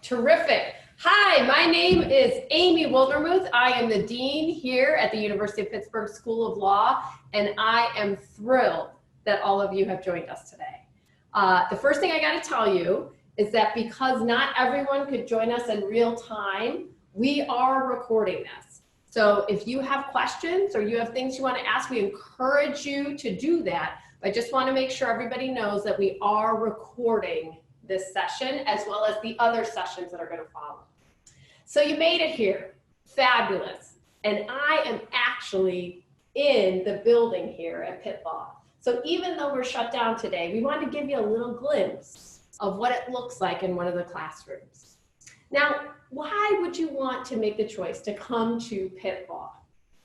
Terrific. Hi, my name is Amy Wildermuth. I am the Dean here at the University of Pittsburgh School of Law, and I am thrilled that all of you have joined us today. The first thing I got to tell you is that because not everyone could join us in real time, we are recording this. So if you have questions or you have things you want to ask, we encourage you to do that. I just want to make sure everybody knows that we are recording this session as well as the other sessions that are going to follow. So you made it here. Fabulous. And I am actually in the building here at Pitt Law. So even though we're shut down today, we wanted to give you a little glimpse of what it looks like in one of the classrooms. Now, why would you want to make the choice to come to Pitt Law?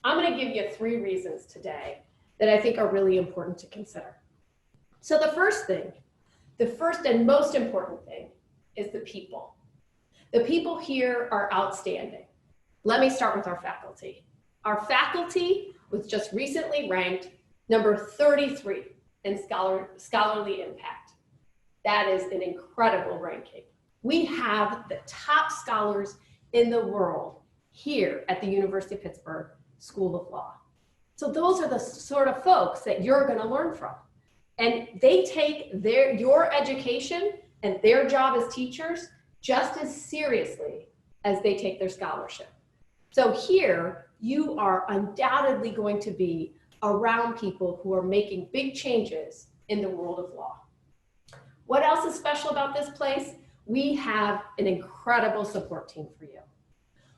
I'm going to give you 3 reasons today that I think are really important to consider. So the first and most important thing is the people. The people here are outstanding. Let me start with our faculty. Our faculty was just recently ranked number 33 in scholarly impact. That is an incredible ranking. We have the top scholars in the world here at the University of Pittsburgh School of Law. So those are the sort of folks that you're going to learn from. And they take your education and their job as teachers just as seriously as they take their scholarship. So here, you are undoubtedly going to be around people who are making big changes in the world of law. What else is special about this place? We have an incredible support team for you.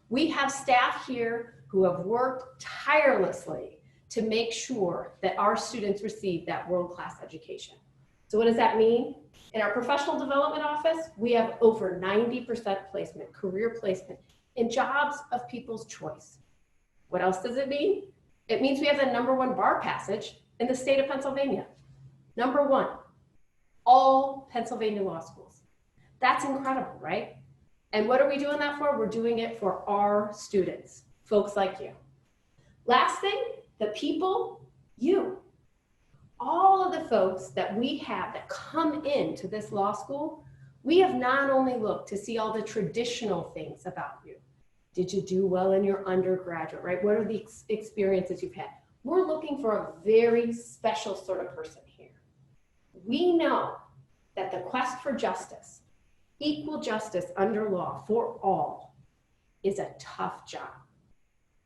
We have staff here who have worked tirelessly to make sure that our students receive that world-class education. So what does that mean? In our professional development office, we have over 90% placement, career placement, in jobs of people's choice. What else does it mean? It means we have the #1 bar passage in the state of Pennsylvania. #1, all Pennsylvania law schools. That's incredible, right? And what are we doing that for? We're doing it for our students, folks like you. Last thing, the people, you. All of the folks that we have that come into this law school, we have not only looked to see all the traditional things about you. Did you do well in your undergraduate, right? What are the experiences you've had? We're looking for a very special sort of person here. We know that the quest for justice, equal justice under law for all, is a tough job.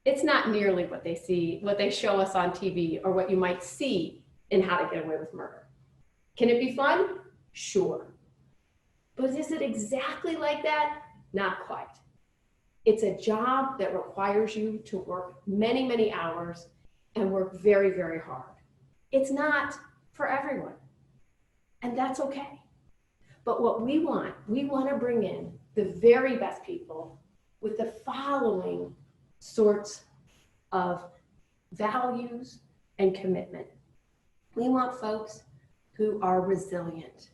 It's not nearly what they show us on TV or what you might see in How to Get Away with Murder. Can it be fun? Sure. But is it exactly like that? Not quite. It's a job that requires you to work many, many hours and work very, very hard. It's not for everyone, and that's okay. But what we want to bring in the very best people with the following sorts of values and commitment. We want folks who are resilient.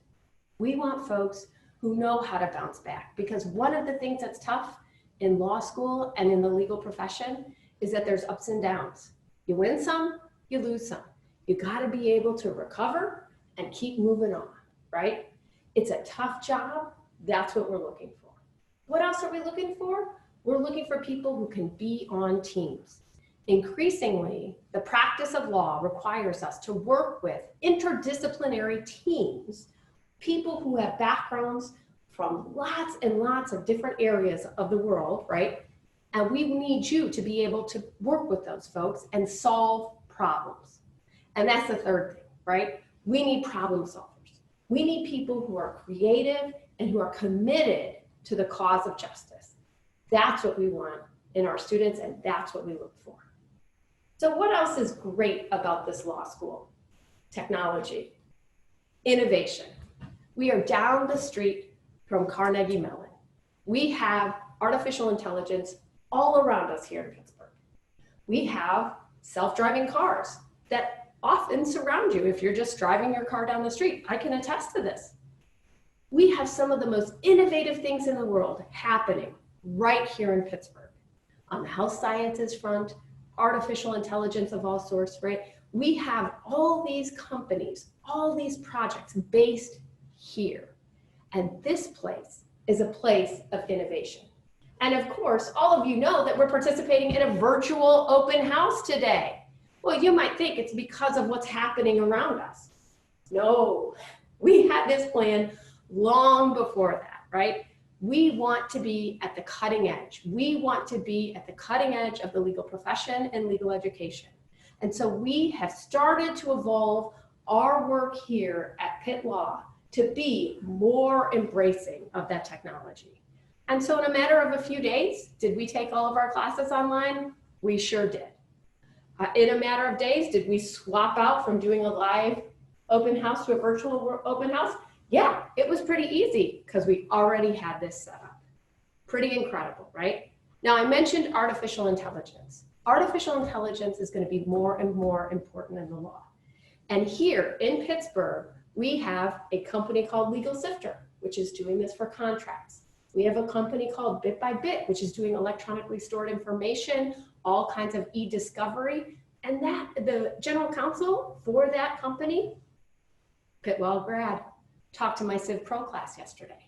We want folks who know how to bounce back, because one of the things that's tough in law school and in the legal profession is that there's ups and downs. You win some, you lose some. You got to be able to recover and keep moving on, right? It's a tough job. That's what we're looking for. What else are we looking for? We're looking for people who can be on teams. Increasingly, the practice of law requires us to work with interdisciplinary teams, people who have backgrounds from lots and lots of different areas of the world, right? And we need you to be able to work with those folks and solve problems. And that's the third thing, right? We need problem solvers. We need people who are creative and who are committed to the cause of justice. That's what we want in our students, and that's what we look for. So what else is great about this law school? Technology, innovation. We are down the street from Carnegie Mellon. We have artificial intelligence all around us here in Pittsburgh. We have self-driving cars that often surround you if you're just driving your car down the street. I can attest to this. We have some of the most innovative things in the world happening right here in Pittsburgh. On the health sciences front, artificial intelligence of all sorts, right? We have all these companies, all these projects based here. And this place is a place of innovation. And of course, all of you know that we're participating in a virtual open house today. Well, you might think it's because of what's happening around us. No, we had this plan long before that, right? We want to be at the cutting edge. We want to be at the cutting edge of the legal profession and legal education. And so we have started to evolve our work here at Pitt Law to be more embracing of that technology. And so in a matter of a few days, did we take all of our classes online? We sure did. In a matter of days, did we swap out from doing a live open house to a virtual open house? Yeah, it was pretty easy because we already had this set up. Pretty incredible, right? Now I mentioned artificial intelligence. Artificial intelligence is going to be more and more important in the law. And here in Pittsburgh, we have a company called Legal Sifter, which is doing this for contracts. We have a company called Bit by Bit, which is doing electronically stored information, all kinds of e-discovery. And that the general counsel for that company, Pitt Law grad, talked to my Civ Pro class yesterday.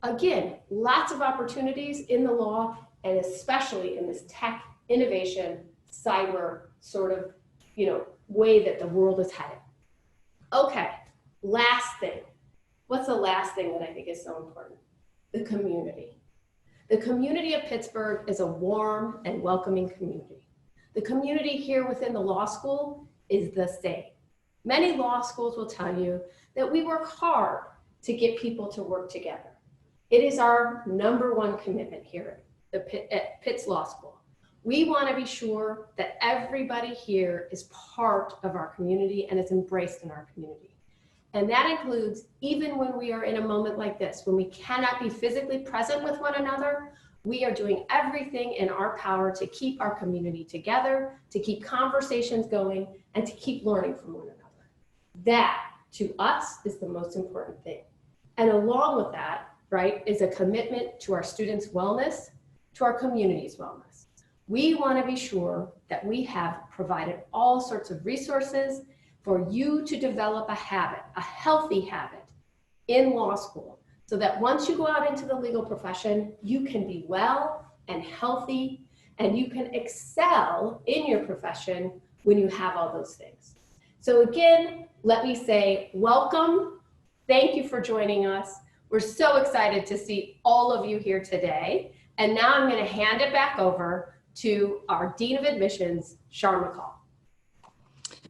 Again, lots of opportunities in the law, and especially in this tech innovation, cyber sort of, way that the world is headed. Okay, last thing. What's the last thing that I think is so important? The community. The community of Pittsburgh is a warm and welcoming community. The community here within the law school is the same. Many law schools will tell you that we work hard to get people to work together. It is our #1 commitment here at Pitt's Law School. We want to be sure that everybody here is part of our community and is embraced in our community. And that includes even when we are in a moment like this, when we cannot be physically present with one another, we are doing everything in our power to keep our community together, to keep conversations going, and to keep learning from one another. That, to us, is the most important thing. And along with that, right, is a commitment to our students' wellness, to our community's wellness. We want to be sure that we have provided all sorts of resources for you to develop a habit, a healthy habit in law school, so that once you go out into the legal profession, you can be well and healthy, and you can excel in your profession when you have all those things. So again, let me say welcome. Thank you for joining us. We're so excited to see all of you here today. And now I'm going to hand it back over to our Dean of Admissions, Char McCall.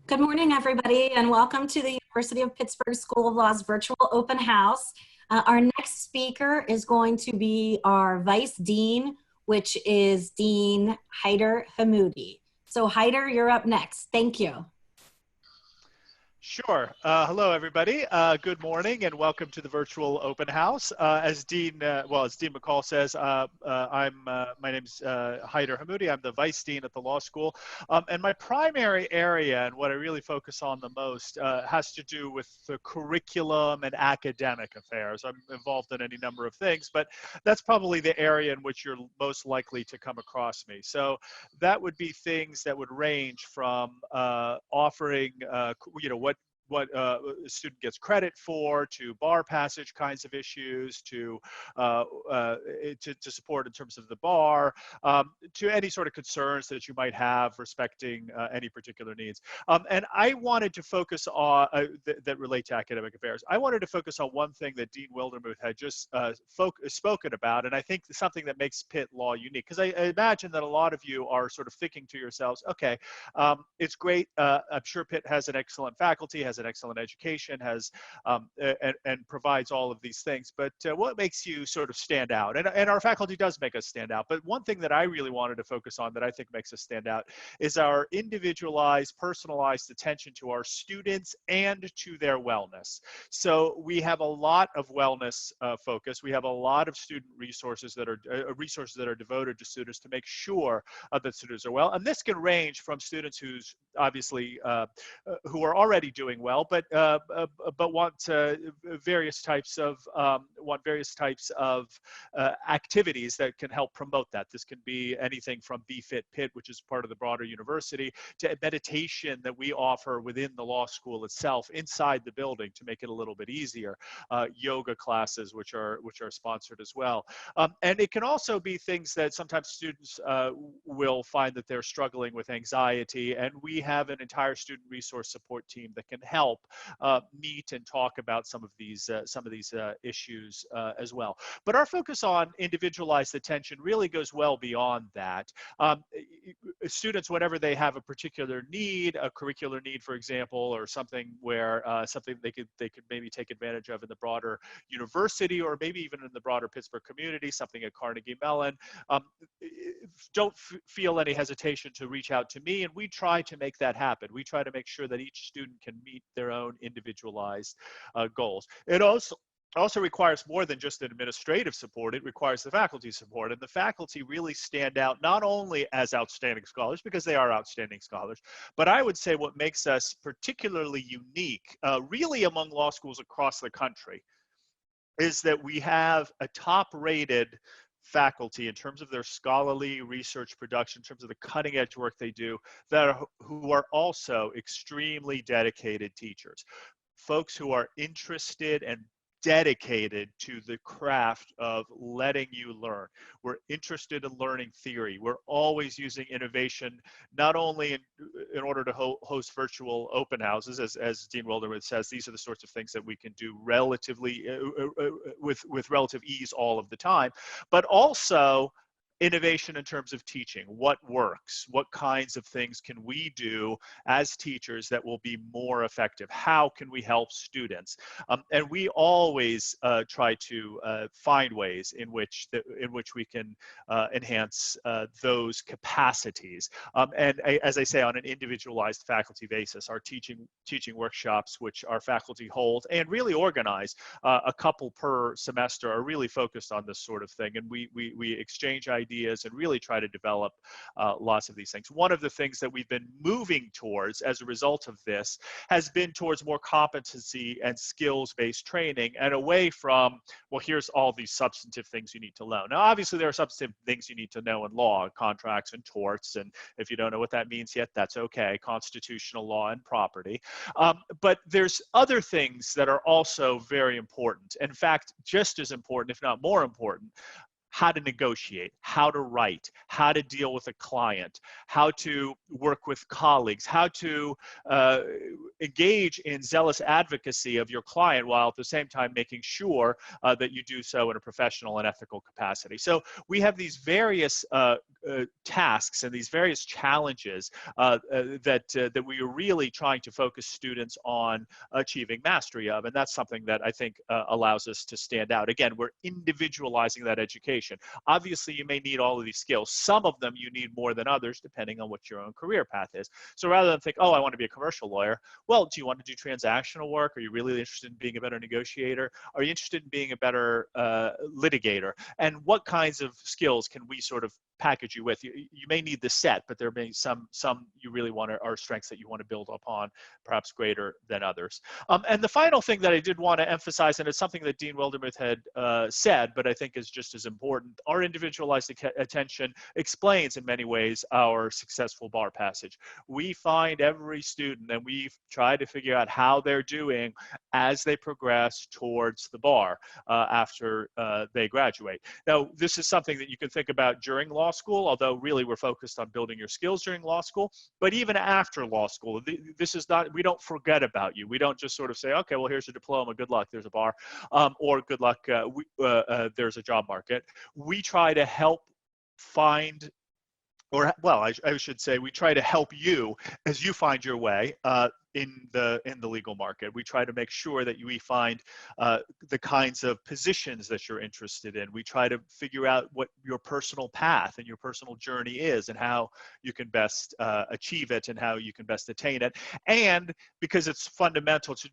Good morning, everybody, and welcome to the University of Pittsburgh School of Law's virtual open house. Our next speaker is going to be our Vice Dean, which is Dean Haider Hammoudi. So Haider, you're up next. Thank you. Sure. Hello, everybody. Good morning and welcome to the virtual open house. As Dean McCall says, my name's Haider Hammoudi. I'm the Vice Dean at the law school. And my primary area and what I really focus on the most has to do with the curriculum and academic affairs. I'm involved in any number of things, but that's probably the area in which you're most likely to come across me. So that would be things that would range from offering, what a student gets credit for, to bar passage kinds of issues, to support in terms of the bar, to any sort of concerns that you might have respecting any particular needs. And I wanted to focus on, that relate to academic affairs. I wanted to focus on one thing that Dean Wildermuth had just spoken about, and I think something that makes Pitt Law unique, because I imagine that a lot of you are sort of thinking to yourselves, okay, it's great, I'm sure Pitt has an excellent faculty, has an excellent education, has and provides all of these things, but what makes you sort of stand out? And our faculty does make us stand out, but one thing that I really wanted to focus on that I think makes us stand out is our individualized, personalized attention to our students and to their wellness. So we have a lot of wellness focus. We have a lot of student resources that are devoted to students to make sure that students are well, and this can range from students who's obviously who are already doing well well, but want various types of activities that can help promote that. This can be anything from BFit Pitt, which is part of the broader university, to meditation that we offer within the law school itself, inside the building, to make it a little bit easier. Yoga classes, which are sponsored as well. And it can also be things that sometimes students will find that they're struggling with anxiety, and we have an entire student resource support team that can help meet and talk about some of these issues as well. But our focus on individualized attention really goes well beyond that. Students, whenever they have a particular need, a curricular need, for example, or something where something they could maybe take advantage of in the broader university, or maybe even in the broader Pittsburgh community, something at Carnegie Mellon, don't feel any hesitation to reach out to me, and we try to make that happen. We try to make sure that each student can meet their own individualized goals. It also requires more than just administrative support. It requires the faculty support, and the faculty really stand out not only as outstanding scholars, because they are outstanding scholars, but I would say what makes us particularly unique, really among law schools across the country, is that we have a top-rated faculty in terms of their scholarly research production, in terms of the cutting edge work they do, who are also extremely dedicated teachers. Folks who are interested and dedicated to the craft of letting you learn. We're interested in learning theory. We're always using innovation, not only in order to host virtual open houses, as Dean Wildermuth says, these are the sorts of things that we can do relatively with relative ease all of the time, but also innovation in terms of teaching. What works? What kinds of things can we do as teachers that will be more effective? How can we help students? And we always try to find ways in which we can enhance those capacities. And as I say, on an individualized faculty basis, our teaching workshops, which our faculty hold and really organize, a couple per semester, are really focused on this sort of thing. And we exchange ideas and really try to develop lots of these things. One of the things that we've been moving towards as a result of this has been towards more competency and skills-based training, and away from, well, here's all these substantive things you need to know. Now, obviously, there are substantive things you need to know in law, contracts and torts, and if you don't know what that means yet, that's okay, constitutional law and property. But there's other things that are also very important. In fact, just as important, if not more important: how to negotiate, how to write, how to deal with a client, how to work with colleagues, how to engage in zealous advocacy of your client while at the same time making sure that you do so in a professional and ethical capacity. So we have these various tasks and these various challenges that we are really trying to focus students on achieving mastery of, and that's something that I think allows us to stand out. Again, we're individualizing that education. Obviously, you may need all of these skills. Some of them you need more than others, depending on what your own career path is. So rather than think, oh, I want to be a commercial lawyer, well, do you want to do transactional work? Are you really interested in being a better negotiator? Are you interested in being a better litigator? And what kinds of skills can we sort of package you with? You may need the set, but there may be some you really want are strengths that you want to build upon, perhaps greater than others. And the final thing that I did want to emphasize, and it's something that Dean Wildermuth had said, but I think is just as important: our individualized attention explains in many ways our successful bar passage. We find every student and we try to figure out how they're doing as they progress towards the bar after they graduate. Now, this is something that you can think about during law school, although really we're focused on building your skills during law school. But even after law school, this is not, we don't forget about you. We don't just sort of say, okay, well, here's a diploma, good luck, there's a bar, or good luck, there's a job market. We try to help find, or well, I should say, we try to help you as you find your way in the legal market. We try to make sure that we find the kinds of positions that you're interested in. We try to figure out what your personal path and your personal journey is, and how you can best achieve it, and how you can best attain it. And because it's fundamental to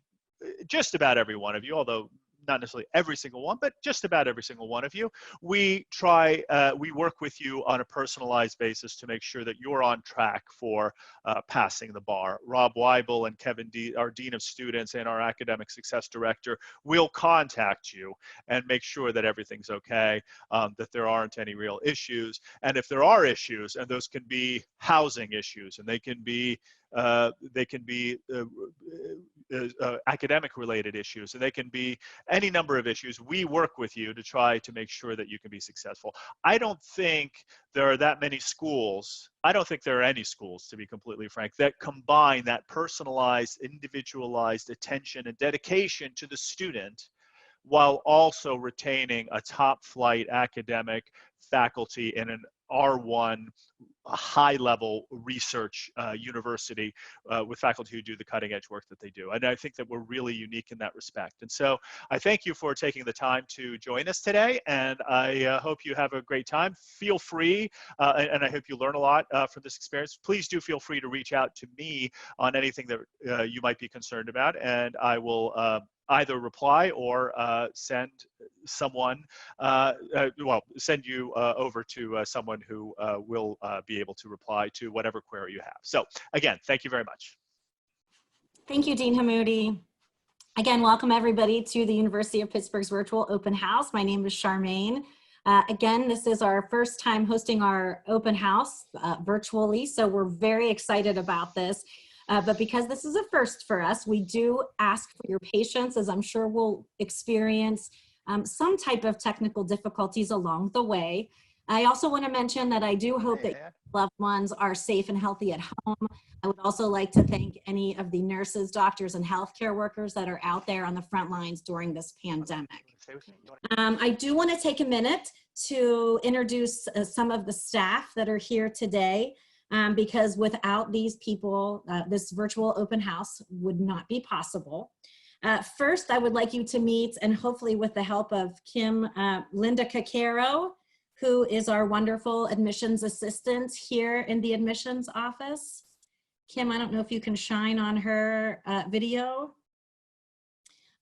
just about every one of you, although not necessarily every single one, but just about every single one of you. We work with you on a personalized basis to make sure that you're on track for passing the bar. Rob Weibel and Kevin D, our Dean of Students and our Academic Success Director, will contact you and make sure that everything's okay, that there aren't any real issues. And if there are issues, and those can be housing issues, and they can be academic related issues, and they can be any number of issues. We work with you to try to make sure that you can be successful. I don't think there are that many schools, I don't think there are any schools, to be completely frank, that combine that personalized, individualized attention and dedication to the student while also retaining a top flight academic faculty in an R1 high-level research university with faculty who do the cutting-edge work that they do. And I think that we're really unique in that respect. And so I thank you for taking the time to join us today, and I hope you have a great time. Feel free, and I hope you learn a lot from this experience. Please do feel free to reach out to me on anything that you might be concerned about, and I will either reply or send someone, send you over to someone who will be able to reply to whatever query you have. So again, thank you very much. Thank you, Dean Hammoudi. Again, welcome everybody to the University of Pittsburgh's virtual open house. My name is Charmaine. Again, this is our first time hosting our open house virtually, so we're very excited about this. But because this is a first for us, we do ask for your patience, as I'm sure we'll experience some type of technical difficulties along the way. I also want to mention that I do hope that your loved ones are safe and healthy at home. I would also like to thank any of the nurses, doctors, and healthcare workers that are out there on the front lines during this pandemic. I do want to take a minute to introduce some of the staff that are here today. Because without these people, this virtual open house would not be possible. First, I would like you to meet, and hopefully with the help of Linda Cacaro, who is our wonderful admissions assistant here in the admissions office. Kim, I don't know if you can shine on her video.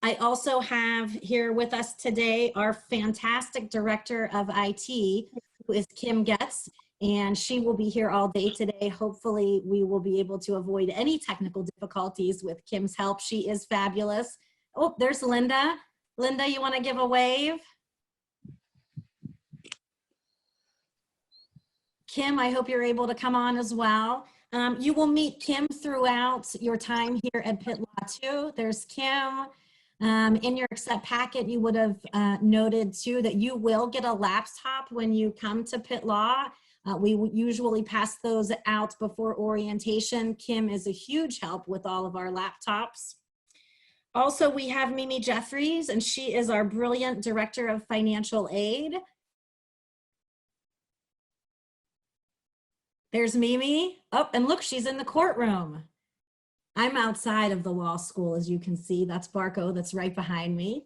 I also have here with us today our fantastic director of IT, who is Kim Getz. And she will be here all day today. Hopefully we will be able to avoid any technical difficulties with Kim's help. She is fabulous. Oh, there's Linda. Linda, you want to give a wave? Kim, I hope you're able to come on as well. You will meet Kim throughout your time here at Pitt Law too. There's Kim. In your accept packet, you would have noted too that you will get a laptop when you come to Pitt Law. We usually pass those out before orientation. Kim is a huge help with all of our laptops. Also, we have Mimi Jeffries, and she is our brilliant Director of Financial Aid. There's Mimi. Oh, and look, she's in the courtroom. I'm outside of the law school, as you can see. That's Barco, that's right behind me.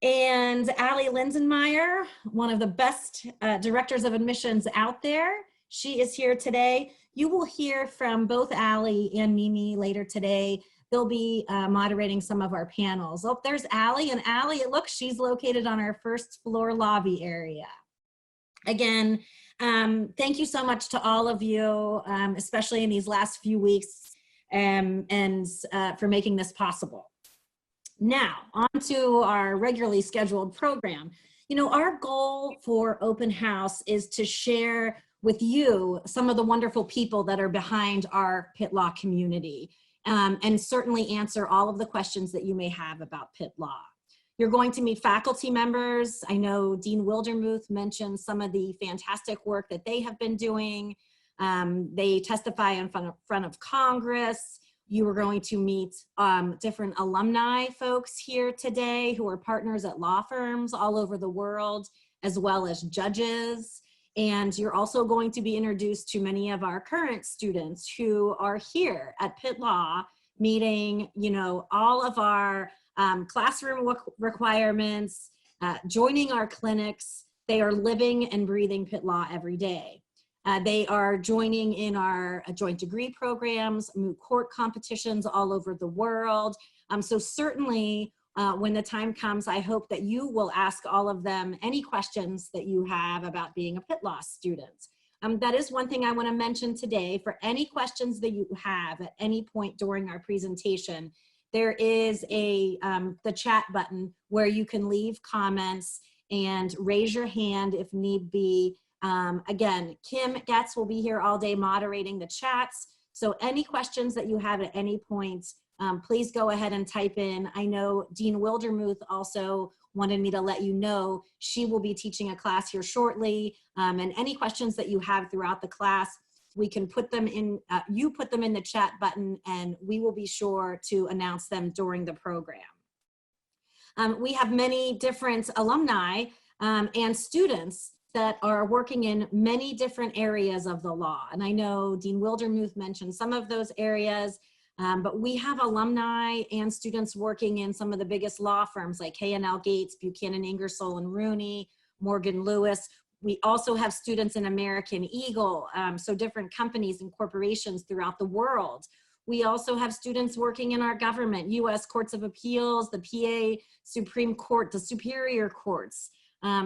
And Allie Lindenmeyer, one of the best directors of admissions out there. She is here today. You will hear from both Allie and Mimi later today. They'll be moderating some of our panels. Oh, there's Allie, and Allie, look, she's located on our first floor lobby area. Again, thank you so much to all of you, especially in these last few weeks, for making this possible. Now, on to our regularly scheduled program. You know, our goal for Open House is to share with you some of the wonderful people that are behind our Pitt Law community, and certainly answer all of the questions that you may have about Pitt Law. You're going to meet faculty members. I know Dean Wildermuth mentioned some of the fantastic work that they have been doing. They testify in front of Congress. You are going to meet different alumni folks here today who are partners at law firms all over the world, as well as judges. And you're also going to be introduced to many of our current students who are here at Pitt Law, meeting, you know, all of our classroom requirements, joining our clinics. They are living and breathing Pitt Law every day. They are joining in our joint degree programs, moot court competitions all over the world. So certainly when the time comes, I hope that you will ask all of them any questions that you have about being a Pitt Law student. That is one thing I want to mention today. For any questions that you have at any point during our presentation, there is the chat button where you can leave comments and raise your hand if need be. Again, Kim Getz will be here all day moderating the chats. So any questions that you have at any point, please go ahead and type in. I know Dean Wildermuth also wanted me to let you know she will be teaching a class here shortly. And any questions that you have throughout the class, we can put them in, you put them in the chat button and we will be sure to announce them during the program. We have many different alumni and students that are working in many different areas of the law. And I know Dean Wildermuth mentioned some of those areas, but we have alumni and students working in some of the biggest law firms like K&L Gates, Buchanan, Ingersoll and Rooney, Morgan Lewis. We also have students in American Eagle, so different companies and corporations throughout the world. We also have students working in our government, U.S. Courts of Appeals, the PA Supreme Court, the Superior Courts,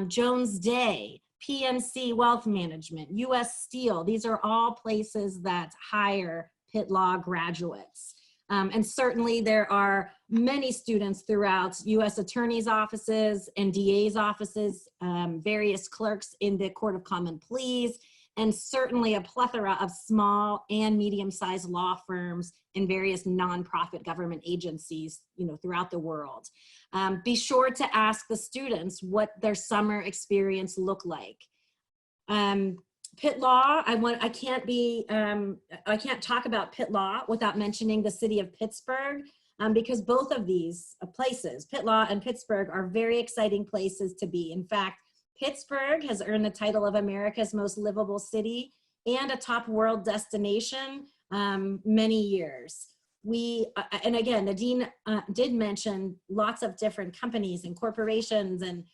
Jones Day, PNC Wealth Management, U.S. Steel. These are all places that hire Pitt Law graduates. And certainly there are many students throughout U.S. attorneys' offices and DA's offices, various clerks in the Court of Common Pleas, and certainly a plethora of small and medium-sized law firms and various nonprofit government agencies, throughout the world. Be sure to ask the students what their summer experience looked like. Pitt Law, I can't talk about Pitt Law without mentioning the city of Pittsburgh, because both of these places, Pitt Law and Pittsburgh, are very exciting places to be. In fact, Pittsburgh has earned the title of America's most livable city and a top world destination many years. And again, the dean did mention lots of different companies and corporations and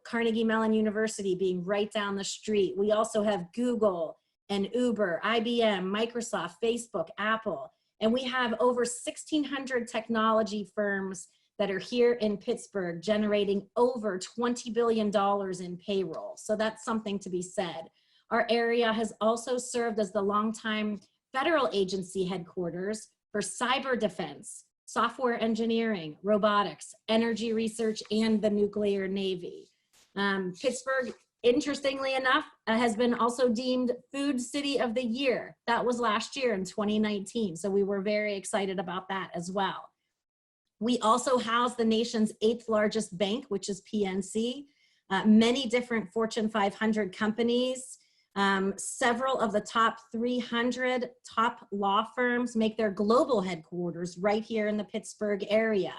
Carnegie Mellon University being right down the street. We also have Google and Uber, IBM, Microsoft, Facebook, Apple, and we have over 1,600 technology firms that are here in Pittsburgh generating over $20 billion in payroll. So that's something to be said. Our area has also served as the longtime federal agency headquarters for cyber defense, software engineering, robotics, energy research, and the nuclear navy. Pittsburgh, interestingly enough, has been also deemed Food City of the Year. That was last year in 2019, so we were very excited about that as well. We also house the nation's 8th largest bank, which is PNC, many different Fortune 500 companies. Several of the top 300 top law firms make their global headquarters right here in the Pittsburgh area.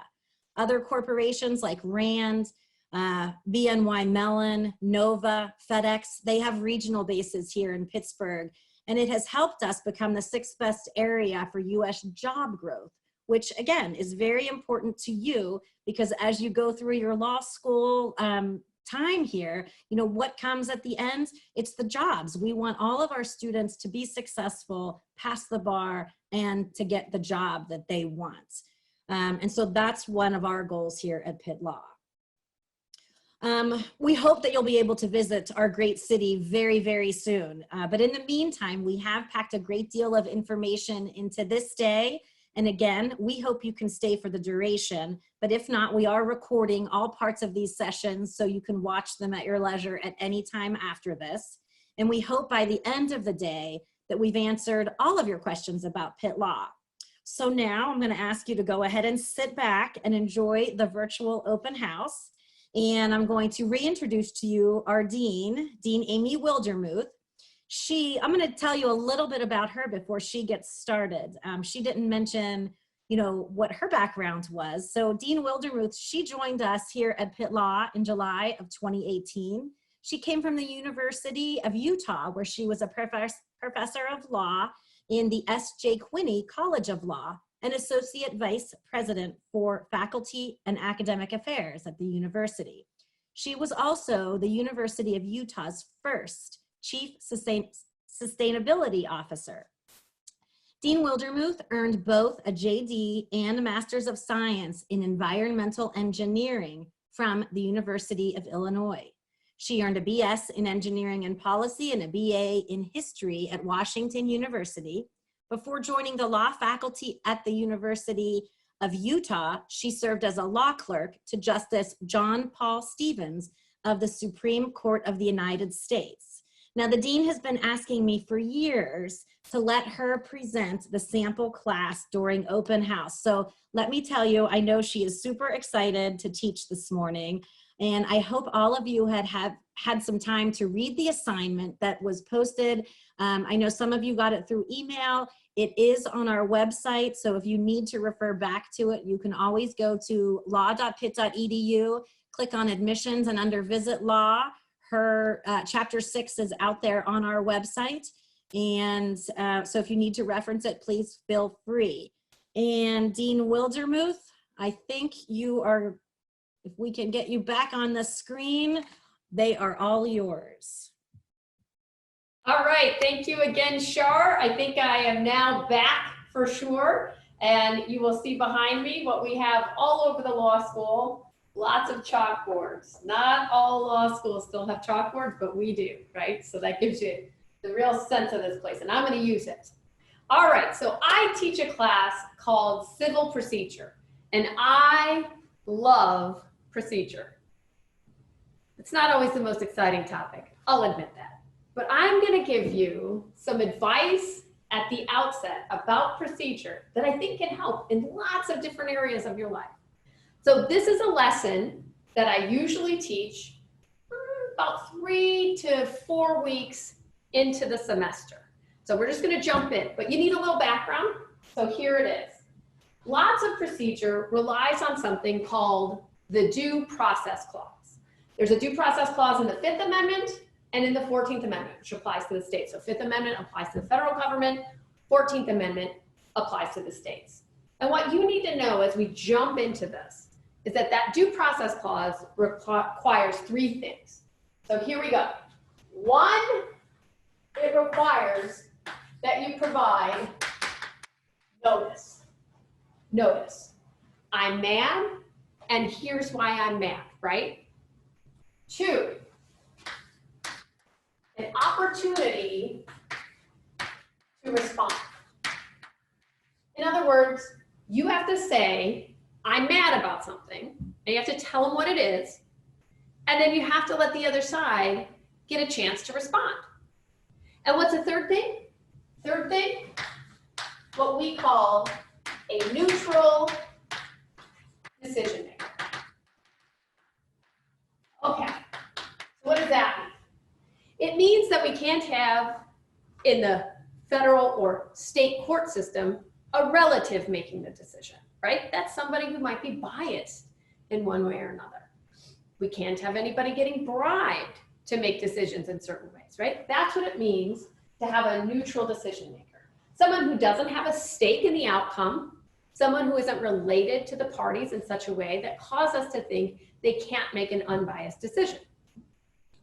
Other corporations like Rand, BNY Mellon, Nova, FedEx, they have regional bases here in Pittsburgh, and it has helped us become the 6th best area for US job growth, which again is very important to you because as you go through your law school time here, what comes at the end? It's the jobs. We want all of our students to be successful, pass the bar, and to get the job that they want. And so that's one of our goals here at Pitt Law. We hope that you'll be able to visit our great city very, very soon. But in the meantime, we have packed a great deal of information into this day. And again, we hope you can stay for the duration, but if not, we are recording all parts of these sessions so you can watch them at your leisure at any time after this. And we hope by the end of the day that we've answered all of your questions about Pitt Law. So now I'm going to ask you to go ahead and sit back and enjoy the virtual open house. And I'm going to reintroduce to you our Dean Amy Wildermuth. I'm going to tell you a little bit about her before she gets started. She didn't mention, what her background was. So Dean Wildermuth, she joined us here at Pitt Law in July of 2018. She came from the University of Utah, where she was a professor of law in the S.J. Quinney College of Law, and associate vice president for faculty and academic affairs at the university. She was also the University of Utah's first Chief Sustainability Officer. Dean Wildermuth earned both a JD and a Master's of Science in Environmental Engineering from the University of Illinois. She earned a BS in Engineering and Policy and a BA in History at Washington University. Before joining the law faculty at the University of Utah, she served as a law clerk to Justice John Paul Stevens of the Supreme Court of the United States. Now, the dean has been asking me for years to let her present the sample class during open house. So let me tell you, I know she is super excited to teach this morning. And I hope all of you had some time to read the assignment that was posted. I know some of you got it through email. It is on our website. So if you need to refer back to it, you can always go to law.pitt.edu, click on admissions, and under visit law, her chapter 6 is out there on our website. And so if you need to reference it, please feel free. And Dean Wildermuth, I think you are, if we can get you back on the screen, they are all yours. All right, thank you again, Shar. I think I am now back for sure. And you will see behind me what we have all over the law school, lots of chalkboards. Not all law schools still have chalkboards, but we do, right? So that gives you the real sense of this place, and I'm gonna use it. All right, so I teach a class called Civil Procedure, and I love procedure. It's not always the most exciting topic, I'll admit that. But I'm gonna give you some advice at the outset about procedure that I think can help in lots of different areas of your life. So this is a lesson that I usually teach about 3 to 4 weeks into the semester. So we're just gonna jump in, but you need a little background. So here it is. Lots of procedure relies on something called the Due Process Clause. There's a Due Process Clause in the 5th Amendment and in the 14th Amendment, which applies to the states. So 5th Amendment applies to the federal government, 14th Amendment applies to the states. And what you need to know as we jump into this is that that Due Process Clause requires 3 things. So here we go. 1, it requires that you provide notice. Notice. I'm mad, and here's why I'm mad, right? 2, an opportunity to respond. In other words, you have to say, I'm mad about something, and you have to tell them what it is, and then you have to let the other side get a chance to respond. And what's the third thing? Third thing, what we call a neutral decision maker. Okay, so what does that mean? It means that we can't have, in the federal or state court system, a relative making the decision, right? That's somebody who might be biased in one way or another. We can't have anybody getting bribed to make decisions in certain ways, right? That's what it means to have a neutral decision maker. Someone who doesn't have a stake in the outcome, someone who isn't related to the parties in such a way that causes us to think they can't make an unbiased decision.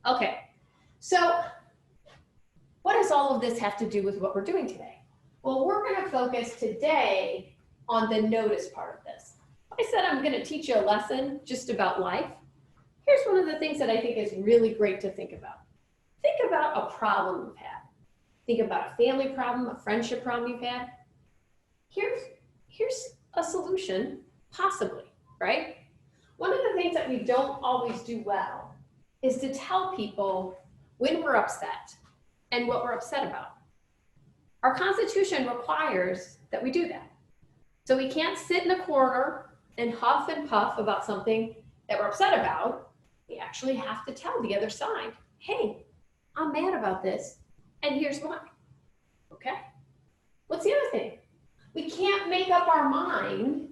Okay, so what does all of this have to do with what we're doing today? Well, we're gonna focus today on the notice part of this. I said I'm gonna teach you a lesson just about life. Here's one of the things that I think is really great to think about. Think about a problem you've had. Think about a family problem, a friendship problem you've had. Here's a solution, possibly, right? One of the things that we don't always do well is to tell people when we're upset and what we're upset about. Our Constitution requires that we do that. So we can't sit in a corner and huff and puff about something that we're upset about. We actually have to tell the other side, hey, I'm mad about this, and here's why. Okay? What's the other thing? We can't make up our mind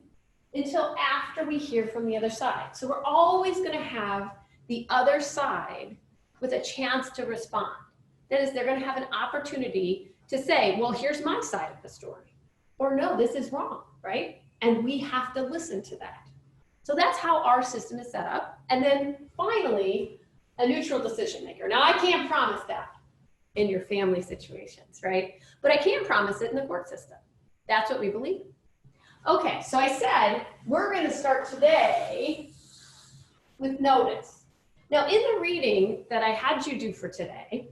until after we hear from the other side. So we're always going to have the other side with a chance to respond. That is, they're going to have an opportunity to say, well, here's my side of the story. Or no, this is wrong, right? And we have to listen to that. So that's how our system is set up. And then finally, a neutral decision maker. Now, I can't promise that in your family situations, right? But I can promise it in the court system. That's what we believe. Okay, so I said we're going to start today with notice. Now, in the reading that I had you do for today,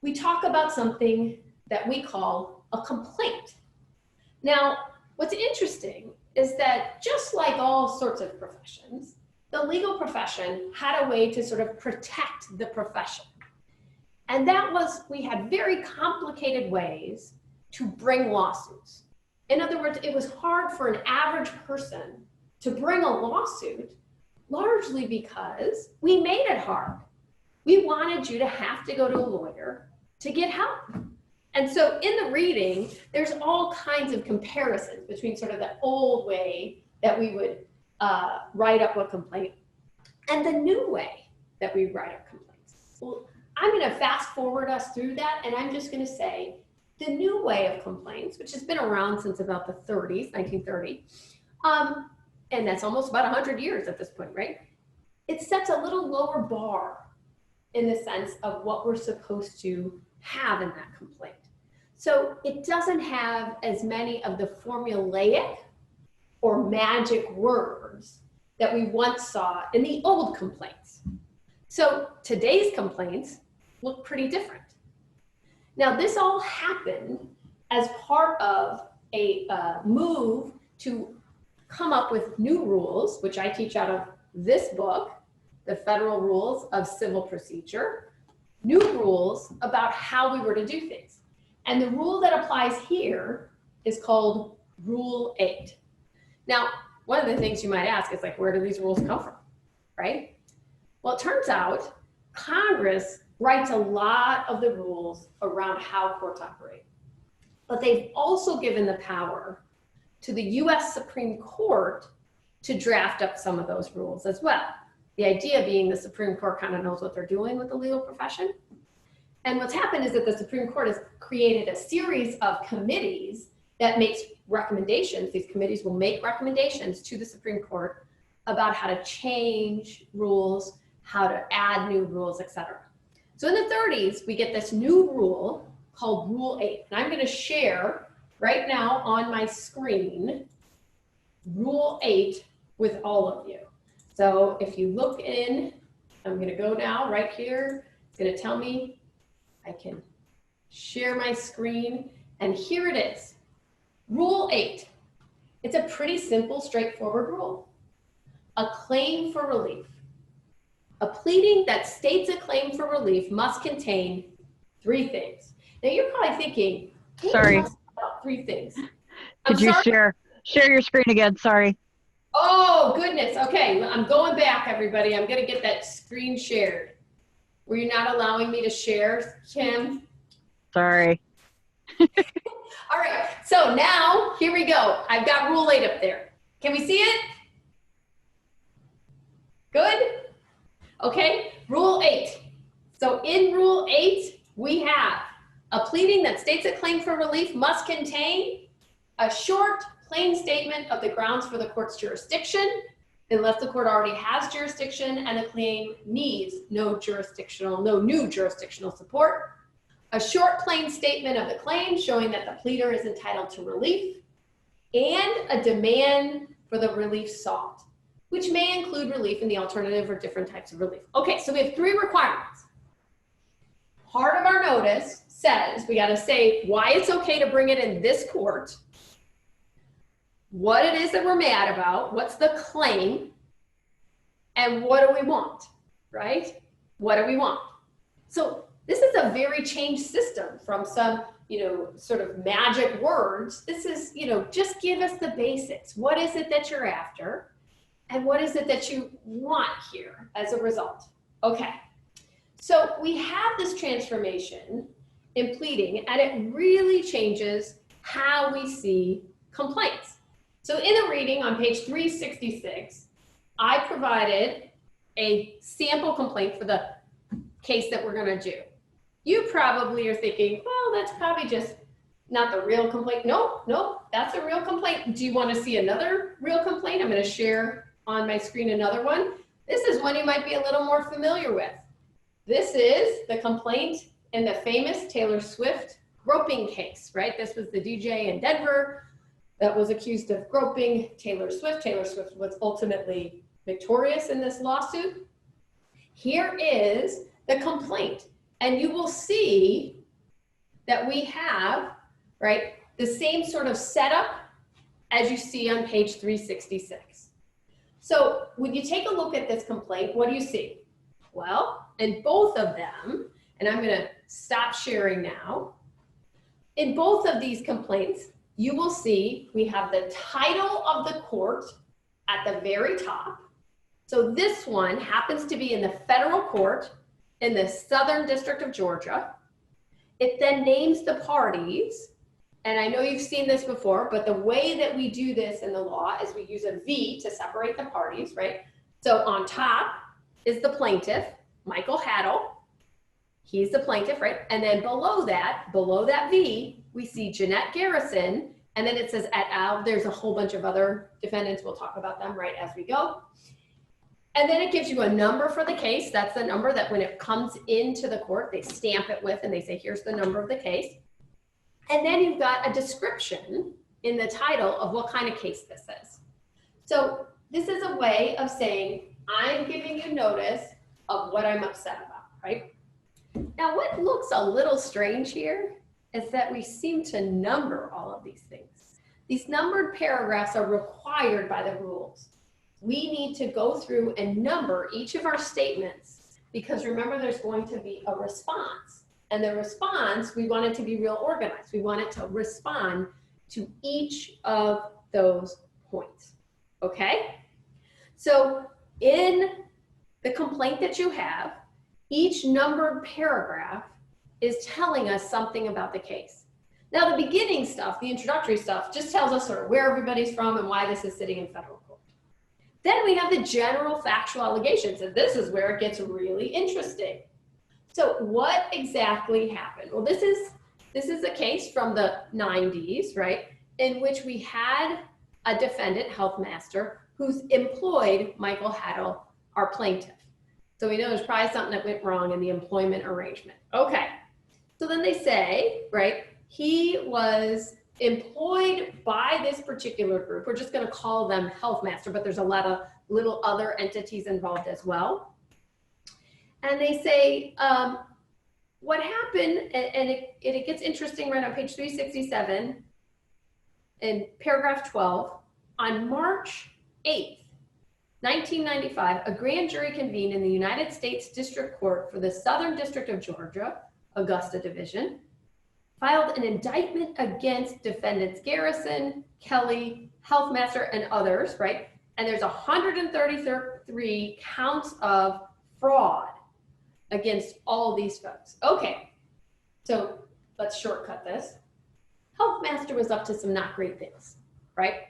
we talk about something that we call a complaint. Now, what's interesting is that just like all sorts of professions, the legal profession had a way to sort of protect the profession. And that was, we had very complicated ways to bring lawsuits. In other words, it was hard for an average person to bring a lawsuit, largely because we made it hard. We wanted you to have to go to a lawyer to get help. And so in the reading, there's all kinds of comparisons between sort of the old way that we would write up a complaint and the new way that we write up complaints. Well, I'm going to fast forward us through that, and I'm just going to say the new way of complaints, which has been around since about the 30s, 1930, and that's almost about 100 years at this point, right? It sets a little lower bar in the sense of what we're supposed to have in that complaint. So it doesn't have as many of the formulaic or magic words that we once saw in the old complaints. So today's complaints look pretty different. Now, this all happened as part of a move to come up with new rules, which I teach out of this book, the Federal Rules of Civil Procedure, new rules about how we were to do things. And the rule that applies here is called Rule 8. Now, one of the things you might ask is like, where do these rules come from, right? Well, it turns out Congress writes a lot of the rules around how courts operate. But they've also given the power to the US Supreme Court to draft up some of those rules as well. The idea being the Supreme Court kind of knows what they're doing with the legal profession. And what's happened is that the Supreme Court has created a series of committees that makes recommendations. These committees will make recommendations to the Supreme Court about how to change rules, how to add new rules, etc. So in the 30s, we get this new rule called Rule 8. And I'm going to share right now on my screen Rule 8 with all of you. So if you look in, I'm going to go now right here. It's going to tell me I can share my screen. And here it is. Rule 8. It's a pretty simple, straightforward rule. A claim for relief. A pleading that states a claim for relief must contain 3 things. Now you're probably thinking, hey, sorry, about 3 things. Could you share your screen again? Sorry. Oh, goodness. Okay, I'm going back, everybody. I'm going to get that screen shared. Were you not allowing me to share, Kim? Sorry. All right, so now here we go. I've got Rule 8 up there. Can we see it? Good? Okay, Rule 8. So in Rule 8, we have a pleading that states a claim for relief must contain a short, plain statement of the grounds for the court's jurisdiction, unless the court already has jurisdiction and the claim needs no new jurisdictional support. A short, plain statement of the claim showing that the pleader is entitled to relief, and a demand for the relief sought, which may include relief in the alternative or different types of relief. Okay, so we have 3 requirements. Part of our notice says we got to say why it's okay to bring it in this court, what it is that we're mad about, what's the claim, and what do we want, right? What do we want? So this is a very changed system from some, sort of magic words. This is, just give us the basics. What is it that you're after? And what is it that you want here as a result? Okay, so we have this transformation in pleading, and it really changes how we see complaints. So in the reading on page 366, I provided a sample complaint for the case that we're going to do. You probably are thinking, well, that's probably just not the real complaint. Nope, that's a real complaint. Do you want to see another real complaint? I'm going to share on my screen another one. This is one you might be a little more familiar with. This is the complaint in the famous Taylor Swift groping case, right? This was the DJ in Denver that was accused of groping Taylor Swift. Taylor Swift was ultimately victorious in this lawsuit. Here is the complaint. And you will see that we have, right, the same sort of setup as you see on page 366. So when you take a look at this complaint, what do you see? Well, in both of them, and I'm gonna stop sharing now, in both of these complaints, you will see we have the title of the court at the very top. So this one happens to be in the federal court in the Southern District of Georgia. It then names the parties. And I know you've seen this before, but the way that we do this in the law is we use a V to separate the parties, right? So on top is the plaintiff, Michael Haddle. He's the plaintiff, right? And then below that V, we see Jeanette Garrison. And then it says et al. There's a whole bunch of other defendants. We'll talk about them right as we go. And then it gives you a number for the case. That's the number that when it comes into the court, they stamp it with and they say, here's the number of the case. And then you've got a description in the title of what kind of case this is. So this is a way of saying, I'm giving you notice of what I'm upset about, right? Now, what looks a little strange here is that we seem to number all of these things. These numbered paragraphs are required by the rules. We need to go through and number each of our statements because remember, there's going to be a response. And the response, we want it to be real organized. We want it to respond to each of those points, okay? So in the complaint that you have, each numbered paragraph is telling us something about the case. Now the beginning stuff, the introductory stuff, just tells us sort of where everybody's from and why this is sitting in federal court. Then we have the general factual allegations, and this is where it gets really interesting. So what exactly happened? Well, this is a case from the 90s, right, in which we had a defendant, Health Master, who's employed Michael Haddle, our plaintiff. So we know there's probably something that went wrong in the employment arrangement. Okay, so then they say, right, he was employed by this particular group. We're just gonna call them Health Master, but there's a lot of little other entities involved as well. And they say, what happened, and it gets interesting right on page 367 in paragraph 12, on March 8th, 1995, a grand jury convened in the United States District Court for the Southern District of Georgia, Augusta Division, filed an indictment against defendants Garrison, Kelly, Health Master, and others, right? And there's 133 counts of fraud against all these folks. Okay, so let's shortcut this. Health Master was up to some not great things, right?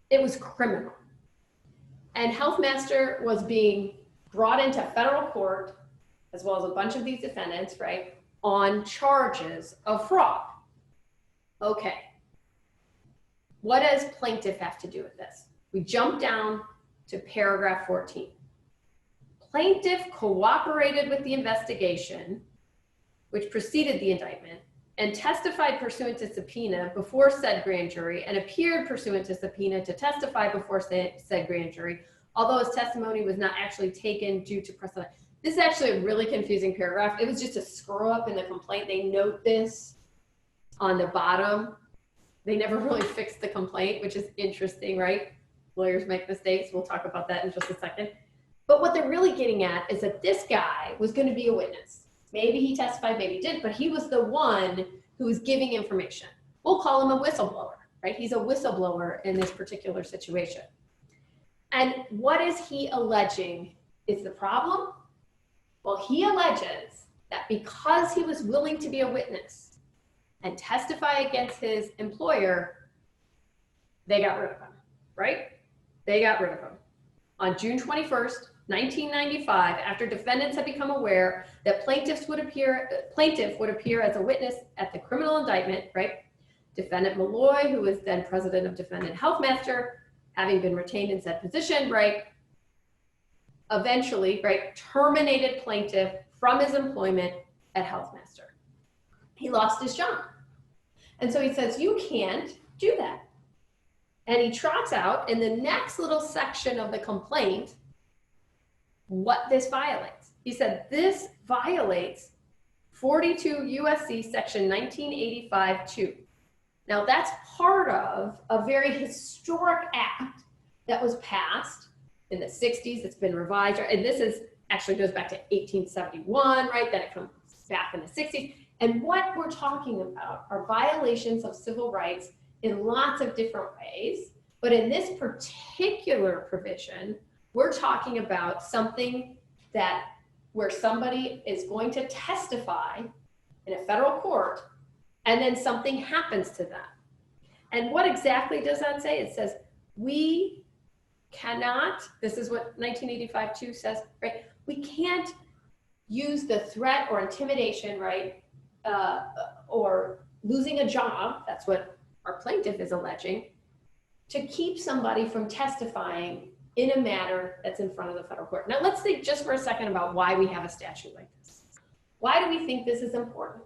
It was criminal. And Health Master was being brought into federal court, as well as a bunch of these defendants, right, on charges of fraud. Okay, what does plaintiff have to do with this? We jump down to paragraph 14. Plaintiff cooperated with the investigation, which preceded the indictment, and testified pursuant to subpoena before said grand jury and appeared pursuant to subpoena to testify before said grand jury, although his testimony was not actually taken due to precedent. This is actually a really confusing paragraph. It was just a screw up in the complaint. They note this on the bottom. They never really fixed the complaint, which is interesting, right? Lawyers make mistakes. We'll talk about that in just a second. But what they're really getting at is that this guy was going to be a witness. Maybe he testified, maybe he didn't, but he was the one who was giving information. We'll call him a whistleblower, right? He's a whistleblower in this particular situation. And what is he alleging is the problem? Well, he alleges that because he was willing to be a witness and testify against his employer, they got rid of him, right? They got rid of him. On June 21st, 1995, after defendants had become aware that plaintiff would appear as a witness at the criminal indictment, right? Defendant Malloy, who was then president of Defendant Health Master, having been retained in said position, right? Eventually, right, terminated plaintiff from his employment at Health Master. he lost his job. And so he says, you can't do that. And he trots out in the next little section of the complaint what this violates. He said, this violates 42 USC section 1985-2. Now that's part of a very historic act that was passed in the 60s. It's been revised, and this is actually goes back to 1871, right? Then it comes back in the 60s. And what we're talking about are violations of civil rights in lots of different ways. But in this particular provision, we're talking about something that where somebody is going to testify in a federal court, and then something happens to them. And what exactly does that say? It says, we cannot, this is what 1985-2 says, right? We can't use the threat or intimidation, right? Or losing a job, that's what our plaintiff is alleging, to keep somebody from testifying in a matter that's in front of the federal court. Now let's think just for a second about why we have a statute like this. Why do we think this is important?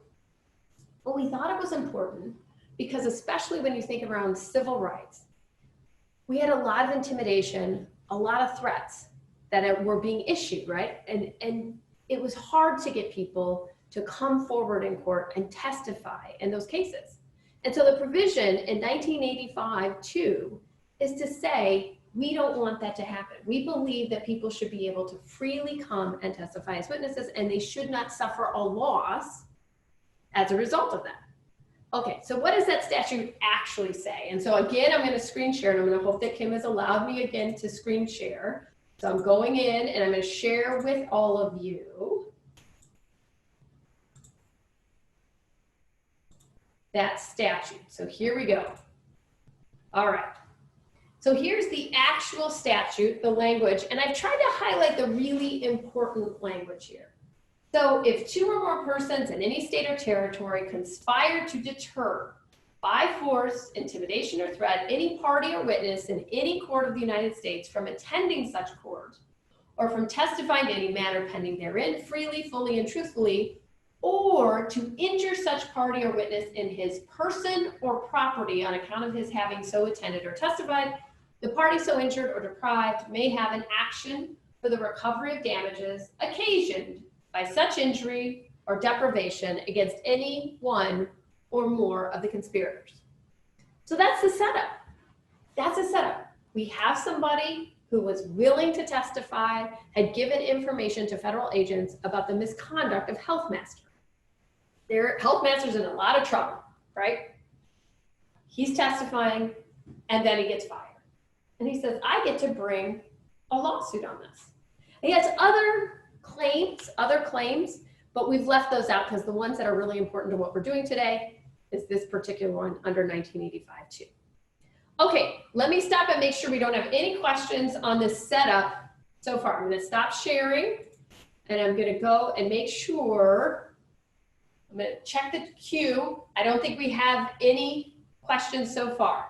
Well, we thought it was important because especially when you think around civil rights, we had a lot of intimidation, a lot of threats that were being issued, right? And it was hard to get people to come forward in court and testify in those cases. And so the provision in 1985-2 is to say, we don't want that to happen. We believe that people should be able to freely come and testify as witnesses, and they should not suffer a loss as a result of that. Okay, so what does that statute actually say? And so again, I'm going to screen share, and I'm going to hope that Kim has allowed me again to screen share. So I'm going in, and I'm going to share with all of you that statute. So here we go. All right. So here's the actual statute, the language, and I've tried to highlight the really important language here. So if two or more persons in any state or territory conspire to deter by force, intimidation, or threat any party or witness in any court of the United States from attending such court or from testifying in any matter pending therein freely, fully, and truthfully, or to injure such party or witness in his person or property on account of his having so attended or testified, the party so injured or deprived may have an action for the recovery of damages occasioned by such injury or deprivation against any one or more of the conspirators. So that's the setup. That's a setup. We have somebody who was willing to testify, had given information to federal agents about the misconduct of Health Master. Their Health Master's in a lot of trouble, right? He's testifying, and then he gets fired. And he says, I get to bring a lawsuit on this. He has other claims, but we've left those out because the ones that are really important to what we're doing today is this particular one under 1985-2. Okay, let me stop and make sure we don't have any questions on this setup so far. I'm going to stop sharing, and I'm going to go and make sure. I'm going to check the queue. I don't think we have any questions so far.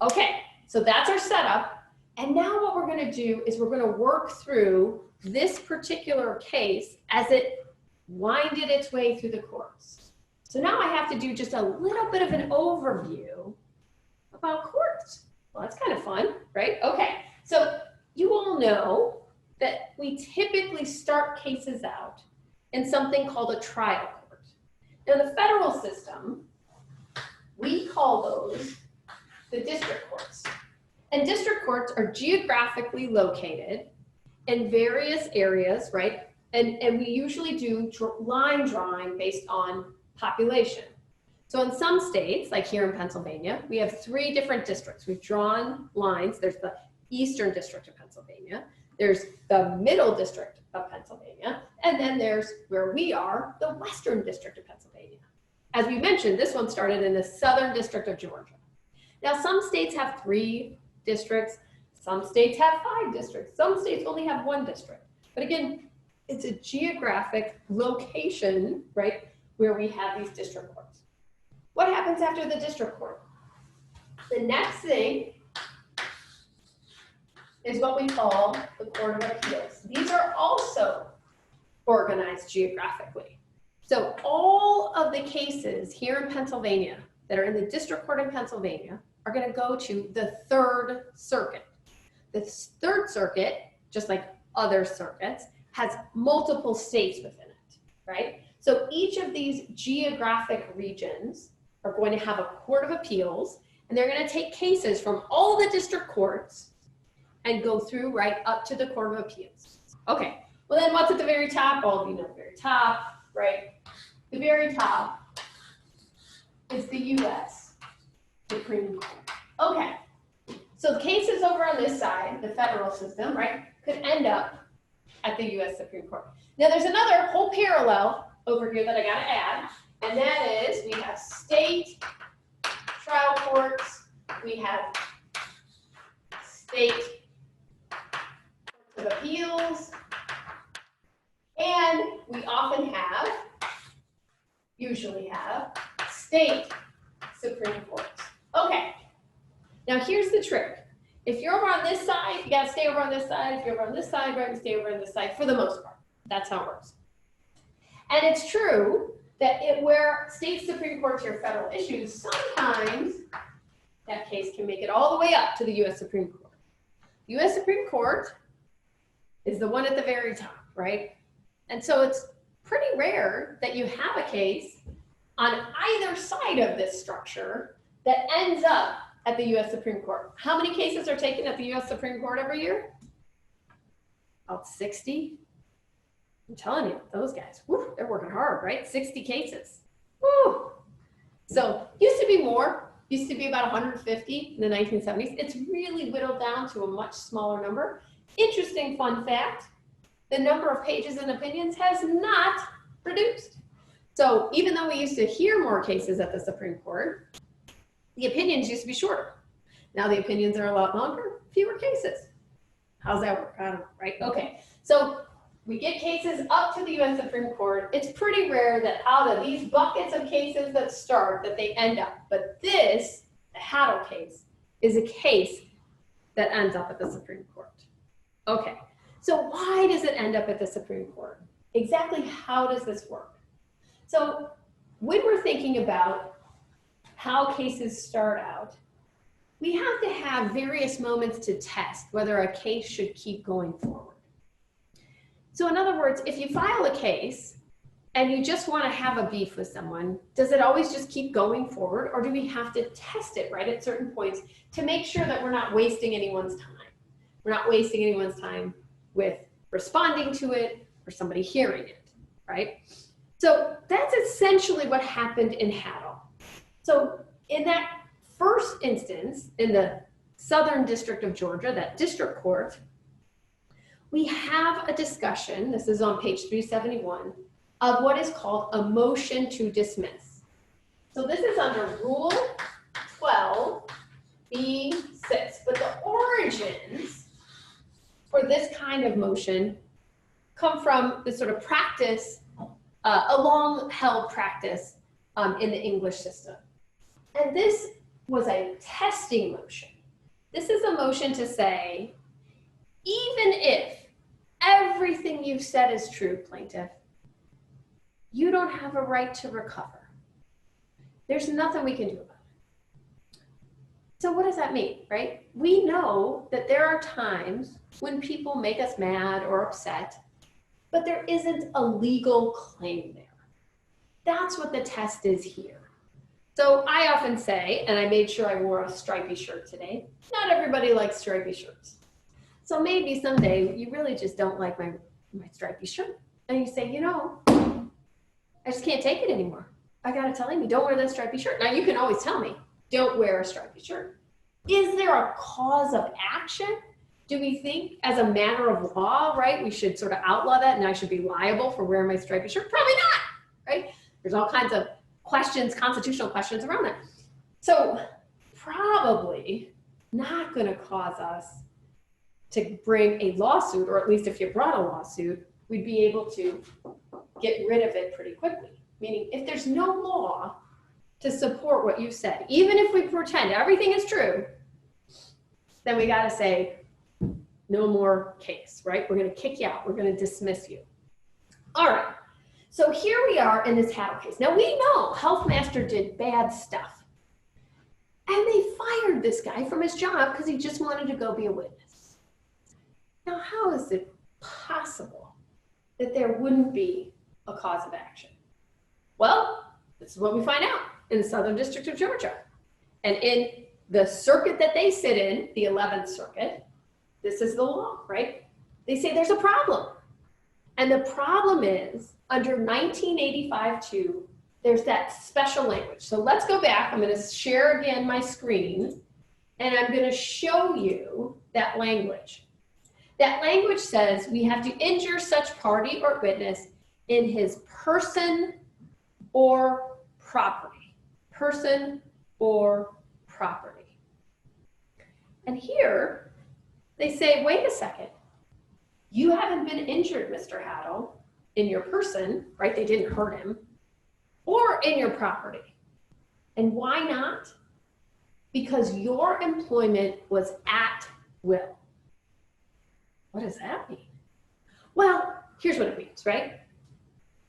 Okay, so that's our setup. And now what we're going to do is we're going to work through this particular case as it winded its way through the courts. So now I have to do just a little bit of an overview about courts. Well, that's kind of fun, right? Okay, so you all know that we typically start cases out in something called a trial court. Now, in the federal system, we call those the district courts. And district courts are geographically located in various areas, right? And we usually do line drawing based on population. So in some states, like here in Pennsylvania, we have 3 different districts. We've drawn lines. There's the Eastern District of Pennsylvania. There's the Middle District of Pennsylvania. And then there's where we are, the Western District of Pennsylvania. As we mentioned, this one started in the Southern District of Georgia. Now, some states have 3 districts. Some states have 5 districts. Some states only have 1 district. But again, it's a geographic location, right, where we have these district courts. What happens after the district court? The next thing is what we call the Court of Appeals. These are also organized geographically. So all of the cases here in Pennsylvania that are in the district court in Pennsylvania are going to go to the Third Circuit. The Third Circuit, just like other circuits, has multiple states within it, right? So each of these geographic regions are going to have a court of appeals, and they're going to take cases from all the district courts and go through right up to the Court of Appeals. Okay, well then what's at the very top? All of you know the very top, right? The very top is the U.S. Supreme Court. Okay, so the cases over on this side, the federal system, right, could end up at the U.S. Supreme Court. Now there's another whole parallel over here that I gotta add, and that is we have state trial courts, we have state courts of appeals, and we often have, usually have, state Supreme Courts. Okay, now here's the trick. If you're over on this side, you gotta stay over on this side. If you're over on this side, right, you stay over on this side for the most part. That's how it works. And it's true that where state Supreme Courts hear federal issues, sometimes that case can make it all the way up to the U.S. Supreme Court. U.S. Supreme Court is the one at the very top, right? And so it's pretty rare that you have a case on either side of this structure that ends up at the U.S. Supreme Court. How many cases are taken at the U.S. Supreme Court every year? About 60. I'm telling you, those guys, whew, they're working hard, right? 60 cases. Woo. So used to be more, used to be about 150 in the 1970s. It's really whittled down to a much smaller number. Interesting fun fact, the number of pages and opinions has not reduced. So even though we used to hear more cases at the Supreme Court, the opinions used to be shorter. Now the opinions are a lot longer, fewer cases. How's that work? I don't know, right? Okay, so we get cases up to the U.S. Supreme Court. It's pretty rare that out of these buckets of cases that start, that they end up. But this, the Hattel case, is a case that ends up at the Supreme Court. Okay, so why does it end up at the Supreme Court? Exactly how does this work? So when we're thinking about how cases start out, we have to have various moments to test whether a case should keep going forward. So in other words, if you file a case and you just want to have a beef with someone, does it always just keep going forward, or do we have to test it right at certain points to make sure that we're not wasting anyone's time? We're not wasting anyone's time with responding to it or somebody hearing it, right? So that's essentially what happened in Hattel. So in that first instance, in the Southern District of Georgia, that district court, we have a discussion, this is on page 371, of what is called a motion to dismiss. So this is under Rule 12B6, but the origins for this kind of motion come from this sort of practice, a long-held practice in the English system. And this was a testing motion. This is a motion to say, even if everything you've said is true, plaintiff, you don't have a right to recover. There's nothing we can do about it. So what does that mean, right? We know that there are times when people make us mad or upset, but there isn't a legal claim there. That's what the test is here. So I often say, and I made sure I wore a stripy shirt today, not everybody likes stripy shirts. So maybe someday you really just don't like my stripy shirt. And you say, you know, I just can't take it anymore. I gotta tell you, don't wear that stripy shirt. Now you can always tell me, don't wear a stripy shirt. Is there a cause of action? Do we think as a matter of law, right, we should sort of outlaw that and I should be liable for wearing my stripy shirt? Probably not, right? There's all kinds of questions, constitutional questions around that. So probably not gonna cause us to bring a lawsuit, or at least if you brought a lawsuit, we'd be able to get rid of it pretty quickly. Meaning if there's no law to support what you said, even if we pretend everything is true, then we gotta say, no more case, right? We're gonna kick you out, we're gonna dismiss you. All right, So here we are in this Hattle case. Now we know Health Master did bad stuff. And they fired this guy from his job because he just wanted to go be a witness. Now, how is it possible that there wouldn't be a cause of action? Well, this is what we find out in the Southern District of Georgia. And in the circuit that they sit in, the 11th Circuit, this is the law, right? They say there's a problem. And the problem is, under 1985-2, there's that special language. So let's go back. I'm going to share again my screen, and I'm going to show you that language. That language says we have to injure such party or witness in his person or property. Person or property. And here they say, wait a second. You haven't been injured, Mr. Hattle, in your person, right? They didn't hurt him, or in your property. And why not? Because your employment was at will. What does that mean? Well, here's what it means, right?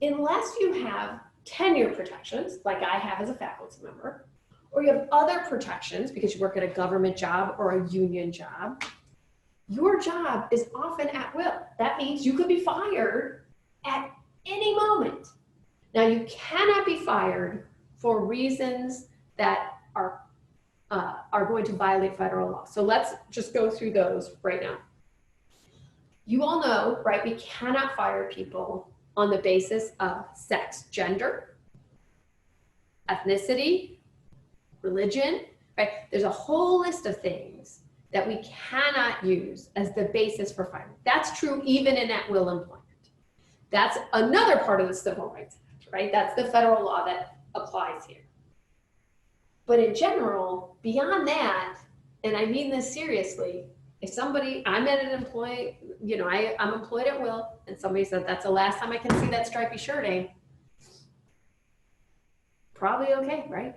Unless you have tenure protections, like I have as a faculty member, or you have other protections because you work at a government job or a union job, your job is often at will. That means you could be fired at any moment. Now, you cannot be fired for reasons that are going to violate federal law. So let's just go through those right now. You all know, right, we cannot fire people on the basis of sex, gender, ethnicity, religion, right? There's a whole list of things that we cannot use as the basis for firing. That's true even in at-will employment. That's another part of the Civil Rights Act, right? That's the federal law that applies here. But in general, beyond that, and I mean this seriously, if somebody, I'm at an employee, you know, I'm employed at will, and somebody said, that's the last time I can see that stripy shirting, probably okay, right?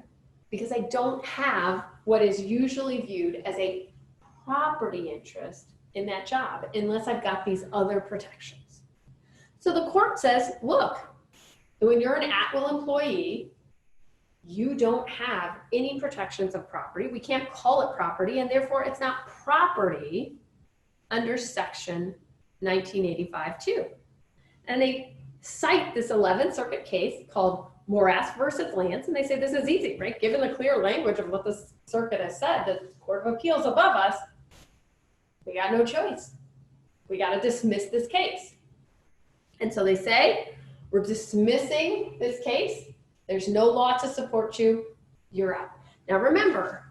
Because I don't have what is usually viewed as a property interest in that job, unless I've got these other protections. So the court says, look, when you're an at-will employee, you don't have any protections of property. We can't call it property, and therefore it's not property under section 1985-2. And they cite this 11th Circuit case called Morass versus Lance, and they say this is easy, right? Given the clear language of what the circuit has said, the Court of Appeals above us, we got no choice. We got to dismiss this case. And so they say, we're dismissing this case. There's no law to support you. You're out. Now remember,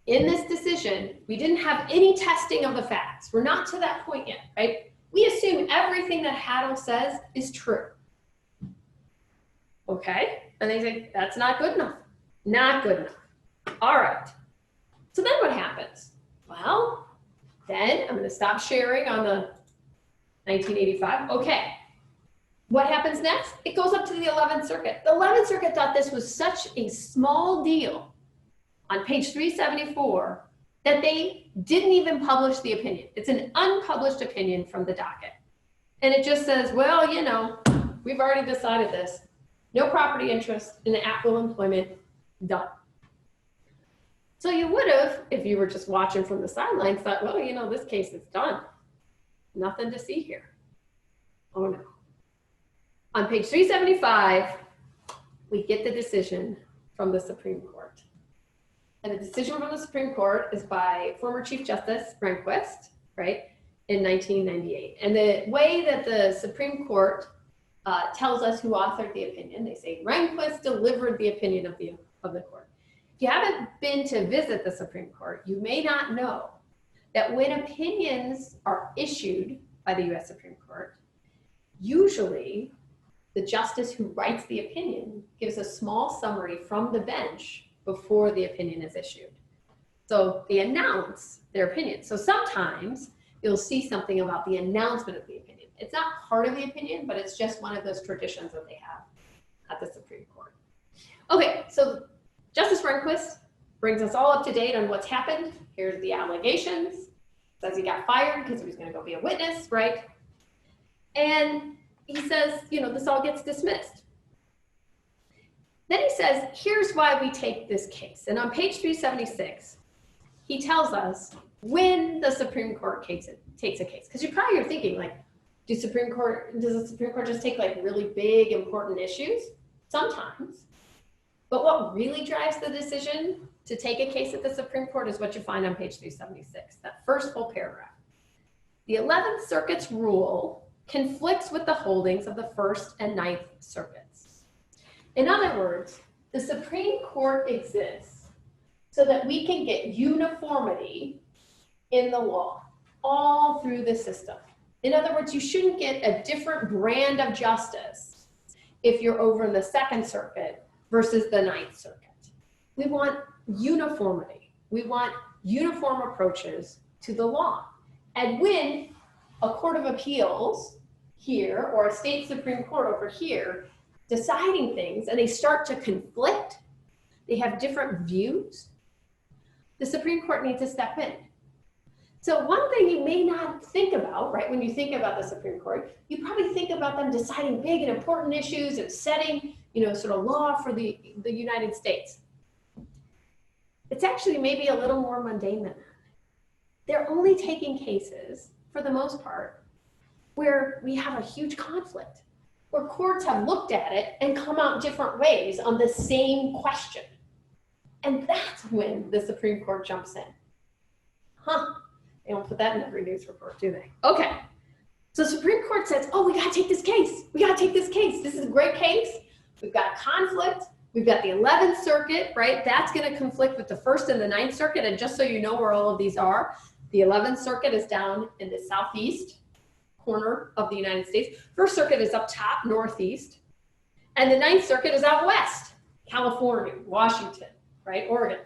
in this decision, we didn't have any testing of the facts. We're not to that point yet, right? We assume everything that Hattle says is true. Okay? And they say, that's not good enough. Not good enough. All right. So then what happens? Well, then I'm going to stop sharing on the 1985. Okay. What happens next? It goes up to the 11th Circuit. The 11th Circuit thought this was such a small deal on page 374 that they didn't even publish the opinion. It's an unpublished opinion from the docket. And it just says, well, you know, we've already decided this. No property interest in the at-will employment, done. So you would have, if you were just watching from the sidelines, thought, well, you know, this case is done. Nothing to see here. Oh no. On page 375, we get the decision from the Supreme Court. And the decision from the Supreme Court is by former Chief Justice Rehnquist, right, in 1998. And the way that the Supreme Court tells us who authored the opinion, they say Rehnquist delivered the opinion of the court. If you haven't been to visit the Supreme Court, you may not know that when opinions are issued by the US Supreme Court, usually the justice who writes the opinion gives a small summary from the bench before the opinion is issued. So they announce their opinion. So sometimes you'll see something about the announcement of the opinion. It's not part of the opinion, but it's just one of those traditions that they have at the Supreme Court. Okay, so Justice Rehnquist brings us all up to date on what's happened. Here's the allegations. Says he got fired because he was going to go be a witness, right? And he says, this all gets dismissed. Then he says, here's why we take this case. And on page 376, he tells us when the Supreme Court takes a case. Because you probably are thinking, like, does the Supreme Court just take like really big, important issues? Sometimes. But what really drives the decision to take a case at the Supreme Court is what you find on page 376, that first full paragraph. The 11th Circuit's rule conflicts with the holdings of the First and Ninth Circuits. In other words, the Supreme Court exists so that we can get uniformity in the law all through the system. In other words, you shouldn't get a different brand of justice if you're over in the Second Circuit versus the Ninth Circuit. We want uniformity. We want uniform approaches to the law. And when a court of appeals here or a state Supreme Court over here deciding things and they start to conflict, they have different views, the Supreme Court needs to step in. So one thing you may not think about, right, when you think about the Supreme Court, you probably think about them deciding big and important issues and setting, sort of law for the United States. It's actually maybe a little more mundane than that. They're only taking cases, for the most part, where we have a huge conflict, where courts have looked at it and come out different ways on the same question. And that's when the Supreme Court jumps in. They don't put that in every news report, do they? Okay. So Supreme Court says, oh, we got to take this case. We got to take this case. This is a great case. We've got a conflict. We've got the 11th Circuit, right? That's going to conflict with the First and the Ninth Circuit. And just so you know where all of these are, the 11th Circuit is down in the southeast corner of the United States. First Circuit is up top, northeast. And the Ninth Circuit is out west, California, Washington, right? Oregon,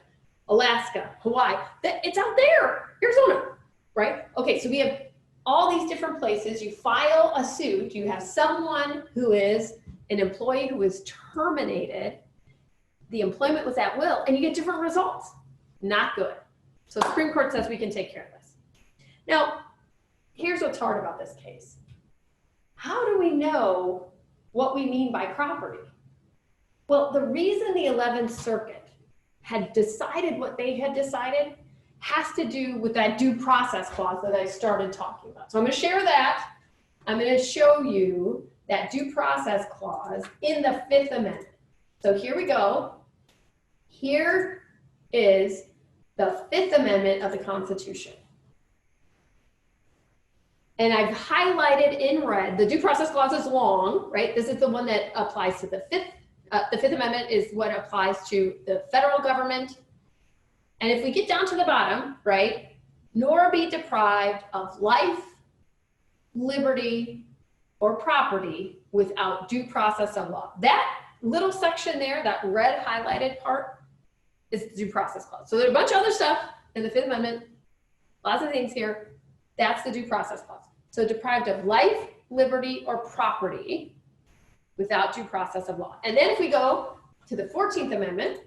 Alaska, Hawaii. It's out there, Arizona, right? Okay, so we have all these different places. You file a suit. You have someone who is an employee who is terminated. The employment was at will, and you get different results. Not good. So the Supreme Court says we can take care of this. Now, here's what's hard about this case. How do we know what we mean by property? Well, the reason the 11th Circuit had decided what they had decided has to do with that due process clause that I started talking about. So I'm going to share that. I'm going to show you that due process clause in the Fifth Amendment. So here we go. Here is the Fifth Amendment of the Constitution. And I've highlighted in red, the due process clause is long, right? This is the one that applies to the Fifth Amendment is what applies to the federal government. And if we get down to the bottom, right, nor be deprived of life, liberty, or property without due process of law. That little section there, that red highlighted part, is the due process clause. So there's a bunch of other stuff in the Fifth Amendment, lots of things here. That's the due process clause. So deprived of life, liberty, or property without due process of law. And then if we go to the 14th Amendment,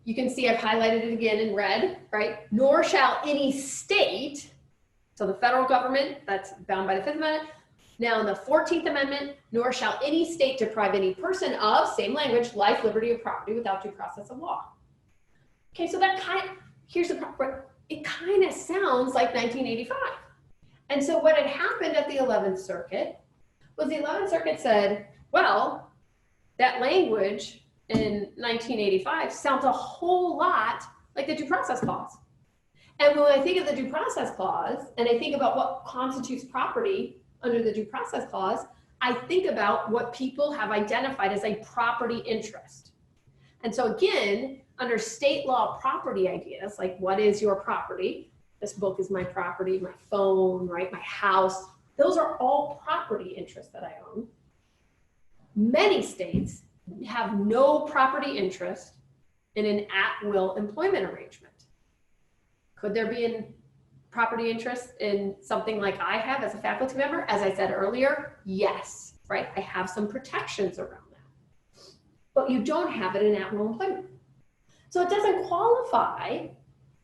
you can see I've highlighted it again in red, right? Nor shall any state, so the federal government, that's bound by the Fifth Amendment. Now in the 14th Amendment, nor shall any state deprive any person of, same language, life, liberty, or property without due process of law. Okay, so that here's the problem. It kind of sounds like 1985. And so what had happened at the 11th Circuit was the 11th Circuit said, well, that language in 1985 sounds a whole lot like the due process clause. And when I think of the due process clause and I think about what constitutes property under the due process clause, I think about what people have identified as a property interest. And so again, under state law property ideas, like what is your property? This book is my property, my phone, right? My house. Those are all property interests that I own. Many states have no property interest in an at-will employment arrangement. Could there be a property interest in something like I have as a faculty member? As I said earlier, yes, right? I have some protections around that. But you don't have it in at-will employment. So it doesn't qualify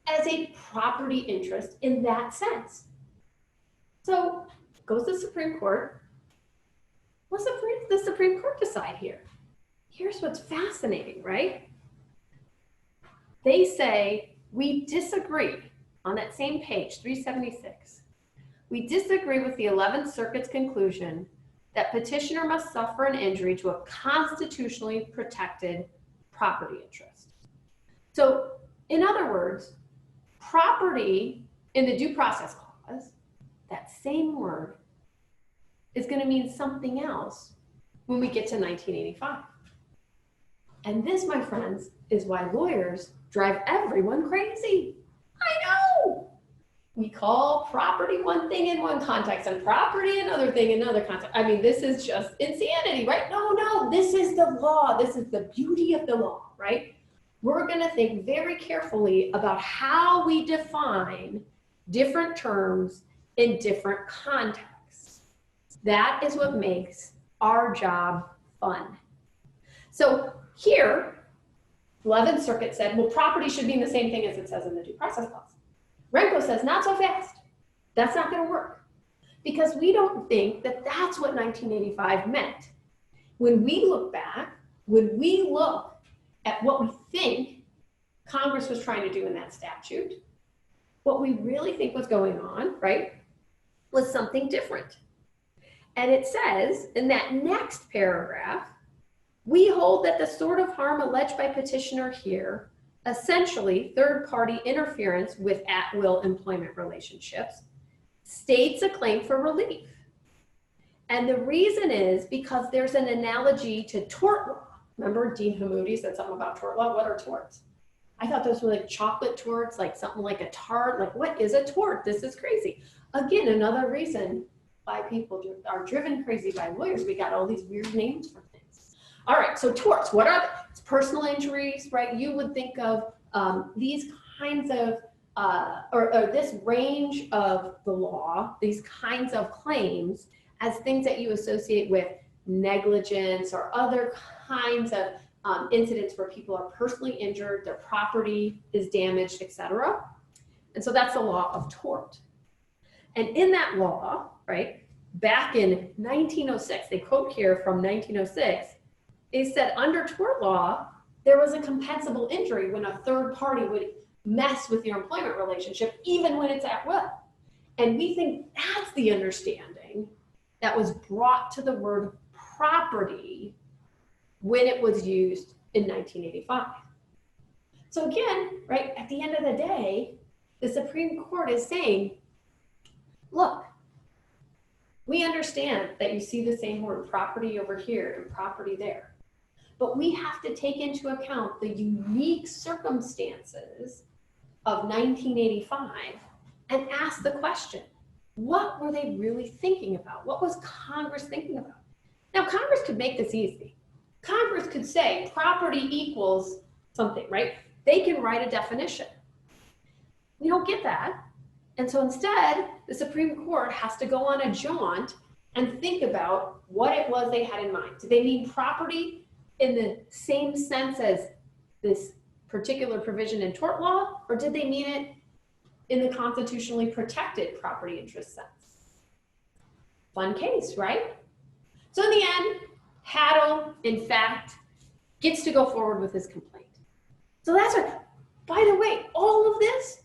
as a property interest in that sense. So goes to the Supreme Court. What's the Supreme Court decide here? Here's what's fascinating, right? They say, we disagree on that same page, 376. We disagree with the 11th Circuit's conclusion that petitioner must suffer an injury to a constitutionally protected property interest. So, in other words, property in the due process clause, that same word, is going to mean something else when we get to 1985. And this, my friends, is why lawyers drive everyone crazy. I know. We call property one thing in one context and property another thing in another context. I mean, this is just insanity, right? No, this is the law. This is the beauty of the law, right? We're going to think very carefully about how we define different terms in different contexts. That is what makes our job fun. So here, 11th Circuit said, well, property should mean the same thing as it says in the due process clause. Renko says, not so fast. That's not going to work because we don't think that that's what 1985 meant. When we look back, when we look at what we think Congress was trying to do in that statute, what we really think was going on, right, was something different. And it says in that next paragraph, we hold that the sort of harm alleged by petitioner here, essentially third-party interference with at-will employment relationships, states a claim for relief. And the reason is because there's an analogy to tort law. Remember Dean Hamoudi said something about tort law? What are torts? I thought those were like chocolate torts, like something like a tart. Like, what is a tort? This is crazy. Again, another reason why people are driven crazy by lawyers. We got all these weird names for things. All right, so torts, what are they? It's personal injuries, right? You would think of these kinds of, or this range of the law, these kinds of claims as things that you associate with negligence or other kinds of incidents where people are personally injured, their property is damaged, etc. And so that's the law of tort. And in that law, right, back in 1906, they quote here from 1906, they said under tort law, there was a compensable injury when a third party would mess with your employment relationship, even when it's at will. And we think that's the understanding that was brought to the word property when it was used in 1985. So again, right, at the end of the day, the Supreme Court is saying, look, we understand that you see the same word property over here and property there, but we have to take into account the unique circumstances of 1985 and ask the question, what were they really thinking about? What was Congress thinking about? Now, Congress could make this easy. Congress could say property equals something, right? They can write a definition. We don't get that. And so instead, the Supreme Court has to go on a jaunt and think about what it was they had in mind. Did they mean property in the same sense as this particular provision in tort law, or did they mean it in the constitutionally protected property interest sense? Fun case, right? So in the end, Hattel, in fact, gets to go forward with his complaint. So that's what, by the way, all of this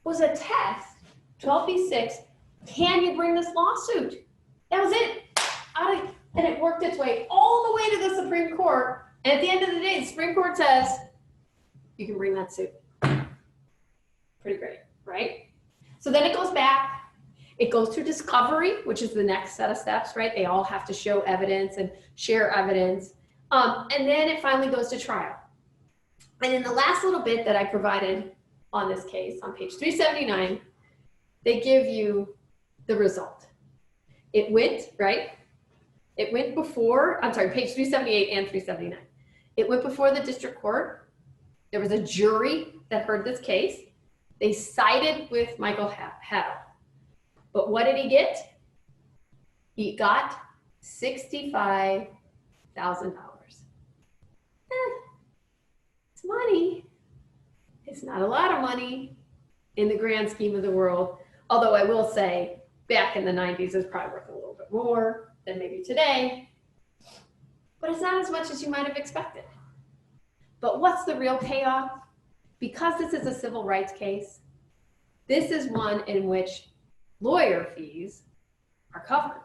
was a test, 12b-6, can you bring this lawsuit? That was it. And it worked its way all the way to the Supreme Court. And at the end of the day, the Supreme Court says, you can bring that suit. Pretty great, right? So then it goes back. It goes to discovery, which is the next set of steps, right? They all have to show evidence and share evidence. And then it finally goes to trial. And in the last little bit that I provided on this case, on page 379, they give you the result. It went, right? It went before, I'm sorry, page 378 and 379. It went before the district court. There was a jury that heard this case. They sided with Michael Hattel. But what did he get? He got $65,000. It's money. It's not a lot of money in the grand scheme of the world. Although I will say, back in the 90s is probably worth a little bit more than maybe today, but it's not as much as you might have expected. But what's the real payoff? Because this is a civil rights case, this is one in which lawyer fees are covered.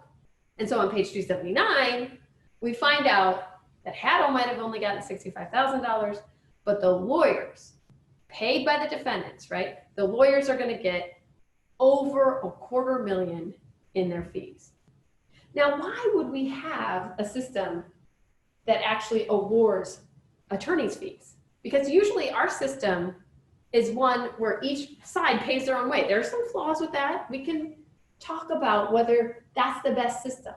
And so on page 279, we find out that Hattel might have only gotten $65,000, but the lawyers paid by the defendants, right? The lawyers are going to get over $250,000 in their fees. Now, why would we have a system that actually awards attorney's fees? Because usually our system is one where each side pays their own way. There are some flaws with that. We can talk about whether that's the best system.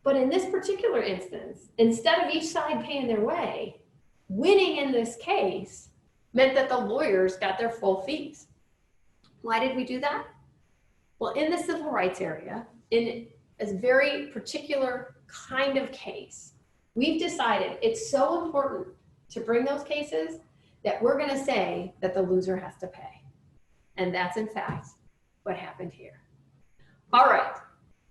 But in this particular instance, instead of each side paying their way, winning in this case meant that the lawyers got their full fees. Why did we do that? Well, in the civil rights area, in a very particular kind of case, we've decided it's so important to bring those cases that we're going to say that the loser has to pay. And that's in fact what happened here. All right,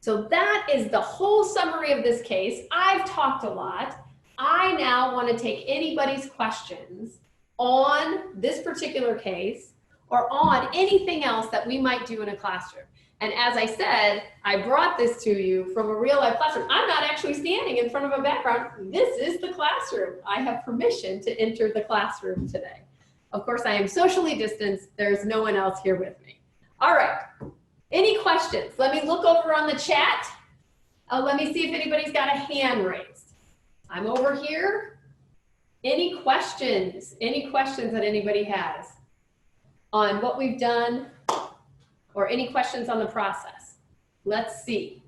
so that is the whole summary of this case. I've talked a lot. I now want to take anybody's questions on this particular case or on anything else that we might do in a classroom. And as I said, I brought this to you from a real life classroom. I'm not actually standing in front of a background. This is the classroom. I have permission to enter the classroom today. Of course, I am socially distanced. There's no one else here with me. All right, any questions? Let me look over on the chat. Let me see if anybody's got a hand raised. I'm over here. Any questions? Any questions that anybody has on what we've done? Or any questions on the process? Let's see.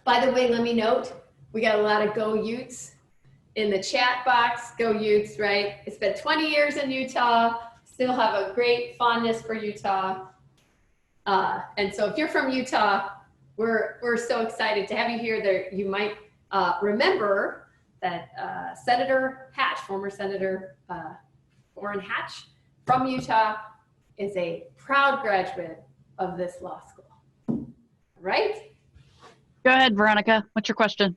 By the way, let me note, we got a lot of Go Utes in the chat box. Go Utes, right? It's been 20 years in Utah. Still have a great fondness for Utah. And so if you're from Utah, we're so excited to have you here. There, you might remember that Senator Hatch, former Senator Orrin Hatch, from Utah, is a proud graduate of this law school, right? Go ahead, Veronica. What's your question?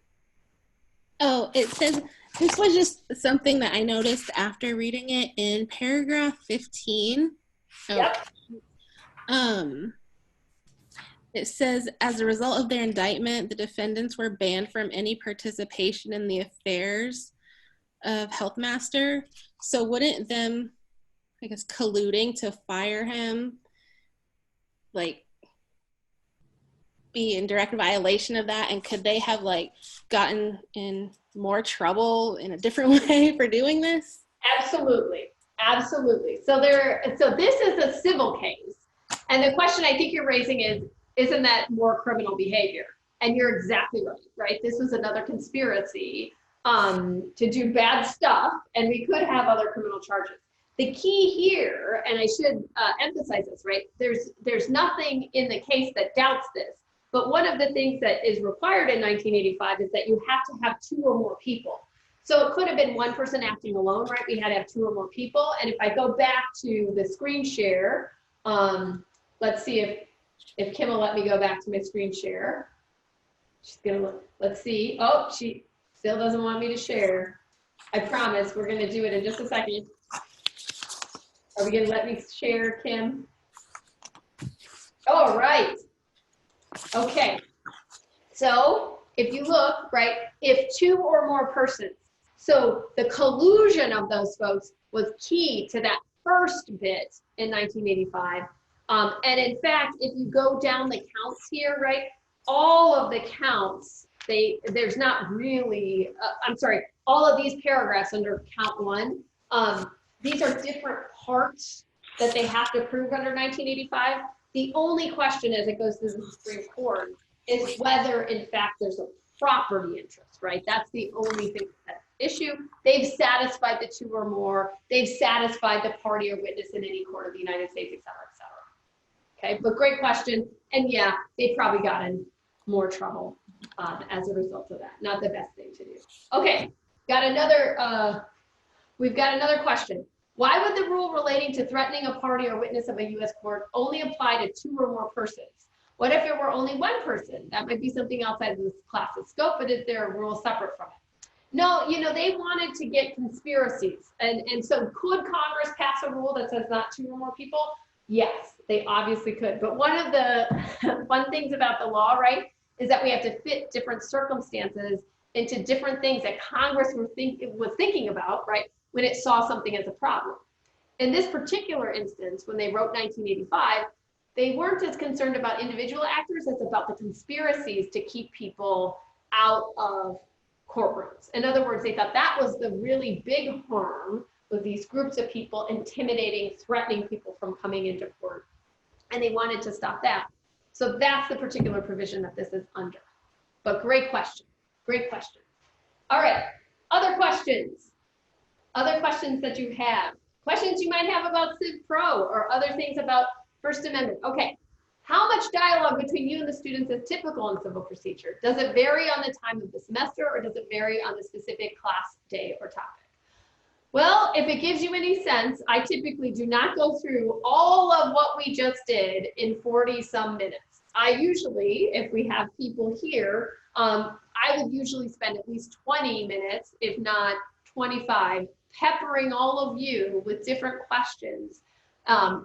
Oh, it says, this was just something that I noticed after reading it in paragraph 15. Yep. It says, as a result of their indictment, the defendants were banned from any participation in the affairs of Healthmaster. So wouldn't them, I guess, colluding to fire him, like, be in direct violation of that? And could they have, like, gotten in more trouble in a different way for doing this? Absolutely, absolutely. So this is a civil case. And the question I think you're raising is, isn't that more criminal behavior? And you're exactly right, right? This was another conspiracy to do bad stuff, and we could have other criminal charges. The key here, and I should emphasize this, right? There's nothing in the case that doubts this, but one of the things that is required in 1985 is that you have to have 2 or more people. So it could have been one person acting alone, right? We had to have 2 or more people. And if I go back to the screen share, let's see if Kim will let me go back to my screen share. She's gonna look, let's see. Oh, she still doesn't want me to share. I promise we're gonna do it in just a second. Are we gonna let me share, Kim? All right. Okay. So if you look, right, if 2 or more persons, so the collusion of those folks was key to that first bit in 1985. And in fact, if you go down the counts here, right, all of the counts, there's not really, all of these paragraphs under count 1, these are different parts that they have to prove under 1985. The only question as it goes to the Supreme Court is whether, in fact, there's a property interest, right? That's the only thing that's at issue. They've satisfied the 2 or more. They've satisfied the party or witness in any court of the United States, et cetera, et cetera. Okay, but great question. And yeah, they probably got in more trouble as a result of that. Not the best thing to do. Okay, we've got another question. Why would the rule relating to threatening a party or witness of a U.S. court only apply to 2 or more persons? What if it were only 1 person? That might be something outside of this class's scope, but is there a rule separate from it? No, they wanted to get conspiracies. And so could Congress pass a rule that says not 2 or more people? Yes, they obviously could. But one of the fun things about the law, right, is that we have to fit different circumstances into different things that Congress was thinking about, right, when it saw something as a problem. In this particular instance, when they wrote 1985, they weren't as concerned about individual actors as about the conspiracies to keep people out of courtrooms. In other words, they thought that was the really big harm, with these groups of people intimidating, threatening people from coming into court. And they wanted to stop that. So that's the particular provision that this is under. But great question. Great question. All right. Other questions? Other questions that you have? Questions you might have about Civ Pro or other things about First Amendment. Okay. How much dialogue between you and the students is typical in civil procedure? Does it vary on the time of the semester, or does it vary on the specific class, day, or topic? Well, if it gives you any sense, I typically do not go through all of what we just did in 40 some minutes. I usually, if we have people here, I would usually spend at least 20 minutes, if not 25, peppering all of you with different questions,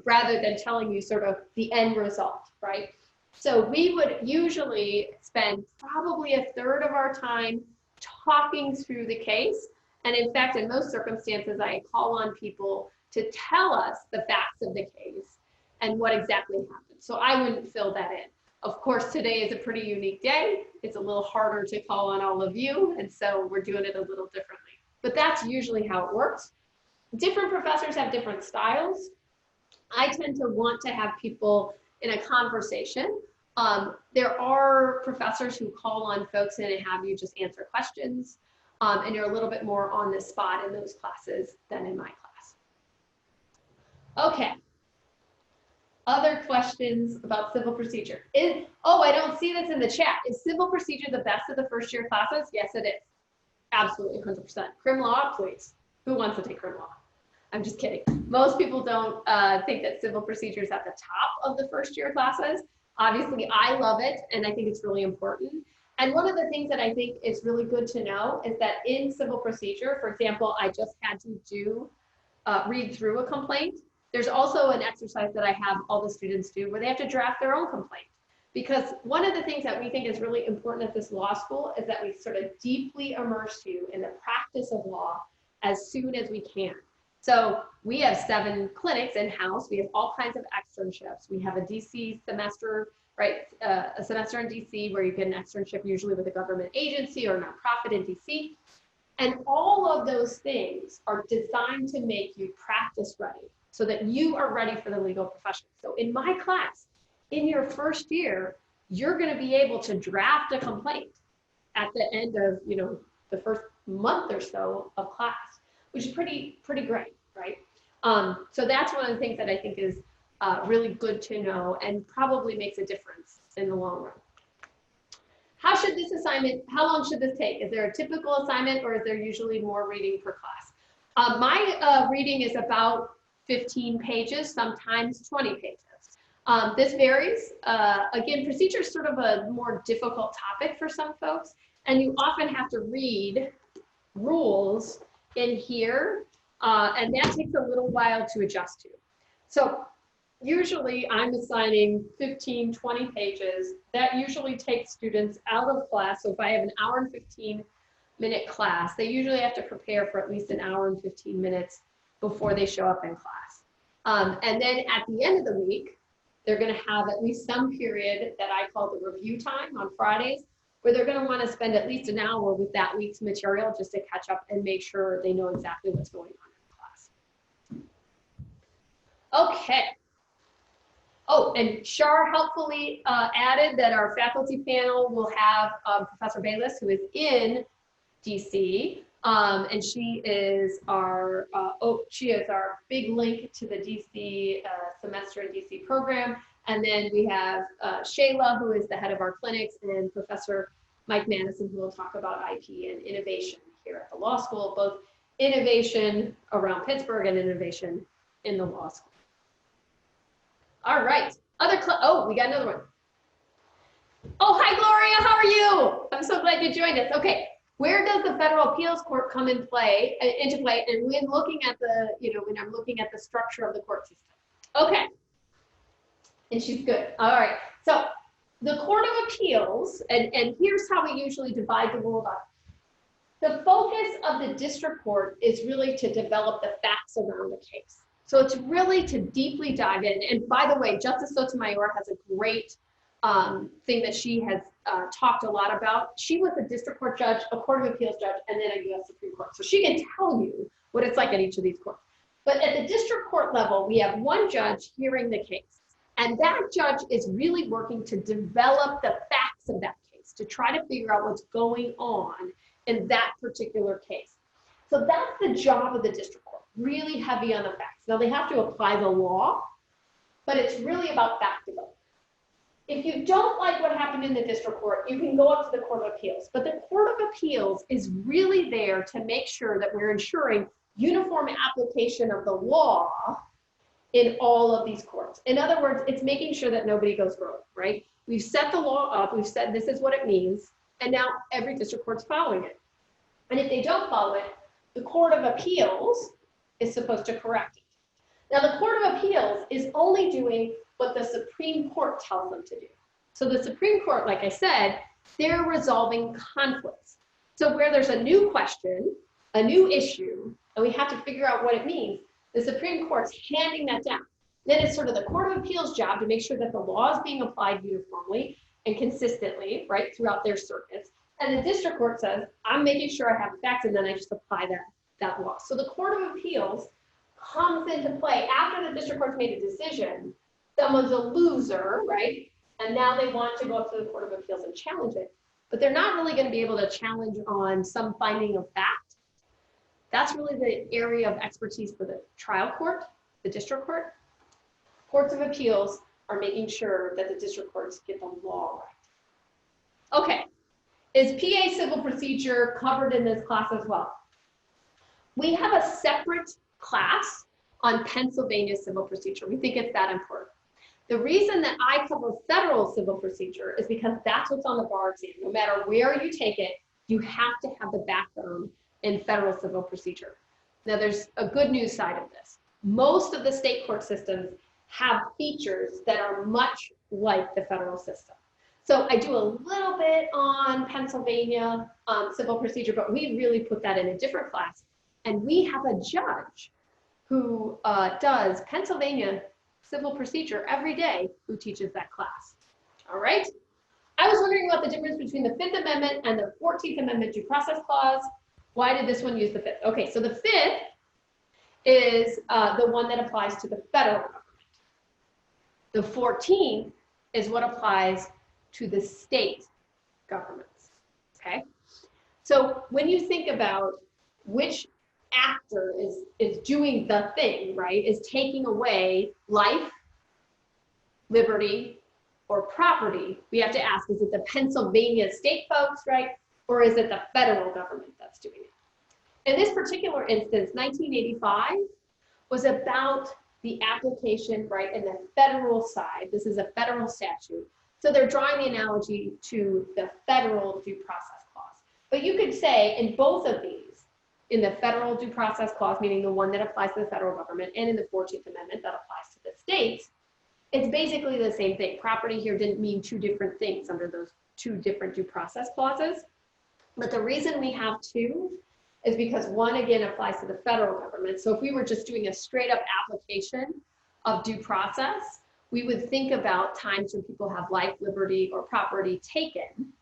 rather than telling you sort of the end result, right? So we would usually spend probably a third of our time talking through the case. And in fact, in most circumstances, I call on people to tell us the facts of the case and what exactly happened. So I wouldn't fill that in. Of course, today is a pretty unique day. It's a little harder to call on all of you, and so we're doing it a little differently. But that's usually how it works. Different professors have different styles. I tend to want to have people in a conversation. There are professors who call on folks and have you just answer questions. And you're a little bit more on the spot in those classes than in my class. Okay. Other questions about civil procedure? I don't see this in the chat. Is civil procedure the best of the first year classes? Yes, it is. Absolutely, 100%. Crim law, please. Who wants to take crim law? I'm just kidding. Most people don't think that civil procedure is at the top of the first year classes. Obviously, I love it, and I think it's really important. And one of the things that I think is really good to know is that in civil procedure, for example, I just had to read through a complaint. There's also an exercise that I have all the students do where they have to draft their own complaint. Because one of the things that we think is really important at this law school is that we sort of deeply immerse you in the practice of law as soon as we can. So we have 7 clinics in-house. We have all kinds of externships. We have a DC semester, right? A semester in DC where you get an externship usually with a government agency or a nonprofit in DC. And all of those things are designed to make you practice ready so that you are ready for the legal profession. So in my class, in your first year, you're going to be able to draft a complaint at the end of, the first month or so of class, which is pretty great, right? So that's one of the things that I think is really good to know and probably makes a difference in the long run. How long should this take? Is there a typical assignment or is there usually more reading per class? My reading is about 15 pages, sometimes 20 pages. This varies. Again, procedure is sort of a more difficult topic for some folks, and you often have to read rules in here, and that takes a little while to adjust to. So usually I'm assigning 15, 20 pages. That usually takes students out of class. So if I have an hour and 15-minute class, they usually have to prepare for at least an hour and 15 minutes before they show up in class. And then at the end of the week, they're going to have at least some period that I call the review time on Fridays, where they're going to want to spend at least an hour with that week's material just to catch up and make sure they know exactly what's going on in class. Okay. Oh, and Shar helpfully added that our faculty panel will have Professor Bayless, who is in DC, and she is our big link to the DC semester and DC program. And then we have Shayla, who is the head of our clinics, and Professor Mike Madison, who will talk about IP and innovation here at the law school, both innovation around Pittsburgh and innovation in the law school. All right, oh, we got another one. Oh, hi, Gloria, how are you? I'm so glad you joined us. Okay, where does the Federal Appeals Court come into play? And when looking at the, when I'm looking at the structure of the court system. Okay, and she's good. All right, so the Court of Appeals, and here's how we usually divide the world up. The focus of the district court is really to develop the facts around the case. So it's really to deeply dive in. And by the way, Justice Sotomayor has a great thing that she has talked a lot about. She was a district court judge, a Court of Appeals judge, and then a U.S. Supreme Court. So she can tell you what it's like at each of these courts. But at the district court level, we have one judge hearing the case. And that judge is really working to develop the facts of that case, to try to figure out what's going on in that particular case. So that's the job of the district court, really heavy on the facts. Now they have to apply the law, but it's really about fact development. If you don't like what happened in the district court, you can go up to the Court of Appeals. But the Court of Appeals is really there to make sure that we're ensuring uniform application of the law in all of these courts. In other words, it's making sure that nobody goes rogue, right? We've set the law up, we've said this is what it means, and now every district court's following it. And if they don't follow it, the Court of Appeals is supposed to correct it. Now the Court of Appeals is only doing what the Supreme Court tells them to do. So the Supreme Court, like I said, they're resolving conflicts. So where there's a new question, a new issue, and we have to figure out what it means, the Supreme Court's handing that down. Then it's sort of the Court of Appeals' job to make sure that the law is being applied uniformly and consistently, right, throughout their circuits. And the district court says, I'm making sure I have the facts, and then I just apply that law. So the Court of Appeals comes into play after the district court's made a decision. Someone's a loser, right? And now they want to go up to the Court of Appeals and challenge it. But they're not really going to be able to challenge on some finding of fact. That's really the area of expertise for the trial court, the district court. Courts of Appeals are making sure that the district courts get the law right. Okay, is PA civil procedure covered in this class as well? We have a separate class on Pennsylvania civil procedure. We think it's that important. The reason that I cover federal civil procedure is because that's what's on the bar exam. No matter where you take it, you have to have the background in federal civil procedure. Now there's a good news side of this. Most of the state court systems have features that are much like the federal system. So I do a little bit on Pennsylvania civil procedure, but we really put that in a different class. And we have a judge who does Pennsylvania civil procedure every day who teaches that class. All right. I was wondering about the difference between the 5th Amendment and the 14th Amendment due process clause. Why did this one use the 5th? Okay, so the 5th is the one that applies to the federal government. The 14th is what applies to the state governments, okay? So when you think about which actor is doing the thing, right, is taking away life, liberty, or property, we have to ask, is it the Pennsylvania state folks, right, or is it the federal government that's doing it? In this particular instance, 1985 was about the application, right, in the federal side. This is a federal statute. So they're drawing the analogy to the federal due process clause. But you could say in both of these, in the federal due process clause, meaning the one that applies to the federal government, and in the 14th Amendment that applies to the states, it's basically the same thing. Property here didn't mean two different things under those two different due process clauses. But the reason we have two is because one, again, applies to the federal government. So if we were just doing a straight up application of due process, we would think about times when people have life, liberty, or property taken.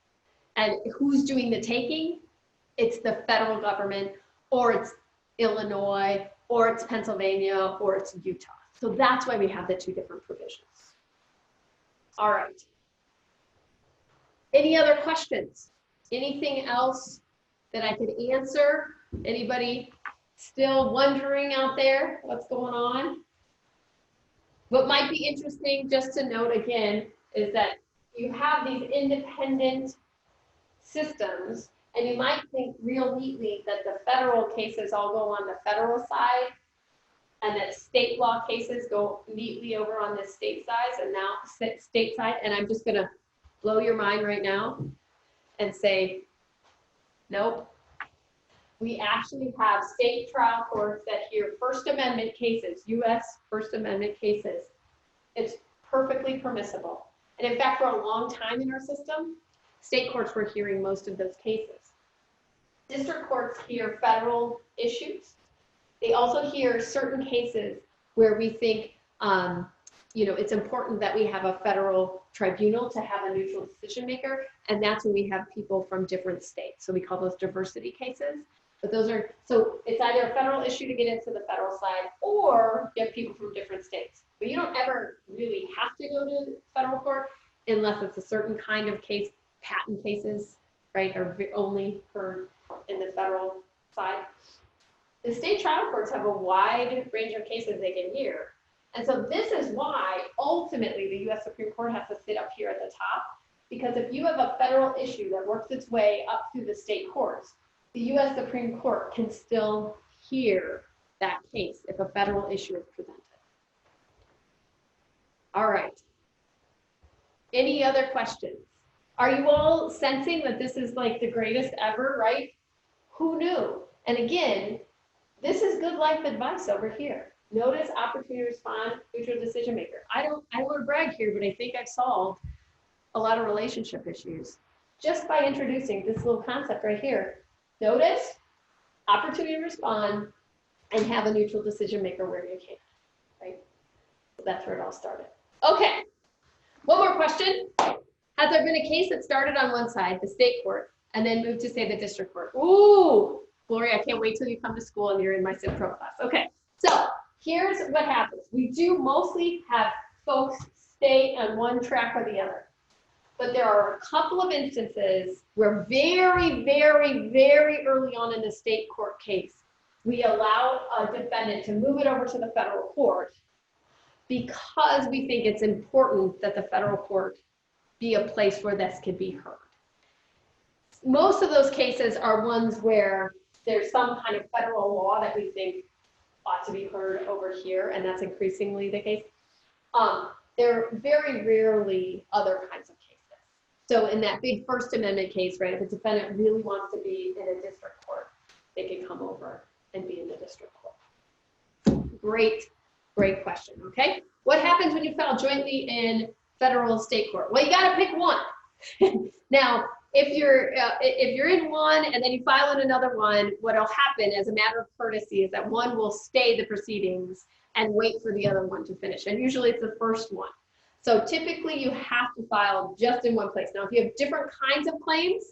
And who's doing the taking? It's the federal government, or it's Illinois, or it's Pennsylvania, or it's Utah. So that's why we have the two different provisions. All right. Any other questions? Anything else that I could answer? Anybody still wondering out there what's going on? What might be interesting just to note again is that you have these independent systems, And you might think real neatly that the federal cases all go on the federal side and that state law cases go neatly over on the state side and I'm just gonna blow your mind right now and say, nope. We actually have state trial courts that hear First Amendment cases, US First Amendment cases. It's perfectly permissible. And in fact, for a long time in our system, state courts were hearing most of those cases. District courts hear federal issues. They also hear certain cases where we think, it's important that we have a federal tribunal to have a neutral decision maker, and that's when we have people from different states. So we call those diversity cases. But so it's either a federal issue to get into the federal side, or you have people from different states. But you don't ever really have to go to federal court unless it's a certain kind of case. Patent cases, right, are only heard in the federal side. The state trial courts have a wide range of cases they can hear. And so this is why ultimately the US Supreme Court has to sit up here at the top, because if you have a federal issue that works its way up through the state courts, the US Supreme Court can still hear that case if a federal issue is presented. All right. Any other questions? Are you all sensing that this is like the greatest ever, right? Who knew? And again, this is good life advice over here. Notice, opportunity to respond, neutral decision maker. I don't want to brag here, but I think I've solved a lot of relationship issues just by introducing this little concept right here. Notice, opportunity to respond, and have a neutral decision maker where you can, right? So that's where it all started. Okay, one more question. Has there been a case that started on one side, the state court, and then moved to, say, the district court? Ooh, Gloria, I can't wait till you come to school and you're in my Civ Pro class. Okay, so here's what happens. We do mostly have folks stay on one track or the other. But there are a couple of instances where very, very, very early on in the state court case, we allow a defendant to move it over to the federal court because we think it's important that the federal court be a place where this could be heard. Most of those cases are ones where there's some kind of federal law that we think ought to be heard over here, and that's increasingly the case. There are very rarely other kinds of cases. So in that big First Amendment case, right, if a defendant really wants to be in a district court, they can come over and be in the district court. Great question, okay? What happens when you file jointly in federal state court? Well, you gotta pick one. Now, if you're in one and then you file in another one, what'll happen as a matter of courtesy is that one will stay the proceedings and wait for the other one to finish. And usually it's the first one. So typically you have to file just in one place. Now, if you have different kinds of claims,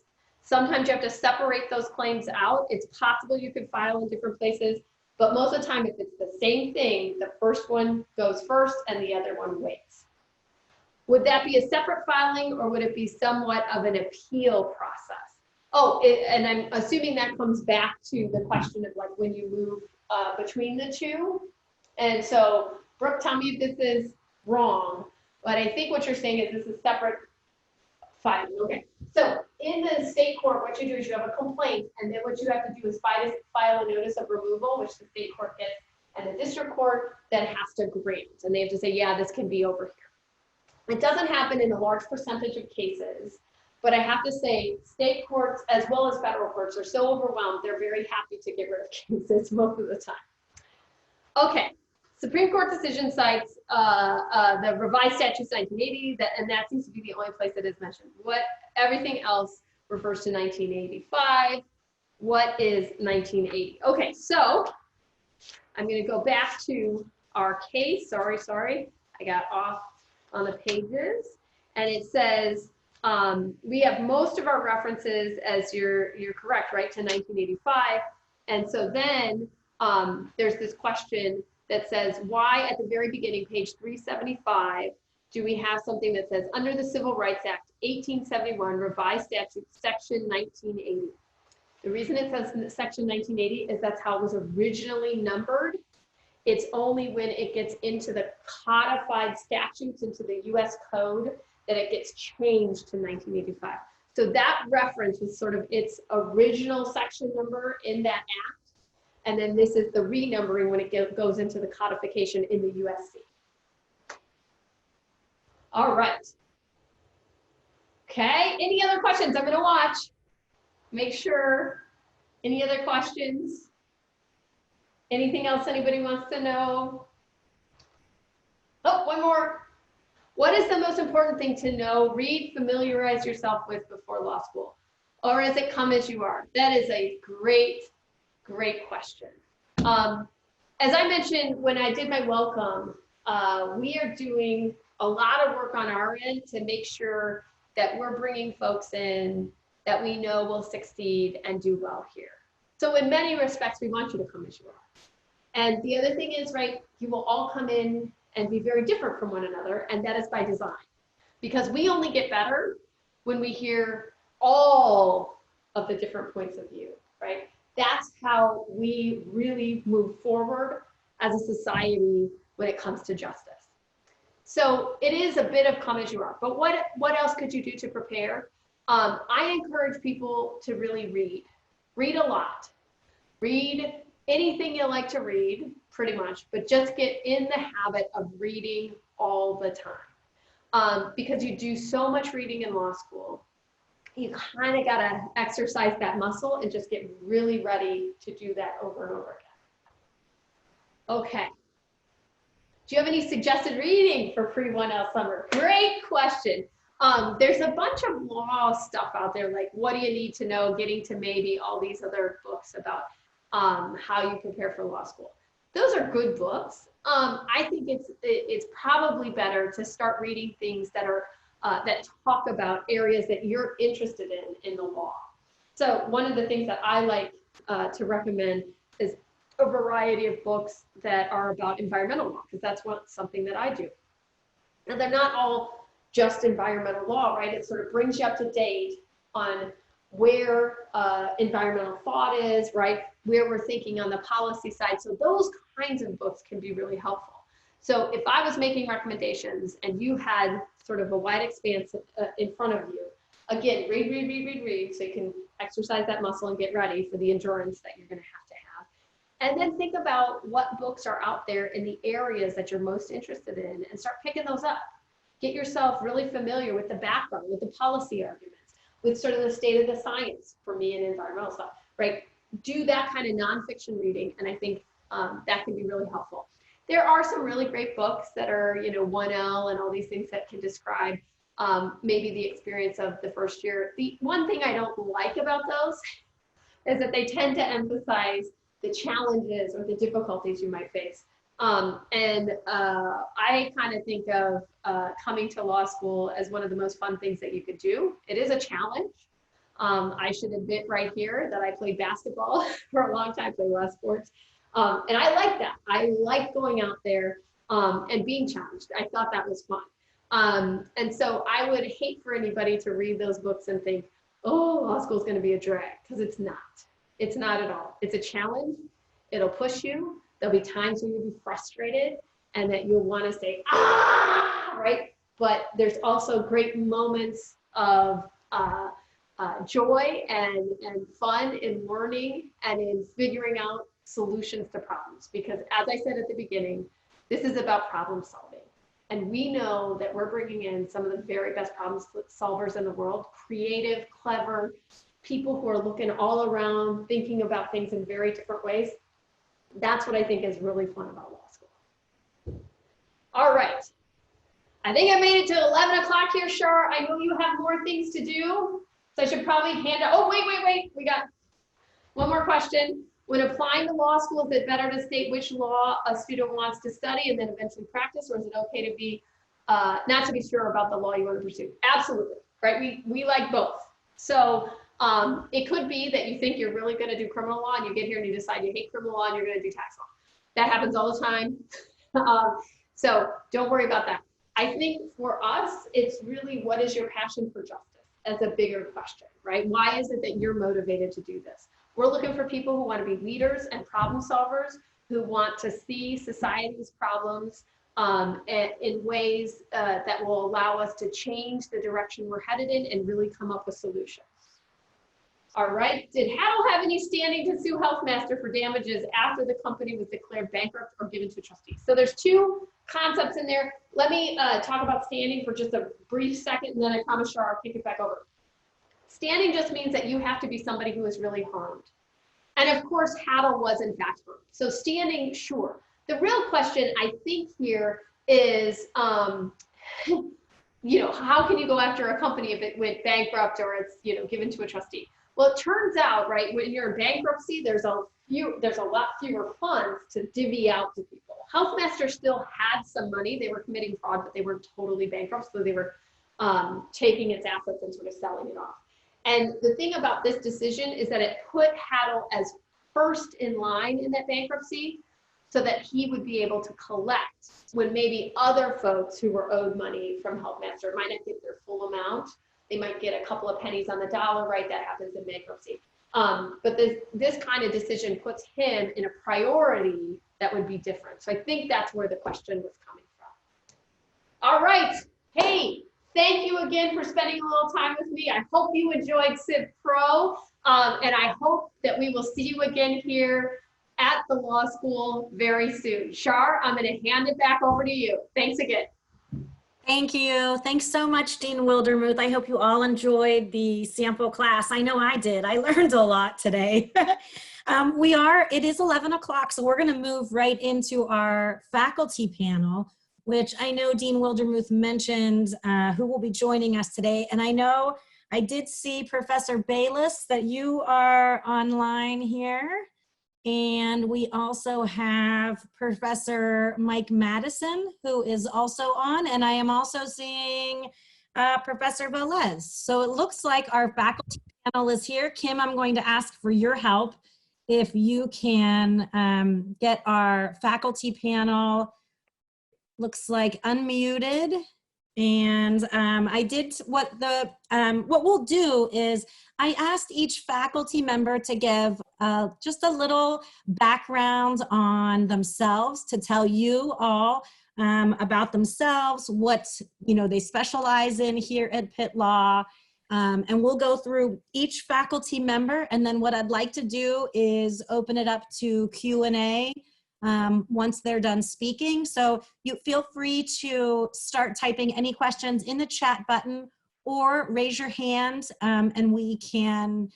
sometimes you have to separate those claims out. It's possible you could file in different places, but most of the time, if it's the same thing, the first one goes first and the other one waits. Would that be a separate filing, or would it be somewhat of an appeal process? Oh, and I'm assuming that comes back to the question of like when you move between the two. And so, Brooke, tell me if this is wrong, but I think what you're saying is this is separate filing. Okay, so in the state court, what you do is you have a complaint, and then what you have to do is file a notice of removal, which the state court gets, and the district court then has to grant, and they have to say, yeah, this can be over here. It doesn't happen in a large percentage of cases, but I have to say state courts as well as federal courts are so overwhelmed, they're very happy to get rid of cases most of the time. Okay, Supreme Court decision cites the revised statutes 1980, and that seems to be the only place that is mentioned. Everything else refers to 1985. What is 1980? Okay, so I'm gonna go back to our case. Sorry, I got off on the pages, and it says we have most of our references, as you're correct, right, to 1985, and so then there's this question that says, why at the very beginning, page 375, do we have something that says under the Civil Rights Act 1871 revised statute section 1980? The reason it says section 1980 is that's how it was originally numbered. It's only when it gets into the codified statutes into the US code that it gets changed to 1985. So that reference was sort of its original section number in that act. And then this is the renumbering when it goes into the codification in the USC. All right. Okay, any other questions? I'm gonna watch. Make sure. Any other questions? Anything else anybody wants to know? Oh, one more. What is the most important thing to know, read, familiarize yourself with before law school? Or does it come as you are? That is a great, great question. As I mentioned when I did my welcome, we are doing a lot of work on our end to make sure that we're bringing folks in that we know will succeed and do well here. So in many respects, we want you to come as you are. And the other thing is, right, you will all come in and be very different from one another, and that is by design. Because we only get better when we hear all of the different points of view, right? That's how we really move forward as a society when it comes to justice. So it is a bit of come as you are, but what else could you do to prepare? I encourage people to really read a lot, read anything you like to read, pretty much, but just get in the habit of reading all the time. Because you do so much reading in law school, you kind of got to exercise that muscle and just get really ready to do that over and over again. Okay. Do you have any suggested reading for pre-1L summer? Great question. There's a bunch of law stuff out there, like What Do You Need to Know, Getting to Maybe, all these other books about how you prepare for law school. Those are good books. I think it's probably better to start reading things that are that talk about areas that you're interested in the law. So one of the things that I like to recommend is a variety of books that are about environmental law, because that's something that I do. And they're not all just environmental law, right? It sort of brings you up to date on where environmental thought is, right? Where we're thinking on the policy side. So those kinds of books can be really helpful. So if I was making recommendations and you had sort of a wide expanse in front of you, again, read, so you can exercise that muscle and get ready for the endurance that you're gonna have. And then think about what books are out there in the areas that you're most interested in and start picking those up. Get yourself really familiar with the background, with the policy arguments, with sort of the state of the science for me in environmental stuff, right? Do that kind of nonfiction reading, and I think that can be really helpful. There are some really great books that are, 1L and all these things that can describe maybe the experience of the first year. The one thing I don't like about those is that they tend to emphasize the challenges or the difficulties you might face. I kind of think of coming to law school as one of the most fun things that you could do. It is a challenge. I should admit right here that I played basketball for a long time, played a lot of sports. And I like that. I like going out there and being challenged. I thought that was fun. And so I would hate for anybody to read those books and think, oh, law school is going to be a drag, because it's not. It's not at all. It's a challenge. It'll push you. There'll be times when you'll be frustrated and that you'll want to say, ah, right? But there's also great moments of joy and fun in learning and in figuring out solutions to problems. Because as I said at the beginning, this is about problem solving. And we know that we're bringing in some of the very best problem solvers in the world, creative, clever, people who are looking all around, thinking about things in very different ways. That's what I think is really fun about law school. All right. I think I made it to 11 o'clock here, Shar. I know you have more things to do, so I should probably hand out. Oh, wait. We got one more question. When applying to law school, is it better to state which law a student wants to study and then eventually practice, or is it okay to be, not to be sure about the law you want to pursue? Absolutely, right? We like both. So, it could be that you think you're really going to do criminal law and you get here and you decide you hate criminal law and you're going to do tax law. That happens all the time. So don't worry about that. I think for us, it's really, what is your passion for justice as a bigger question, right? Why is it that you're motivated to do this? We're looking for people who want to be leaders and problem solvers, who want to see society's problems in ways that will allow us to change the direction we're headed in and really come up with solutions. All right, did Hattel have any standing to sue Healthmaster for damages after the company was declared bankrupt or given to a trustee? So there's two concepts in there. Let me talk about standing for just a brief second, and then I promise you I'll kick it back over. Standing just means that you have to be somebody who is really harmed. And of course, Hattel was in fact harmed. So standing, sure. The real question I think here is, you know, how can you go after a company if it went bankrupt or it's, you know, given to a trustee? Well, it turns out, right, when you're in bankruptcy, there's a lot fewer funds to divvy out to people. Healthmaster still had some money. They were committing fraud, but they weren't totally bankrupt, so they were taking its assets and sort of selling it off. And the thing about this decision is that it put Hattel as first in line in that bankruptcy so that he would be able to collect when maybe other folks who were owed money from Healthmaster might not get their full amount. They might get a couple of pennies on the dollar, right? That happens in bankruptcy. But this kind of decision puts him in a priority that would be different. So I think that's where the question was coming from. All right. Hey, thank you again for spending a little time with me. I hope you enjoyed Civ Pro, and I hope that we will see you again here at the law school very soon. Shar, I'm going to hand it back over to you. Thanks again. Thank you. Thanks so much, Dean Wildermuth. I hope you all enjoyed the sample class. I know I did. I learned a lot today. It is 11 o'clock, so we're going to move right into our faculty panel, which I know Dean Wildermuth mentioned who will be joining us today. And I know I did see Professor Bayless that you are online here. And we also have Professor Mike Madison, who is also on, and I am also seeing Professor Velez. So it looks like our faculty panel is here. Kim, I'm going to ask for your help if you can get our faculty panel, looks like unmuted. And what we'll do is I asked each faculty member to give just a little background on themselves, to tell you all about themselves, what they specialize in here at Pitt Law. And we'll go through each faculty member, and then what I'd like to do is open it up to Q&A once they're done speaking. So you feel free to start typing any questions in the chat button or raise your hand, and we can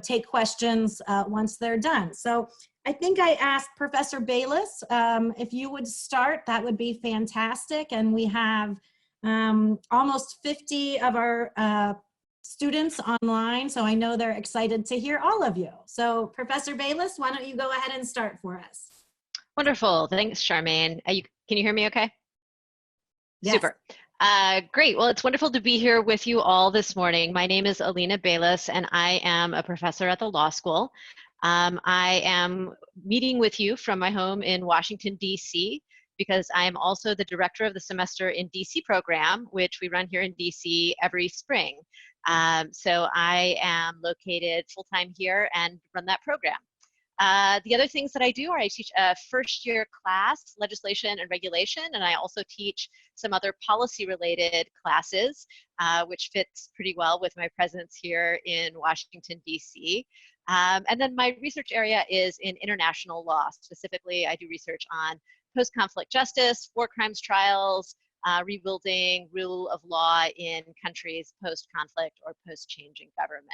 take questions once they're done. So I think I asked Professor Bayless, if you would start, that would be fantastic. And we have almost 50 of our students online, so I know they're excited to hear all of you. So Professor Bayless, why don't you go ahead and start for us? Wonderful. Thanks, Charmaine. Can you hear me okay? Yes. Super. Great. Well, it's wonderful to be here with you all this morning. My name is Alina Bayless, and I am a professor at the law school. I am meeting with you from my home in Washington, D.C., because I am also the director of the Semester in D.C. program, which we run here in D.C. every spring. So I am located full-time here and run that program. The other things that I do are I teach a first-year class, legislation and regulation, and I also teach some other policy-related classes, which fits pretty well with my presence here in Washington, D.C. And then my research area is in international law. Specifically, I do research on post-conflict justice, war crimes trials, rebuilding rule of law in countries post-conflict or post-changing government.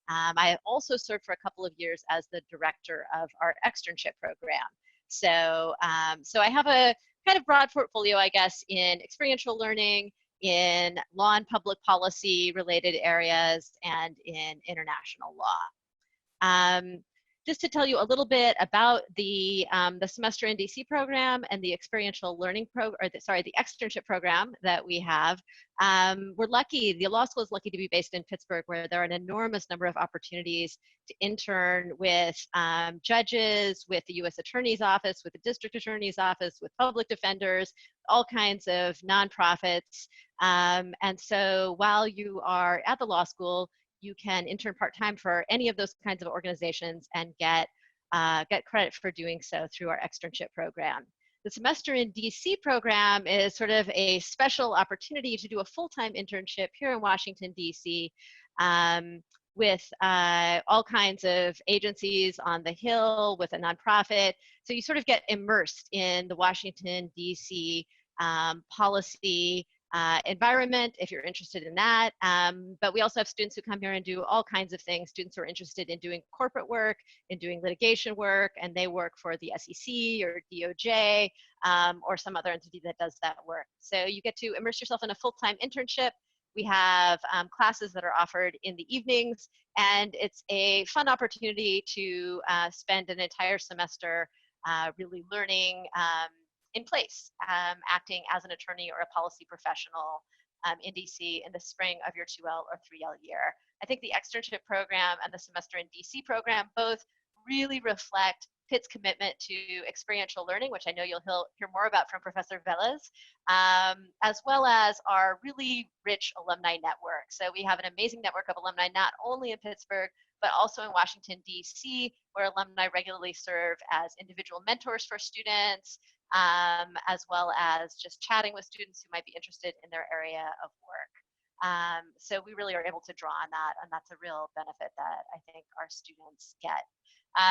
I also served for a couple of years as the director of our externship program. So, so I have a kind of broad portfolio, I guess, in experiential learning, in law and public policy related areas, and in international law. Just to tell you a little bit about the Semester in DC program and the experiential learning the externship program that we have. We're lucky, the law school is lucky to be based in Pittsburgh, where there are an enormous number of opportunities to intern with judges, with the U.S. Attorney's Office, with the District Attorney's Office, with public defenders, all kinds of nonprofits. And so while you are at the law school, you can intern part-time for any of those kinds of organizations and get credit for doing so through our externship program. The semester in DC program is sort of a special opportunity to do a full-time internship here in Washington, DC, with all kinds of agencies on the Hill, with a nonprofit. So you sort of get immersed in the Washington, DC policy environment if you're interested in that. But we also have students who come here and do all kinds of things. Students who are interested in doing corporate work, in doing litigation work, and they work for the SEC or DOJ or some other entity that does that work. So you get to immerse yourself in a full-time internship. We have classes that are offered in the evenings, and it's a fun opportunity to spend an entire semester really learning in place, acting as an attorney or a policy professional in DC in the spring of your 2L or 3L year. I think the externship program and the semester in DC program both really reflect Pitt's commitment to experiential learning, which I know you'll hear more about from Professor Velez, as well as our really rich alumni network. So we have an amazing network of alumni, not only in Pittsburgh, but also in Washington, DC, where alumni regularly serve as individual mentors for students, as well as just chatting with students who might be interested in their area of work. So we really are able to draw on that, and that's a real benefit that I think our students get.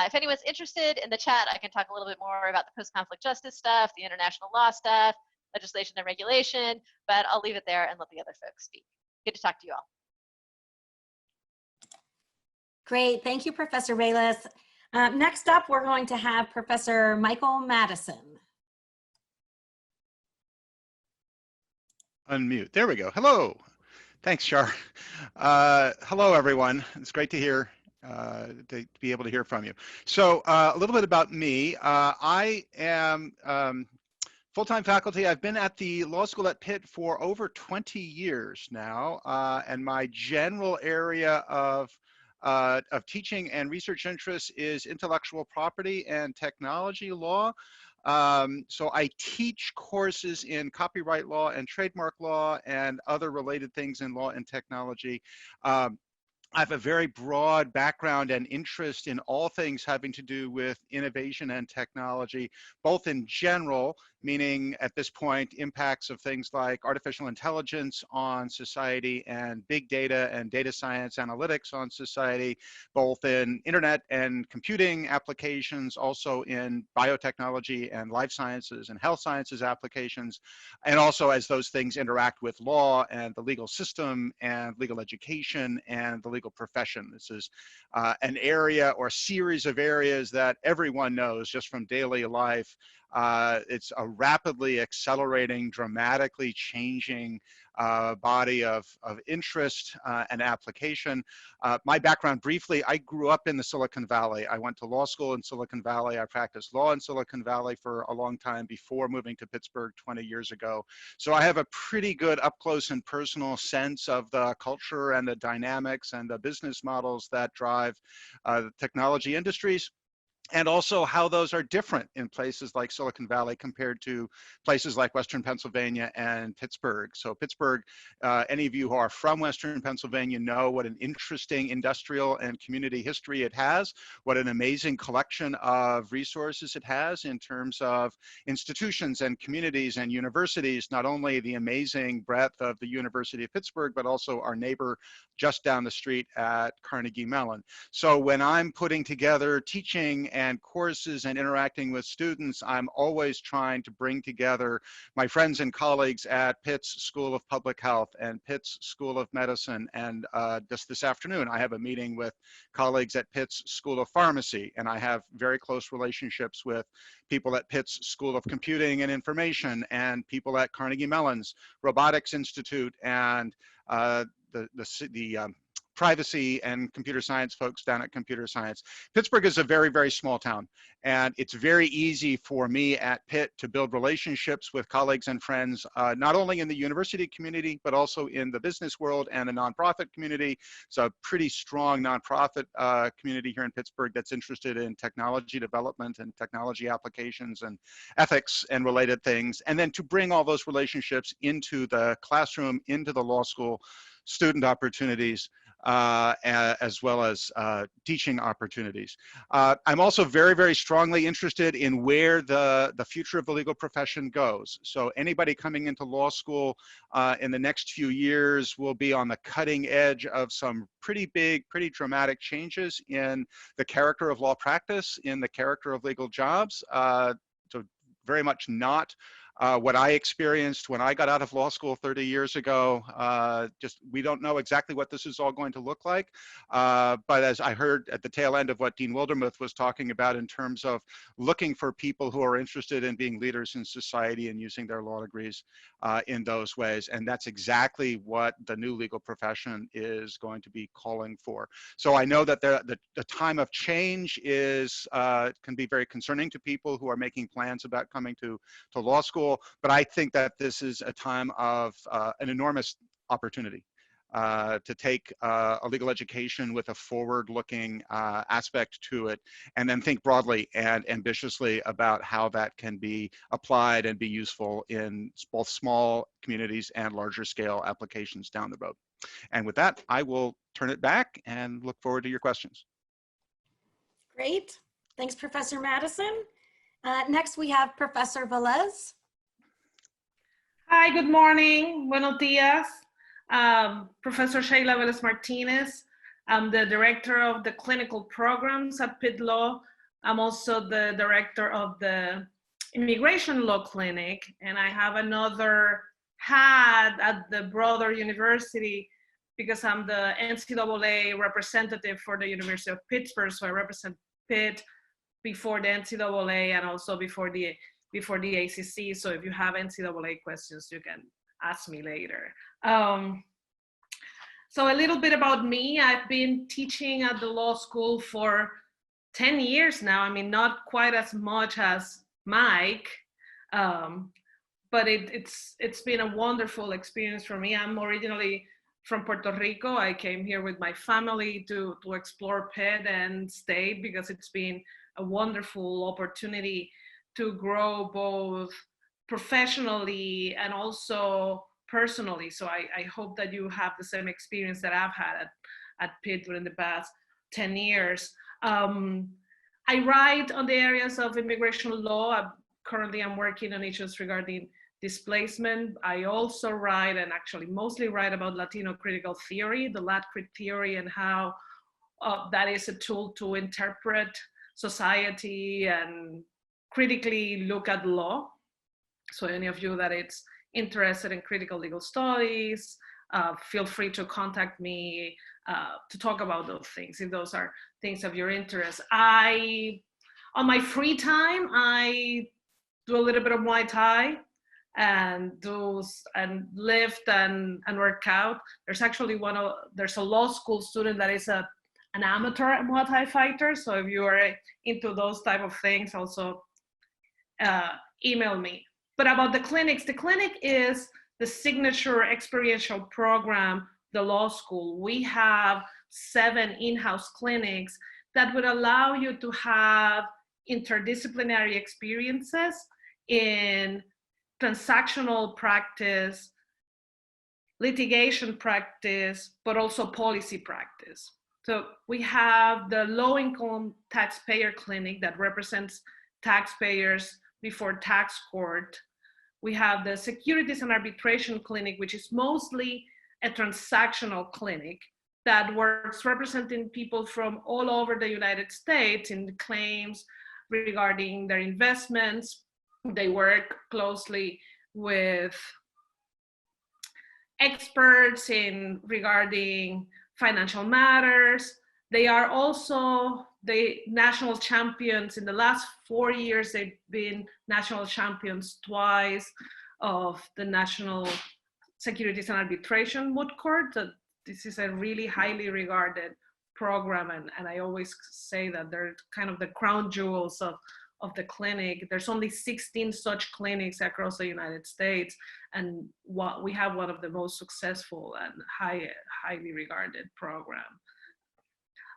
If anyone's interested in the chat, I can talk a little bit more about the post-conflict justice stuff, the international law stuff, legislation and regulation, but I'll leave it there and let the other folks speak. Good to talk to you all. Great, thank you, Professor Bayless. Next up, we're going to have Professor Michael Madison. Unmute. There we go. Hello. Thanks, Shar. Hello, everyone. It's great to hear, to be able to hear from you. So a little bit about me. I am full-time faculty. I've been at the law school at Pitt for over 20 years now, and my general area of teaching and research interests is intellectual property and technology law. So I teach courses in copyright law and trademark law and other related things in law and technology. I have a very broad background and interest in all things having to do with innovation and technology, both in general, meaning at this point, impacts of things like artificial intelligence on society and big data and data science analytics on society, both in internet and computing applications, also in biotechnology and life sciences and health sciences applications, and also as those things interact with law and the legal system and legal education and the legal profession. This is an area or series of areas that everyone knows just from daily life. It's a rapidly accelerating, dramatically changing body of interest and application. My background briefly, I grew up in the Silicon Valley. I went to law school in Silicon Valley. I practiced law in Silicon Valley for a long time before moving to Pittsburgh 20 years ago. So I have a pretty good up close and personal sense of the culture and the dynamics and the business models that drive the technology industries, and also how those are different in places like Silicon Valley compared to places like Western Pennsylvania and Pittsburgh. So Pittsburgh, any of you who are from Western Pennsylvania know what an interesting industrial and community history it has, what an amazing collection of resources it has in terms of institutions and communities and universities, not only the amazing breadth of the University of Pittsburgh, but also our neighbor just down the street at Carnegie Mellon. So when I'm putting together teaching and courses and interacting with students, I'm always trying to bring together my friends and colleagues at Pitt's School of Public Health and Pitt's School of Medicine. And just this afternoon, I have a meeting with colleagues at Pitt's School of Pharmacy, and I have very close relationships with people at Pitt's School of Computing and Information and people at Carnegie Mellon's Robotics Institute and the privacy and computer science folks down at Computer Science. Pittsburgh is a very, very small town, and it's very easy for me at Pitt to build relationships with colleagues and friends, not only in the university community, but also in the business world and the nonprofit community. It's a pretty strong nonprofit community here in Pittsburgh that's interested in technology development and technology applications and ethics and related things. And then to bring all those relationships into the classroom, into the law school, student opportunities, as well as teaching opportunities. I'm also very, very strongly interested in where the future of the legal profession goes. So anybody coming into law school in the next few years will be on the cutting edge of some pretty big, pretty dramatic changes in the character of law practice, in the character of legal jobs. So very much not what I experienced when I got out of law school 30 years ago. Just, we don't know exactly what this is all going to look like. But as I heard at the tail end of what Dean Wildermuth was talking about in terms of looking for people who are interested in being leaders in society and using their law degrees in those ways. And that's exactly what the new legal profession is going to be calling for. So I know that the time of change is can be very concerning to people who are making plans about coming to law school. But I think that this is a time of an enormous opportunity to take a legal education with a forward-looking aspect to it, and then think broadly and ambitiously about how that can be applied and be useful in both small communities and larger scale applications down the road. And with that, I will turn it back and look forward to your questions. Great. Thanks, Professor Madison. Next, we have Professor Velez. Hi, good morning. Buenos dias. Professor Sheila Velez Martinez. I'm the director of the clinical programs at Pitt Law. I'm also the director of the Immigration Law Clinic, and I have another hat at the broader university because I'm the NCAA representative for the University of Pittsburgh. So I represent Pitt before the NCAA and also before the ACC. So if you have NCAA questions, you can ask me later. So a little bit about me. I've been teaching at the law school for 10 years now. I mean, not quite as much as Mike, but it's been a wonderful experience for me. I'm originally from Puerto Rico. I came here with my family to explore Pitt and stay because it's been a wonderful opportunity to grow both professionally and also personally. So I hope that you have the same experience that I've had at Pitt during the past 10 years. I write on the areas of immigration law. Currently, I'm working on issues regarding displacement. I also write, and actually mostly write, about Latino critical theory, the Lat-Crit theory, and how that is a tool to interpret society and critically look at law. So any of you that is interested in critical legal studies, feel free to contact me to talk about those things, if those are things of your interest. On my free time, I do a little bit of Muay Thai and lift and work out. There's actually there's a law school student that is an amateur Muay Thai fighter. So if you are into those type of things, also email me. But about the clinics, the clinic is the signature experiential program, the law school. We have 7 in-house clinics that would allow you to have interdisciplinary experiences in transactional practice, litigation practice, but also policy practice. So we have the low-income taxpayer clinic that represents taxpayers before tax court. We have the securities and arbitration clinic, which is mostly a transactional clinic that works representing people from all over the United States in claims regarding their investments. They work closely with experts regarding financial matters. They are also the national champions. In the last 4 years, they've been national champions twice of the National Securities and Arbitration Moot Court. This is a really highly regarded program, and I always say that they're kind of the crown jewels of the clinic. There's only 16 such clinics across the United States, and we have one of the most successful and highly regarded program.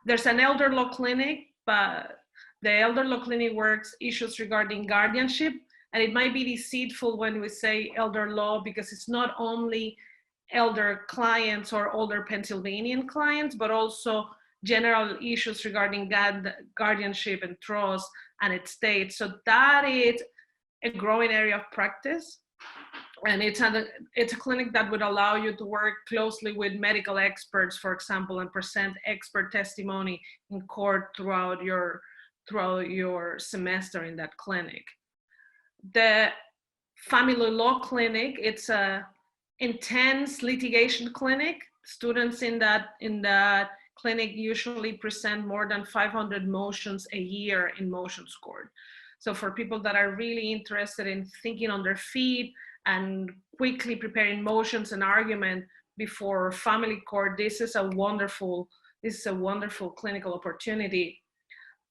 There's an elder law clinic, but the elder law clinic works issues regarding guardianship, and it might be deceitful when we say elder law because it's not only elder clients or older Pennsylvanian clients, but also general issues regarding guardianship and trust and estate. So that is a growing area of practice. And it's a clinic that would allow you to work closely with medical experts, for example, and present expert testimony in court throughout your semester in that clinic. The family law clinic, it's a intense litigation clinic. Students in that clinic usually present more than 500 motions a year in motions court. So for people that are really interested in thinking on their feet and quickly preparing motions and argument before family court, this is a wonderful clinical opportunity.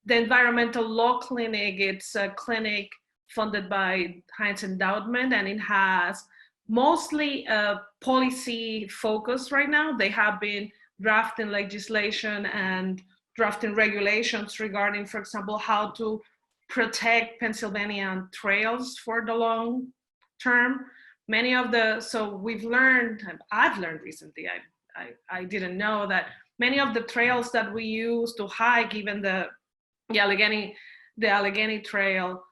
The environmental law clinic, it's a clinic funded by Heinz Endowment, and it has mostly a policy focus right now. They have been drafting legislation and drafting regulations regarding, for example, how to protect Pennsylvania trails for the long term. So we've learned, and I've learned recently, I didn't know that many of the trails that we use to hike, even the Allegheny Trail,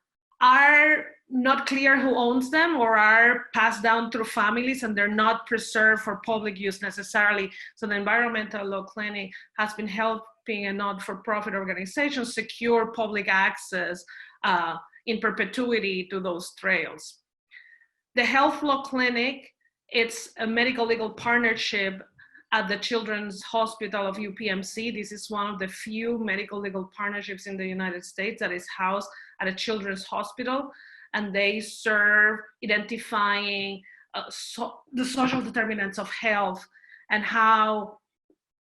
are not clear who owns them or are passed down through families, and they're not preserved for public use necessarily. So the environmental law clinic has been helping a not-for-profit organization secure public access in perpetuity to those trails. The health law clinic, it's a medical legal partnership at the Children's Hospital of UPMC. This is one of the few medical legal partnerships in the United States that is housed at a children's hospital, and they serve identifying the social determinants of health and how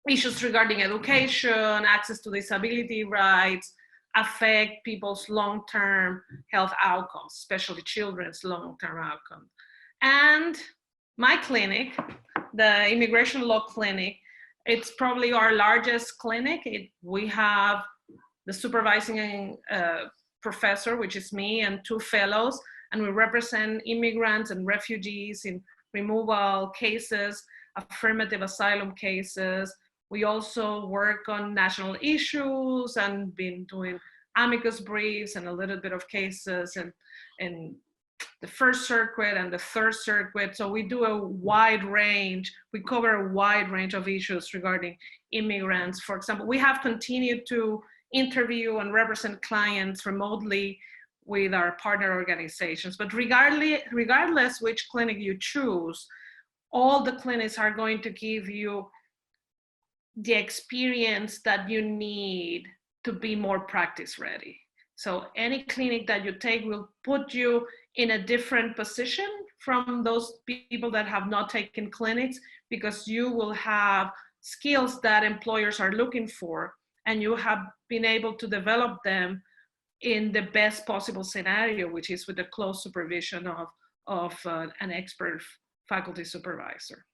issues regarding education, access to disability rights affect people's long-term health outcomes, especially children's long-term outcomes. And my clinic, the immigration law clinic, it's probably our largest clinic. We have the supervising professor, which is me, and 2 fellows, and we represent immigrants and refugees in removal cases, affirmative asylum cases. We also work on national issues and been doing amicus briefs and a little bit of cases in the First Circuit and the Third Circuit. So we do a wide range, we cover a wide range of issues regarding immigrants. For example, we have continued to interview and represent clients remotely with our partner organizations. But regardless which clinic you choose, all the clinics are going to give you the experience that you need to be more practice ready. So any clinic that you take will put you in a different position from those people that have not taken clinics, because you will have skills that employers are looking for, and you have been able to develop them in the best possible scenario, which is with the close supervision of an expert faculty supervisor.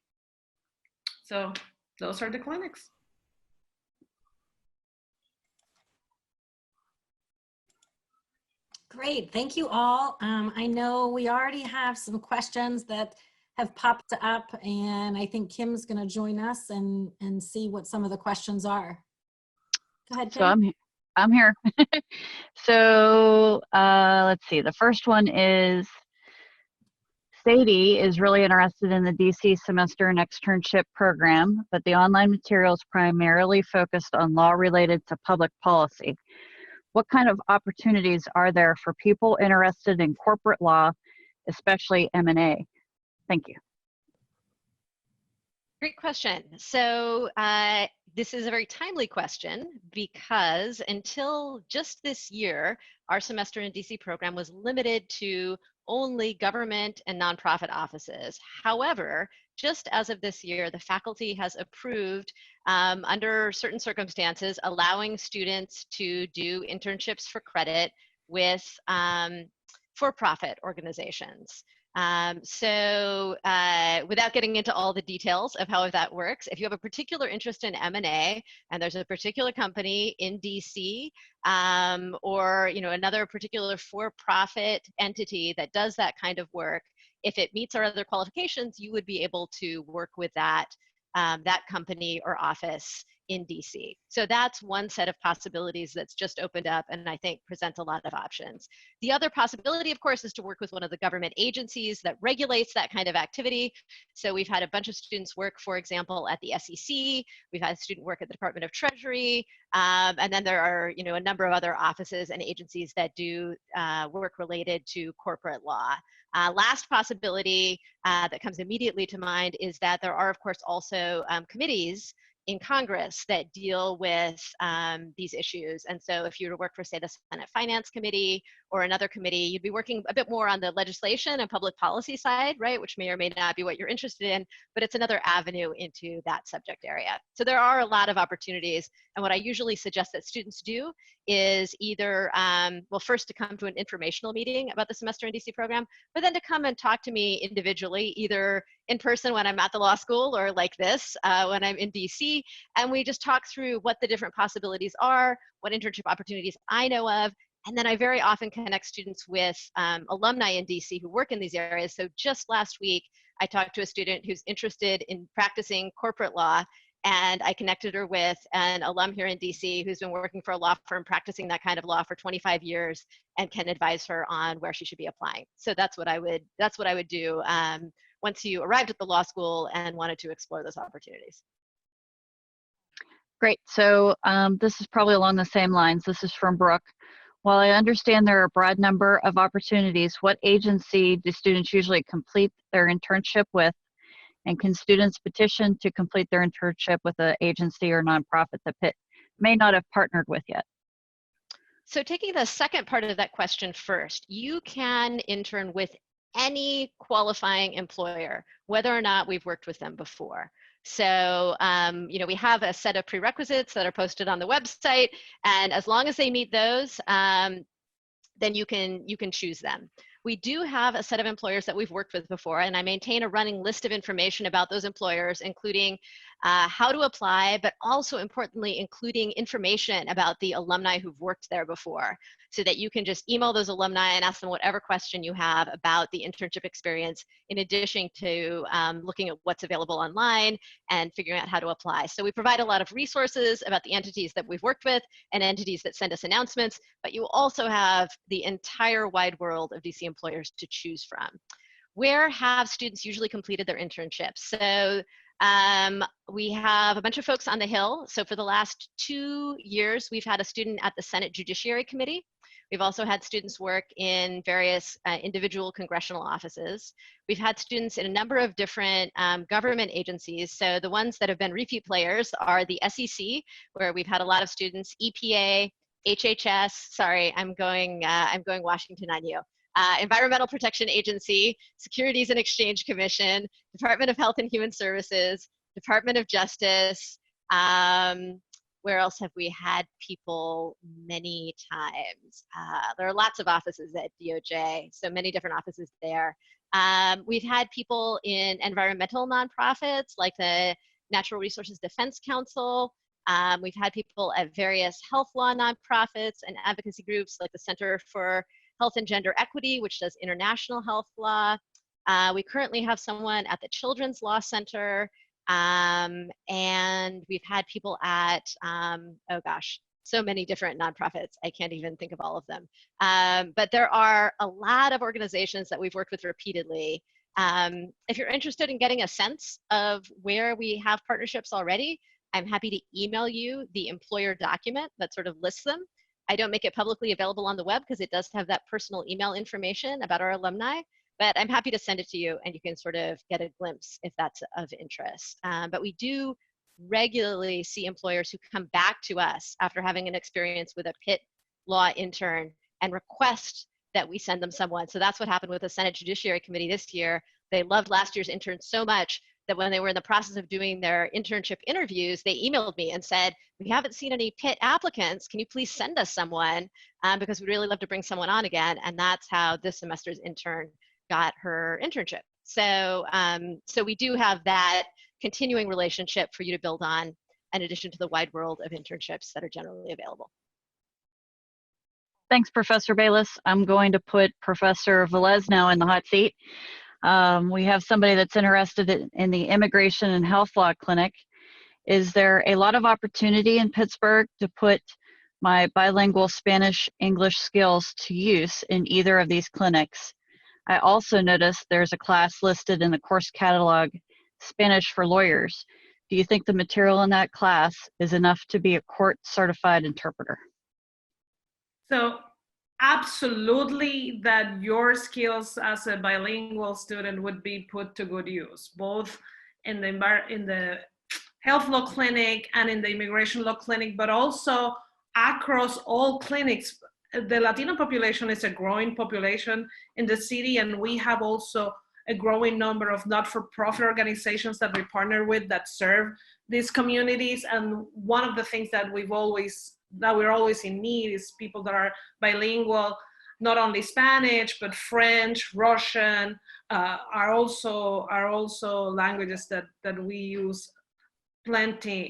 So those are the clinics. Great, thank you all. I know we already have some questions that have popped up, and I think Kim's going to join us and see what some of the questions are. Go ahead, Kim. So I'm here. So let's see. The first one is Sadie is really interested in the DC semester and externship program, but the online materials primarily focused on law related to public policy. What kind of opportunities are there for people interested in corporate law, especially M&A? Thank you. Great question. So this is a very timely question, because until just this year, our semester in DC program was limited to only government and nonprofit offices. However, just as of this year, the faculty has approved, under certain circumstances, allowing students to do internships for credit with for-profit organizations. Without getting into all the details of how that works, if you have a particular interest in M&A and there's a particular company in DC or another particular for-profit entity that does that kind of work, if it meets our other qualifications, you would be able to work with that company or office in DC. So that's one set of possibilities that's just opened up and I think presents a lot of options. The other possibility, of course, is to work with one of the government agencies that regulates that kind of activity. So we've had a bunch of students work, for example, at the SEC. We've had a student work at the Department of Treasury. And then there are, a number of other offices and agencies that do work related to corporate law. Last possibility that comes immediately to mind is that there are, of course, also committees in Congress that deal with these issues. And so if you were to work for, say, the Senate Finance Committee or another committee, you'd be working a bit more on the legislation and public policy side, right, which may or may not be what you're interested in, but it's another avenue into that subject area. So there are a lot of opportunities. And what I usually suggest that students do is either, well, first to come to an informational meeting about the Semester in DC program, but then to come and talk to me individually, either in person when I'm at the law school or like this when I'm in DC, and we just talk through what the different possibilities are, what internship opportunities I know of, and then I very often connect students with alumni in DC who work in these areas. So just last week, I talked to a student who's interested in practicing corporate law, and I connected her with an alum here in DC who's been working for a law firm practicing that kind of law for 25 years and can advise her on where she should be applying. So that's what I would do once you arrived at the law school and wanted to explore those opportunities. Great. So this is probably along the same lines. This is from Brooke. While I understand there are a broad number of opportunities, what agency do students usually complete their internship with? And can students petition to complete their internship with an agency or nonprofit that Pitt may not have partnered with yet? So taking the second part of that question first, you can intern with any qualifying employer, whether or not we've worked with them before. So, we have a set of prerequisites that are posted on the website, and as long as they meet those, then you can choose them. We do have a set of employers that we've worked with before, and I maintain a running list of information about those employers, including how to apply, but also importantly, including information about the alumni who've worked there before, so that you can just email those alumni and ask them whatever question you have about the internship experience, in addition to looking at what's available online and figuring out how to apply. So we provide a lot of resources about the entities that we've worked with and entities that send us announcements, but you also have the entire wide world of DC employers to choose from. Where have students usually completed their internships? So we have a bunch of folks on the Hill. So for the last 2 years, we've had a student at the Senate Judiciary Committee. We've also had students work in various individual congressional offices. We've had students in a number of different government agencies. So the ones that have been repeat players are the SEC, where we've had a lot of students, EPA, HHS, sorry, I'm going Washington on you. Environmental Protection Agency, Securities and Exchange Commission, Department of Health and Human Services, Department of Justice. Where else have we had people many times? There are lots of offices at DOJ, so many different offices there. We've had people in environmental nonprofits like the Natural Resources Defense Council. We've had people at various health law nonprofits and advocacy groups like the Center for Health and Gender Equity, which does international health law. We currently have someone at the Children's Law Center, and we've had people at, oh gosh, so many different nonprofits. I can't even think of all of them. But there are a lot of organizations that we've worked with repeatedly. If you're interested in getting a sense of where we have partnerships already, I'm happy to email you the employer document that sort of lists them. I don't make it publicly available on the web because it does have that personal email information about our alumni, but I'm happy to send it to you and you can sort of get a glimpse if that's of interest. But we do regularly see employers who come back to us after having an experience with a Pitt Law intern and request that we send them someone. So that's what happened with the Senate Judiciary Committee this year. They loved last year's intern so much that when they were in the process of doing their internship interviews, they emailed me and said, we haven't seen any Pitt applicants. Can you please send us someone? Because we'd really love to bring someone on again. And that's how this semester's intern got her internship. So, so we do have that continuing relationship for you to build on, in addition to the wide world of internships that are generally available. Thanks, Professor Bayless. I'm going to put Professor Velez now in the hot seat. We have somebody that's interested in the Immigration and Health Law Clinic. Is there a lot of opportunity in Pittsburgh to put my bilingual Spanish-English skills to use in either of these clinics? I also noticed there's a class listed in the course catalog, Spanish for Lawyers. Do you think the material in that class is enough to be a court-certified interpreter? So absolutely that your skills as a bilingual student would be put to good use, both in the health law clinic and in the immigration law clinic, but also across all clinics. The Latino population is a growing population in the city, and we have also a growing number of not-for-profit organizations that we partner with that serve these communities. And one of the things that we're always in need is people that are bilingual, not only Spanish, but French, Russian, are also languages that we use plenty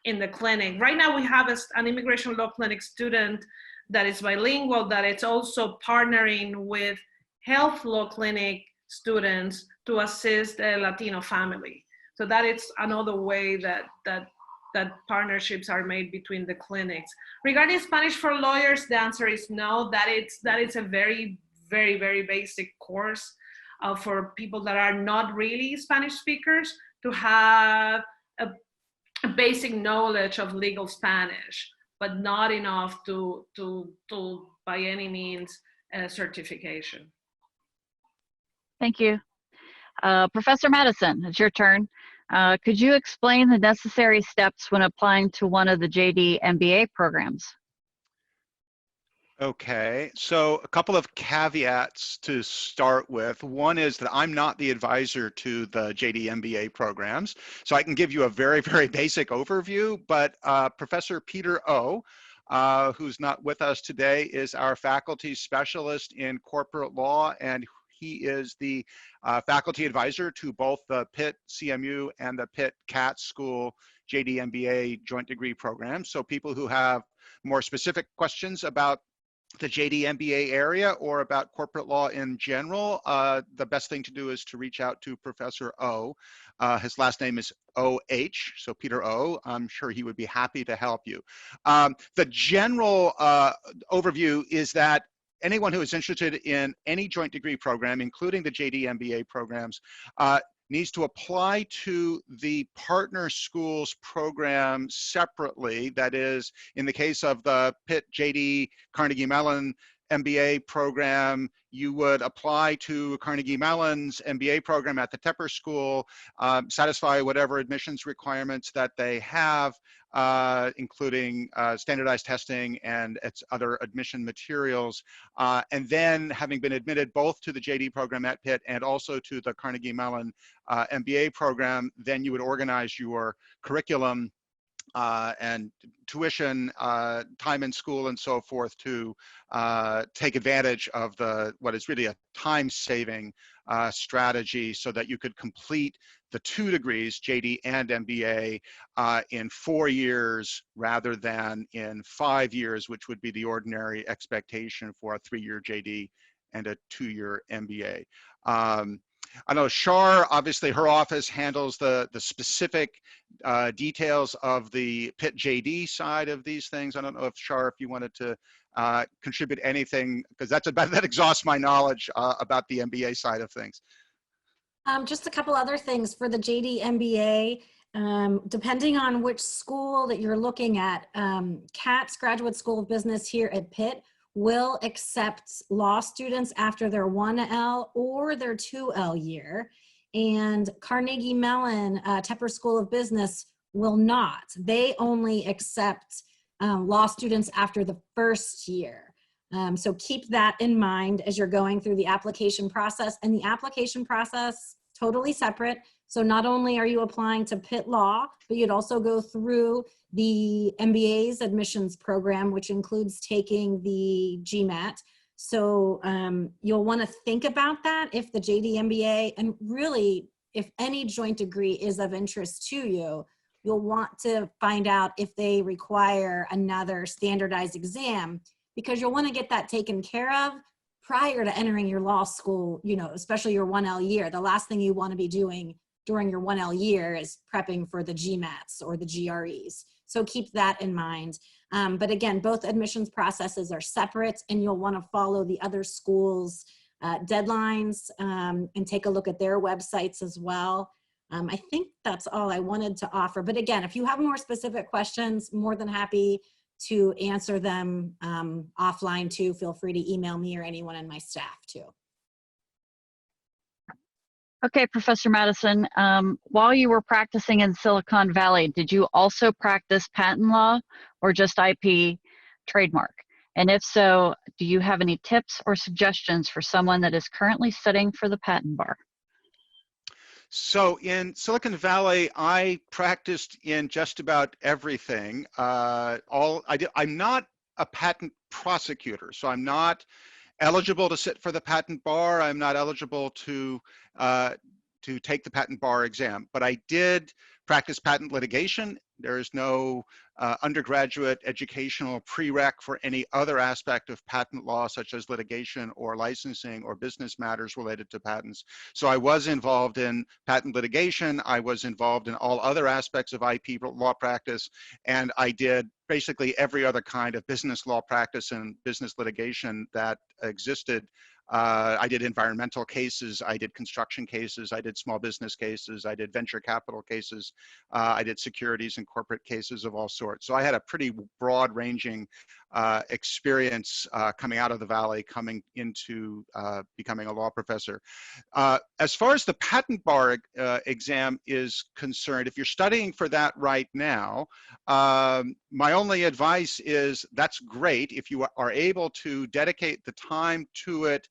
in the clinic. Right now we have an immigration law clinic student that is bilingual, that it's also partnering with health law clinic students to assist a Latino family. So that is another way that partnerships are made between the clinics. Regarding Spanish for Lawyers, the answer is no. That it's a very, very, very basic course for people that are not really Spanish speakers to have a basic knowledge of legal Spanish, but not enough to by any means certification. Thank you. Professor Madison, it's your turn. Could you explain the necessary steps when applying to one of the JD MBA programs? Okay, so a couple of caveats to start with. One is that I'm not the advisor to the JD MBA programs, so I can give you a very, very basic overview, but Professor Peter O, who's not with us today, is our faculty specialist in corporate law, and he is the faculty advisor to both the Pitt CMU and the Pitt CAT School JD MBA joint degree programs. So people who have more specific questions about the JD MBA area or about corporate law in general, the best thing to do is to reach out to Professor O. His last name is O-H, so Peter O. I'm sure he would be happy to help you. The general overview is that anyone who is interested in any joint degree program, including the JD MBA programs, needs to apply to the partner schools program separately. That is, in the case of the Pitt JD Carnegie Mellon MBA program, you would apply to Carnegie Mellon's MBA program at the Tepper School, satisfy whatever admissions requirements that they have, including standardized testing and its other admission materials. And then, having been admitted both to the JD program at Pitt and also to the Carnegie Mellon MBA program, then you would organize your curriculum and tuition, time in school and so forth to take advantage of what is really a time-saving strategy so that you could complete the 2 degrees, JD and MBA, in 4 years rather than in 5 years, which would be the ordinary expectation for a 3-year JD and a 2-year MBA. I know Shar, obviously her office handles the specific details of the Pitt JD side of these things. I don't know if Shar, if you wanted to contribute anything, because that exhausts my knowledge about the MBA side of things. Just a couple other things for the JD MBA. Depending on which school that you're looking at, CAT's Graduate School of Business here at Pitt will accept law students after their 1L or their 2L year. And Carnegie Mellon Tepper School of Business will not. They only accept law students after the 1st year. So keep that in mind as you're going through the application process. And the application process, totally separate. So not only are you applying to Pitt Law, but you'd also go through the MBA's admissions program, which includes taking the GMAT. So you'll want to think about that if the JD MBA, and really if any joint degree is of interest to you, you'll want to find out if they require another standardized exam, because you'll want to get that taken care of prior to entering your law school, you know, especially your 1L year. The last thing you want to be doing during your 1L year is prepping for the GMATs or the GREs. So keep that in mind. But again, both admissions processes are separate, and you'll want to follow the other schools' deadlines and take a look at their websites as well. I think that's all I wanted to offer. But again, if you have more specific questions, more than happy to answer them offline too. Feel free to email me or anyone in my staff too. Okay, Professor Madison, while you were practicing in Silicon Valley, did you also practice patent law or just IP trademark? And if so, do you have any tips or suggestions for someone that is currently studying for the patent bar? So in Silicon Valley, I practiced in just about everything. I'm not a patent prosecutor, so I'm not eligible to sit for the patent bar. I'm not eligible to take the patent bar exam, but I did practice patent litigation. There is no undergraduate educational prereq for any other aspect of patent law, such as litigation or licensing or business matters related to patents. So I was involved in patent litigation. I was involved in all other aspects of IP law practice, and I did basically every other kind of business law practice and business litigation that existed. I did environmental cases, I did construction cases, I did small business cases, I did venture capital cases, I did securities and corporate cases of all sorts. So I had a pretty broad ranging experience coming out of the Valley, coming into becoming a law professor. As far as the patent bar exam is concerned, if you're studying for that right now, my only advice is that's great if you are able to dedicate the time to it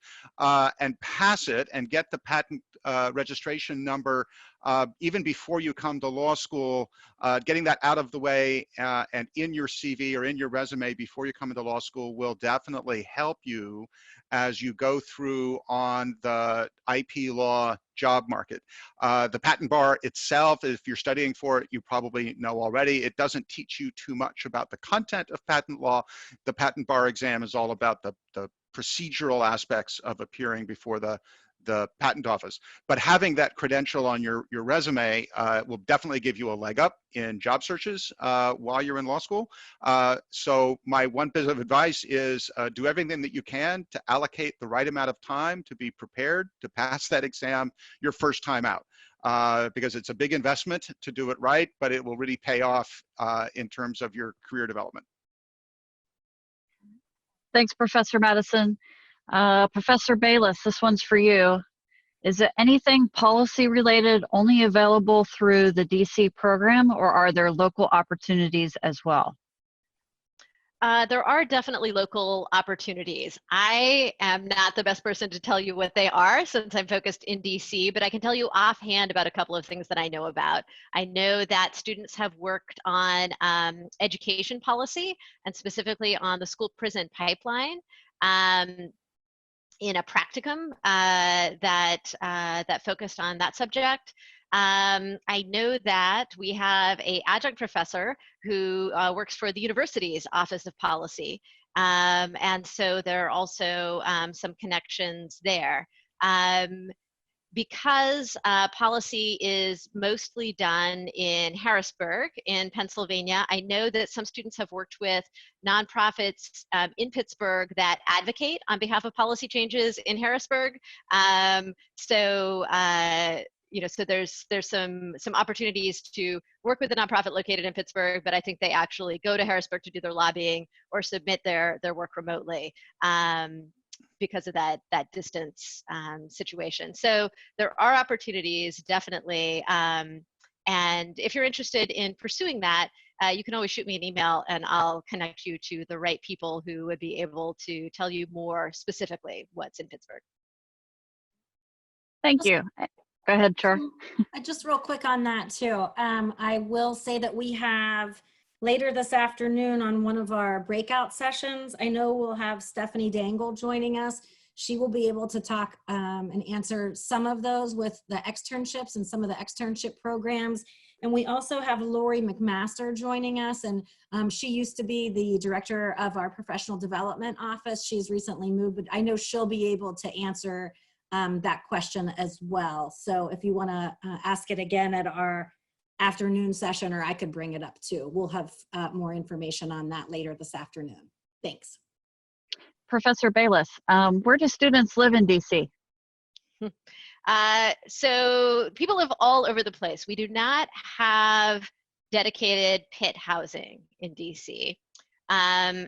and pass it and get the patent registration number even before you come to law school. Getting that out of the way and in your CV or in your resume before you come into law school will definitely help you as you go through on the IP law job market. The patent bar itself, if you're studying for it, you probably know already, it doesn't teach you too much about the content of patent law. The patent bar exam is all about the procedural aspects of appearing before the patent office. But having that credential on your resume will definitely give you a leg up in job searches while you're in law school. So my one bit of advice is do everything that you can to allocate the right amount of time to be prepared to pass that exam your first time out. Because it's a big investment to do it right, but it will really pay off in terms of your career development. Thanks, Professor Madison. Professor Bayless, this one's for you. Is it anything policy related only available through the DC program, or are there local opportunities as well? There are definitely local opportunities. I am not the best person to tell you what they are since I'm focused in DC, but I can tell you offhand about a couple of things that I know about. I know that students have worked on education policy and specifically on the school prison pipeline in a practicum that focused on that subject. I know that we have an adjunct professor who works for the university's Office of Policy. And so there are also some connections there. Because policy is mostly done in Harrisburg in Pennsylvania, I know that some students have worked with nonprofits in Pittsburgh that advocate on behalf of policy changes in Harrisburg. So there's some opportunities to work with a nonprofit located in Pittsburgh, but I think they actually go to Harrisburg to do their lobbying or submit their work remotely. Because of that distance situation. So there are opportunities, definitely. And if you're interested in pursuing that, you can always shoot me an email and I'll connect you to the right people who would be able to tell you more specifically what's in Pittsburgh. Thank you. Go ahead, Char. Just real quick on that too. I will say that we have later this afternoon on one of our breakout sessions, I know we'll have Stephanie Dangle joining us. She will be able to talk and answer some of those with the externships and some of the externship programs And we also have Lori McMaster joining us, and she used to be the director of our professional development office. She's recently moved, but I know she'll be able to answer that question as well. So if you want to ask it again at our afternoon session, or I could bring it up too. We'll have more information on that later this afternoon. Thanks. Professor Bayless, where do students live in DC? So people live all over the place. We do not have dedicated Pitt housing in DC.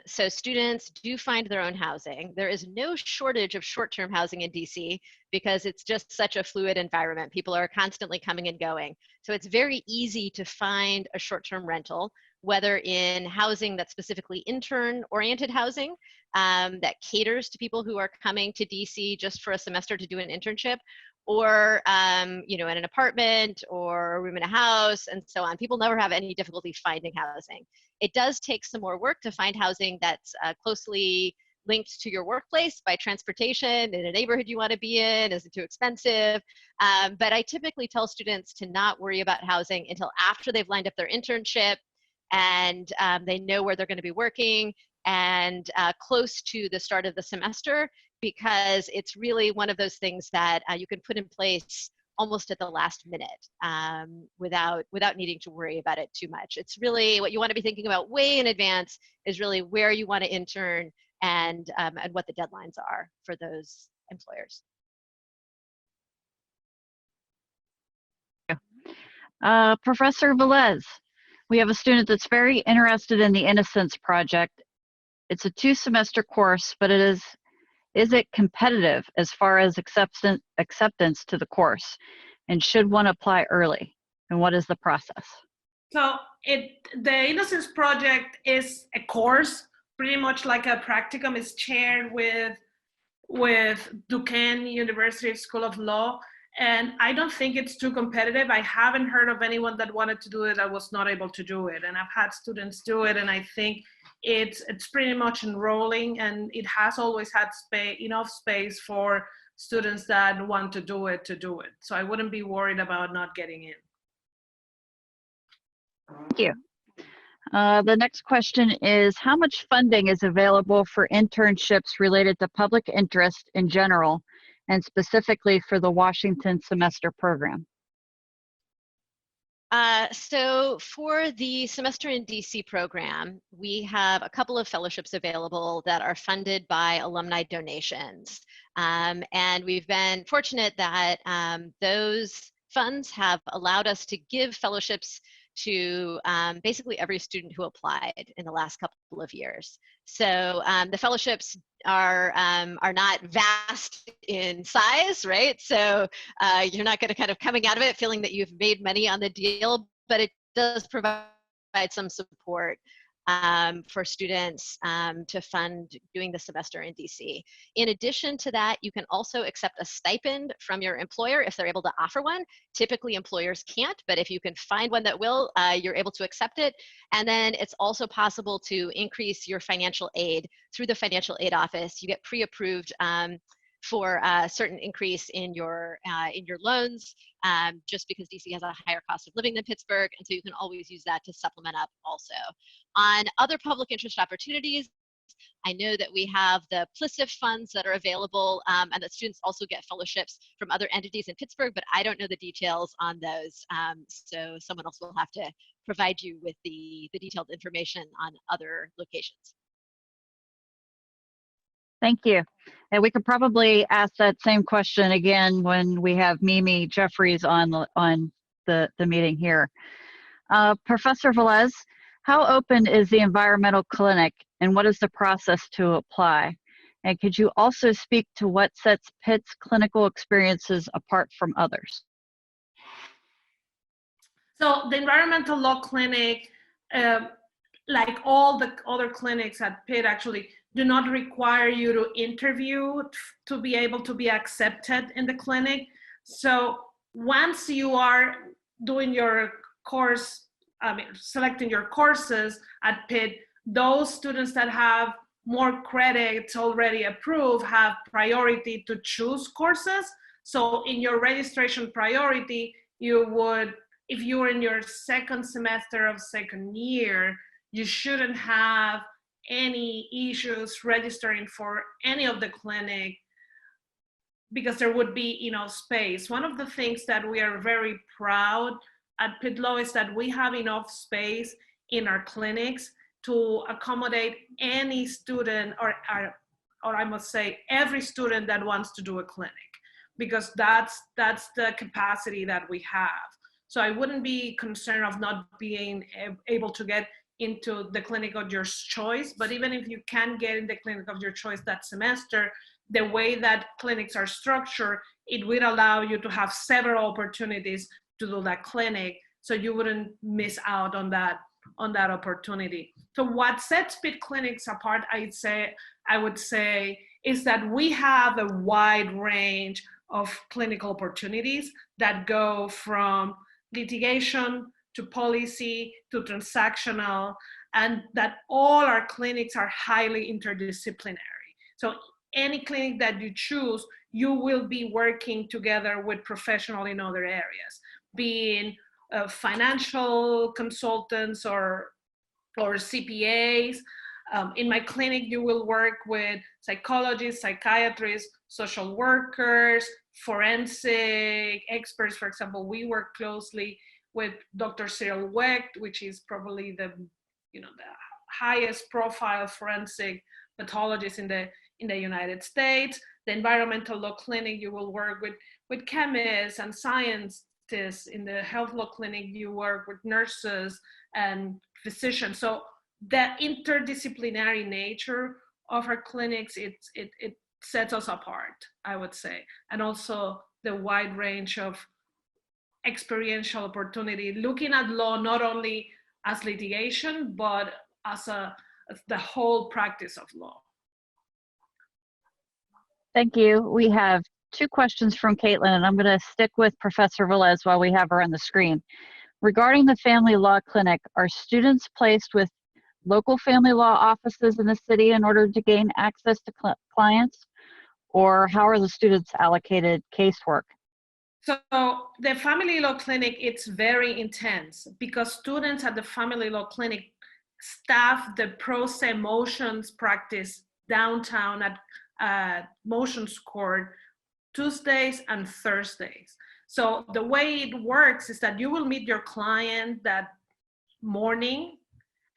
So students do find their own housing. There is no shortage of short-term housing in DC because it's just such a fluid environment. People are constantly coming and going. So it's very easy to find a short-term rental, whether in housing that's specifically intern-oriented housing that caters to people who are coming to DC just for a semester to do an internship, or you know, in an apartment or a room in a house and so on. People never have any difficulty finding housing. It does take some more work to find housing that's closely linked to your workplace by transportation in a neighborhood you want to be in. Is it too expensive? But I typically tell students to not worry about housing until after they've lined up their internship and they know where they're going to be working, and close to the start of the semester, because it's really one of those things that you can put in place almost at the last minute without needing to worry about it too much. It's really what you want to be thinking about way in advance is really where you want to intern and what the deadlines are for those employers. Professor Velez, we have a student that's very interested in the Innocence Project. It's a 2-semester course, but is it competitive as far as acceptance to the course? And should one apply early? And what is the process? So the Innocence Project is a course, pretty much like a practicum. It's chaired with Duquesne University School of Law. And I don't think it's too competitive. I haven't heard of anyone that wanted to do it that was not able to do it. And I've had students do it, and I think it's pretty much enrolling, and it has always had enough space for students that want to do it. So I wouldn't be worried about not getting in. Thank you. The next question is, how much funding is available for internships related to public interest in general, and specifically for the Washington semester program? So for the Semester in DC program, we have a couple of fellowships available that are funded by alumni donations. And we've been fortunate that those funds have allowed us to give fellowships to basically every student who applied in the last couple of years. So the fellowships are not vast in size, right? So you're not going to kind of coming out of it feeling that you've made money on the deal, but it does provide some support for students to fund doing the semester in DC. In addition to that, you can also accept a stipend from your employer if they're able to offer one. Typically employers can't, but if you can find one that will, you're able to accept it. And then it's also possible to increase your financial aid through the financial aid office. You get pre-approved for a certain increase in your loans, just because DC has a higher cost of living than Pittsburgh, and so you can always use that to supplement up also. On other public interest opportunities, I know that we have the PLISIF funds that are available, and that students also get fellowships from other entities in Pittsburgh, but I don't know the details on those, so someone else will have to provide you with the detailed information on other locations. Thank you. And we could probably ask that same question again when we have Mimi Jeffries on the meeting here. Professor Velez, how open is the environmental clinic, and what is the process to apply? And could you also speak to what sets Pitt's clinical experiences apart from others? So the environmental law clinic, like all the other clinics at Pitt, actually do not require you to interview to be able to be accepted in the clinic. So once you are doing your course, selecting your courses at Pitt, those students that have more credits already approved have priority to choose courses. So in your registration priority, you would if you're in your second semester of second year, you shouldn't have any issues registering for any of the clinic because there would be enough space. One of the things that we are very proud at Pitt Law is that we have enough space in our clinics to accommodate any student, or I must say every student that wants to do a clinic, because that's the capacity that we have. So I wouldn't be concerned of not being able to get into the clinic of your choice, but even if you can get in the clinic of your choice that semester, the way that clinics are structured, it will allow you to have several opportunities to do that clinic, so you wouldn't miss out on that opportunity. So what sets Pitt clinics apart, I would say, is that we have a wide range of clinical opportunities that go from litigation to policy to transactional, and that all our clinics are highly interdisciplinary. So any clinic that you choose, you will be working together with professionals in other areas, being financial consultants or CPAs. In my clinic, you will work with psychologists, psychiatrists, social workers, forensic experts. For example, we work closely with Dr. Cyril Wecht, which is probably the highest profile forensic pathologist in the United States. The environmental law clinic, you will work with chemists and scientists. In the health law clinic, you work with nurses and physicians. So the interdisciplinary nature of our clinics, it sets us apart, I would say. And also the wide range of experiential opportunity, looking at law not only as litigation, but as the whole practice of law. Thank you. We have 2 questions from Caitlin, and I'm going to stick with Professor Velez while we have her on the screen. Regarding the family law clinic, are students placed with local family law offices in the city in order to gain access to clients, or how are the students allocated casework? So the family law clinic, it's very intense because students at the family law clinic staff the pro se motions practice downtown at Motions Court Tuesdays and Thursdays. So the way it works is that you will meet your client that morning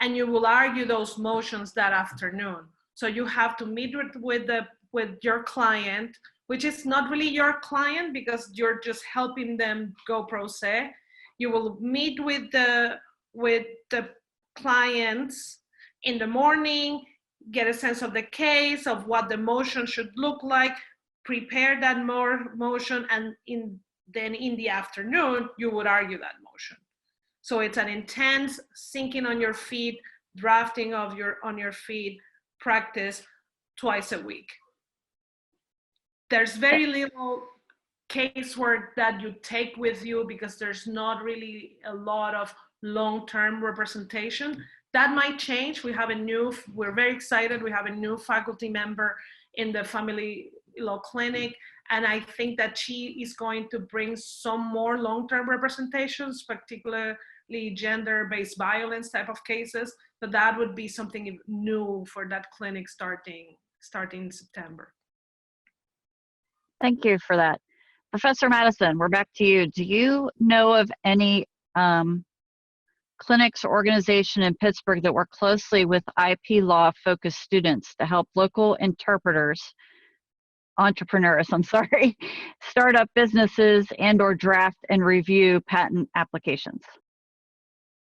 and you will argue those motions that afternoon. So you have to meet with your client, which is not really your client because you're just helping them go pro se. You will meet with the clients in the morning, get a sense of the case, of what the motion should look like, prepare that motion, and then in the afternoon, you would argue that motion. So it's an intense sinking on your feet, drafting on your feet practice twice a week. There's very little casework that you take with you because there's not really a lot of long-term representation. That might change. We're very excited. We have a new faculty member in the family law clinic, and I think that she is going to bring some more long-term representations, particularly gender-based violence type of cases. So that would be something new for that clinic starting in September. Thank you for that. Professor Madison, we're back to you. Do you know of any clinics or organization in Pittsburgh that work closely with IP law focused students to help local entrepreneurs, start up businesses and or draft and review patent applications?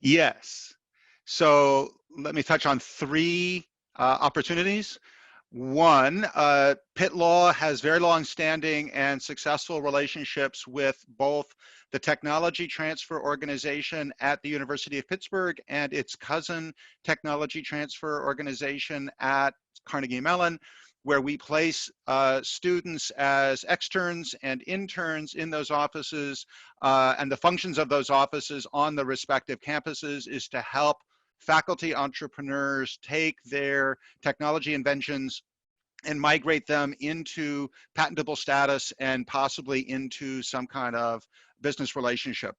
Yes. So let me touch on 3 opportunities. One, Pitt Law has very long-standing and successful relationships with both the Technology Transfer Organization at the University of Pittsburgh and its cousin Technology Transfer Organization at Carnegie Mellon, where we place students as externs and interns in those offices, and the functions of those offices on the respective campuses is to help faculty entrepreneurs take their technology inventions and migrate them into patentable status and possibly into some kind of business relationship.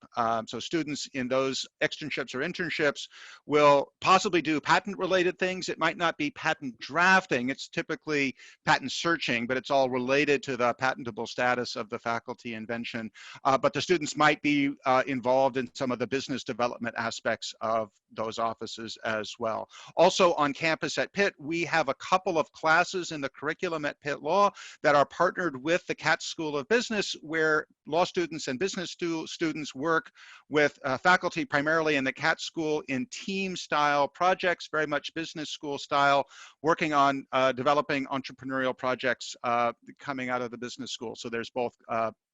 So students in those externships or internships will possibly do patent related things. It might not be patent drafting, it's typically patent searching, but it's all related to the patentable status of the faculty invention. But the students might be involved in some of the business development aspects of those offices as well. Also on campus at Pitt, we have a couple of classes in the curriculum at Pitt Law that are partnered with the Katz School of Business, where law students and business students work with faculty primarily in the Katz School in team style projects, very much business school style, working on developing entrepreneurial projects coming out of the business school. So there's both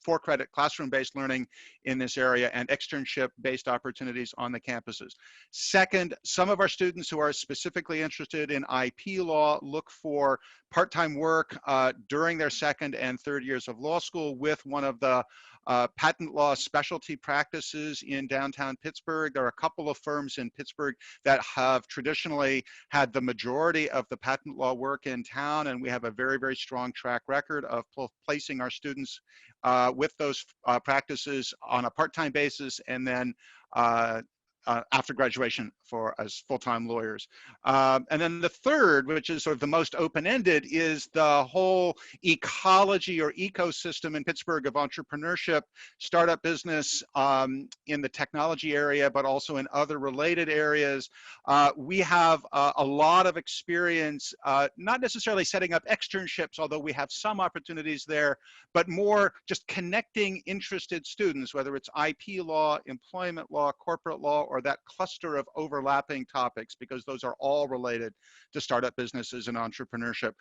4-credit classroom-based learning in this area and externship-based opportunities on the campuses. Second, some of our students who are specifically interested in IP law look for part-time work during their second and third years of law school with one of the patent law specialty practices in downtown Pittsburgh. There are a couple of firms in Pittsburgh that have traditionally had the majority of the patent law work in town, and we have a very, very strong track record of placing our students with those practices on a part-time basis and then after graduation as full-time lawyers. And then the third, which is sort of the most open-ended, is the whole ecology or ecosystem in Pittsburgh of entrepreneurship, startup business in the technology area, but also in other related areas. We have a lot of experience, not necessarily setting up externships, although we have some opportunities there, but more just connecting interested students, whether it's IP law, employment law, corporate law, or that cluster of overlapping topics, because those are all related to startup businesses and entrepreneurship.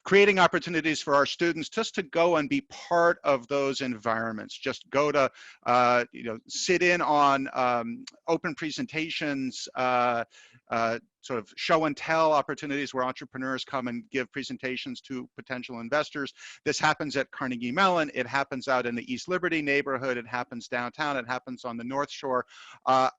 Creating opportunities for our students just to go and be part of those environments, just go to, sit in on open presentations, sort of show and tell opportunities where entrepreneurs come and give presentations to potential investors. This happens at Carnegie Mellon. It happens out in the East Liberty neighborhood. It happens downtown. It happens on the North Shore.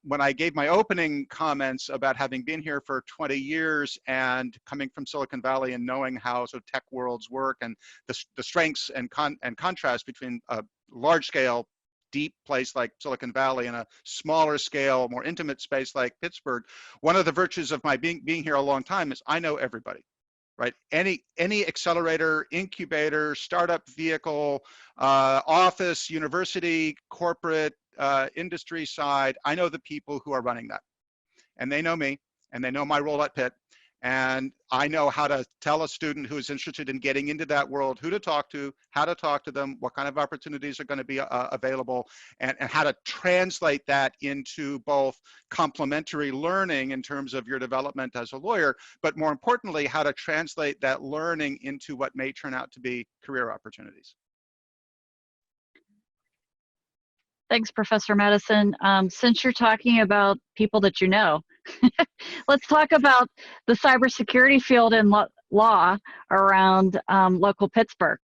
When I gave my opening comments about having been here for 20 years and coming from Silicon Valley and knowing how sort of tech worlds work and the strengths and contrast between a large scale deep place like Silicon Valley and a smaller scale, more intimate space like Pittsburgh, one of the virtues of my being here a long time is I know everybody, right? Any accelerator, incubator, startup vehicle, office, university, corporate, industry side, I know the people who are running that. And they know me, and they know my role at Pitt. And I know how to tell a student who is interested in getting into that world who to talk to, how to talk to them, what kind of opportunities are going to be available, and how to translate that into both complementary learning in terms of your development as a lawyer, but more importantly, how to translate that learning into what may turn out to be career opportunities. Thanks, Professor Madison. Since you're talking about people that you know, let's talk about the cybersecurity field in law around local Pittsburgh.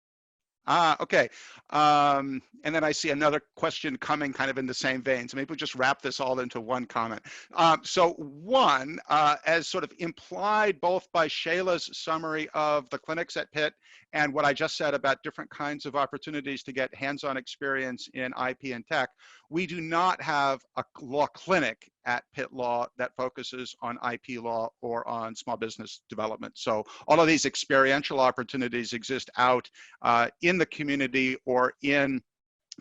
Okay. And then I see another question coming kind of in the same vein. So maybe we'll just wrap this all into one comment. So one, as sort of implied both by Shayla's summary of the clinics at Pitt and what I just said about different kinds of opportunities to get hands-on experience in IP and tech, we do not have a law clinic at Pitt Law that focuses on IP law or on small business development. So all of these experiential opportunities exist out in the community or in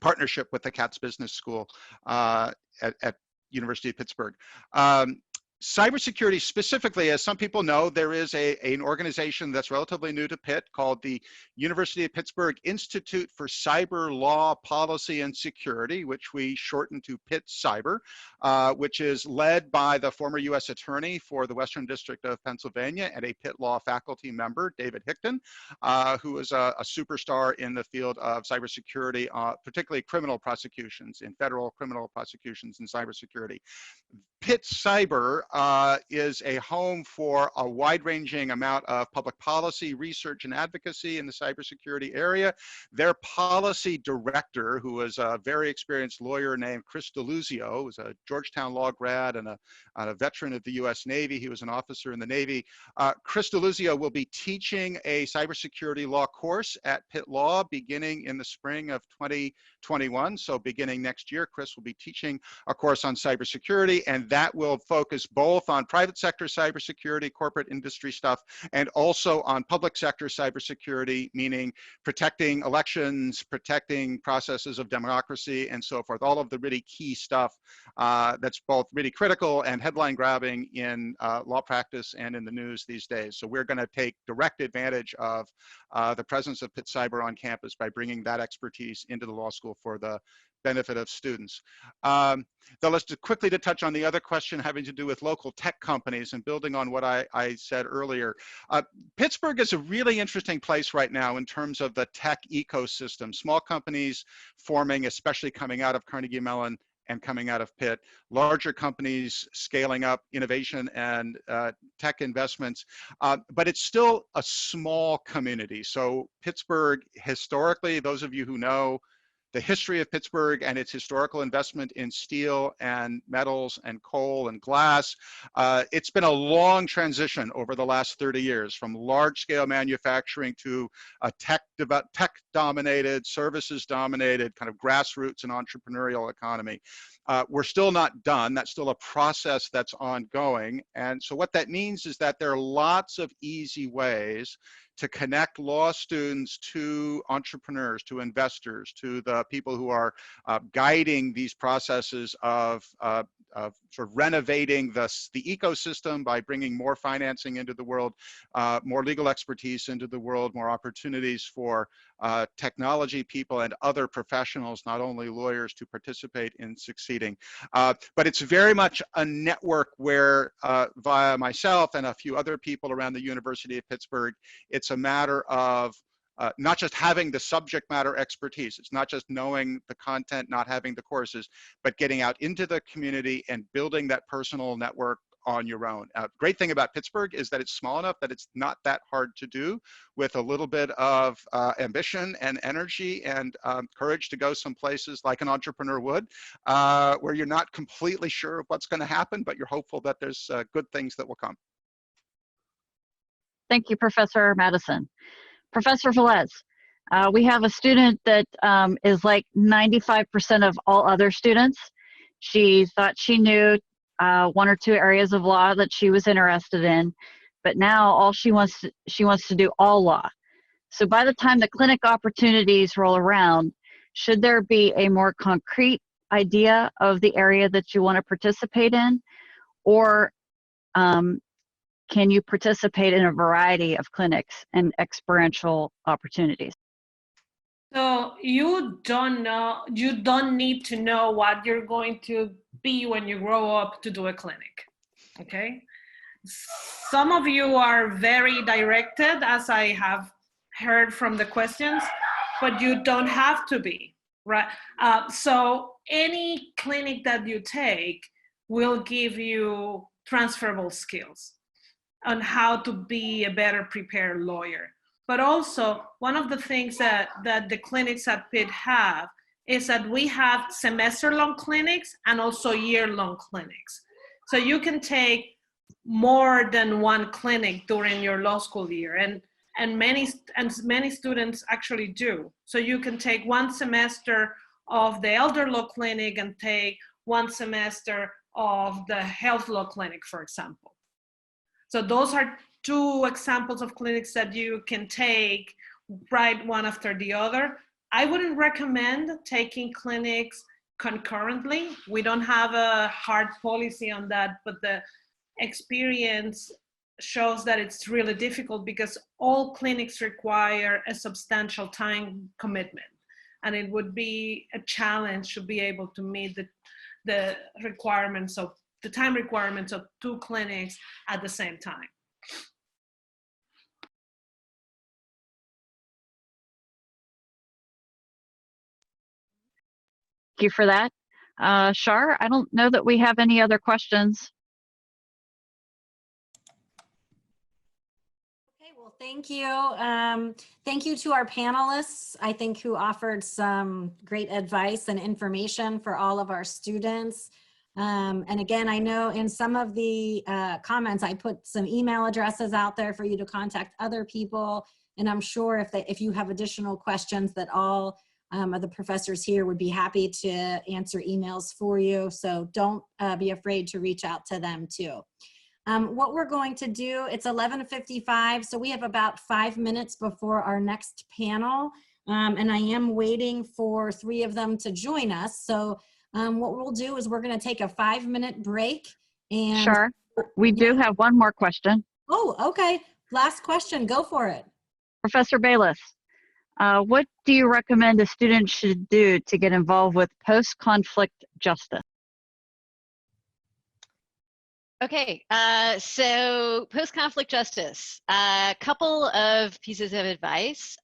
partnership with the Katz Business School at University of Pittsburgh. Cybersecurity specifically, as some people know, there is an organization that's relatively new to Pitt called the University of Pittsburgh Institute for Cyber Law Policy and Security, which we shorten to Pitt Cyber, which is led by the former U.S. Attorney for the Western District of Pennsylvania and a Pitt Law faculty member, David Hickton, who is a superstar in the field of cybersecurity, particularly criminal prosecutions, in federal criminal prosecutions in cybersecurity. Pitt Cyber is a home for a wide-ranging amount of public policy, research, and advocacy in the cybersecurity area. Their policy director, who was a very experienced lawyer named Chris DeLuzio, was a Georgetown law grad and a veteran of the U.S. Navy. He was an officer in the Navy. Chris DeLuzio will be teaching a cybersecurity law course at Pitt Law beginning in the spring of 2021. So beginning next year, Chris will be teaching a course on cybersecurity, and that will focus both on private sector cybersecurity, corporate industry stuff, and also on public sector cybersecurity, meaning protecting elections, protecting processes of democracy, and so forth. All of the really key stuff that's both really critical and headline grabbing in law practice and in the news these days. So we're going to take direct advantage of the presence of Pitt Cyber on campus by bringing that expertise into the law school for the benefit of students. Though let's just quickly to touch on the other question having to do with local tech companies and building on what I said earlier. Pittsburgh is a really interesting place right now in terms of the tech ecosystem. Small companies forming, especially coming out of Carnegie Mellon and coming out of Pitt, larger companies scaling up innovation and tech investments, but it's still a small community. So Pittsburgh, historically, those of you who know the history of Pittsburgh and its historical investment in steel and metals and coal and glass, it's been a long transition over the last 30 years from large scale manufacturing to a tech-dominated, services-dominated kind of grassroots and entrepreneurial economy. We're still not done. That's still a process that's ongoing. And so what that means is that there are lots of easy ways to connect law students to entrepreneurs, to investors, to the people who are guiding these processes of sort of renovating the ecosystem by bringing more financing into the world, more legal expertise into the world, more opportunities for technology people and other professionals, not only lawyers, to participate in succeeding. But it's very much a network where via myself and a few other people around the University of Pittsburgh, it's a matter of not just having the subject matter expertise. It's not just knowing the content, not having the courses, but getting out into the community and building that personal network on your own. Great thing about Pittsburgh is that it's small enough that it's not that hard to do with a little bit of ambition and energy and courage to go some places like an entrepreneur would, where you're not completely sure of what's going to happen, but you're hopeful that there's good things that will come. Thank you, Professor Madison. Professor Velez, we have a student that is like 95% of all other students. She thought she knew one or two areas of law that she was interested in, but now all she wants to do all law. So by the time the clinic opportunities roll around, should there be a more concrete idea of the area that you want to participate in, or can you participate in a variety of clinics and experiential opportunities? So you don't need to know what you're going to be when you grow up to do a clinic, okay? Some of you are very directed, as I have heard from the questions, but you don't have to be, right? So any clinic that you take will give you transferable skills on how to be a better prepared lawyer. But also, one of the things that the clinics at Pitt have is that we have semester-long clinics and also year-long clinics. So you can take more than one clinic during your law school year, and many students actually do. So you can take one semester of the elder law clinic and take one semester of the health law clinic, for example. So those are two examples of clinics that you can take right one after the other. I wouldn't recommend taking clinics concurrently. We don't have a hard policy on that, but the experience shows that it's really difficult because all clinics require a substantial time commitment. And it would be a challenge to be able to meet the requirements of the time requirements of two clinics at the same time. Thank you for that. Shar, I don't know that we have any other questions. Thank you. Thank you to our panelists, I think, who offered some great advice and information for all of our students. And again, I know in some of the comments, I put some email addresses out there for you to contact other people. And I'm sure if you have additional questions that all of the professors here would be happy to answer emails for you. So don't be afraid to reach out to them too. What we're going to do, it's 11:55, so we have about 5 minutes before our next panel. And I am waiting for 3 of them to join us. So what we'll do is we're going to take a 5-minute break. And Sure. We do have one more question. Oh, okay. Last question. Go for it. Professor Bayless, what do you recommend a student should do to get involved with post-conflict justice? Okay, so post-conflict justice, a couple of pieces of advice.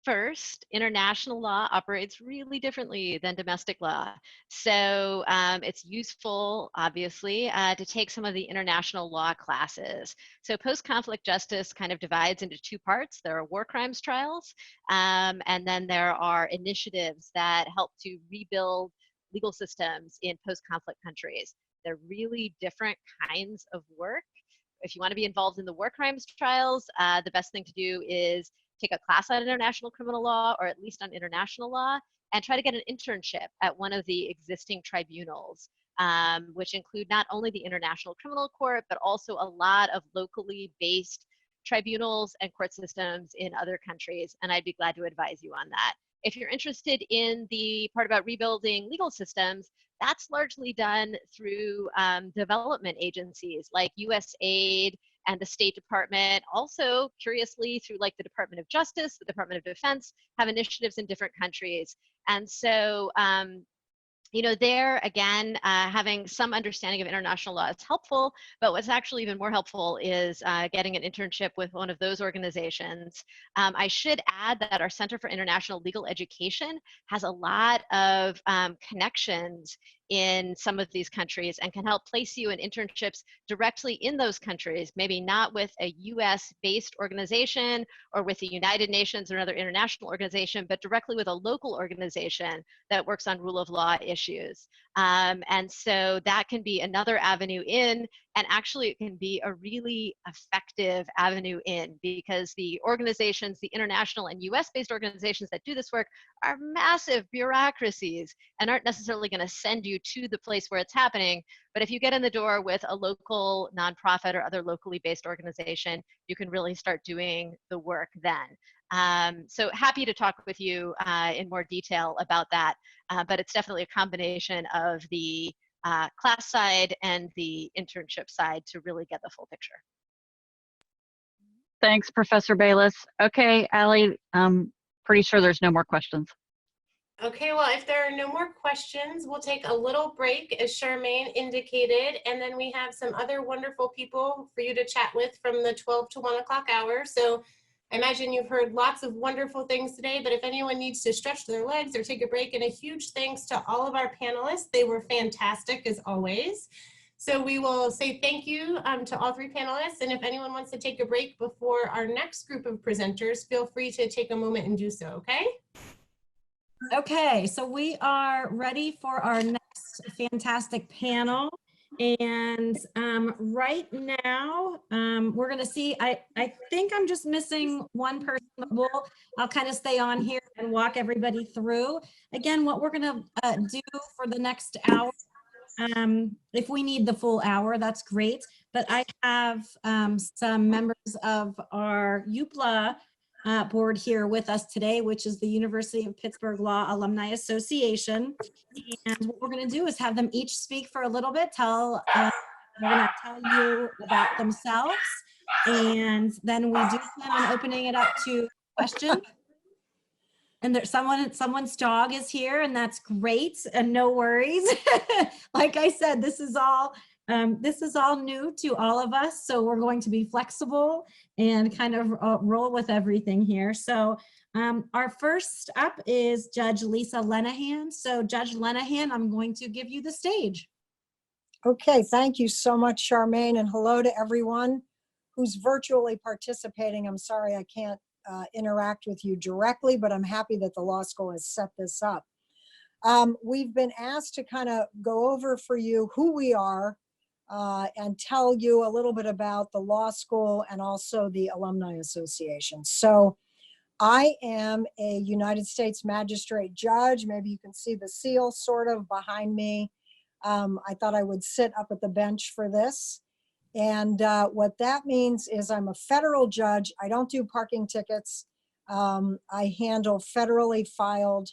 First, international law operates really differently than domestic law. So it's useful, obviously, to take some of the international law classes. So post-conflict justice kind of divides into 2 parts. There are war crimes trials, and then there are initiatives that help to rebuild legal systems in post-conflict countries. They're really different kinds of work. If you want to be involved in the war crimes trials, the best thing to do is take a class on international criminal law, or at least on international law, and try to get an internship at one of the existing tribunals, which include not only the International Criminal Court, but also a lot of locally based tribunals and court systems in other countries. And I'd be glad to advise you on that. If you're interested in the part about rebuilding legal systems, that's largely done through development agencies like USAID and the State Department. Also, curiously, through like the Department of Justice, the Department of Defense have initiatives in different countries. And so, you know, there again, having some understanding of international law is helpful, but what's actually even more helpful is getting an internship with one of those organizations. I should add that our Center for International Legal Education has a lot of connections in some of these countries and can help place you in internships directly in those countries, maybe not with a US-based organization or with the United Nations or another international organization, but directly with a local organization that works on rule of law issues. And so that can be another avenue in, and actually it can be a really effective avenue in, because the organizations, the international and US-based organizations that do this work are massive bureaucracies and aren't necessarily going to send you to the place where it's happening. But if you get in the door with a local nonprofit or other locally based organization, you can really start doing the work then. So happy to talk with you in more detail about that, but it's definitely a combination of the class side and the internship side to really get the full picture. Thanks, Professor Bayless. Okay, Allie, I'm pretty sure there's no more questions. Okay, well, if there are no more questions, we'll take a little break, as Charmaine indicated, and then we have some other wonderful people for you to chat with from the 12 to 1 o'clock hour. So I imagine you've heard lots of wonderful things today, but if anyone needs to stretch their legs or take a break, and a huge thanks to all of our panelists. They were fantastic as always. So we will say thank you to all 3 panelists, and if anyone wants to take a break before our next group of presenters, feel free to take a moment and do so, okay? Okay, so we are ready for our next fantastic panel. And right now, we're going to see, I think I'm just missing one person, but I'll kind of stay on here and walk everybody through. Again, what we're going to do for the next hour, if we need the full hour, that's great. But I have some members of our UPLA board here with us today, which is the University of Pittsburgh Law Alumni Association. And what we're going to do is have them each speak for a little bit, they're going to tell you about themselves, and then we do plan on opening it up to questions. And there's someone's dog is here, and that's great, and no worries. Like I said, this is all new to all of us, so we're going to be flexible and kind of roll with everything here. So our first up is Judge Lisa Lenahan. So Judge Lenahan, I'm going to give you the stage. Okay, thank you so much, Charmaine, and hello to everyone. who's virtually participating. I'm sorry I can't interact with you directly, but I'm happy that the law school has set this up. We've been asked to kind of go over for you who we are and tell you a little bit about the law school and also the Alumni Association. So I am a United States Magistrate Judge. Maybe you can see the seal sort of behind me. I thought I would sit up at the bench for this. And what that means is I'm a federal judge. I don't do parking tickets. I handle federally filed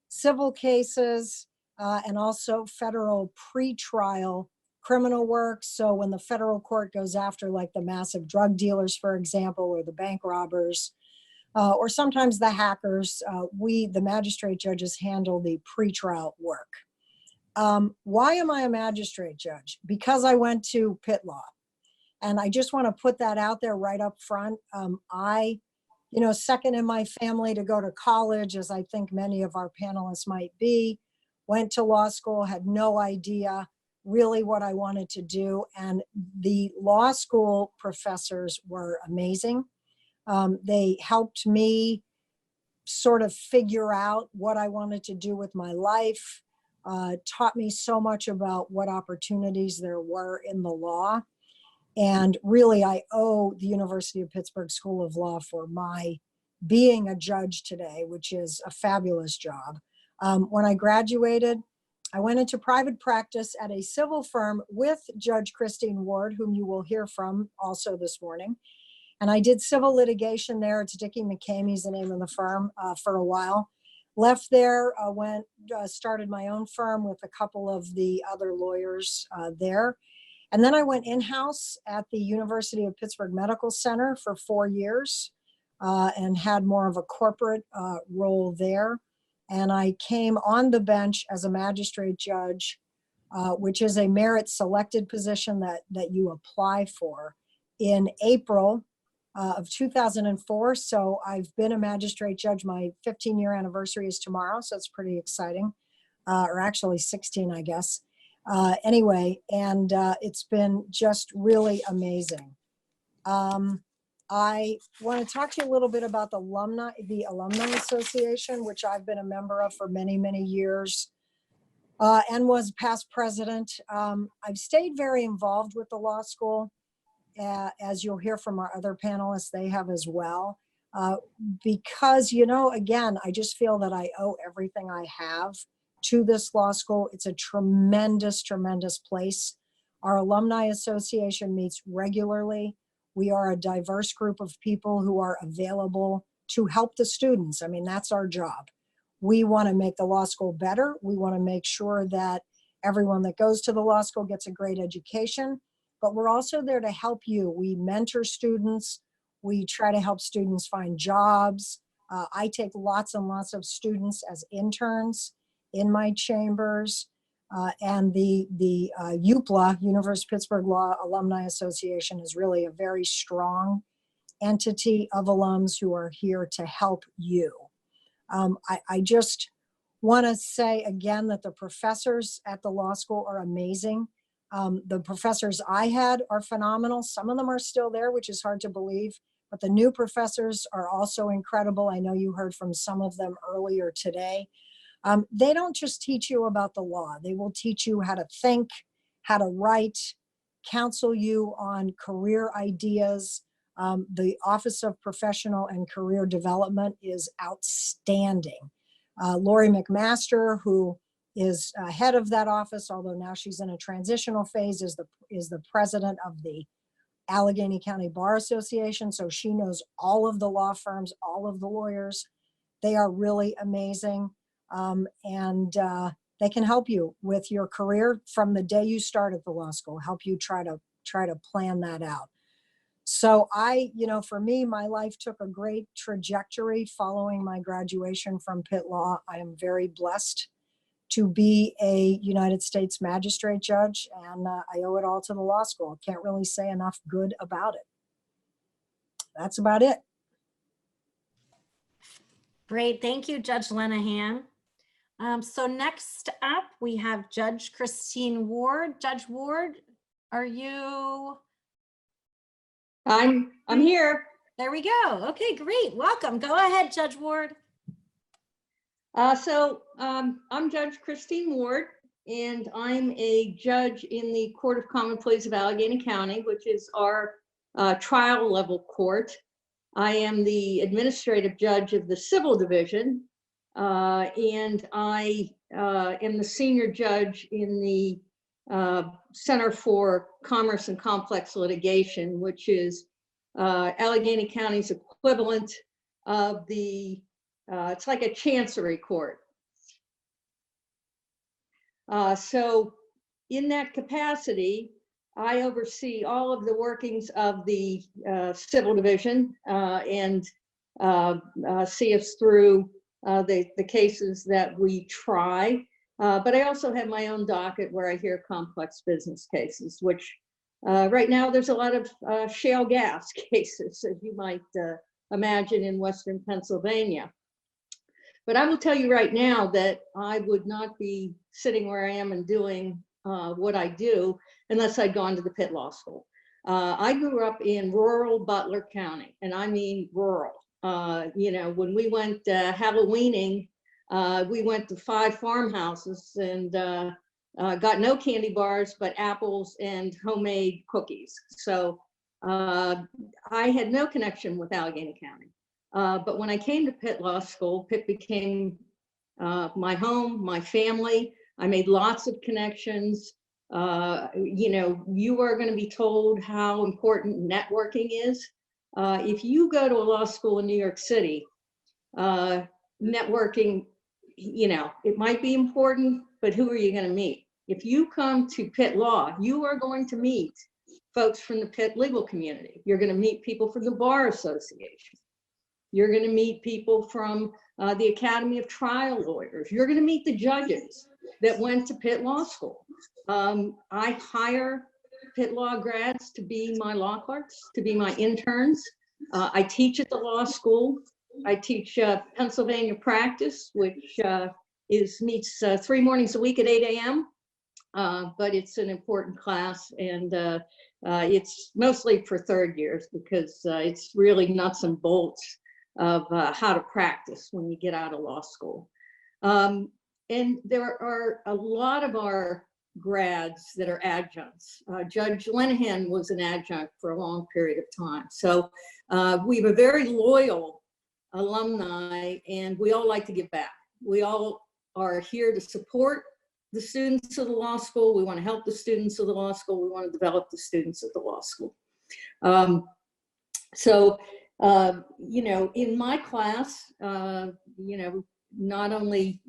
civil cases and also federal pretrial criminal work. So when the federal court goes after like the massive drug dealers, for example, or the bank robbers, or sometimes the hackers, we, the magistrate judges, handle the pretrial work. Why am I a magistrate judge? Because I went to Pitt Law. And I just want to put that out there right up front. Second in my family to go to college, as I think many of our panelists might be, went to law school, had no idea really what I wanted to do. And the law school professors were amazing. They helped me sort of figure out what I wanted to do with my life, taught me so much about what opportunities there were in the law. And really, I owe the University of Pittsburgh School of Law for my being a judge today, which is a fabulous job. When I graduated, I went into private practice at a civil firm with Judge Christine Ward, whom you will hear from also this morning. And I did civil litigation there. It's Dickey McCamey's the name of the firm for a while. Left there, started my own firm with a couple of the other lawyers there. And then I went in-house at the University of Pittsburgh Medical Center for 4 years and had more of a corporate role there. And I came on the bench as a magistrate judge, which is a merit selected position that you apply for, in April of 2004. So I've been a magistrate judge. My 15-year anniversary is tomorrow, so it's pretty exciting, or actually 16, I guess. Anyway, and it's been just really amazing. I want to talk to you a little bit about the Alumni Association, which I've been a member of for many, many years, and was past president. I've stayed very involved with the law school, as you'll hear from our other panelists, they have as well. Because, again, I just feel that I owe everything I have to this law school. It's a tremendous, tremendous place. Our Alumni Association meets regularly. We are a diverse group of people who are available to help the students. I mean, that's our job. We want to make the law school better. We want to make sure that everyone that goes to the law school gets a great education, but we're also there to help you. We mentor students. We try to help students find jobs. I take lots and lots of students as interns in my chambers, and the UPLA, University of Pittsburgh Law Alumni Association, is really a very strong entity of alums who are here to help you. I just want to say again that the professors at the law school are amazing. The professors I had are phenomenal. Some of them are still there, which is hard to believe, but the new professors are also incredible. I know you heard from some of them earlier today. They don't just teach you about the law. They will teach you how to think, how to write, counsel you on career ideas. The Office of Professional and Career Development is outstanding. Lori McMaster, who is head of that office, although now she's in a transitional phase, is the president of the Allegheny County Bar Association. So she knows all of the law firms, all of the lawyers. They are really amazing. And they can help you with your career from the day you start at the law school, help you try to plan that out. So for me, my life took a great trajectory following my graduation from Pitt Law. I am very blessed to be a United States magistrate judge, and I owe it all to the law school. Can't really say enough good about it. That's about it. Great, thank you, Judge Lenahan. So next up, we have Judge Christine Ward. Judge Ward, are you? I'm here. There we go. Okay, great. Welcome. Go ahead, Judge Ward. I'm Judge Christine Ward, and I'm a judge in the Court of Common Pleas of Allegheny County, which is our trial level court. I am the administrative judge of the civil division, and I am the senior judge in the Center for Commerce and Complex Litigation, which is Allegheny County's equivalent of the, it's like a chancery court. So in that capacity, I oversee all of the workings of the civil division and see us through the cases that we try. But I also have my own docket where I hear complex business cases, which right now there's a lot of shale gas cases, as you might imagine, in Western Pennsylvania. But I will tell you right now that I would not be sitting where I am and doing what I do unless I'd gone to the Pitt Law School. I grew up in rural Butler County, and I mean rural. You know, when we went Halloweening, we went to 5 farmhouses and got no candy bars, but apples and homemade cookies. So I had no connection with Allegheny County. But when I came to Pitt Law School, Pitt became my home, my family. I made lots of connections. You know, you are going to be told how important networking is. If you go to a law school in New York City, networking, you know, it might be important, but who are you going to meet? If you come to Pitt Law, you are going to meet folks from the Pitt legal community. You're going to meet people from the Bar Association. You're going to meet people from the Academy of Trial Lawyers. You're going to meet the judges that went to Pitt Law School. I hire Pitt Law grads to be my law clerks, to be my interns. I teach at the law school. I teach Pennsylvania practice, which meets 3 mornings a week at 8 a.m. But it's an important class, and it's mostly for 3rd years because it's really nuts and bolts of how to practice when you get out of law school. And there are a lot of our grads that are adjuncts. Judge Lenahan was an adjunct for a long period of time. So we have a very loyal alumni, and we all like to give back. We all are here to support the students of the law school. We want to help the students of the law school. We want to develop the students of the law school. You know, in my class, you know, not only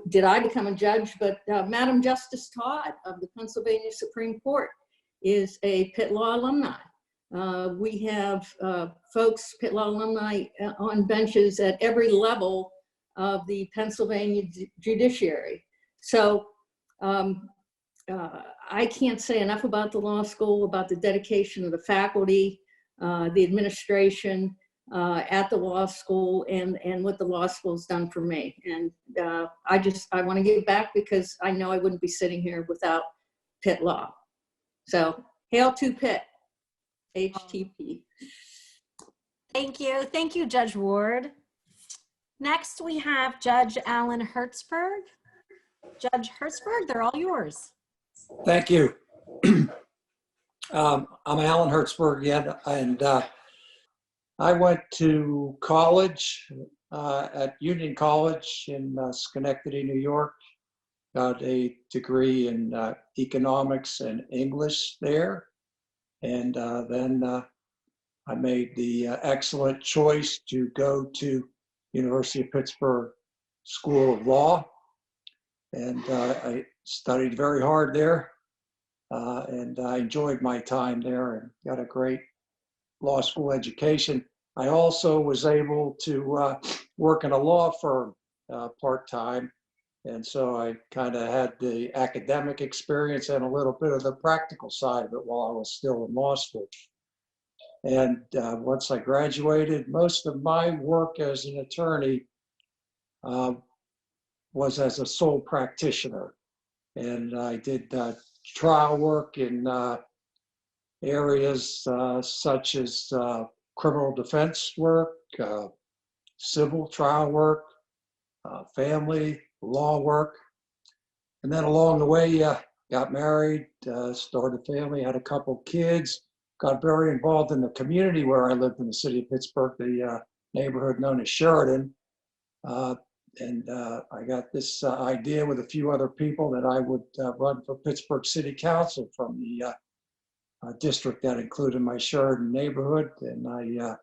did I become a judge, but Madam Justice Todd of the Pennsylvania Supreme Court is a Pitt Law alumni. We have folks, Pitt Law alumni, on benches at every level of the Pennsylvania judiciary. So I can't say enough about the law school, about the dedication of the faculty, the administration at the law school, and what the law school's done for me. And I want to give back because I know I wouldn't be sitting here without Pitt Law. So hail to Pitt, HTP. Thank you. Thank you, Judge Ward. Next, we have Judge Alan Hertzberg. Judge Hertzberg, they're all yours. Thank you. I'm Alan Hertzberg again, and I went to college at Union College in Schenectady, New York. Got a degree in economics and English there. And then I made the excellent choice to go to University of Pittsburgh School of Law. And I studied very hard there. And I enjoyed my time there and got a great law school education. I also was able to work in a law firm part-time. And so I kind of had the academic experience and a little bit of the practical side of it while I was still in law school. And once I graduated, most of my work as an attorney was as a sole practitioner. And I did trial work in areas such as criminal defense work, civil trial work, family law work. And then along the way, got married, started a family, had a couple kids, got very involved in the community where I lived in the city of Pittsburgh, the neighborhood known as Sheridan. I got this idea with a few other people that I would run for Pittsburgh City Council from the district that included my Sheridan neighborhood. And I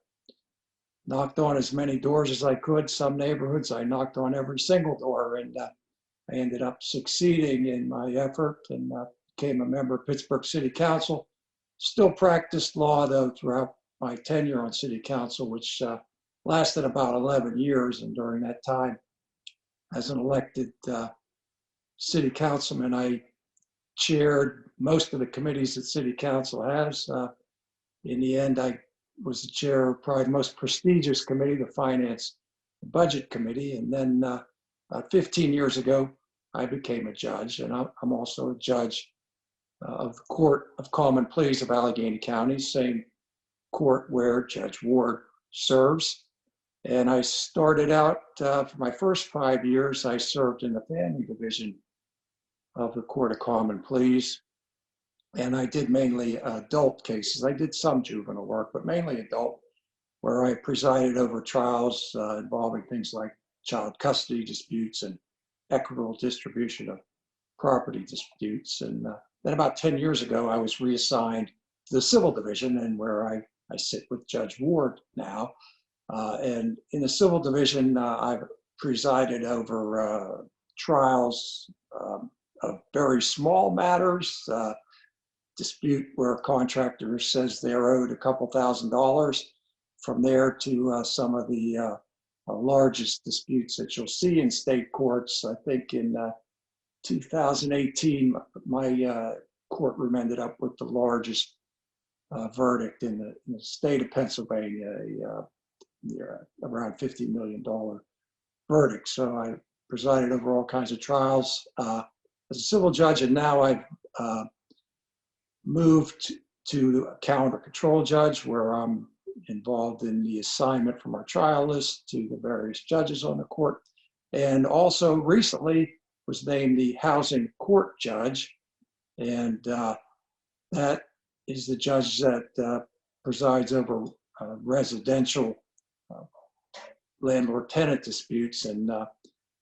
knocked on as many doors as I could. Some neighborhoods I knocked on every single door, and I ended up succeeding in my effort and became a member of Pittsburgh City Council. Still practiced law though throughout my tenure on City Council, which lasted about 11 years. And during that time, as an elected City Councilman, I chaired most of the committees that City Council has. In the end, I was the chair of probably the most prestigious committee, the Finance and Budget Committee. And then about 15 years ago, I became a judge, and I'm also a judge of the Court of Common Pleas of Allegheny County, same court where Judge Ward serves. And I started out, for my first 5 years, I served in the family division of the Court of Common Pleas. And I did mainly adult cases. I did some juvenile work, but mainly adult, where I presided over trials involving things like child custody disputes and equitable distribution of property disputes. And then about 10 years ago, I was reassigned to the civil division, and where I sit with Judge Ward now. And in the civil division, I've presided over trials of very small matters, dispute where a contractor says they're owed a couple $1,000s, from there to some of the largest disputes that you'll see in state courts. I think in 2018, my courtroom ended up with the largest verdict in the state of Pennsylvania, around $50 million verdict. So I presided over all kinds of trials as a civil judge, and now I've moved to a calendar control judge, where I'm involved in the assignment from our trial list to the various judges on the court, and also recently was named the housing court judge. And that is the judge that presides over residential landlord-tenant disputes. And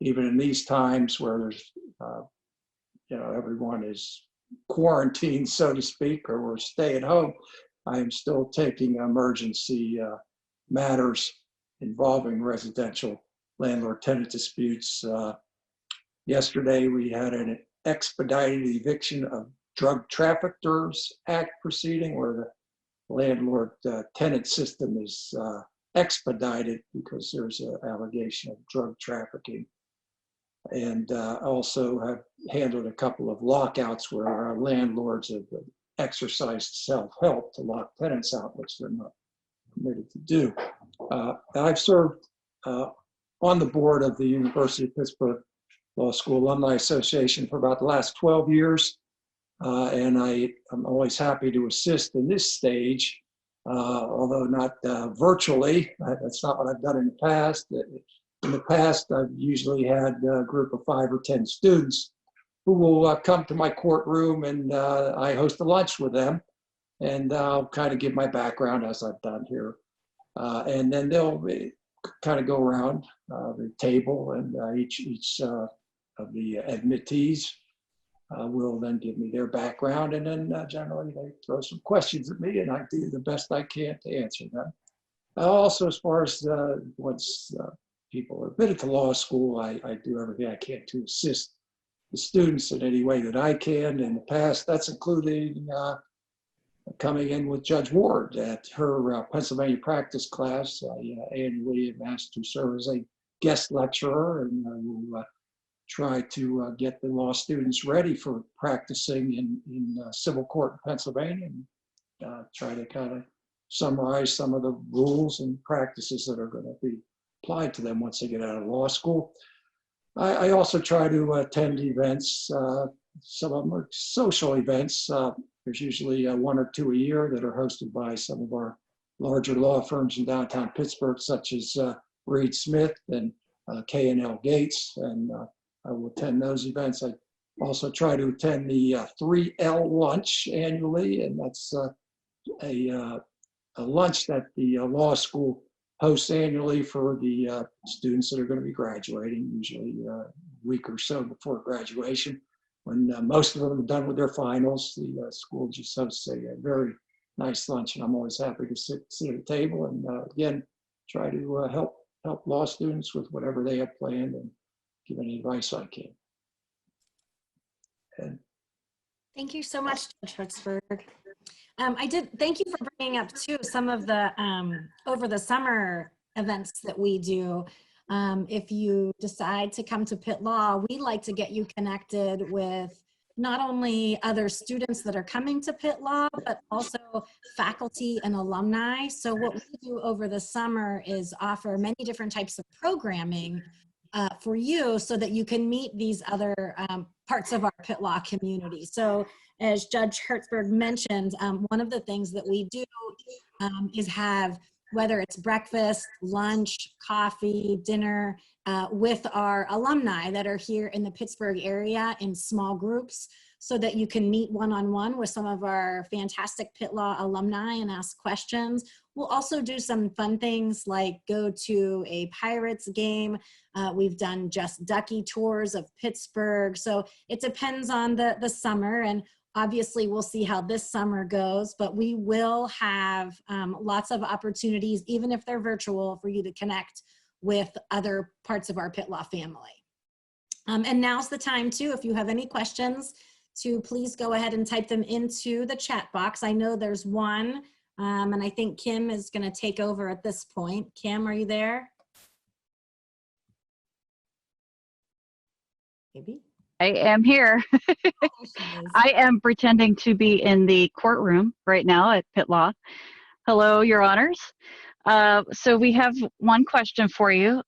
even in these times where there's, everyone is quarantined, so to speak, or we're stay at home, I am still taking emergency matters involving residential landlord-tenant disputes. Yesterday, we had an expedited eviction of Drug Traffickers Act proceeding, where the landlord-tenant system is expedited because there's an allegation of drug trafficking. And also have handled a couple of lockouts where our landlords have exercised self-help to lock tenants out, which they're not permitted to do. I've served on the board of the University of Pittsburgh Law School Alumni Association for about the last 12 years. And I'm always happy to assist in this stage, although not virtually. That's not what I've done in the past. In the past, I've usually had a group of 5 or 10 students who will come to my courtroom, and I host a lunch with them, and I'll kind of give my background as I've done here. And then they'll kind of go around the table, and each of the admittees will then give me their background, and then generally they throw some questions at me, and I do the best I can to answer them. Also, as far as once people are admitted to law school, I do everything I can to assist the students in any way that I can. In the past, that's including coming in with Judge Ward at her Pennsylvania practice class. I annually am asked to serve as a guest lecturer, and I will try to get the law students ready for practicing in civil court in Pennsylvania, and try to kind of summarize some of the rules and practices that are going to be applied to them once they get out of law school. I also try to attend events. Some of them are social events. There's usually one or two a year that are hosted by some of our larger law firms in downtown Pittsburgh, such as Reed Smith and K&L Gates, and I will attend those events. I also try to attend the 3L lunch annually, and that's a lunch that the law school hosts annually for the students that are going to be graduating, usually a week or so before graduation. When most of them are done with their finals, the school just hosts a very nice lunch, and I'm always happy to sit at the table and again try to help law students with whatever they have planned and give any advice I can. And thank you so much, Judge Hertzberg. Thank you for bringing up too some of the over the summer events that we do. If you decide to come to Pitt Law, we like to get you connected with not only other students that are coming to Pitt Law, but also faculty and alumni. So what we do over the summer is offer many different types of programming for you so that you can meet these other parts of our Pitt Law community. So as Judge Hertzberg mentioned, one of the things that we do is have, whether it's breakfast, lunch, coffee, dinner, with our alumni that are here in the Pittsburgh area in small groups so that you can meet one-on-one with some of our fantastic Pitt Law alumni and ask questions. We'll also do some fun things like go to a Pirates game. We've done Just Ducky tours of Pittsburgh. So it depends on the summer, and obviously we'll see how this summer goes, but we will have lots of opportunities, even if they're virtual, for you to connect with other parts of our Pitt Law family. And now's the time too, if you have any questions, to please go ahead and type them into the chat box. I know there's one, and I think Kim is gonna take over at this point. Kim, are you there? Maybe. I am here. I am pretending to be in the courtroom right now at Pitt Law. Hello, Your Honors. So we have one question for you.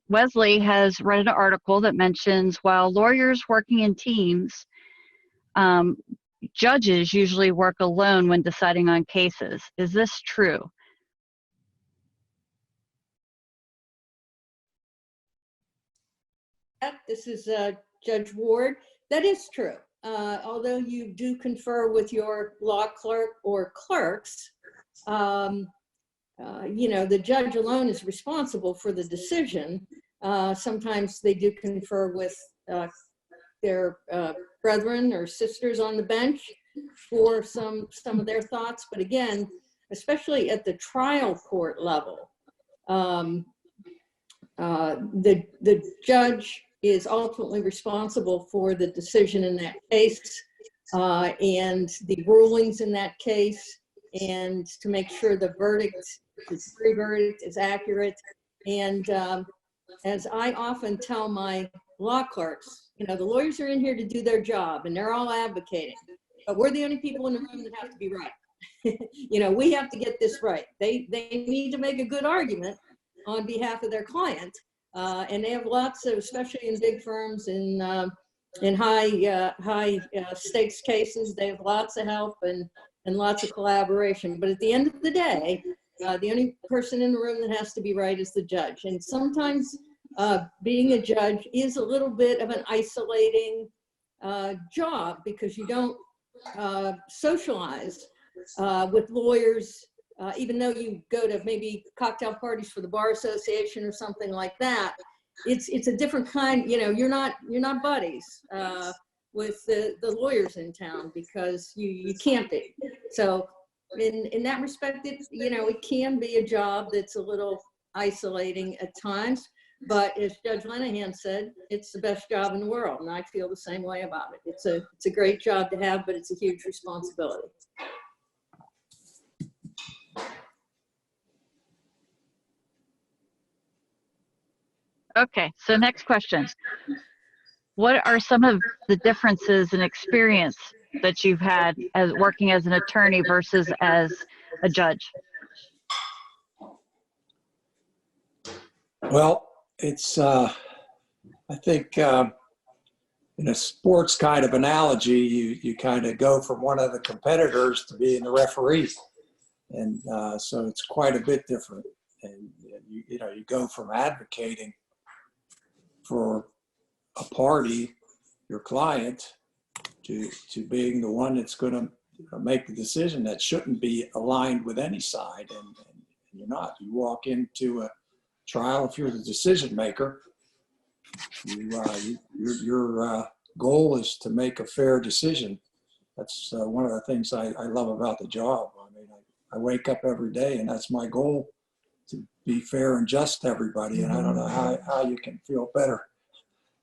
Wesley has read an article that mentions while lawyers working in teams, judges usually work alone when deciding on cases. Is this true? This is Judge Ward. That is true. Although you do confer with your law clerk or clerks, you know, the judge alone is responsible for the decision. Sometimes they do confer with their brethren or sisters on the bench for some of their thoughts. But again, especially at the trial court level, the judge is ultimately responsible for the decision in that case and the rulings in that case, and to make sure the verdict, the jury verdict, is accurate. And as I often tell my law clerks, you know, the lawyers are in here to do their job and they're all advocating, but we're the only people in the room that have to be right. You know, we have to get this right. They need to make a good argument on behalf of their client. And they have lots of, especially in big firms, in high stakes cases, they have lots of help and lots of collaboration. But at the end of the day, the only person in the room that has to be right is the judge. And sometimes being a judge is a little bit of an isolating job because you don't socialize with lawyers. Even though you go to maybe cocktail parties for the Bar Association or something like that, it's a different kind. You know, you're not buddies with the lawyers in town because you can't be. So in that respect, you know, it can be a job that's a little isolating at times. But as Judge Lenahan said, it's the best job in the world, and I feel the same way about it. It's a great job to have, but it's a huge responsibility. Okay, so next question. What are some of the differences in experience that you've had as working as an attorney versus as a judge? well, it's I think in a sports kind of analogy, you kind of go from one of the competitors to being the referee. And so it's quite a bit different. And you know, you go from advocating for a party, your client, to being the one that's going to make the decision that shouldn't be aligned with any side. And you're not. You walk into a trial, if you're the decision maker, your goal is to make a fair decision. That's one of the things I love about the job. I mean, I wake up every day and that's my goal, to be fair and just to everybody. And I don't know how you can feel better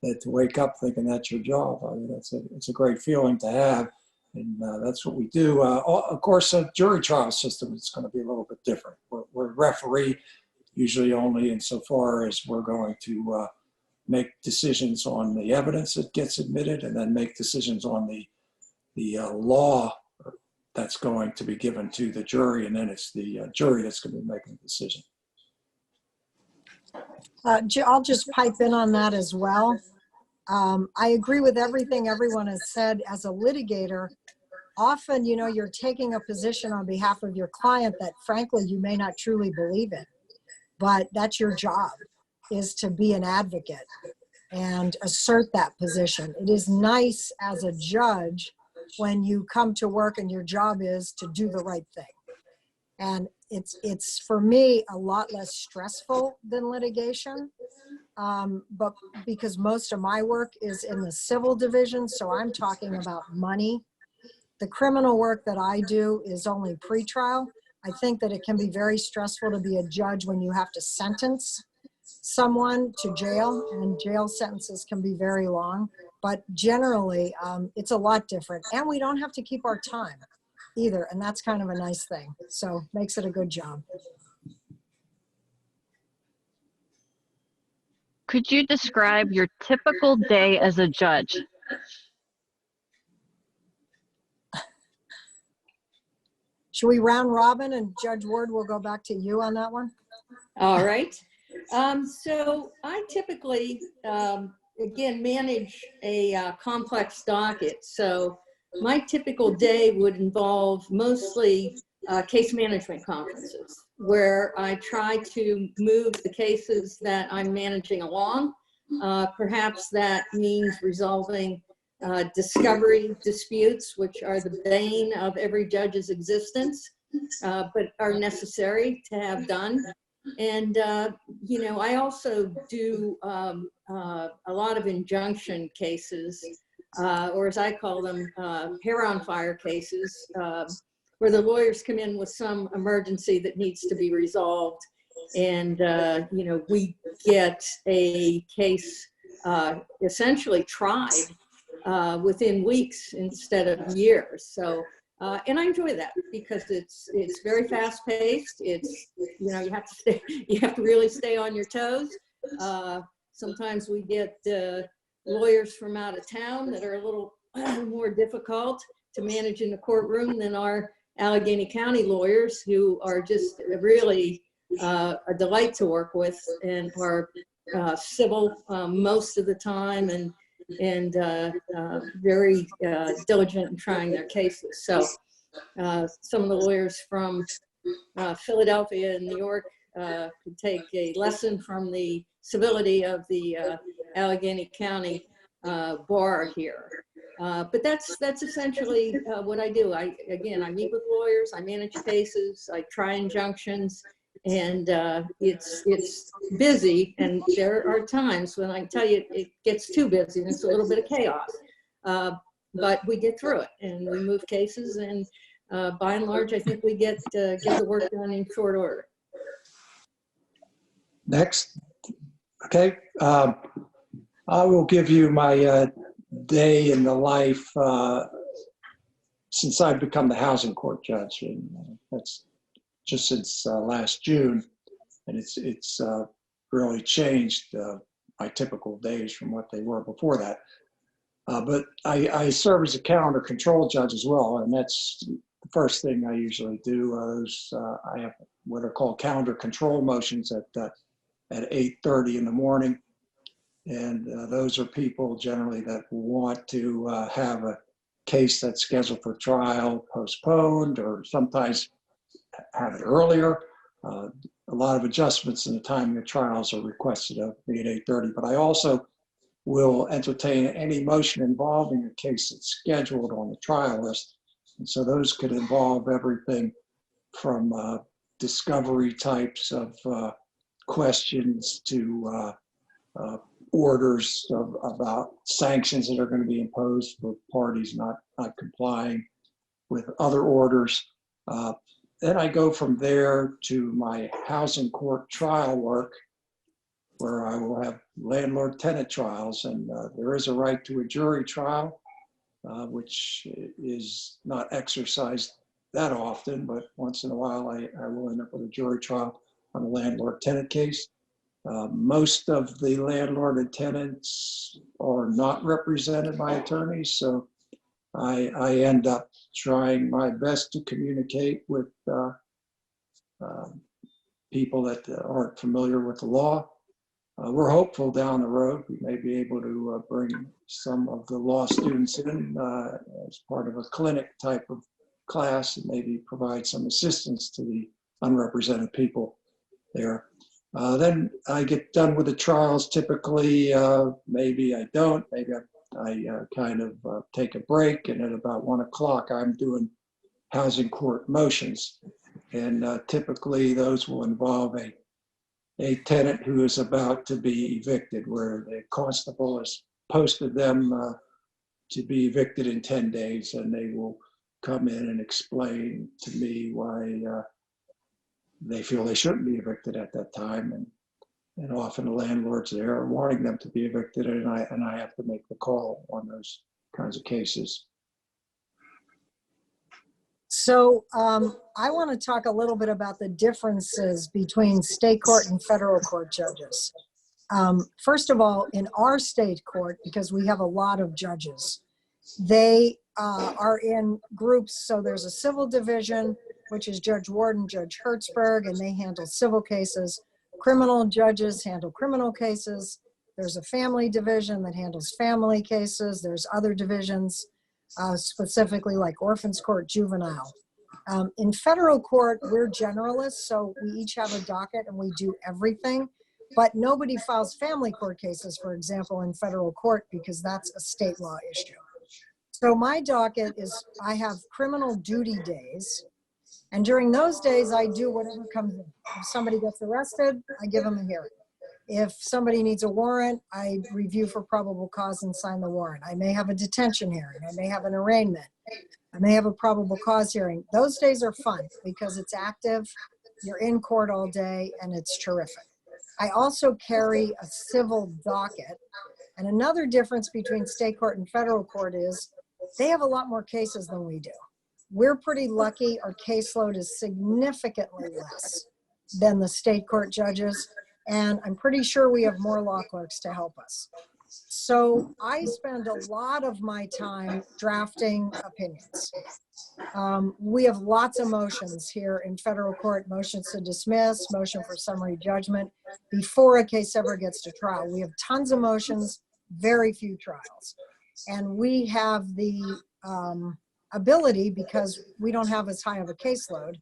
than to wake up thinking that's your job. I mean, it's a great feeling to have. And that's what we do. Of course, a jury trial system is going to be a little bit different. We're referee usually only insofar as we're going to make decisions on the evidence that gets admitted, and then make decisions on the law that's going to be given to the jury, and then it's the jury that's going to be making the decision. I'll just pipe in on that as well. I agree with everything everyone has said. As a litigator, often, you know, you're taking a position on behalf of your client that frankly you may not truly believe in, but that's your job, is to be an advocate and assert that position. It is nice as a judge when you come to work and your job is to do the right thing. And it's for me a lot less stressful than litigation, but because most of my work is in the civil division, so I'm talking about money. The criminal work that I do is only pretrial. I think that it can be very stressful to be a judge when you have to sentence someone to jail, and jail sentences can be very long. But generally, it's a lot different. And we don't have to keep our time either, and that's kind of a nice thing. So makes it a good job. Could you describe your typical day as a judge? Should we round robin, and Judge Ward, we'll go back to you on that one? All right. So I typically, again, manage a complex docket. So my typical day would involve mostly case management conferences, where I try to move the cases that I'm managing along. Perhaps that means resolving discovery disputes, which are the bane of every judge's existence, but are necessary to have done. And, you know, I also do a lot of injunction cases, or as I call them, hair on fire cases, where the lawyers come in with some emergency that needs to be resolved. And, you know, we get a case essentially tried within weeks instead of years. So, and I enjoy that because it's very fast paced. It's, you know, you have to really stay on your toes. Sometimes we get lawyers from out of town that are a little more difficult to manage in the courtroom than our Allegheny County lawyers, who are just really a delight to work with and are civil most of the time, and very diligent in trying their cases. So some of the lawyers from Philadelphia and New York could take a lesson from the civility of the Allegheny County bar here. But that's essentially what I do. I meet with lawyers, I manage cases, I try injunctions, and it's busy, and there are times when I can tell you it gets too busy and it's a little bit of chaos. But we get through it and we move cases, and by and large, I think we get the work done in short order. Next. Okay. I will give you my day in the life since I've become the housing court judge, and that's just since last June, and it's really changed my typical days from what they were before that. But I serve as a calendar control judge as well, and that's the first thing I usually do. I have what are called calendar control motions at 8:30 in the morning. And those are people generally that want to have a case that's scheduled for trial postponed, or sometimes have it earlier. A lot of adjustments in the timing of trials are requested of me at 8:30, but I also will entertain any motion involving a case that's scheduled on the trial list. And so those could involve everything from discovery types of questions to orders about sanctions that are going to be imposed for parties not complying with other orders. Then I go from there to my housing court trial work, where I will have landlord-tenant trials, and there is a right to a jury trial, which is not exercised that often, but once in a while I will end up with a jury trial on a landlord-tenant case. Most of the landlord and tenants are not represented by attorneys, so I end up trying my best to communicate with people that aren't familiar with the law. We're hopeful down the road we may be able to bring some of the law students in as part of a clinic type of class, and maybe provide some assistance to the unrepresented people there. Then I get done with the trials typically. Maybe I don't, maybe I kind of take a break, and at about 1 o'clock I'm doing housing court motions. And typically those will involve a tenant who is about to be evicted, where the constable has posted them to be evicted in 10 days, and they will come in and explain to me why they feel they shouldn't be evicted at that time. And often the landlords there are wanting them to be evicted, and I have to make the call on those kinds of cases. So I want to talk a little bit about the differences between state court and federal court judges. First of all, in our state court, because we have a lot of judges, they are in groups. So there's a civil division, which is Judge Warden, Judge Hertzberg, and they handle civil cases. Criminal judges handle criminal cases. There's a family division that handles family cases. There's other divisions, specifically like orphans court, juvenile. In federal court, we're generalists, so we each have a docket and we do everything, but nobody files family court cases, for example, in federal court, because that's a state law issue. So my docket is, I have criminal duty days, and during those days, I do whatever comes in. If somebody gets arrested, I give them a hearing. If somebody needs a warrant, I review for probable cause and sign the warrant. I may have a detention hearing. I may have an arraignment. I may have a probable cause hearing. Those days are fun because it's active. You're in court all day, and it's terrific. I also carry a civil docket. And another difference between state court and federal court is they have a lot more cases than we do. We're pretty lucky. Our caseload is significantly less than the state court judges. And I'm pretty sure we have more law clerks to help us. So I spend a lot of my time drafting opinions. We have lots of motions here in federal court, motions to dismiss, motion for summary judgment, before a case ever gets to trial. We have tons of motions, very few trials. And we have the ability, because we don't have as high of a caseload,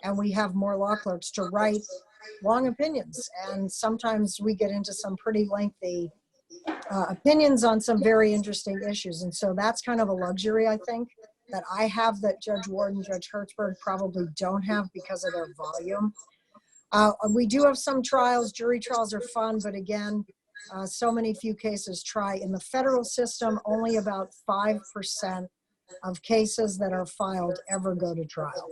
and we have more law clerks, to write long opinions. And sometimes we get into some pretty lengthy opinions on some very interesting issues. And so that's kind of a luxury, I think, that I have that Judge Warden, Judge Hertzberg probably don't have because of their volume. We do have some trials. Jury trials are fun, but again, so many few cases try. In the federal system, only about 5% of cases that are filed ever go to trial.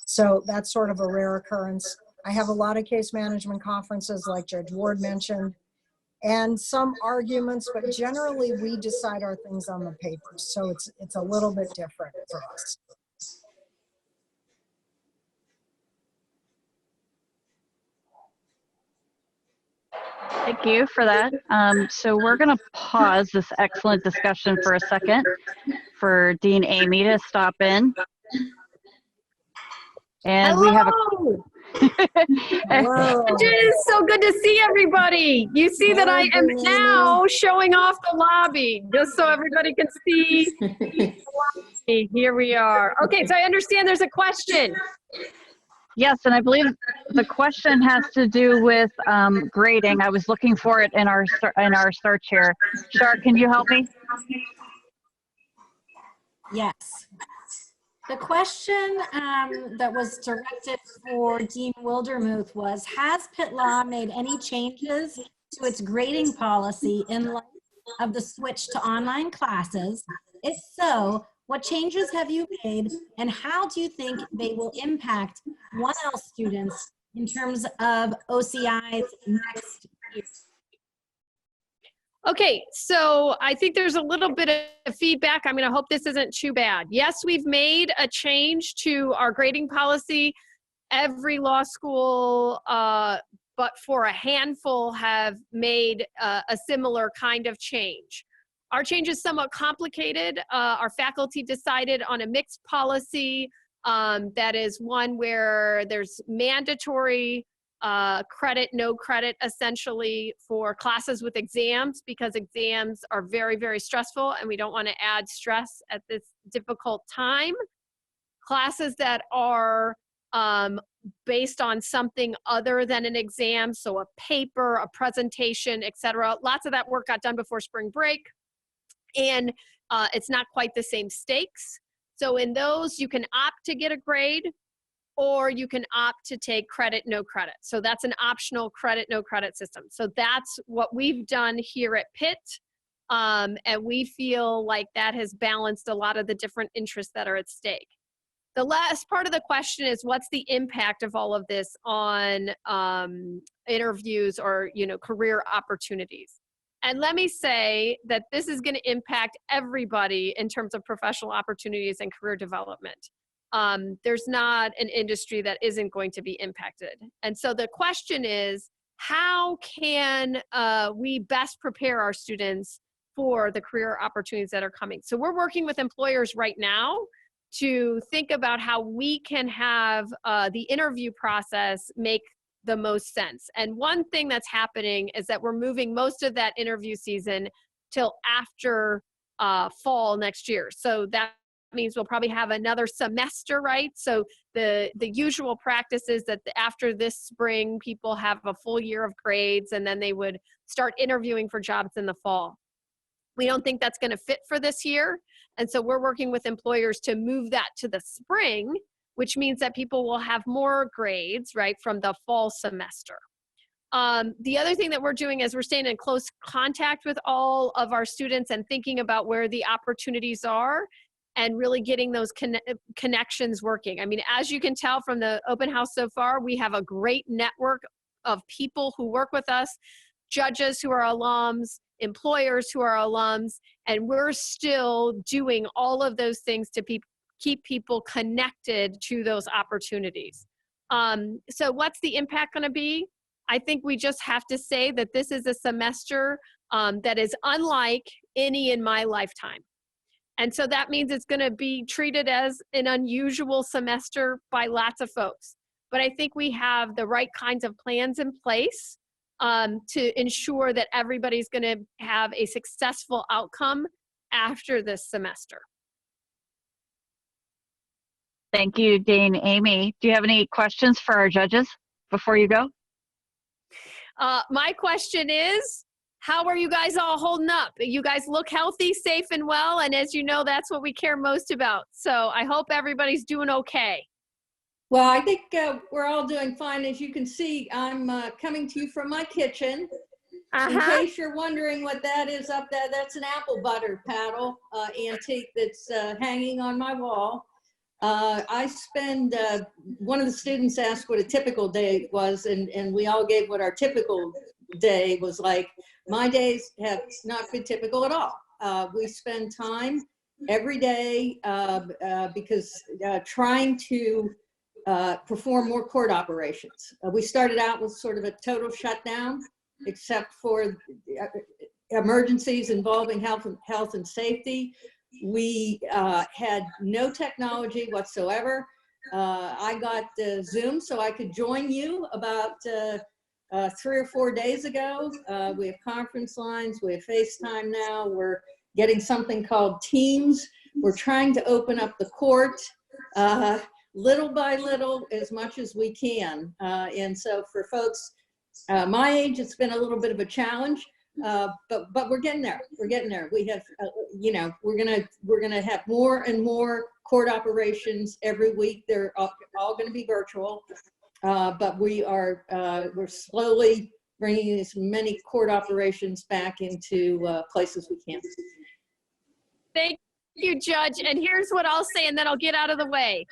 So that's sort of a rare occurrence. I have a lot of case management conferences, like Judge Ward mentioned, and some arguments, but generally we decide our things on the papers. So it's a little bit different for us. Thank you for that. So we're going to pause this excellent discussion for a second for Dean Amy to stop in. And Hello. Whoa. It is so good to see everybody. You see that I am now showing off the lobby, just so everybody can see. Here we are. Okay, so I understand there's a question. Yes, and I believe the question has to do with grading. I was looking for it in our search here. Shar, can you help me? Yes. The question that was directed for Dean Wildermuth was, has Pitt Law made any changes to its grading policy in light of the switch to online classes? If so, what changes have you made, and how do you think they will impact 1L students in terms of OCI's next year? Okay, so I think there's a little bit of feedback. I mean, I hope this isn't too bad. Yes, we've made a change to our grading policy. Every law school, but for a handful, have made a similar kind of change. Our change is somewhat complicated. Our faculty decided on a mixed policy that is one where there's mandatory credit, no credit, essentially, for classes with exams, because exams are very, very stressful and we don't want to add stress at this difficult time. Classes that are based on something other than an exam, so a paper, a presentation, etc. Lots of that work got done before spring break, and it's not quite the same stakes. So in those, you can opt to get a grade, or you can opt to take credit, no credit. So that's an optional credit, no credit system. So that's what we've done here at Pitt. And we feel like that has balanced a lot of the different interests that are at stake. The last part of the question is, what's the impact of all of this on interviews or, career opportunities? And let me say that this is going to impact everybody in terms of professional opportunities and career development. There's not an industry that isn't going to be impacted. And so the question is, how can we best prepare our students for the career opportunities that are coming? So we're working with employers right now to think about how we can have the interview process make the most sense. And one thing that's happening is that we're moving most of that interview season till after fall next year. So that means we'll probably have another semester, right? So the usual practice is that after this spring, people have a full year of grades, and then they would start interviewing for jobs in the fall. We don't think that's going to fit for this year. And so we're working with employers to move that to the spring, which means that people will have more grades, right, from the fall semester. The other thing that we're doing is we're staying in close contact with all of our students and thinking about where the opportunities are and really getting those connections working. I mean, as you can tell from the open house so far, we have a great network of people who work with us, judges who are alums, employers who are alums, and we're still doing all of those things to keep people connected to those opportunities. So what's the impact going to be? I think we just have to say that this is a semester that is unlike any in my lifetime. And so that means it's going to be treated as an unusual semester by lots of folks. But I think we have the right kinds of plans in place to ensure that everybody's going to have a successful outcome after this semester. Thank you, Dean. Amy, do you have any questions for our judges before you go? My question is, how are you guys all holding up? You guys look healthy, safe, and well, and as you know, that's what we care most about. So I hope everybody's doing okay. Well, I think we're all doing fine. As you can see, I'm coming to you from my kitchen. In case you're wondering what that is up there, that's an apple butter paddle, antique that's hanging on my wall. I spend, one of the students asked what a typical day was, and we all gave what our typical day was like. My days have not been typical at all. We spend time every day because trying to perform more court operations. We started out with sort of a total shutdown, except for emergencies involving health and safety. We had no technology whatsoever. I got Zoom so I could join you about 3 or 4 days ago. We have conference lines, we have FaceTime now. We're getting something called Teams. We're trying to open up the court little by little, as much as we can. And so for folks my age, it's been a little bit of a challenge, but we're getting there. We're getting there. We have, you know, we're gonna have more and more court operations every week. They're all going to be virtual, but we're slowly bringing as many court operations back into places we can. Thank you, Judge. And here's what I'll say, and then I'll get out of the way.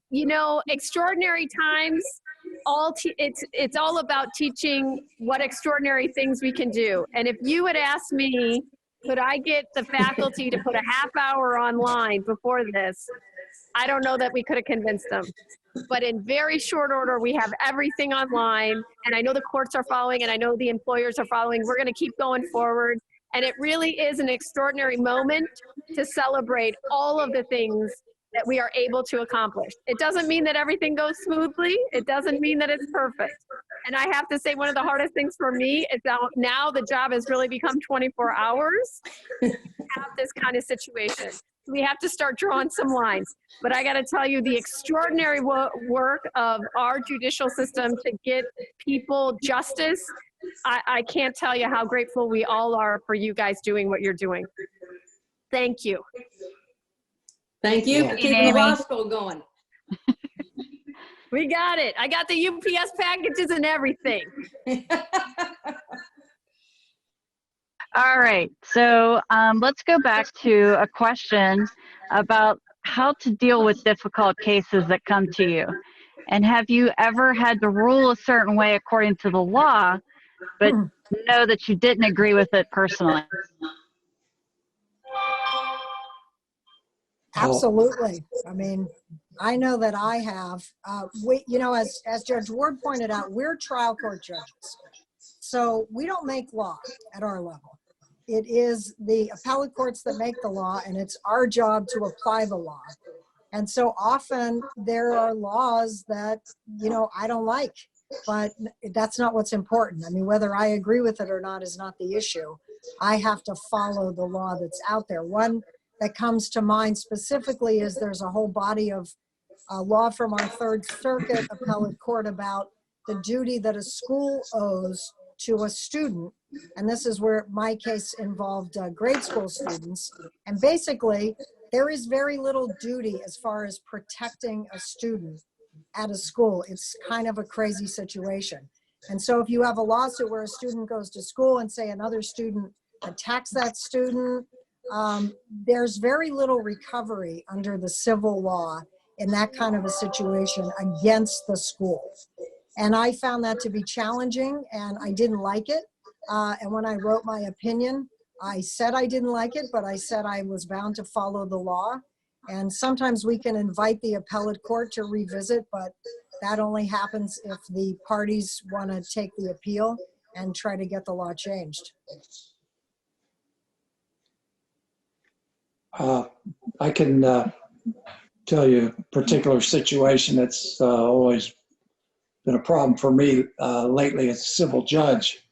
You know, extraordinary times, it's all about teaching what extraordinary things we can do. And if you had asked me, could I get the faculty to put a half hour online before this, I don't know that we could have convinced them. But in very short order, we have everything online, and I know the courts are following, and I know the employers are following. We're going to keep going forward. And it really is an extraordinary moment to celebrate all of the things that we are able to accomplish. It doesn't mean that everything goes smoothly. It doesn't mean that it's perfect. And I have to say, one of the hardest things for me is that now the job has really become 24 hours to have this kind of situation. We have to start drawing some lines. But I got to tell you, the extraordinary work of our judicial system to get people justice, I can't tell you how grateful we all are for you guys doing what you're doing. Thank you. Thank you for keeping the law school going. We got it. I got the UPS packages and everything. All right, so let's go back to a question about how to deal with difficult cases that come to you. And have you ever had to rule a certain way according to the law, but know that you didn't agree with it personally? Absolutely. I mean, I know that I have. You know, as Judge Ward pointed out, we're trial court judges. So we don't make law at our level. It is the appellate courts that make the law, and it's our job to apply the law. And so often there are laws that, you know, I don't like, but that's not what's important. I mean, whether I agree with it or not is not the issue. I have to follow the law that's out there. One that comes to mind specifically is there's a whole body of law from our Third Circuit appellate court about the duty that a school owes to a student. And this is where my case involved grade school students. And basically, there is very little duty as far as protecting a student at a school. It's kind of a crazy situation. And so if you have a lawsuit where a student goes to school and say another student attacks that student, there's very little recovery under the civil law in that kind of a situation against the school. And I found that to be challenging, and I didn't like it. And when I wrote my opinion, I said I didn't like it, but I said I was bound to follow the law. And sometimes we can invite the appellate court to revisit, but that only happens if the parties want to take the appeal and try to get the law changed. I can tell you a particular situation that's always been a problem for me lately as a civil judge.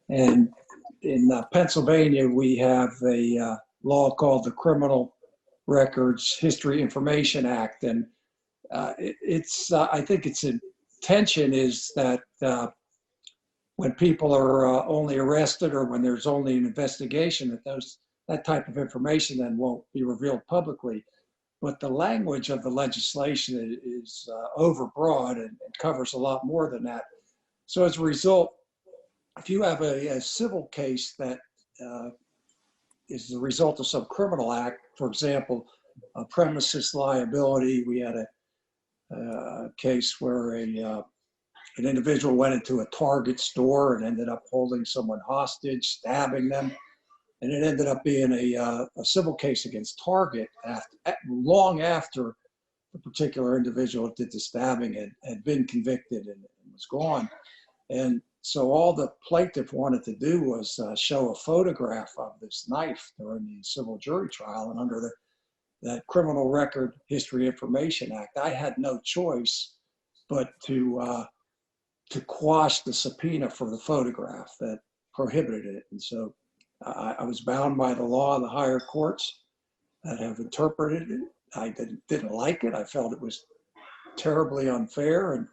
And in Pennsylvania, we have a law called the Criminal Records History Information Act. And I think its intention is that when people are only arrested or when there's only an investigation, that type of information then won't be revealed publicly. But the language of the legislation is overbroad and covers a lot more than that. So as a result, if you have a civil case that is the result of some criminal act, for example, a premises liability, we had a case where an individual went into a Target store and ended up holding someone hostage, stabbing them. And it ended up being a civil case against Target long after the particular individual that did the stabbing had been convicted and was gone. And so all the plaintiff wanted to do was show a photograph of this knife during the civil jury trial. And under the that Criminal Record History Information Act, I had no choice but to quash the subpoena for the photograph that prohibited it. And so I was bound by the law of the higher courts that have interpreted it. I didn't like it. I felt it was terribly unfair and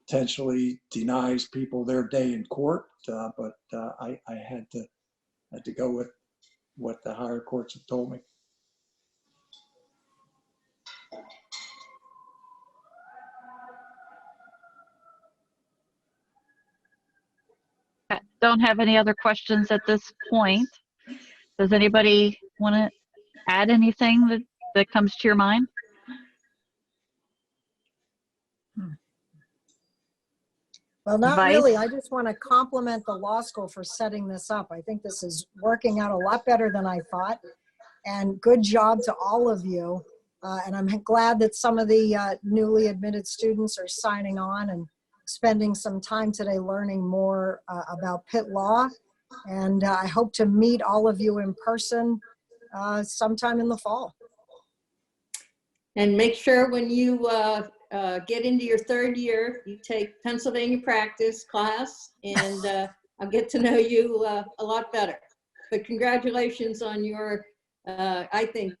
potentially denies people their day in court. But I had to go with what the higher courts have told me. Don't have any other questions at this point. Does anybody want to add anything that comes to your mind? Well, not Vice? really. I just want to compliment the law school for setting this up. I think this is working out a lot better than I thought. And good job to all of you. And I'm glad that some of the newly admitted students are signing on and spending some time today learning more about Pitt Law. And I hope to meet all of you in person sometime in the fall. And make sure when you get into your third year, you take Pennsylvania practice class, and I'll get to know you a lot better. But congratulations on your, I think,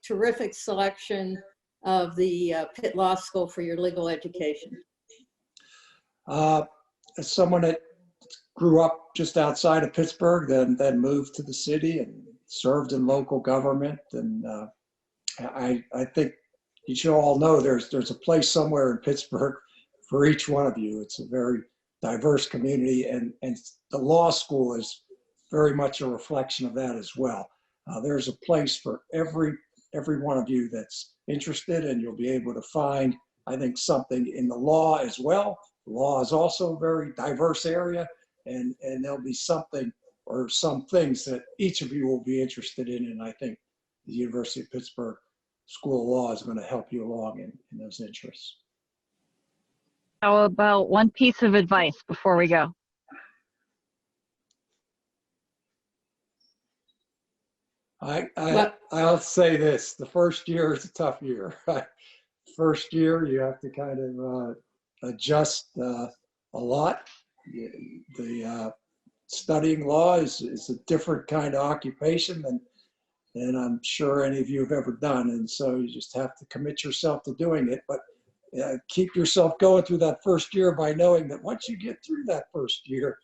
terrific selection of the Pitt Law School for your legal education. As someone that grew up just outside of Pittsburgh, then moved to the city and served in local government, and I think you should all know there's a place somewhere in Pittsburgh for each one of you. It's a very diverse community, and the law school is very much a reflection of that as well. There's a place for every one of you that's interested, and you'll be able to find, I think, something in the law as well. The law is also a very diverse area, and there'll be something or some things that each of you will be interested in, and I think the University of Pittsburgh School of Law is going to help you along in those interests. How about one piece of advice before we go? I'll say this: the first year is a tough year. First year, you have to kind of adjust a lot. The studying law is a different kind of occupation than I'm sure any of you have ever done, and so you just have to commit yourself to doing it. But keep yourself going through that first year by knowing that once you get through that first year,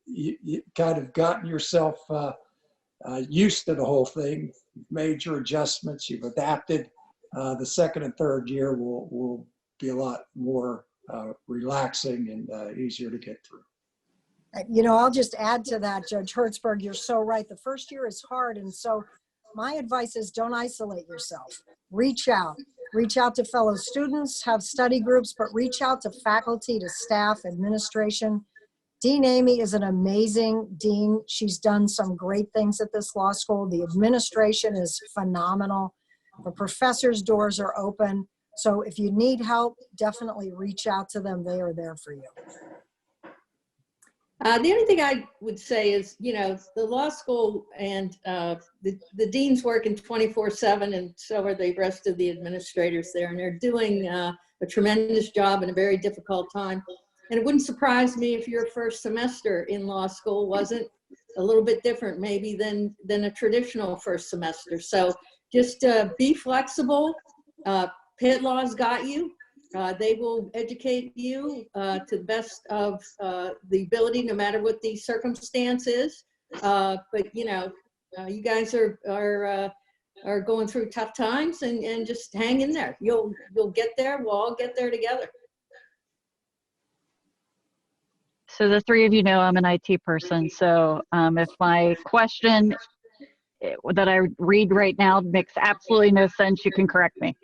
you kind of gotten yourself used to the whole thing. You've made your adjustments, you've adapted. The second and third year will be a lot more relaxing and easier to get through. You know, I'll just add to that, Judge Hertzberg, you're so right. The first year is hard. And so my advice is don't isolate yourself. Reach out to fellow students, have study groups, but reach out to faculty, to staff, administration. Dean Amy is an amazing dean. She's done some great things at this law school. The administration is phenomenal. The professors' doors are open. So if you need help, definitely reach out to them. They are there for you. The only thing I would say is, you know, the law school and the deans working 24/7, and so are the rest of the administrators there, and they're doing a tremendous job in a very difficult time. And it wouldn't surprise me if your first semester in law school wasn't a little bit different maybe than a traditional first semester. So just be flexible. Pitt Law's got you. They will educate you to the best of the ability, no matter what the circumstance is. But you know, you guys are going through tough times, and just hang in there. You'll get there. We'll all get there together. So the three of you know I'm an IT person. So if my question that I read right now makes absolutely no sense, you can correct me.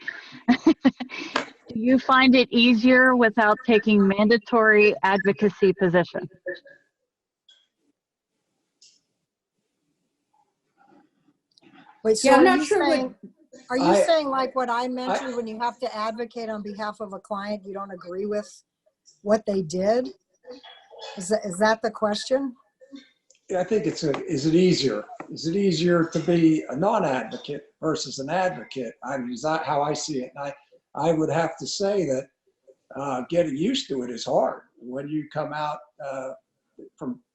Do you find it easier without taking mandatory advocacy position? Wait, so Yeah, I'm are not you sure saying, are you saying like what I mentioned, when you have to advocate on behalf of a client, you don't agree with what they did? Is that the question? I think is it easier? Is it easier to be a non-advocate versus an advocate? I mean, is that how I see it? And I would have to say that getting used to it is hard. When you come out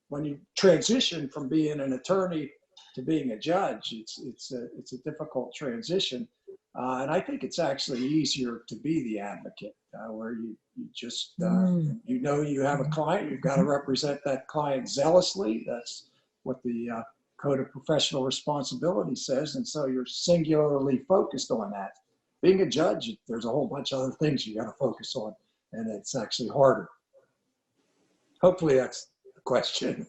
when you transition from being an attorney to being a judge, it's a difficult transition. And I think it's actually easier to be the advocate, where you just, you know, you have a client, you've got to represent that client zealously. That's what the Code of Professional Responsibility says. And so you're singularly focused on that. Being a judge, there's a whole bunch of other things you got to focus on, and it's actually harder. Hopefully that's the question.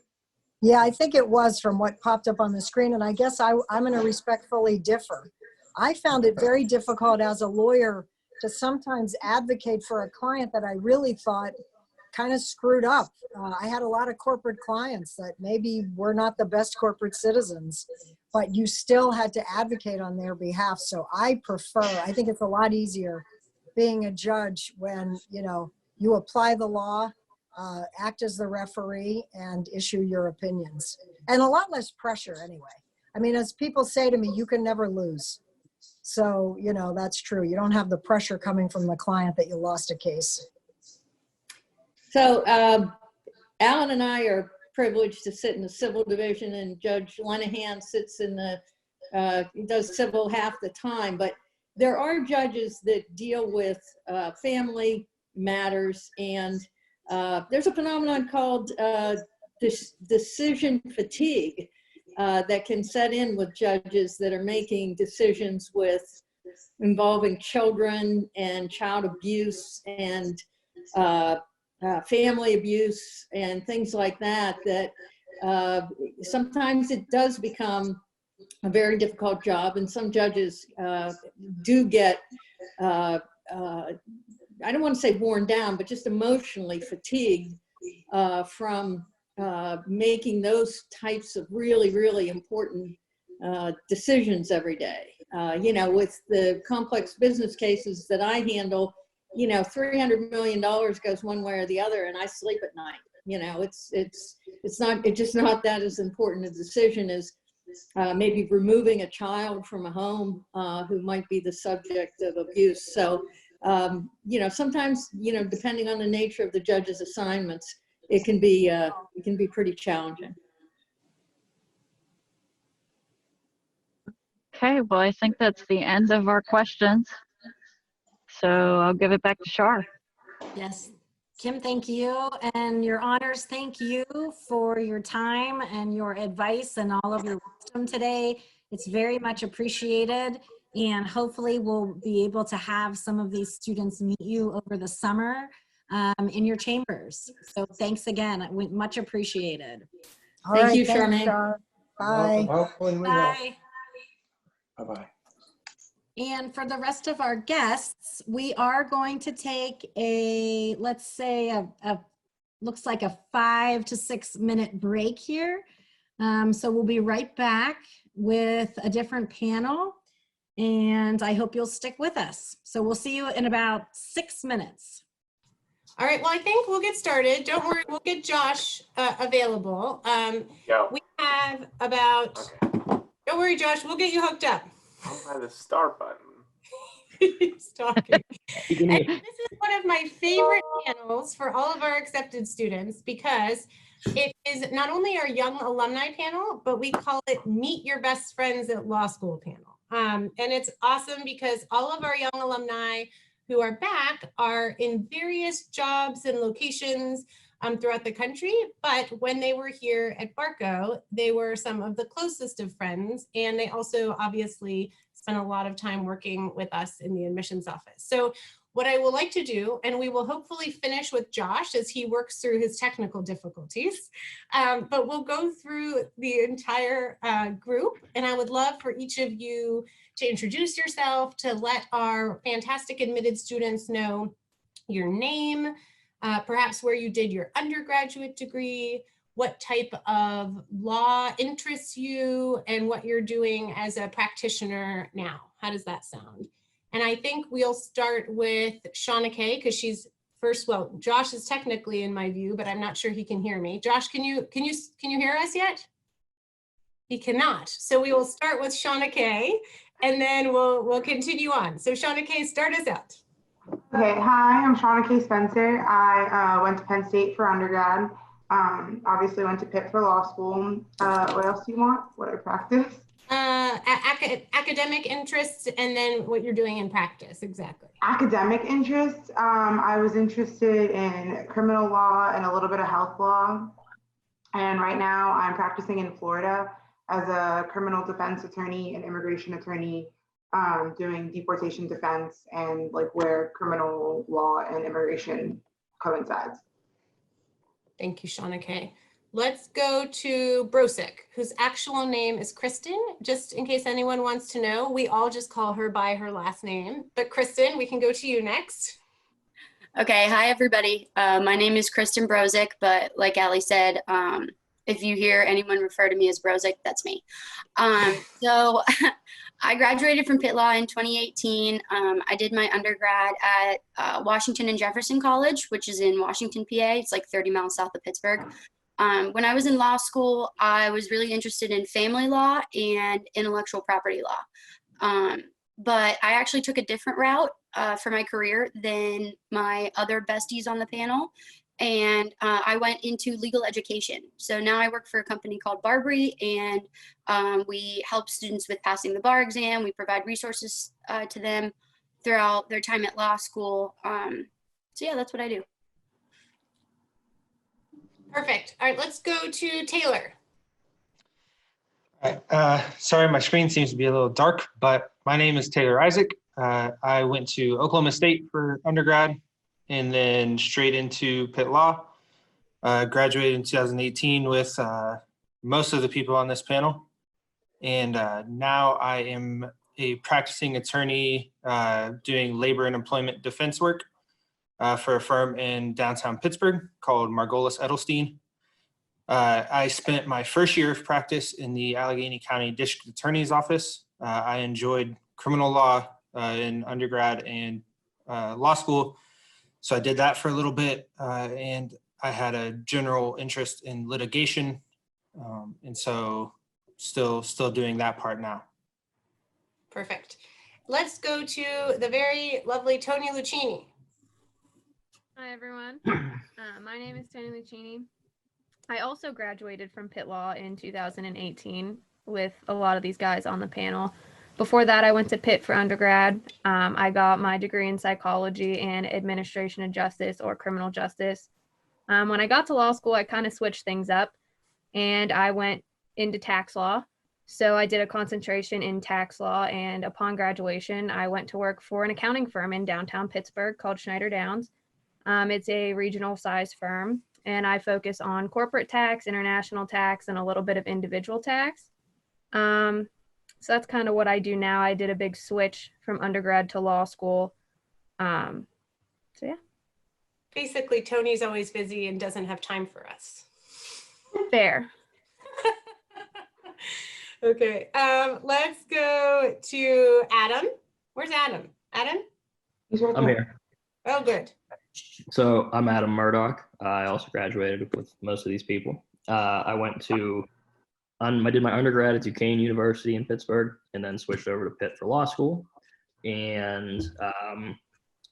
Yeah, I think it was from what popped up on the screen. And I guess I'm going to respectfully differ. I found it very difficult as a lawyer to sometimes advocate for a client that I really thought kind of screwed up. I had a lot of corporate clients that maybe were not the best corporate citizens, but you still had to advocate on their behalf. So I think it's a lot easier being a judge when, you know, you apply the law, act as the referee, and issue your opinions. And a lot less pressure anyway. I mean, as people say to me, you can never lose. So, you know, that's true. You don't have the pressure coming from the client that you lost a case. So Alan and I are privileged to sit in the civil division, and Judge Lenahan sits in the, he does civil half the time, but there are judges that deal with family matters, and there's a phenomenon called decision fatigue that can set in with judges that are making decisions involving children and child abuse and family abuse and things like that, that sometimes it does become a very difficult job. And some judges do get, I don't want to say worn down, but just emotionally fatigued from making those types of really, really important decisions every day. You know, with the complex business cases that I handle, you know, $300 million goes one way or the other, and I sleep at night. You know, it's just not that as important a decision as maybe removing a child from a home who might be the subject of abuse. So, you know, sometimes, you know, depending on the nature of the judge's assignments, it can be pretty challenging. Okay, well, I think that's the end of our questions. So I'll give it back to Shar. Yes. Kim, thank you. And your honors, thank you for your time and your advice and all of your wisdom today. It's very much appreciated. And hopefully we'll be able to have some of these students meet you over the summer in your chambers. So thanks again. Much appreciated. Thank you, Charmaine. Bye. Hopefully we Bye. Bye-bye. And for the rest of our guests, we are going to take a, let's say, looks like a 5 to 6 minute break here. So we'll be right back with a different panel, and I hope you'll stick with us. So we'll see you in about 6 minutes. All right, well, I think we'll get started. Don't worry, we'll get Josh available. We have about, don't worry, Josh, we'll get you hooked up. By the start button. He's talking. And this is one of my favorite panels for all of our accepted students, because it is not only our young alumni panel, but we call it Meet Your Best Friends at Law School panel. And it's awesome because all of our young alumni who are back are in various jobs and locations throughout the country. But when they were here at Barco, they were some of the closest of friends. And they also obviously spent a lot of time working with us in the admissions office. So what I will like to do, and we will hopefully finish with Josh as he works through his technical difficulties, but we'll go through the entire group. And I would love for each of you to introduce yourself, to let our fantastic admitted students know your name, perhaps where you did your undergraduate degree, what type of law interests you, and what you're doing as a practitioner now. How does that sound? And I think we'll start with Shauna Kay, because she's first, well, Josh is technically in my view, but I'm not sure he can hear me. Josh, can you hear us yet? He cannot. So we will start with Shauna Kay, and then we'll continue on. So Shauna Kay, start us out. Okay, hi, I'm Shauna K. Spencer. I went to Penn State for undergrad. Obviously went to Pitt for law school. What else do you want? What I practice? Academic interests, and then what you're doing in practice, exactly. Academic interests. I was interested in criminal law and a little bit of health law. And right now I'm practicing in Florida as a criminal defense attorney and immigration attorney, doing deportation defense and like where criminal law and immigration coincides. Thank you, Shauna Kay. Let's go to Brosick, whose actual name is Kristen. Just in case anyone wants to know, we all just call her by her last name. But Kristen, we can go to you next. Okay, hi everybody. My name is Kristen Brosick, but like Allie said, if you hear anyone refer to me as Brosick, that's me. So I graduated from Pitt Law in 2018. I did my undergrad at Washington and Jefferson College, which is in Washington, PA. It's like 30 miles south of Pittsburgh. When I was in law school, I was really interested in family law and intellectual property law. But I actually took a different route for my career than my other besties on the panel. And I went into legal education. So now I work for a company called Barbary, and we help students with passing the bar exam. We provide resources to them throughout their time at law school. So yeah, that's what I do. Perfect. All right, let's go to Taylor. All right. Sorry, my screen seems to be a little dark, but my name is Taylor Isaac. I went to Oklahoma State for undergrad and then straight into Pitt Law. Graduated in 2018 with most of the people on this panel. And now I am a practicing attorney doing labor and employment defense work for a firm in downtown Pittsburgh called Margolis Edelstein. I spent my first year of practice in the Allegheny County District Attorney's Office. I enjoyed criminal law in undergrad and law school. So I did that for a little bit, and I had a general interest in litigation. And so still doing that part now. Perfect. Let's go to the very lovely Tony Lucchini. Hi, everyone. My name is Tony Lucchini. I also graduated from Pitt Law in 2018 with a lot of these guys on the panel. Before that, I went to Pitt for undergrad. I got my degree in psychology and administration of justice or criminal justice. When I got to law school, I kind of switched things up and I went into tax law. So I did a concentration in tax law, and upon graduation, I went to work for an accounting firm in downtown Pittsburgh called Schneider Downs. It's a regional size firm, and I focus on corporate tax, international tax, and a little bit of individual tax. So that's kind of what I do now. I did a big switch from undergrad to law school. So yeah. Basically, Tony's always busy and doesn't have time for us. Fair. Okay, let's go to Adam. Where's Adam? Adam? I'm here. Oh, good. So I'm Adam Murdoch. I also graduated with most of these people. I did my undergrad at Duquesne University in Pittsburgh and then switched over to Pitt for law school. And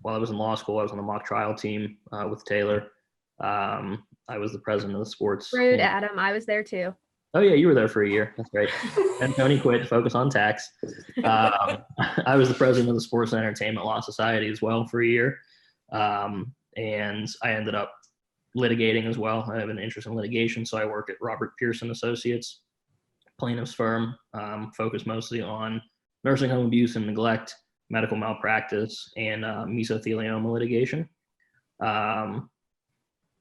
while I was in law school, I was on the mock trial team with Taylor. I was the president of the sports. Rude, Adam. I was there too. Oh yeah, you were there for a year. That's great. And Tony quit to focus on tax. I was the president of the Sports and Entertainment Law Society as well for a year. And I ended up litigating as well. I have an interest in litigation, so I work at Robert Pearson Associates, plaintiff's firm, focused mostly on nursing home abuse and neglect, medical malpractice, and mesothelioma litigation.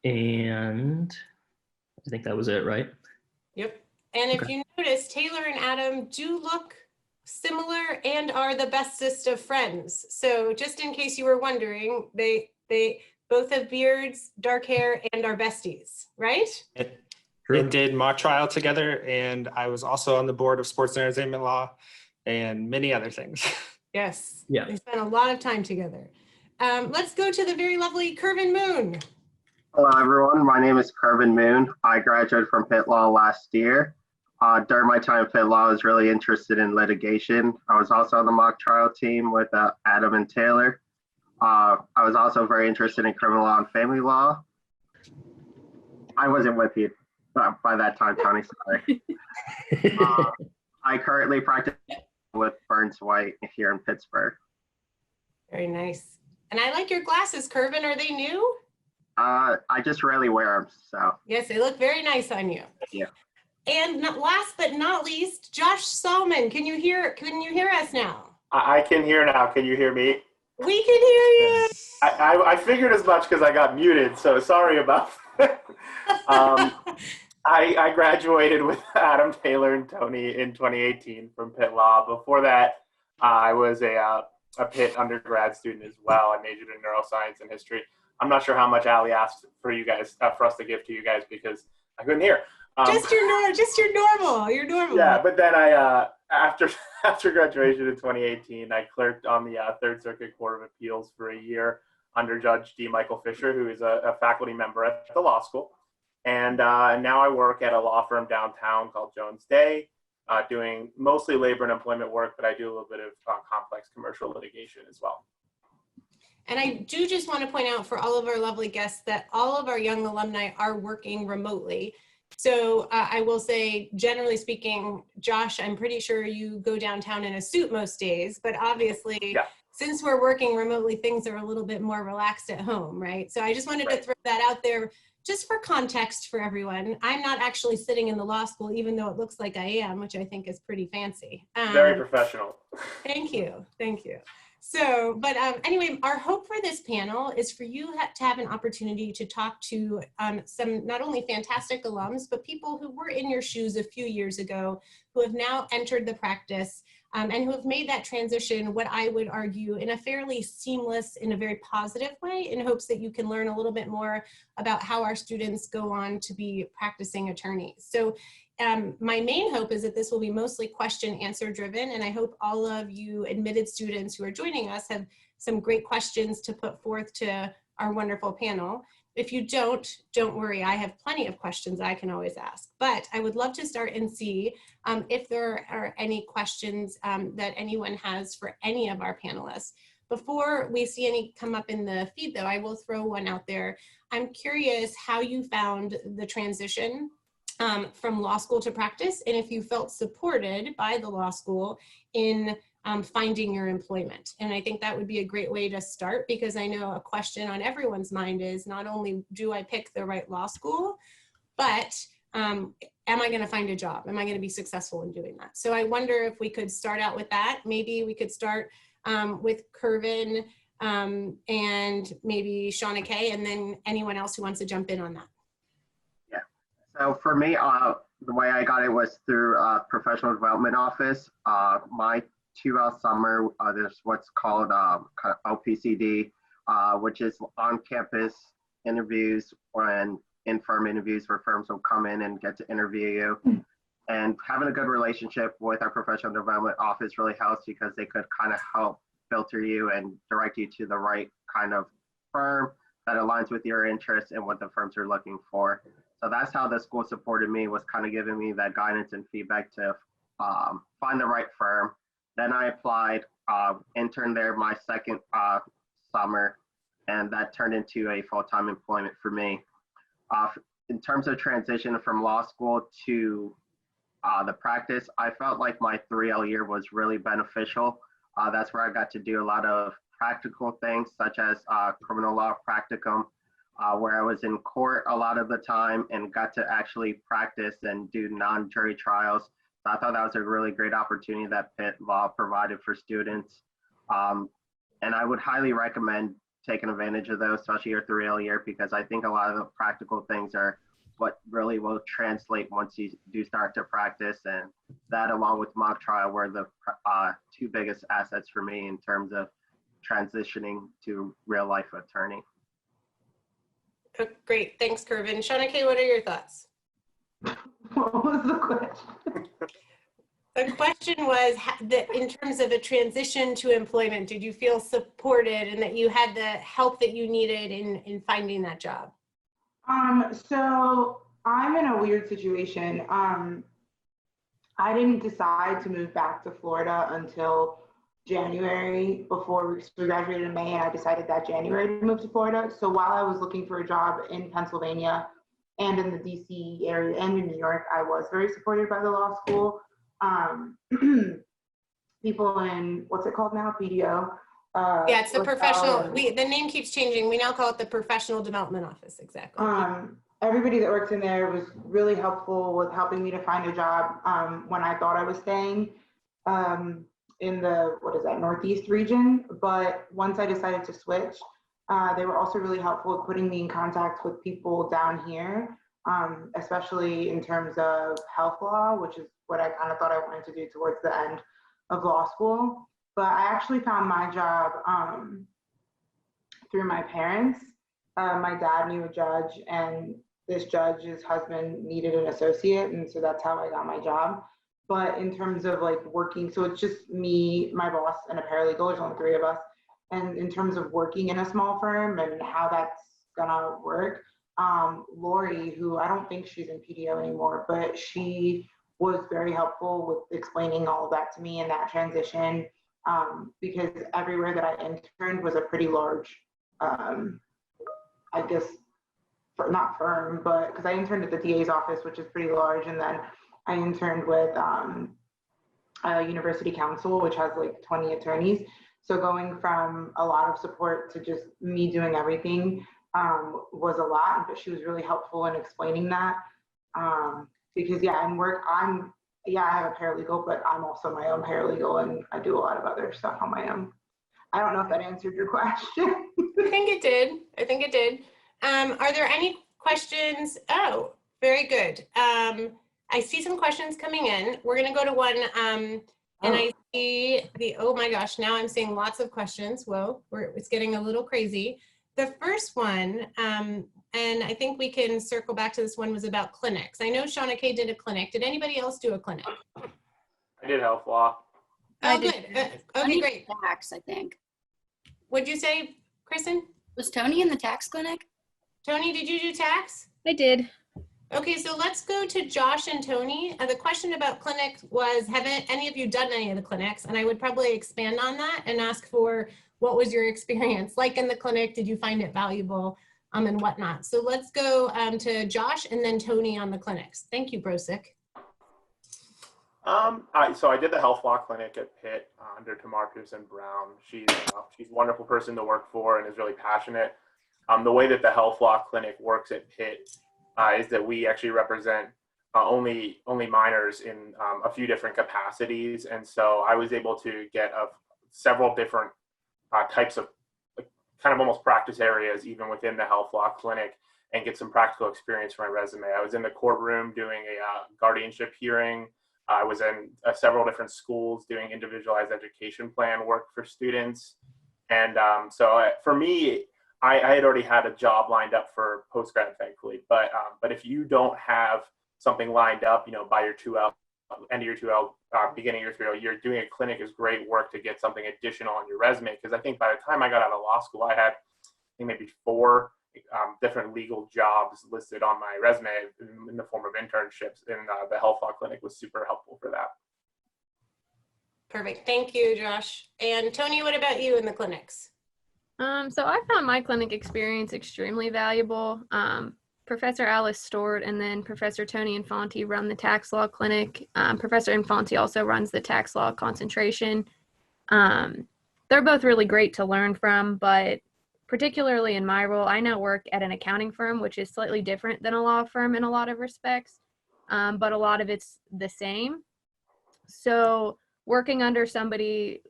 And I think that was it, right? Yep. And if you notice, Taylor and Adam do look similar and are the bestest of friends. So just in case you were wondering, they both have beards, dark hair, and are besties, right? And did mock trial together, and I was also on the board of Sports and Entertainment Law and many other things. Yes. Yeah. They spent a lot of time together. Let's go to the very lovely Kervin Moon. Hello, everyone. My name is Kervin Moon. I graduated from Pitt Law last year. During my time at Pitt Law, I was really interested in litigation. I was also on the mock trial team with Adam and Taylor. I was also very interested in criminal law and family law. I wasn't with you by that time, Tony, sorry. I currently practice with Burns White here in Pittsburgh. Very nice. And I like your glasses, Kervin. Are they new? I just rarely wear them, so. Yes, they look very nice on you. Thank you. And last but not least, Josh Salmon. Can you hear us now? I can hear now. Can you hear me? We can hear you. I figured as much because I got muted, so sorry about that. I graduated with Adam, Taylor, and Tony in 2018 from Pitt Law. Before that, I was a Pitt undergrad student as well. I majored in neuroscience and history. I'm not sure how much Allie asked for you guys, for us to give to you guys because I couldn't hear. Just your normal. You're normal. Yeah, but then I after graduation in 2018, I clerked on the Third Circuit Court of Appeals for a year under Judge D. Michael Fisher, who is a faculty member at the law school. And now I work at a law firm downtown called Jones Day, doing mostly labor and employment work, but I do a little bit of complex commercial litigation as well. And I do just want to point out for all of our lovely guests that all of our young alumni are working remotely. So I will say, generally speaking, Josh, I'm pretty sure you go downtown in a suit most days, but obviously, yeah, since we're working remotely, things are a little bit more relaxed at home, right? So I just wanted to throw that out there just for context for everyone. I'm not actually sitting in the law school, even though it looks like I am, which I think is pretty fancy. Very professional. Thank you. Thank you. So, but anyway, our hope for this panel is for you to have an opportunity to talk to some not only fantastic alums, but people who were in your shoes a few years ago, who have now entered the practice and who have made that transition, what I would argue, in a fairly seamless, in a very positive way, in hopes that you can learn a little bit more about how our students go on to be practicing attorneys. So my main hope is that this will be mostly question answer driven, and I hope all of you admitted students who are joining us have some great questions to put forth to our wonderful panel. If you don't worry, I have plenty of questions I can always ask, but I would love to start and see if there are any questions that anyone has for any of our panelists. Before we see any come up in the feed though, I will throw one out there. I'm curious how you found the transition from law school to practice, and if you felt supported by the law school in finding your employment. And I think that would be a great way to start, because I know a question on everyone's mind is not only do I pick the right law school, but am I going to find a job? Am I going to be successful in doing that? So I wonder if we could start out with that. Maybe we could start with Kervin and maybe Shauna Kay, and then anyone else who wants to jump in on that. So for me, the way I got it was through professional development office. My 2L summer, there's what's called kind of OPCD, which is on-campus interviews and in-firm interviews where firms will come in and get to interview you. And having a good relationship with our professional development office really helps, because they could kind of help filter you and direct you to the right kind of firm that aligns with your interests and what the firms are looking for. So that's how the school supported me, was kind of giving me that guidance and feedback to find the right firm. Then I applied, interned there my second summer, and that turned into a full-time employment for me. In terms of transition from law school to the practice, I felt like my 3L year was really beneficial. That's where I got to do a lot of practical things, such as criminal law practicum, where I was in court a lot of the time and got to actually practice and do non-jury trials. So I thought that was a really great opportunity that Pitt Law provided for students. And I would highly recommend taking advantage of those, especially your 3L year, because I think a lot of the practical things are what really will translate once you do start to practice. And that, along with mock trial, were the two biggest assets for me in terms of transitioning to real life attorney. Great, thanks, Kervin. Shauna Kay, what are your thoughts? What was the question? The question was, in terms of a transition to employment, did you feel supported and that you had the help that you needed in finding that job? So I'm in a weird situation. I didn't decide to move back to Florida until January before we graduated in May, and I decided that January to move to Florida. So while I was looking for a job in Pennsylvania and in the DC area and in New York, I was very supported by the law school. People in, what's it called now, PDO? Yeah, it's the professional, the name keeps changing. We now call it the Professional Development Office, exactly. Everybody that worked in there was really helpful with helping me to find a job when I thought I was staying in the, Northeast region. But once I decided to switch, they were also really helpful with putting me in contact with people down here, especially in terms of health law, which is what I kind of thought I wanted to do towards the end of law school. But I actually found my job through my parents. My dad knew a judge, and this judge's husband needed an associate, and so that's how I got my job. But in terms of like working, so it's just me, my boss, and a paralegal. There's only 3 of us. And in terms of working in a small firm and how that's gonna work, Lori, who I don't think she's in PDO anymore, but she was very helpful with explaining all of that to me in that transition, because everywhere that I interned was a pretty large, I guess, not firm, but because I interned at the DA's office, which is pretty large, and then I interned with a university council, which has like 20 attorneys. So going from a lot of support to just me doing everything was a lot, but she was really helpful in explaining that. Because in work, I have a paralegal, but I'm also my own paralegal, and I do a lot of other stuff on my own. I don't know if that answered your question. I think it did. Are there any questions? Oh, very good. I see some questions coming in. We're going to go to one, and I see oh my gosh, now I'm seeing lots of questions. Whoa, it's getting a little crazy. The first one, and I think we can circle back to this one, was about clinics. I know Shauna Kay did a clinic. Did anybody else do a clinic? I did health law. Oh, good. Okay, great. Tax, I think. What'd you say, Kristen? Was Tony in the tax clinic? Tony, did you do tax? I did. Okay, so let's go to Josh and Tony. The question about clinics was, haven't any of you done any of the clinics? And I would probably expand on that and ask for, what was your experience like in the clinic? Did you find it valuable, and whatnot? So let's go to Josh and then Tony on the clinics. Thank you, Brosick. So I did the health law clinic at Pitt under Tamar Pearson-Brown. She's a wonderful person to work for and is really passionate. The way that the health law clinic works at Pitt is that we actually represent only minors in a few different capacities, and so I was able to get several different types of kind of almost practice areas even within the health law clinic and get some practical experience for my resume. I was in the courtroom doing a guardianship hearing. I was in several different schools doing individualized education plan work for students. And so for me, I had already had a job lined up for post-grad, thankfully. But if you don't have something lined up, by your 2L, end of your 2L, beginning of your 3L, you're doing a clinic is great work to get something additional on your resume. Because I think by the time I got out of law school, I had maybe 4 different legal jobs listed on my resume in the form of internships, and the health law clinic was super helpful for that. Perfect. Thank you, Josh. And Tony, what about you in the clinics? So I found my clinic experience extremely valuable. Professor Alice Stewart and then Professor Tony Infante run the tax law clinic. Professor Infante also runs the tax law concentration. They're both really great to learn from, but particularly in my role, I now work at an accounting firm, which is slightly different than a law firm in a lot of respects, but a lot of it's the same. So working under somebody,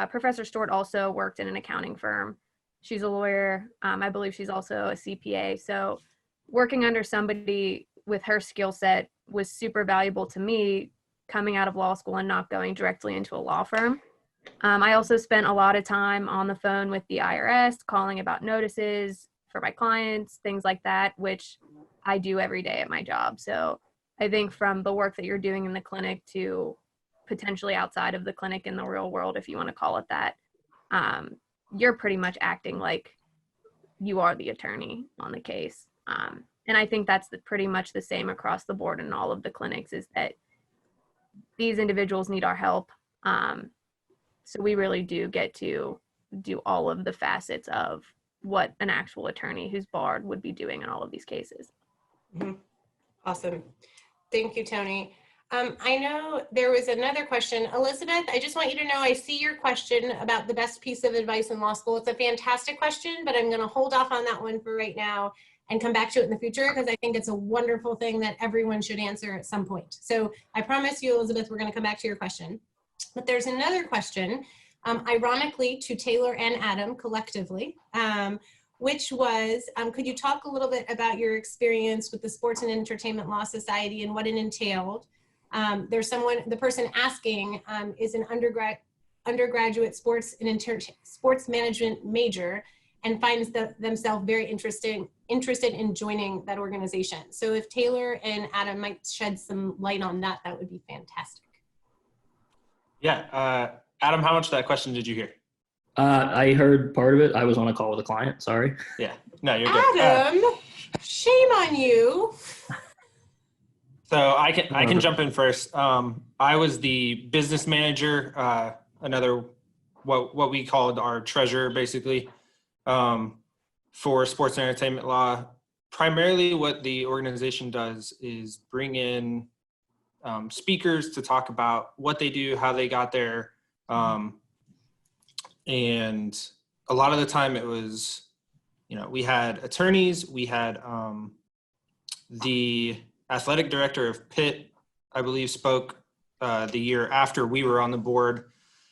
Professor Stewart also worked in an accounting firm. She's a lawyer. I believe she's also a CPA. So working under somebody with her skill set was super valuable to me coming out of law school and not going directly into a law firm. I also spent a lot of time on the phone with the IRS, calling about notices for my clients, things like that, which I do every day at my job. So I think from the work that you're doing in the clinic to potentially outside of the clinic in the real world, if you want to call it that, you're pretty much acting like you are the attorney on the case. And I think that's pretty much the same across the board in all of the clinics, is that these individuals need our help. So we really do get to do all of the facets of what an actual attorney who's barred would be doing in all of these cases. Mm-hmm. Awesome. Thank you, Tony. I know there was another question. Elizabeth, I just want you to know, I see your question about the best piece of advice in law school. It's a fantastic question, but I'm going to hold off on that one for right now and come back to it in the future, because I think it's a wonderful thing that everyone should answer at some point. So I promise you, Elizabeth, we're going to come back to your question. But there's another question, ironically, to Taylor and Adam collectively, which was, could you talk a little bit about your experience with the Sports and Entertainment Law Society and what it entailed? There's someone, the person asking is an undergraduate sports management major and finds themselves very interested in joining that organization. So if Taylor and Adam might shed some light on that, that would be fantastic. Yeah, Adam, how much of that question did you hear? I heard part of it. I was on a call with a client, sorry. Yeah, no, you're good. Adam, shame on you. So I can jump in first. I was the business manager, another what we called our treasurer, basically, for sports and entertainment law. Primarily, what the organization does is bring in speakers to talk about what they do, how they got there, and a lot of the time it was, we had attorneys, we had the athletic director of Pitt, I believe, spoke the year after we were on the board.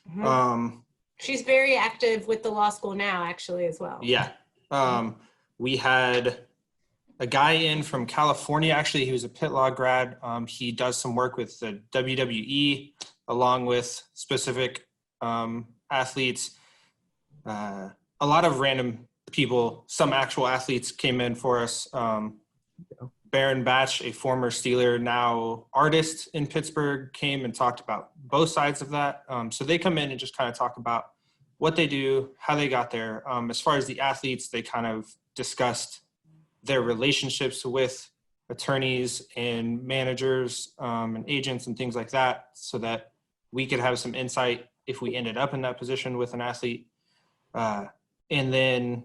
Mm-hmm. She's very active with the law school now, actually, as well. Yeah. We had a guy in from California, actually. He was a Pitt Law grad. He does some work with the WWE along with specific athletes. A lot of random people, some actual athletes came in for us. Baron Batch, a former Steeler, now artist in Pittsburgh, came and talked about both sides of that. So they come in and just kind of talk about what they do, how they got there. As far as the athletes, they kind of discussed their relationships with attorneys and managers and agents and things like that, so that we could have some insight if we ended up in that position with an athlete. And then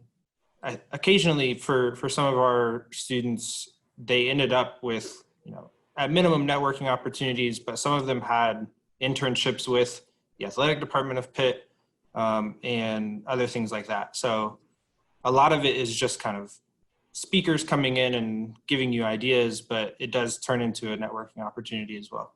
occasionally for some of our students, they ended up with, at minimum networking opportunities, but some of them had internships with the athletic department of Pitt and other things like that. So a lot of it is just kind of speakers coming in and giving you ideas, but it does turn into a networking opportunity as well.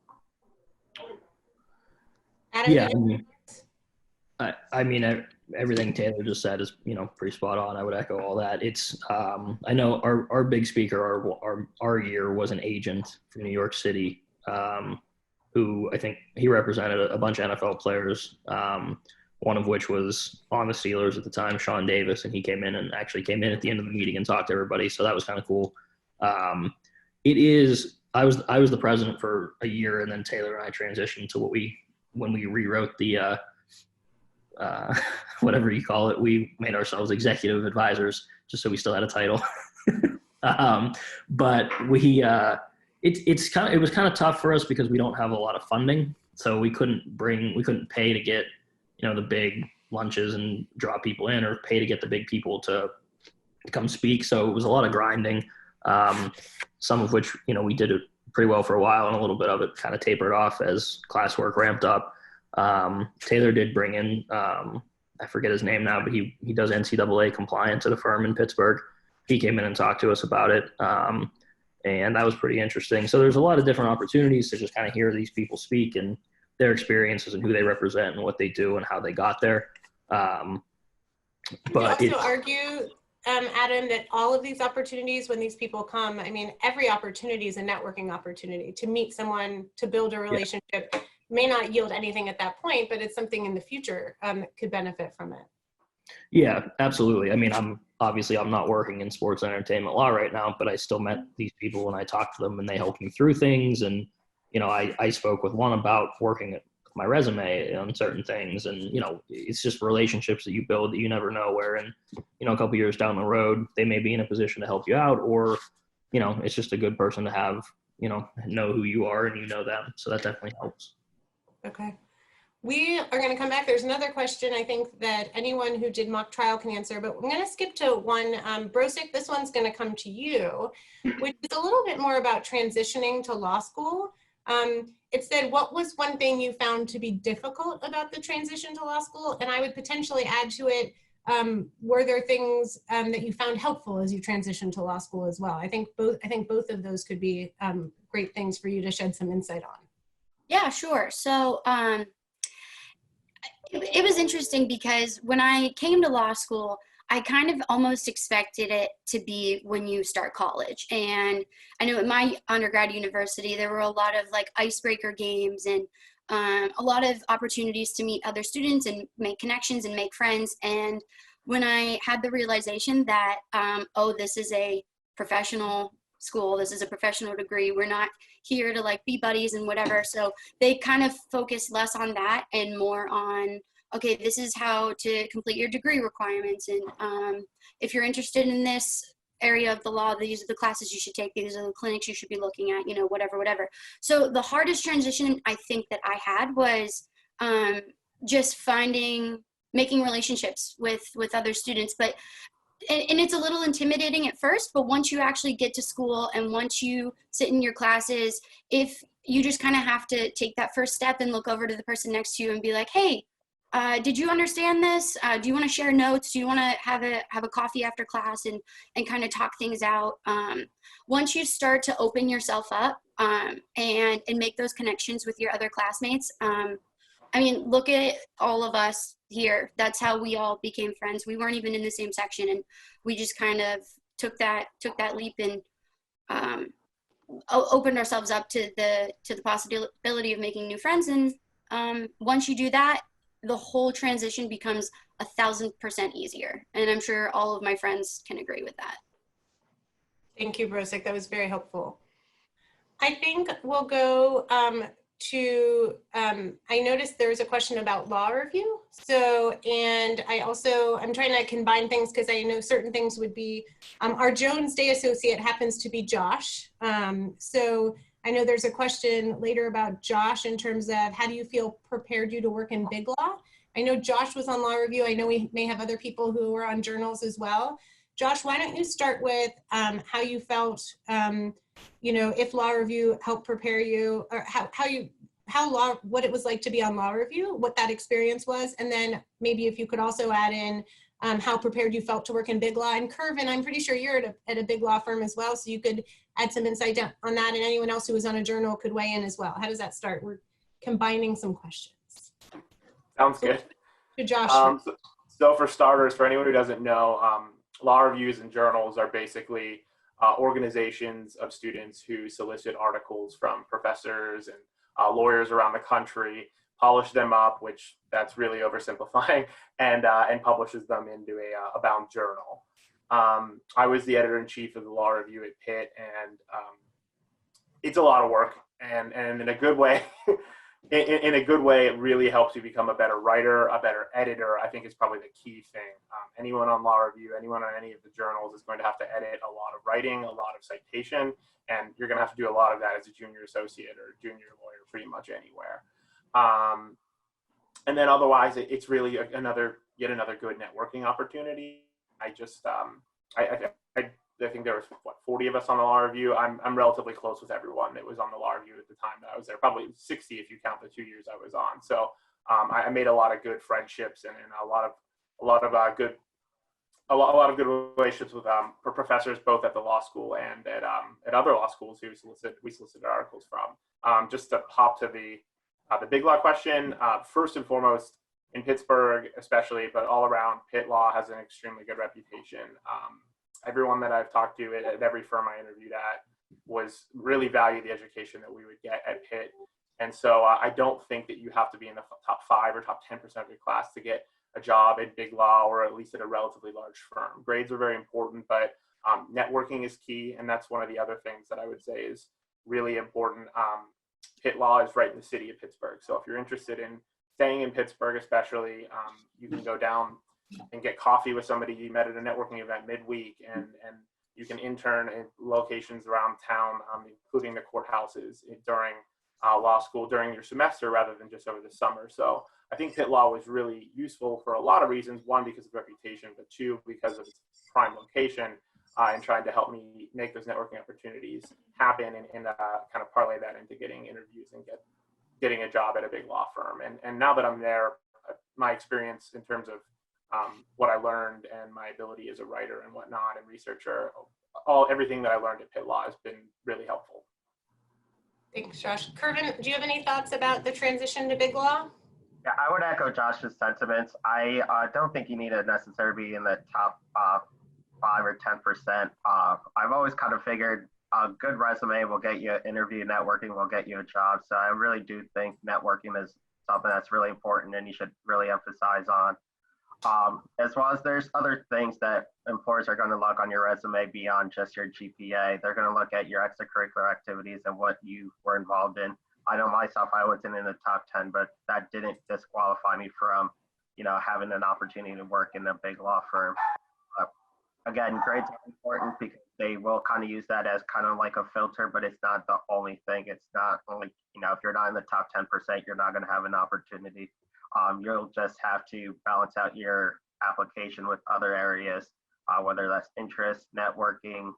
Adam, Yeah, I mean, everything Taylor just said is, pretty spot on. I would echo all that. It's, I know our big speaker, our year was an agent from New York City, who I think he represented a bunch of NFL players, one of which was on the Steelers at the time, Sean Davis, and he came in at the end of the meeting and talked to everybody. So that was kind of cool. I was the president for a year, and then Taylor and I transitioned to when we rewrote the, whatever you call it, we made ourselves executive advisors just so we still had a title. But it was kind of tough for us because we don't have a lot of funding. So we couldn't pay to get, the big lunches and draw people in, or pay to get the big people to come speak. So it was a lot of grinding, some of which, we did it pretty well for a while, and a little bit of it kind of tapered off as classwork ramped up. Taylor did bring in, I forget his name now, but he does NCAA compliance at a firm in Pittsburgh. He came in and talked to us about it. And that was pretty interesting. So there's a lot of different opportunities to just kind of hear these people speak and their experiences and who they represent and what they do and how they got there. But you also argue, Adam, that all of these opportunities, when these people come, I mean, every opportunity is a networking opportunity to meet someone, to build a relationship. Yeah. May not yield anything at that point, but it's something in the future that could benefit from it. Yeah, absolutely. I mean, I'm not working in sports and entertainment law right now, but I still met these people and I talked to them and they helped me through things. And, I spoke with one about working at my resume on certain things. And, you know, it's just relationships that you build that you never know where in, you know, a couple years down the road, they may be in a position to help you out, or, you know, it's just a good person to have, you know who you are and you know them. So that definitely helps. Okay. We are going to come back. There's another question I think that anyone who did mock trial can answer, but I'm going to skip to one. Brosick, this one's going to come to you, which is a little bit more about transitioning to law school. It said, what was one thing you found to be difficult about the transition to law school? And I would potentially add to it, were there things that you found helpful as you transitioned to law school as well? I think both of those could be great things for you to shed some insight on. Yeah, sure. So it was interesting because when I came to law school, I kind of almost expected it to be when you start college. And I know at my undergrad university, there were a lot of like icebreaker games and a lot of opportunities to meet other students and make connections and make friends. And when I had the realization that, oh, this is a professional school, this is a professional degree, we're not here to like be buddies and whatever. So they kind of focus less on that and more on, okay, this is how to complete your degree requirements. And if you're interested in this area of the law, these are the classes you should take, these are the clinics you should be looking at, you know, whatever. So the hardest transition I think that I had was just making relationships with other students. But and it's a little intimidating at first, but once you actually get to school and once you sit in your classes, if you just kind of have to take that first step and look over to the person next to you and be like, hey, did you understand this? Do you want to share notes? Do you want to have a coffee after class and kind of talk things out? Once you start to open yourself up and make those connections with your other classmates, I mean, look at all of us here. That's how we all became friends. We weren't even in the same section, and we just kind of took that leap and opened ourselves up to the possibility of making new friends. And once you do that, the whole transition becomes 1,000% easier. And I'm sure all of my friends can agree with that. Thank you, Brosick. That was very helpful. I think we'll go to, I noticed there was a question about law review. So, and I'm trying to combine things because I know certain things would be, our Jones Day associate happens to be Josh. So I know there's a question later about Josh in terms of how do you feel prepared you to work in big law? I know Josh was on law review. I know we may have other people who were on journals as well. Josh, why don't you start with how you felt, if law review helped prepare you, or what it was like to be on law review, what that experience was, and then maybe if you could also add in how prepared you felt to work in big law. And Kervin, I'm pretty sure you're at a big law firm as well, so you could add some insight on that, and anyone else who was on a journal could weigh in as well. How does that start? We're combining some questions. Sounds good. To Josh. So for starters, for anyone who doesn't know, law reviews and journals are basically organizations of students who solicit articles from professors and lawyers around the country, polish them up, which that's really oversimplifying, and publishes them into a bound journal. I was the editor-in-chief of the law review at Pitt, and it's a lot of work, and in a good way. In a good way, it really helps you become a better writer, a better editor. I think is probably the key thing. Anyone on law review, anyone on any of the journals is going to have to edit a lot of writing, a lot of citation, and you're going to have to do a lot of that as a junior associate or junior lawyer pretty much anywhere. And then otherwise, it's really yet another good networking opportunity. I think there was 40 of us on the law review. I'm relatively close with everyone that was on the law review at the time that I was there. Probably 60 if you count the 2 years I was on. So I made a lot of good friendships and a lot of good relationships with professors both at the law school and at other law schools who we solicited articles from. Just to hop to the big law question, first and foremost in Pittsburgh especially, but all around, Pitt Law has an extremely good reputation. Everyone that I've talked to at every firm I interviewed at was really valued the education that we would get at Pitt. And so I don't think that you have to be in the top 5 or top 10% of your class to get a job at big law or at least at a relatively large firm. Grades are very important, but networking is key. And that's one of the other things that I would say is really important. Pitt Law is right in the city of Pittsburgh. So if you're interested in staying in Pittsburgh, especially, you can go down and get coffee with somebody you met at a networking event midweek, and you can intern in locations around town, including the courthouses during law school during your semester rather than just over the summer. So I think Pitt Law was really useful for a lot of reasons. One, because of reputation, but two, because of its prime location, and trying to help me make those networking opportunities happen and kind of parlay that into getting interviews and getting a job at a big law firm. And now that I'm there, my experience in terms of what I learned and my ability as a writer and whatnot and researcher, everything that I learned at Pitt Law has been really helpful. Thanks, Josh. Kervin, do you have any thoughts about the transition to big law? Yeah, I would echo Josh's sentiments. I don't think you need to necessarily be in the top 5 or 10%. I've always kind of figured a good resume will get you an interview, networking will get you a job. So I really do think networking is something that's really important and you should really emphasize on. As well as there's other things that employers are going to look on your resume beyond just your GPA. They're going to look at your extracurricular activities and what you were involved in. I know myself, I wasn't in the top 10, but that didn't disqualify me from, having an opportunity to work in a big law firm. Again, grades are important because they will kind of use that as kind of like a filter, but it's not the only thing. It's not only, if you're not in the top 10%, you're not going to have an opportunity. You'll just have to balance out your application with other areas, whether that's interest, networking,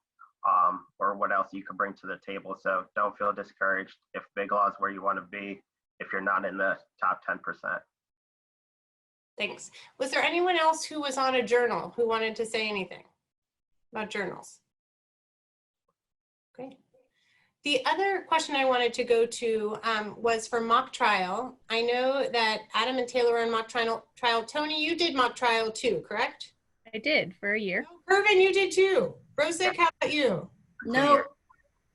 or what else you can bring to the table. So don't feel discouraged if big law is where you want to be, if you're not in the top 10%. Thanks. Was there anyone else who was on a journal who wanted to say anything about journals? Great. The other question I wanted to go to was for mock trial. I know that Adam and Taylor are on mock trial. Tony, you did mock trial too, correct? I did for a year. Irvin, you did too. Brosick, how about you? No.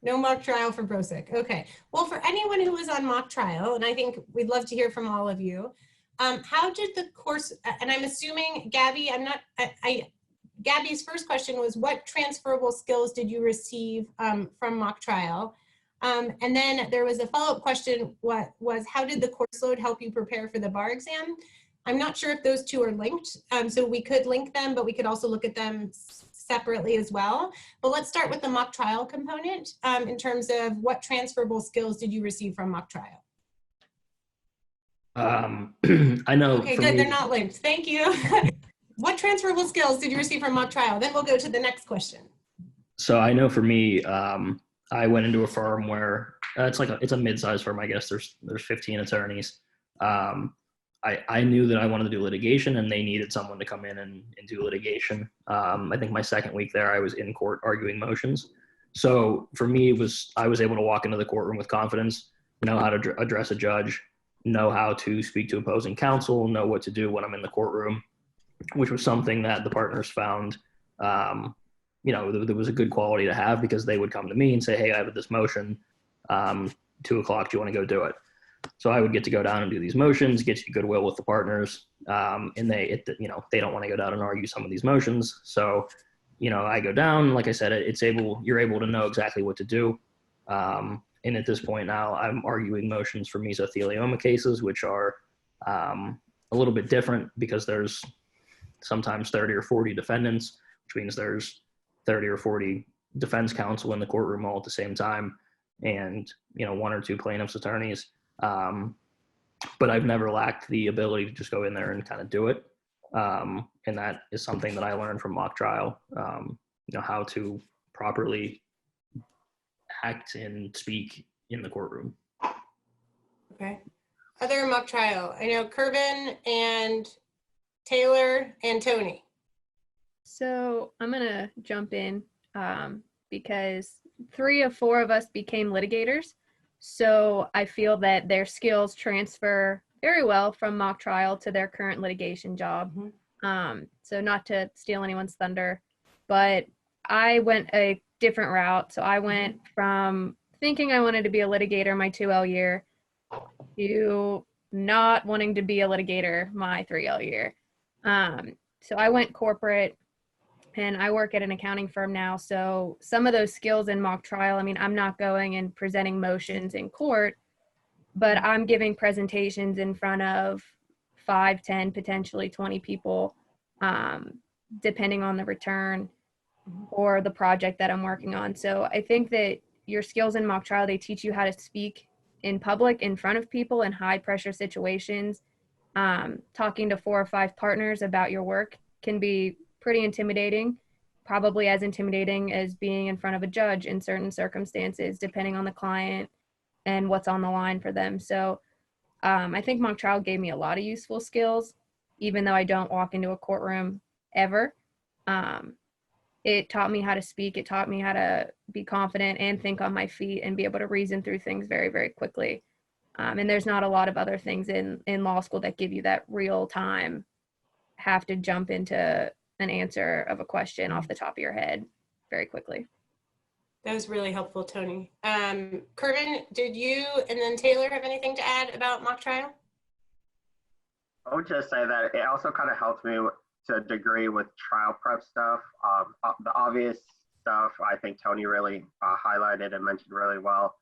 No mock trial for Brosick. Okay. Well, for anyone who was on mock trial, and I think we'd love to hear from all of you, how did the course, and I'm assuming, Gabby, Gabby's first question was, what transferable skills did you receive from mock trial? And then there was a follow-up question, how did the course load help you prepare for the bar exam? I'm not sure if those two are linked, so we could link them, but we could also look at them separately as well. But let's start with the mock trial component in terms of what transferable skills did you receive from mock trial? I know. Okay, good, they're not linked. Thank you. What transferable skills did you receive from mock trial? Then we'll go to the next question. So I know for me, I went into a firm where it's a mid-sized firm, I guess. There's 15 attorneys. I knew that I wanted to do litigation and they needed someone to come in and do litigation. I think my second week there, I was in court arguing motions. So for me, I was able to walk into the courtroom with confidence, know how to address a judge, know how to speak to opposing counsel, know what to do when I'm in the courtroom, which was something that the partners found, there was a good quality to have because they would come to me and say, hey, I have this motion, 2 o'clock, do you want to go do it? So I would get to go down and do these motions, get you goodwill with the partners, and they don't want to go down and argue some of these motions. So, I go down, like I said, you're able to know exactly what to do. And at this point now, I'm arguing motions for mesothelioma cases, which are a little bit different because there's sometimes 30 or 40 defendants, which means there's 30 or 40 defense counsel in the courtroom all at the same time, and 1 or 2 plaintiffs' attorneys. But I've never lacked the ability to just go in there and kind of do it. And that is something that I learned from mock trial, how to properly act and speak in the courtroom. Okay. Other mock trial. I know Kervin and Taylor and Tony. So I'm going to jump in because 3 of 4 of us became litigators. So I feel that their skills transfer very well from mock trial to their current litigation job. So not to steal anyone's thunder, but I went a different route. So I went from thinking I wanted to be a litigator my 2L year to not wanting to be a litigator my 3L year. So I went corporate and I work at an accounting firm now. So some of those skills in mock trial, I'm not going and presenting motions in court, but I'm giving presentations in front of 5, 10, potentially 20 people, depending on the return or the project that I'm working on. So I think that your skills in mock trial, they teach you how to speak in public in front of people in high pressure situations. Talking to 4 or 5 partners about your work can be pretty intimidating, probably as intimidating as being in front of a judge in certain circumstances, depending on the client and what's on the line for them. So I think mock trial gave me a lot of useful skills, even though I don't walk into a courtroom ever. It taught me how to speak. It taught me how to be confident and think on my feet and be able to reason through things very, very quickly. And there's not a lot of other things in law school that give you that real time, have to jump into an answer of a question off the top of your head very quickly. That was really helpful, Tony. Kervin, did you and then Taylor have anything to add about mock trial? I would just say that it also kind of helped me to a degree with trial prep stuff. The obvious stuff I think Tony really highlighted and mentioned really well,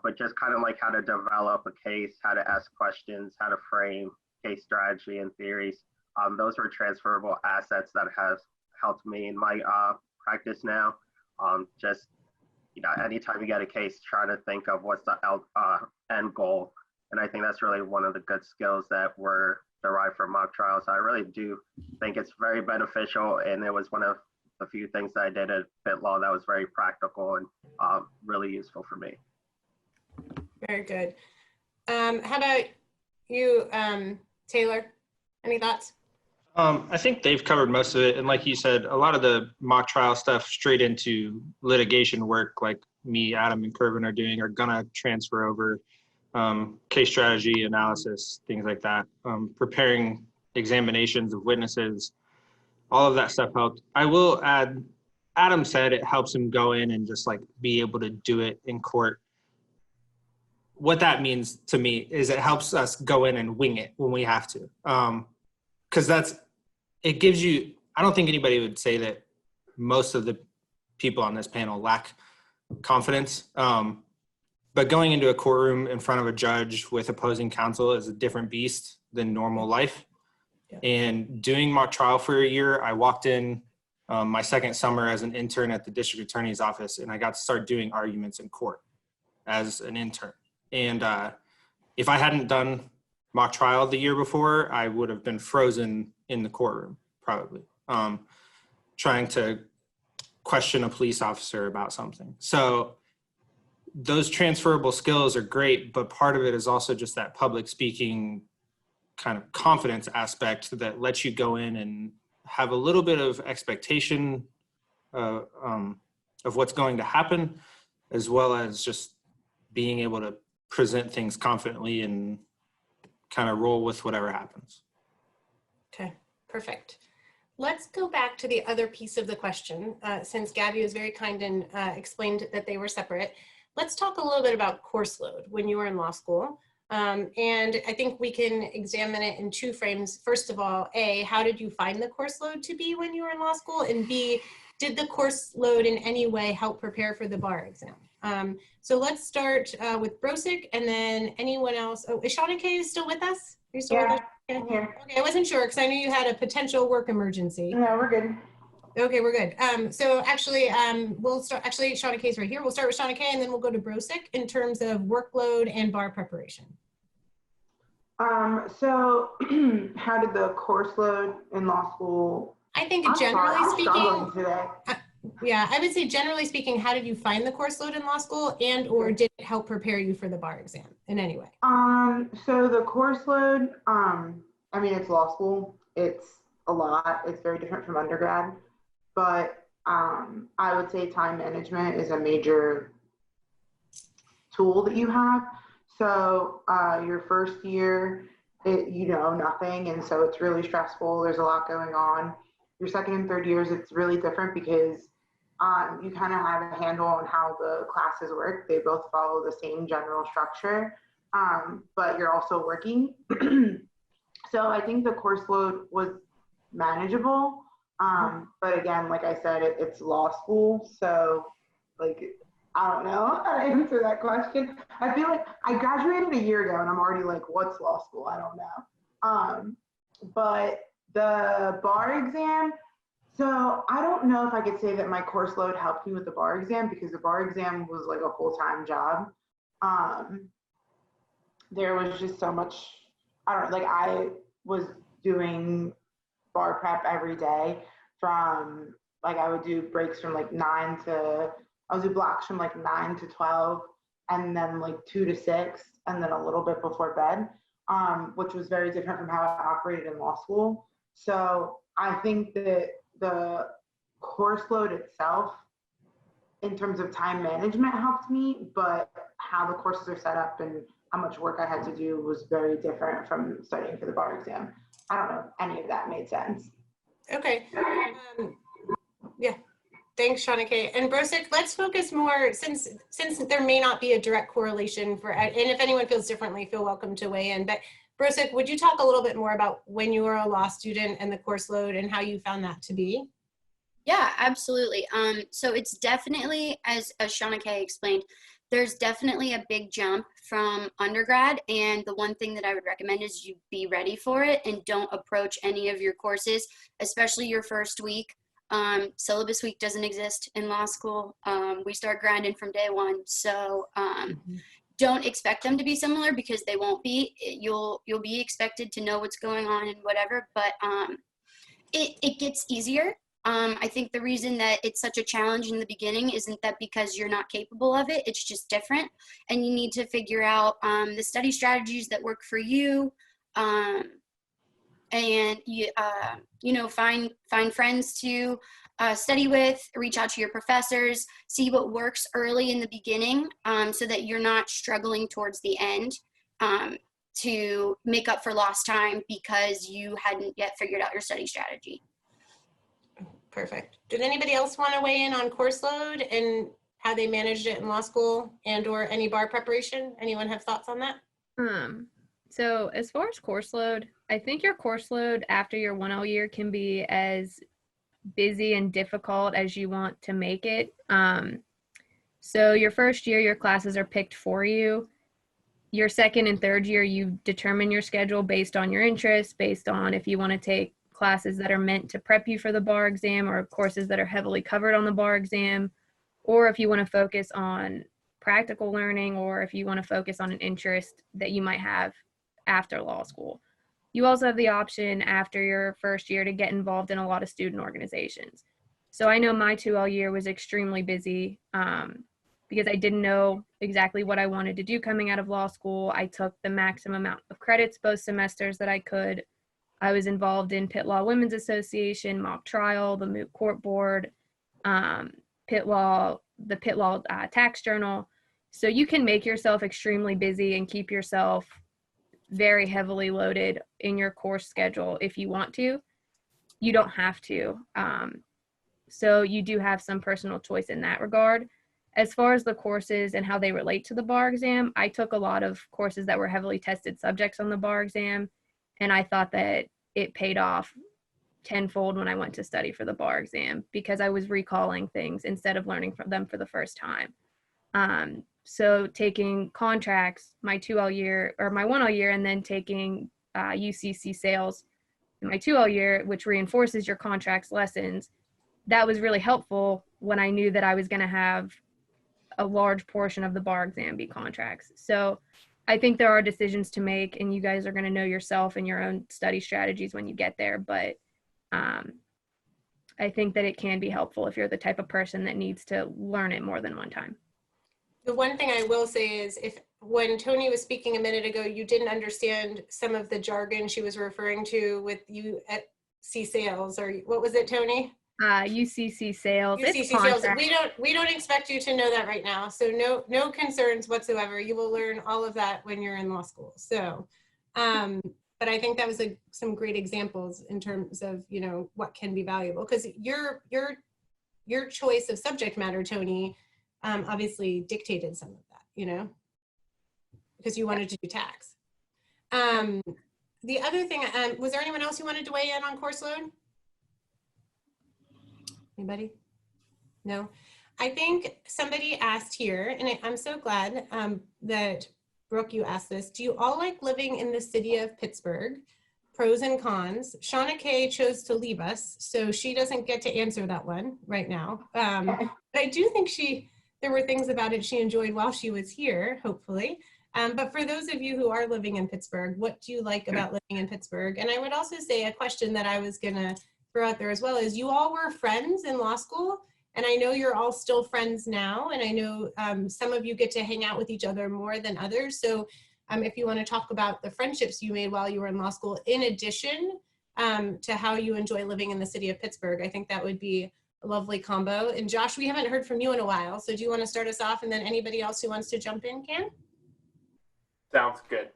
but just kind of like how to develop a case, how to ask questions, how to frame case strategy and theories. Those are transferable assets that have helped me in my practice now. Just, anytime you get a case, try to think of what's the end goal. And I think that's really one of the good skills that were derived from mock trials. I really do think it's very beneficial, and it was one of the few things that I did at Pitt Law that was very practical and really useful for me. Very good. How about you, Taylor? Any thoughts? I think they've covered most of it. And like you said, a lot of the mock trial stuff straight into litigation work, like me, Adam, and Kervin are doing, are gonna transfer over. Case strategy, analysis, things like that. Preparing examinations of witnesses, all of that stuff helped. I will add, Adam said it helps him go in and just like be able to do it in court. What that means to me is it helps us go in and wing it when we have to. Because it gives you, I don't think anybody would say that most of the people on this panel lack confidence. But going into a courtroom in front of a judge with opposing counsel is a different beast than normal life. Yeah. And doing mock trial for a year, I walked in my second summer as an intern at the district attorney's office, and I got to start doing arguments in court as an intern. And if I hadn't done mock trial the year before, I would have been frozen in the courtroom, probably, trying to question a police officer about something. So those transferable skills are great, but part of it is also just that public speaking kind of confidence aspect that lets you go in and have a little bit of expectation of what's going to happen, as well as just being able to present things confidently and kind of roll with whatever happens. Okay, perfect. Let's go back to the other piece of the question, since Gabby was very kind and explained that they were separate. Let's talk a little bit about course load when you were in law school. And I think we can examine it in 2 frames. First of all, A, how did you find the course load to be when you were in law school? And B, did the course load in any way help prepare for the bar exam? So let's start with Brosick, and then anyone else. Oh, is Shauna Kay still with us? Are you still with us? I'm here. Okay, I wasn't sure because I knew you had a potential work emergency. No, we're good. Okay, we're good. So actually, we'll start, actually, Shauna Kay's right here. We'll start with Shauna Kay, and then we'll go to Brosick in terms of workload and bar preparation. So how did the course load in law school? I think generally speaking, today. Yeah, I would say generally speaking, how did you find the course load in law school, and or did it help prepare you for the bar exam in any way? So the course load, I mean, it's law school. It's a lot. It's very different from undergrad, but I would say time management is a major tool that you have. So your first year, you know nothing, and so it's really stressful. There's a lot going on. Your second and third years, it's really different because you kind of have a handle on how the classes work. They both follow the same general structure, but you're also working. So I think the course load was manageable. But again, like I said, it's law school. So like I don't know how to answer that question. I feel like I graduated a year ago and I'm already like, what's law school? I don't know. But the bar exam, so I don't know if I could say that my course load helped me with the bar exam because the bar exam was like a full-time job. There was just so much, I don't know, like I was doing bar prep every day from like I would do breaks from like I would do blocks from like 9 to 12 and then like 2 to 6 and then a little bit before bed, which was very different from how I operated in law school. So I think that the course load itself in terms of time management helped me, but how the courses are set up and how much work I had to do was very different from studying for the bar exam. I don't know if any of that made sense. Okay. Yeah. Thanks, Shauna K. And Brosick, let's focus more, since there may not be a direct correlation for, and if anyone feels differently, feel welcome to weigh in. But Brosick, would you talk a little bit more about when you were a law student and the course load and how you found that to be? Yeah, absolutely. So it's definitely, as Shauna K explained, there's definitely a big jump from undergrad. And the one thing that I would recommend is you be ready for it and don't approach any of your courses, especially your first week. Syllabus week doesn't exist in law school. We start grinding from day one. So don't expect them to be similar because they won't be. You'll be expected to know what's going on and whatever, but it gets easier. I think the reason that it's such a challenge in the beginning isn't that because you're not capable of it, it's just different. And you need to figure out the study strategies that work for you. And you know, find friends to study with, reach out to your professors, see what works early in the beginning so that you're not struggling towards the end to make up for lost time because you hadn't yet figured out your study strategy. Perfect. Did anybody else want to weigh in on course load and how they managed it in law school and or any bar preparation? Anyone have thoughts on that? So as far as course load, I think your course load after your 1L year can be as busy and difficult as you want to make it. So your first year, your classes are picked for you. Your second and third year, you determine your schedule based on your interests, based on if you want to take classes that are meant to prep you for the bar exam or courses that are heavily covered on the bar exam, or if you want to focus on practical learning, or if you want to focus on an interest that you might have after law school. You also have the option after your first year to get involved in a lot of student organizations. So I know my 2L year was extremely busy because I didn't know exactly what I wanted to do coming out of law school. I took the maximum amount of credits both semesters that I could. I was involved in Pitt Law Women's Association, mock trial, the moot court board, Pitt Law, the Pitt Law tax journal. So you can make yourself extremely busy and keep yourself very heavily loaded in your course schedule if you want to. You don't have to. So you do have some personal choice in that regard. As far as the courses and how they relate to the bar exam, I took a lot of courses that were heavily tested subjects on the bar exam, and I thought that it paid off tenfold when I went to study for the bar exam because I was recalling things instead of learning from them for the first time. So taking contracts my 2L year or my 1L year and then taking UCC sales in my 2L year, which reinforces your contracts lessons, that was really helpful when I knew that I was going to have a large portion of the bar exam be contracts. So I think there are decisions to make, and you guys are going to know yourself and your own study strategies when you get there. But I think that it can be helpful if you're the type of person that needs to learn it more than one time. The one thing I will say is if when Tony was speaking a minute ago, you didn't understand some of the jargon she was referring to with UC sales, or what was it, Tony? UCC sales. UCC sales. We don't expect you to know that right now. So no concerns whatsoever. You will learn all of that when you're in law school. So, but I think that was some great examples in terms of, you know, what can be valuable, because your choice of subject matter, Tony, obviously dictated some of that, you know, because you wanted to do tax. The other thing, was there anyone else who wanted to weigh in on course load? Anybody? No? I think somebody asked here, and I'm so glad that Brooke, you asked this. Do you all like living in the city of Pittsburgh? Pros and cons. Shauna Kay chose to leave us, so she doesn't get to answer that one right now. But I do think there were things about it she enjoyed while she was here, hopefully. But for those of you who are living in Pittsburgh, what do you like about living in Pittsburgh? And I would also say a question that I was gonna throw out there as well is, you all were friends in law school, and I know you're all still friends now, and I know some of you get to hang out with each other more than others. So if you want to talk about the friendships you made while you were in law school, in addition to how you enjoy living in the city of Pittsburgh, I think that would be a lovely combo. And Josh, we haven't heard from you in a while, so do you want to start us off, and then anybody else who wants to jump in can? Sounds good.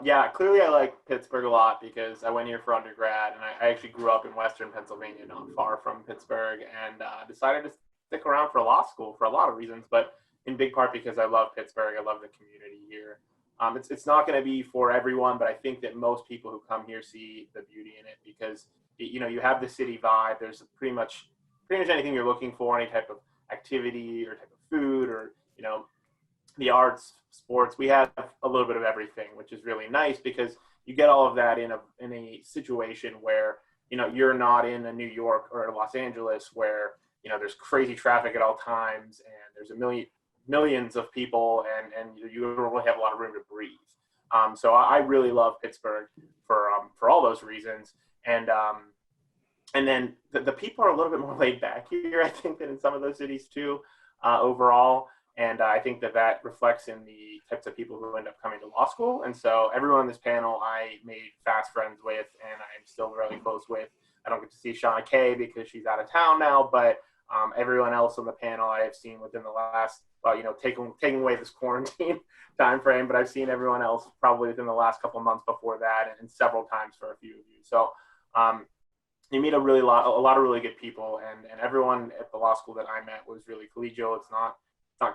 Yeah, clearly I like Pittsburgh a lot because I went here for undergrad, and I actually grew up in Western Pennsylvania, not far from Pittsburgh, and decided to stick around for law school for a lot of reasons, but in big part because I love Pittsburgh. I love the community here. It's not going to be for everyone, but I think that most people who come here see the beauty in it because, you know, you have the city vibe. There's pretty much anything you're looking for, any type of activity or type of food or, you know, the arts, sports. We have a little bit of everything, which is really nice because you get all of that in a situation where, you know, you're not in a New York or a Los Angeles where, you know, there's crazy traffic at all times and there's millions of people and you don't really have a lot of room to breathe. So I really love Pittsburgh for all those reasons. And then the people are a little bit more laid back here, I think, than in some of those cities too, overall. And I think that reflects in the types of people who end up coming to law school. And so everyone on this panel I made fast friends with and I'm still really close with. I don't get to see Shauna Kay because she's out of town now, but everyone else on the panel I have seen within the last, you know, taking away this quarantine time frame, but I've seen everyone else probably within the last couple of months before that and several times for a few of you. So you meet a lot of really good people, and everyone at the law school that I met was really collegial. It's not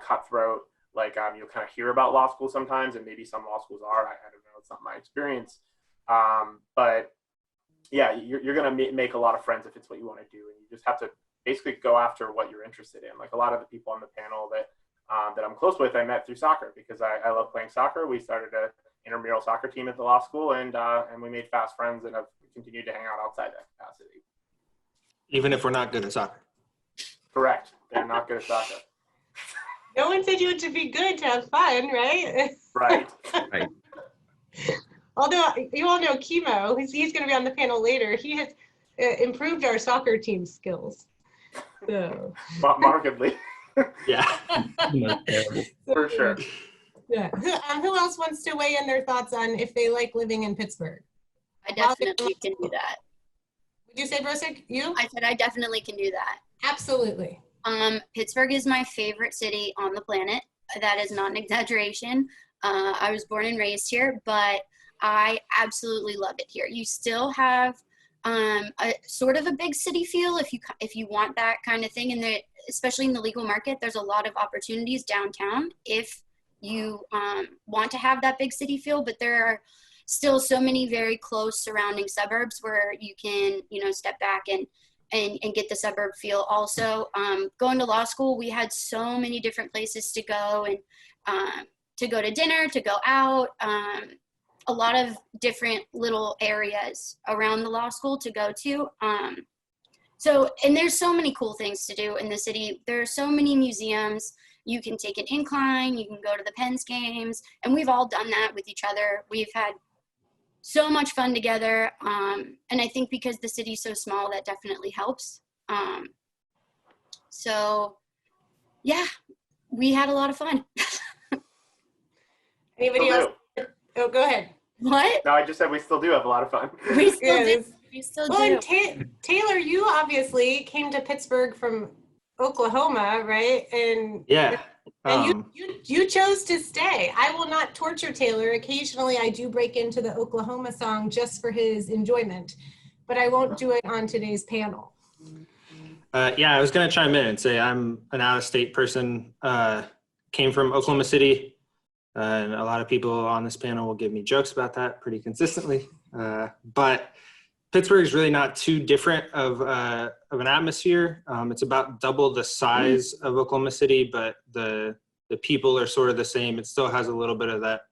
cutthroat like you'll kind of hear about law school sometimes, and maybe some law schools are. I don't know, it's not my experience. But yeah, you're going to make a lot of friends if it's what you want to do, and you just have to basically go after what you're interested in. Like a lot of the people on the panel that I'm close with, I met through soccer because I love playing soccer. We started an intramural soccer team at the law school, and we made fast friends and have continued to hang out outside that capacity. Even if we're not good at soccer. Correct. They're not good at soccer. No one said you had to be good to have fun, right? Right. Right. Although you all know Chemo, he's going to be on the panel later. He has improved our soccer team skills. So. Markedly. Yeah. Terrible. For sure. Yeah. Who else wants to weigh in their thoughts on if they like living in Pittsburgh? I definitely can do that. Would you say, Brosick? You? I said I definitely can do that. Absolutely. Pittsburgh is my favorite city on the planet. That is not an exaggeration. I was born and raised here, but I absolutely love it here. You still have a sort of a big city feel if you want that kind of thing, and especially in the legal market, there's a lot of opportunities downtown if you want to have that big city feel, but there are still so many very close surrounding suburbs where you can, you know, step back and get the suburb feel. Also, going to law school, we had so many different places to go and to go to dinner, to go out, a lot of different little areas around the law school to go to. And there's so many cool things to do in the city. There are so many museums. You can take an incline, you can go to the Pens games, and we've all done that with each other. We've had so much fun together. And I think because the city's so small, that definitely helps. So yeah, we had a lot of fun. Anybody else? Oh, go ahead. What? No, I just said we still do have a lot of fun. We still do. We still do. And Taylor, you obviously came to Pittsburgh from Oklahoma, right? And yeah. And you chose to stay. I will not torture Taylor. Occasionally I do break into the Oklahoma song just for his enjoyment, but I won't do it on today's panel. Yeah, I was going to chime in and say I'm an out-of-state person, came from Oklahoma City, and a lot of people on this panel will give me jokes about that pretty consistently. But Pittsburgh is really not too different of an atmosphere. It's about double the size of Oklahoma City, but the people are sort of the same. It still has a little bit of that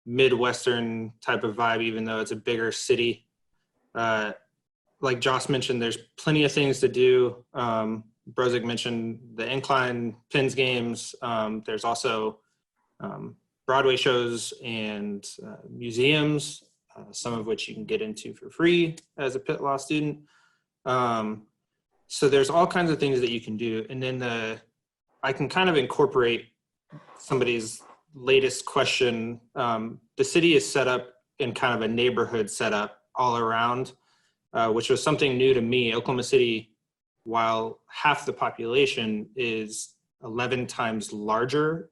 Midwestern type of vibe, even though it's a bigger city. Like Josh mentioned, there's plenty of things to do. Brozik mentioned the Incline Pins games. There's also Broadway shows and museums, some of which you can get into for free as a Pitt Law student. So there's all kinds of things that you can do. And then I can kind of incorporate somebody's latest question. The city is set up in kind of a neighborhood setup all around, which was something new to me. Oklahoma City, while half the population, is 11 times larger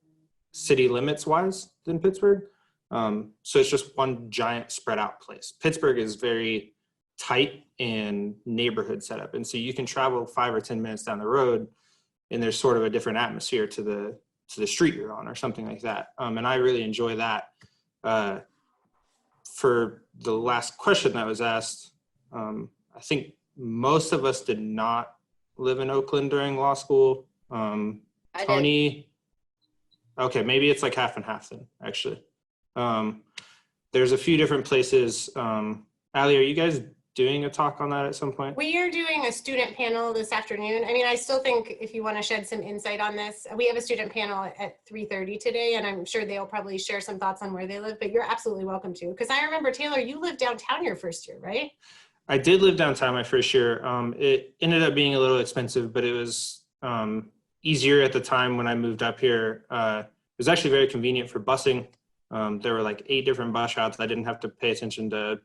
city limits wise than Pittsburgh. So it's just one giant spread out place. Pittsburgh is very tight and neighborhood setup. And so you can travel 5 or 10 minutes down the road and there's sort of a different atmosphere to the street you're on or something like that. And I really enjoy that. For the last question that was asked, I think most of us did not live in Oakland during law school. Tony, okay, maybe it's like half and half then, actually. There's a few different places. Allie, are you guys doing a talk on that at some point? We are doing a student panel this afternoon. I mean, I still think if you want to shed some insight on this, we have a student panel at 3:30 today, and I'm sure they'll probably share some thoughts on where they live, but you're absolutely welcome to. Because I remember, Taylor, you lived downtown your first year, right? I did live downtown my first year. It ended up being a little expensive, but it was easier at the time when I moved up here. It was actually very convenient for busing. There were like 8 different bus routes. I didn't have to pay attention to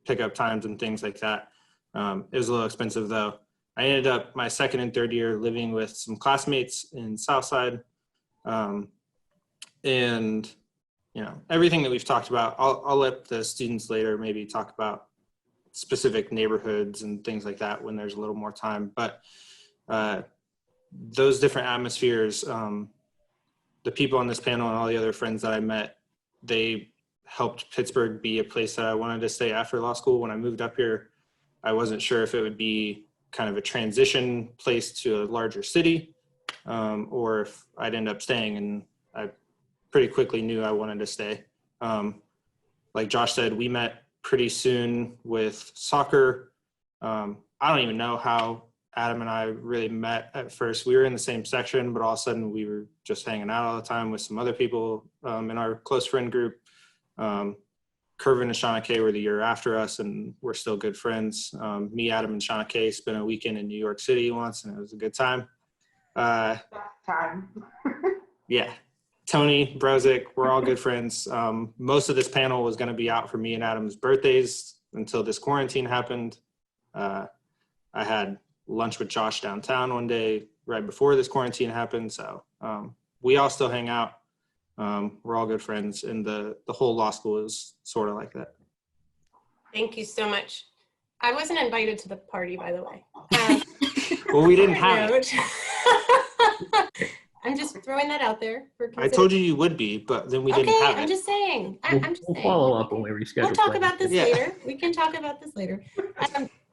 pickup times and things like that. It was a little expensive though. I ended up my second and third year living with some classmates in Southside. And you know, everything that we've talked about, I'll let the students later maybe talk about specific neighborhoods and things like that when there's a little more time. But those different atmospheres, the people on this panel and all the other friends that I met, they helped Pittsburgh be a place that I wanted to stay after law school. When I moved up here, I wasn't sure if it would be kind of a transition place to a larger city, or if I'd end up staying, and I pretty quickly knew I wanted to stay. Like Josh said, we met pretty soon with soccer. I don't even know how Adam and I really met at first. We were in the same section, but all of a sudden we were just hanging out all the time with some other people in our close friend group. Kervin and Shauna Kay were the year after us, and we're still good friends. Me, Adam, and Shauna Kay spent a weekend in New York City once, and it was a good time. Yeah. Tony, Brozik, we're all good friends. Most of this panel was going to be out for me and Adam's birthdays until this quarantine happened. I had lunch with Josh downtown one day right before this quarantine happened. So we all still hang out. We're all good friends, and the whole law school is sort of like that. Thank you so much. I wasn't invited to the party, by the way. Well, we didn't have it. I'm just throwing that out there. I told you would be, but then we didn't have it. I'm just saying. We'll follow up when we reschedule. We'll talk about this later. We can talk about this later.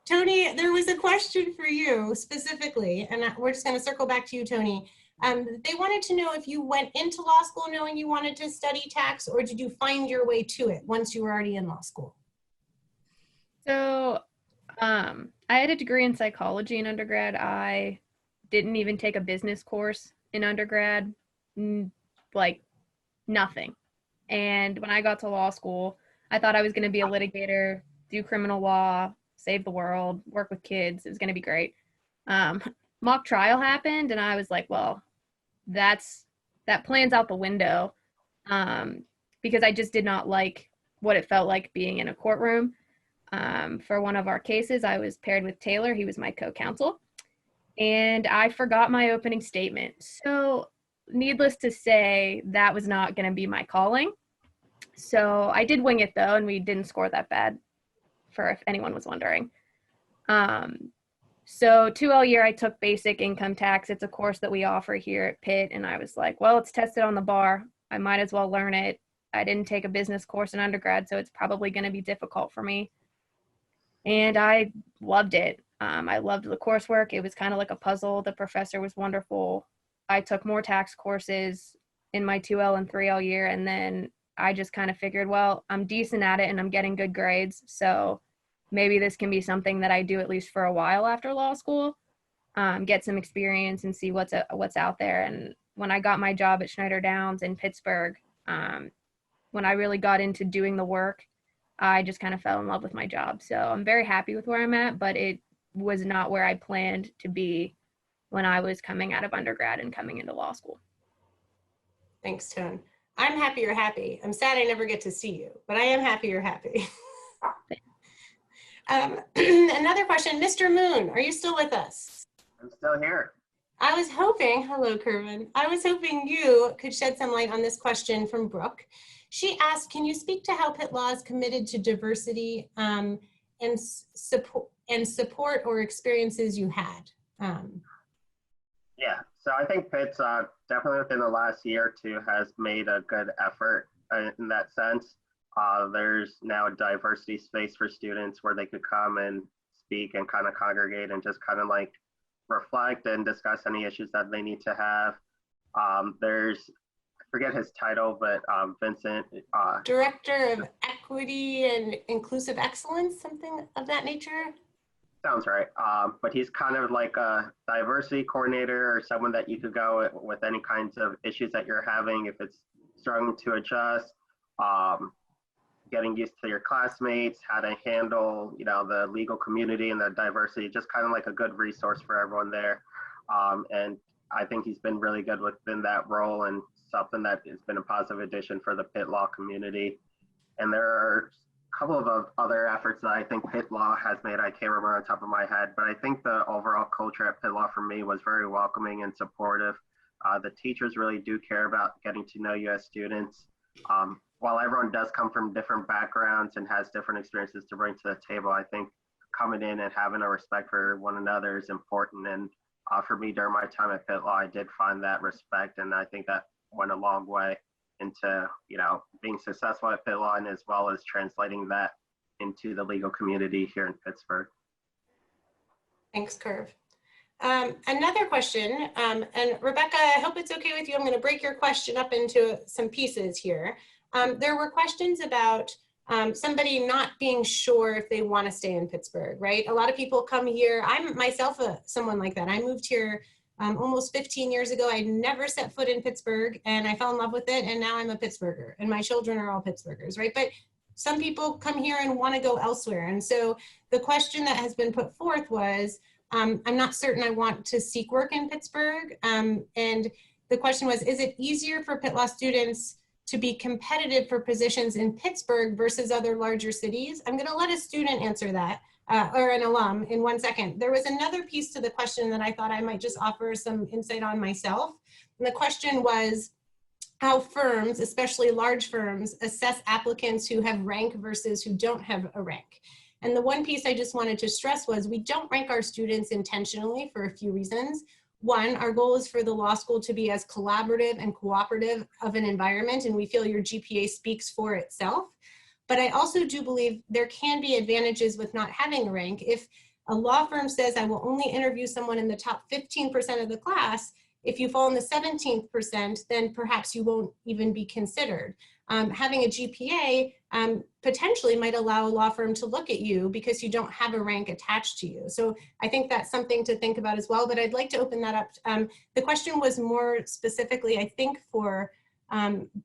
Tony, there was a question for you specifically, and we're just going to circle back to you, Tony. They wanted to know if you went into law school knowing you wanted to study tax, or did you find your way to it once you were already in law school? So I had a degree in psychology in undergrad. I didn't even take a business course in undergrad, like nothing. And when I got to law school, I thought I was going to be a litigator, do criminal law, save the world, work with kids. It was going to be great. Mock trial happened, and I was like, well, that plan's out the window, because I just did not like what it felt like being in a courtroom. For one of our cases, I was paired with Taylor. He was my co-counsel, and I forgot my opening statement. So needless to say, that was not going to be my calling. So I did wing it though, and we didn't score that bad, for if anyone was wondering. So 2L year, I took basic income tax. It's a course that we offer here at Pitt. And I was like, well, it's tested on the bar. I might as well learn it. I didn't take a business course in undergrad, so it's probably going to be difficult for me. and I loved it. I loved the coursework. It was kind of like a puzzle. The professor was wonderful. I took more tax courses in my 2L and 3L year, and then I just kind of figured, well, I'm decent at it and I'm getting good grades, so maybe this can be something that I do at least for a while after law school, get some experience and see what's out there. And when I got my job at Schneider Downs in Pittsburgh, when I really got into doing the work, I just kind of fell in love with my job. So I'm very happy with where I'm at, but it was not where I planned to be when I was coming out of undergrad and coming into law school. Thanks, Tone. I'm happy you're happy. I'm sad I never get to see you, but I am happy you're happy. Another question, Mr. Moon, are you still with us? I'm still here. I was hoping, hello, Kervin. I was hoping you could shed some light on this question from Brooke. She asked, can you speak to how Pitt Law is committed to diversity and support or experiences you had? Yeah, so I think Pitt's definitely within the last year or two has made a good effort in that sense. There's now a diversity space for students where they could come and speak and kind of congregate and just kind of like reflect and discuss any issues that they need to have. There's, I forget his title, but Vincent. Director of Equity and Inclusive Excellence, something of that nature? Sounds right. But he's kind of like a diversity coordinator or someone that you could go with any kinds of issues that you're having, if it's struggling to adjust, getting used to your classmates, how to handle, you know, the legal community and the diversity, just kind of like a good resource for everyone there. And I think he's been really good within that role and something that has been a positive addition for the Pitt Law community. And there are a couple of other efforts that I think Pitt Law has made. I can't remember on top of my head, but I think the overall culture at Pitt Law for me was very welcoming and supportive. The teachers really do care about getting to know you as students. While everyone does come from different backgrounds and has different experiences to bring to the table, I think coming in and having a respect for one another is important. And for me, during my time at Pitt Law, I did find that respect, and I think that went a long way into, you know, being successful at Pitt Law and as well as translating that into the legal community here in Pittsburgh. Thanks, Curve. Another question, and Rebecca, I hope it's okay with you. I'm going to break your question up into some pieces here. There were questions about somebody not being sure if they want to stay in Pittsburgh, right? A lot of people come here. I'm myself someone like that. I moved here almost 15 years ago. I never set foot in Pittsburgh and I fell in love with it. And now I'm a Pittsburgher and my children are all Pittsburghers, right? But some people come here and want to go elsewhere. And so the question that has been put forth was, I'm not certain I want to seek work in Pittsburgh. And the question was, is it easier for Pitt Law students to be competitive for positions in Pittsburgh versus other larger cities? I'm going to let a student answer that, or an alum, in 1 second. There was another piece to the question that I thought I might just offer some insight on myself. And the question was how firms, especially large firms, assess applicants who have rank versus who don't have a rank. And the one piece I just wanted to stress was we don't rank our students intentionally for a few reasons. One, our goal is for the law school to be as collaborative and cooperative of an environment, and we feel your GPA speaks for itself. But I also do believe there can be advantages with not having a rank. If a law firm says, I will only interview someone in the top 15% of the class, if you fall in the 17%, then perhaps you won't even be considered. Having a GPA potentially might allow a law firm to look at you because you don't have a rank attached to you. So I think that's something to think about as well, but I'd like to open that up. The question was more specifically, I think, for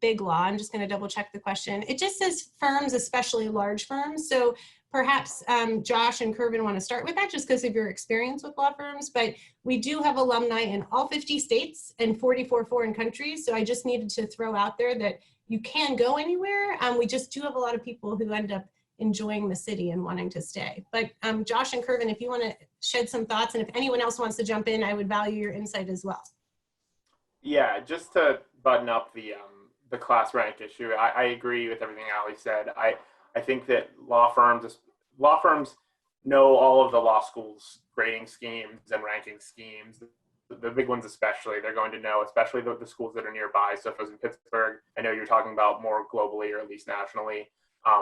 big law. I'm just going to double check the question. It just says firms, especially large firms. So perhaps Josh and Kervin want to start with that just because of your experience with law firms, but we do have alumni in all 50 states and 44 foreign countries. So I just needed to throw out there that you can go anywhere. We just do have a lot of people who end up enjoying the city and wanting to stay. But Josh and Kervin, if you want to shed some thoughts, and if anyone else wants to jump in, I would value your insight as well. Yeah, just to button up the class rank issue, I agree with everything Ali said. I think that law firms know all of the law school's grading schemes and ranking schemes. The big ones especially, they're going to know, especially the schools that are nearby. So if it was in Pittsburgh, I know you're talking about more globally or at least nationally,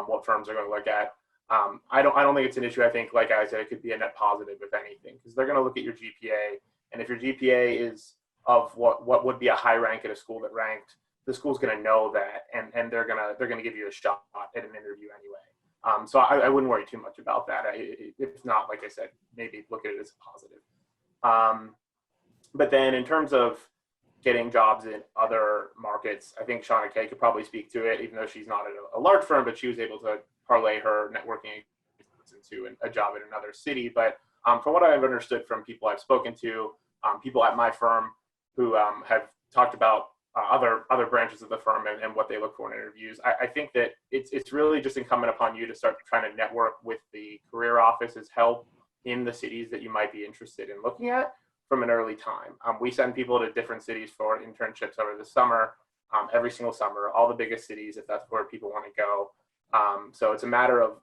what firms are going to look at. I don't think it's an issue. I think, like I said, it could be a net positive if anything, because they're going to look at your GPA, and if your GPA is of what would be a high rank at a school that ranked, the school's going to know that, and they're gonna give you a shot at an interview anyway. So I wouldn't worry too much about that. If not, like I said, maybe look at it as a positive. But then in terms of getting jobs in other markets, I think Shauna Kay could probably speak to it, even though she's not at a large firm, but she was able to parlay her networking into a job in another city. But from what I've understood from people I've spoken to, people at my firm who have talked about other branches of the firm and what they look for in interviews, I think that it's really just incumbent upon you to start trying to network with the career office's help in the cities that you might be interested in looking at from an early time. We send people to different cities for internships over the summer, every single summer, all the biggest cities, if that's where people want to go. So it's a matter of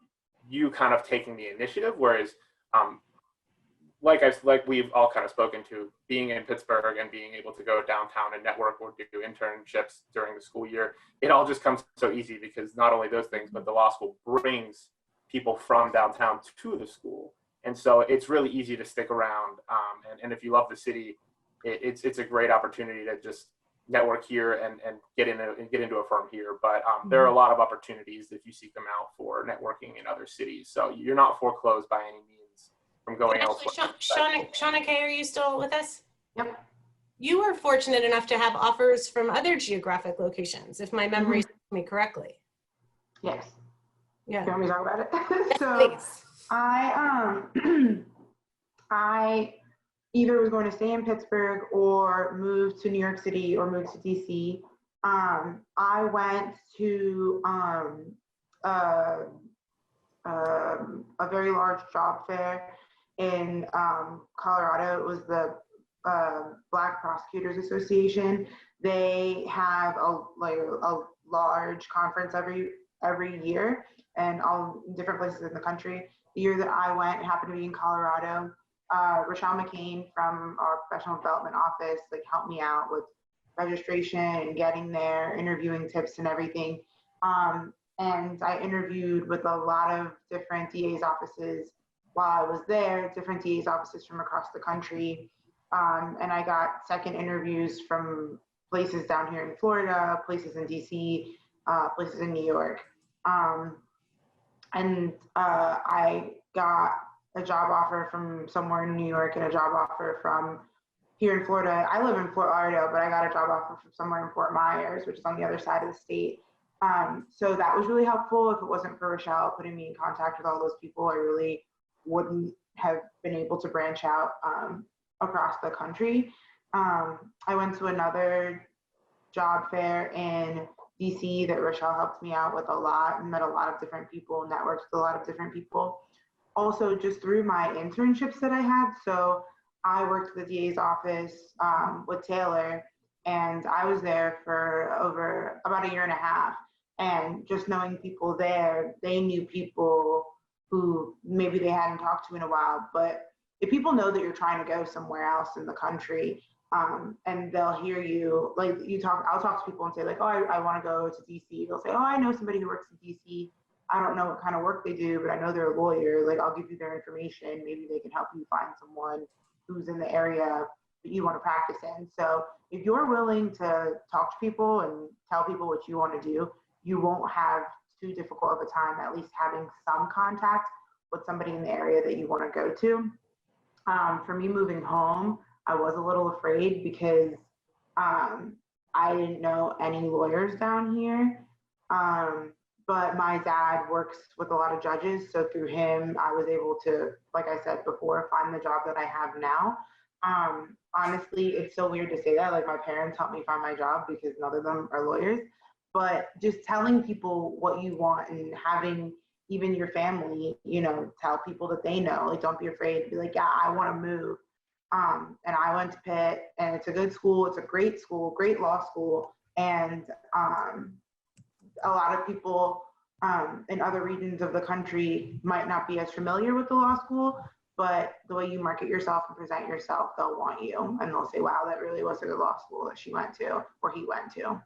you kind of taking the initiative, whereas like we've all kind of spoken to, being in Pittsburgh and being able to go downtown and network or do internships during the school year, it all just comes so easy because not only those things, but the law school brings people from downtown to the school. And so it's really easy to stick around. And if you love the city, it's a great opportunity to just network here and get into a firm here. But there are a lot of opportunities if you seek them out for networking in other cities. So you're not foreclosed by any means from going elsewhere. Shauna Kay, are you still with us? Yep. You were fortunate enough to have offers from other geographic locations, if my memory serves me correctly. Yes. Yeah. You want me to talk about it? Yes, So please. I either was going to stay in Pittsburgh or move to New York City or move to DC. I went to a very large job fair in Colorado. It was the Black Prosecutors Association. They have a large conference every year and all different places in the country. The year that I went, it happened to be in Colorado. Rochelle McCain from our professional development office helped me out with registration and getting there, interviewing tips and everything. And I interviewed with a lot of different DA's offices while I was there, different DA's offices from across the country. And I got second interviews from places down here in Florida, places in DC, places in New York. And I got a job offer from somewhere in New York and a job offer from here in Florida. I live in Fort Lauderdale, but I got a job offer from somewhere in Fort Myers, which is on the other side of the state. So that was really helpful. If it wasn't for Rochelle putting me in contact with all those people, I really wouldn't have been able to branch out across the country. I went to another job fair in DC that Rochelle helped me out with a lot and met a lot of different people, networked with a lot of different people. Also, just through my internships that I had. So I worked at the DA's office with Taylor, and I was there for over about a year and a half. And just knowing people there, they knew people who maybe they hadn't talked to in a while. But if people know that you're trying to go somewhere else in the country, and they'll hear you, I'll talk to people and say oh, I want to go to DC. They'll say, oh, I know somebody who works in DC. I don't know what kind of work they do, but I know they're a lawyer. I'll give you their information. Maybe they can help you find someone who's in the area that you want to practice in. So if you're willing to talk to people and tell people what you want to do, you won't have too difficult of a time at least having some contact with somebody in the area that you want to go to. For me moving home, I was a little afraid because I didn't know any lawyers down here. But my dad works with a lot of judges. So through him, I was able to, like I said before, find the job that I have now. Honestly, it's so weird to say that. My parents helped me find my job because none of them are lawyers. But just telling people what you want and having even your family, tell people that they know. Don't be afraid to be yeah, I want to move. And I went to Pitt, and it's a good school. It's a great school, great law school. And a lot of people in other regions of the country might not be as familiar with the law school, but the way you market yourself and present yourself, they'll want you. And they'll say, wow, that really was a good law school that she went to or he went to.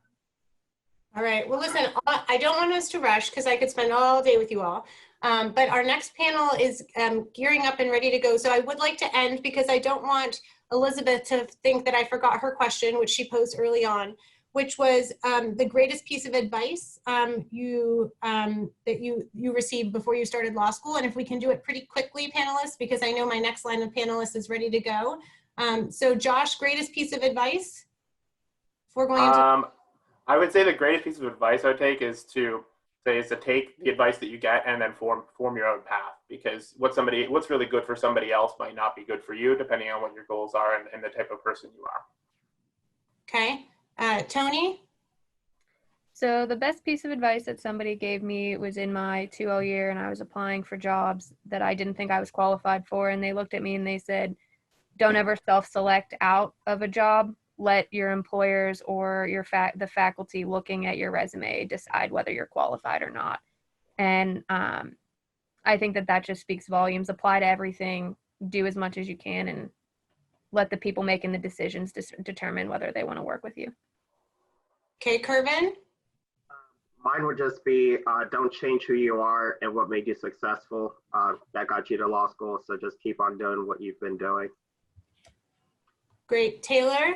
All right. Well, listen, I don't want us to rush because I could spend all day with you all. But our next panel is gearing up and ready to go. So I would like to end because I don't want Elizabeth to think that I forgot her question, which she posed early on, which was the greatest piece of advice that you received before you started law school. And if we can do it pretty quickly, panelists, because I know my next line of panelists is ready to go. So Josh, greatest piece of advice before going into I would say the greatest piece of advice I would take is to take the advice that you get and then form your own path, because what's really good for somebody else might not be good for you, depending on what your goals are and the type of person you are. Okay. Tony? So the best piece of advice that somebody gave me was in my 2L year, and I was applying for jobs that I didn't think I was qualified for, and they looked at me and they said, don't ever self-select out of a job. Let your employers or the faculty looking at your resume decide whether you're qualified or not. And I think that just speaks volumes. Apply to everything, do as much as you can, and let the people making the decisions determine whether they want to work with you. Okay, Kervin? Mine would just be don't change who you are and what made you successful. That got you to law school, so just keep on doing what you've been doing. Great. Taylor?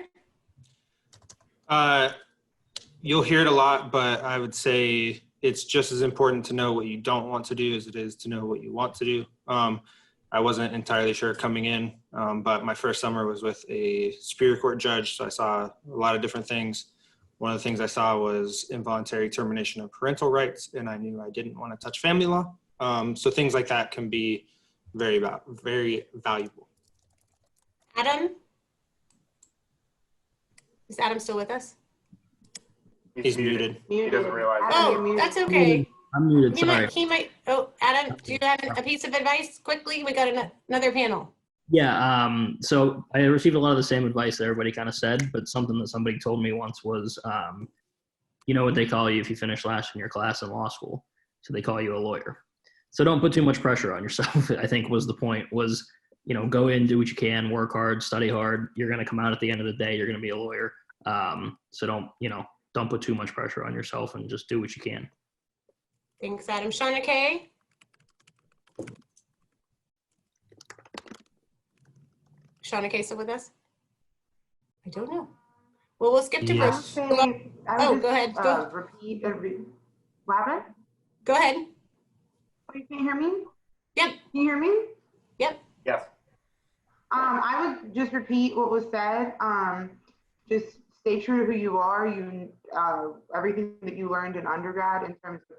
You'll hear it a lot, but I would say it's just as important to know what you don't want to do as it is to know what you want to do. I wasn't entirely sure coming in, but my first summer was with a Superior Court judge, so I saw a lot of different things. One of the things I saw was involuntary termination of parental rights, and I knew I didn't want to touch family law. So things like that can be very, very valuable. Adam? Is Adam still with us? He's muted. He doesn't realize. Oh, that's okay. I'm muted, sorry. He might, oh, Adam, do you have a piece of advice quickly? We got another panel. Yeah, so I received a lot of the same advice that everybody kind of said, but something that somebody told me once was, you know what they call you if you finish last in your class in law school? So they call you a lawyer. So don't put too much pressure on yourself, I think was the point, was, you know, go in, do what you can, work hard, study hard. You're going to come out at the end of the day, you're going to be a lawyer. So don't put too much pressure on yourself and just do what you can. Thanks, Adam. Shauna Kay? Shauna Kay still with us? I don't know. Well, we'll skip to Yes. Bruce. Oh, go ahead. Go. Repeat. What happened? Go ahead. Oh, you can't hear me? Yep. Can you hear me? Yep. Yes. I would just repeat what was said. Just stay true to who you are. Everything that you learned in undergrad in terms of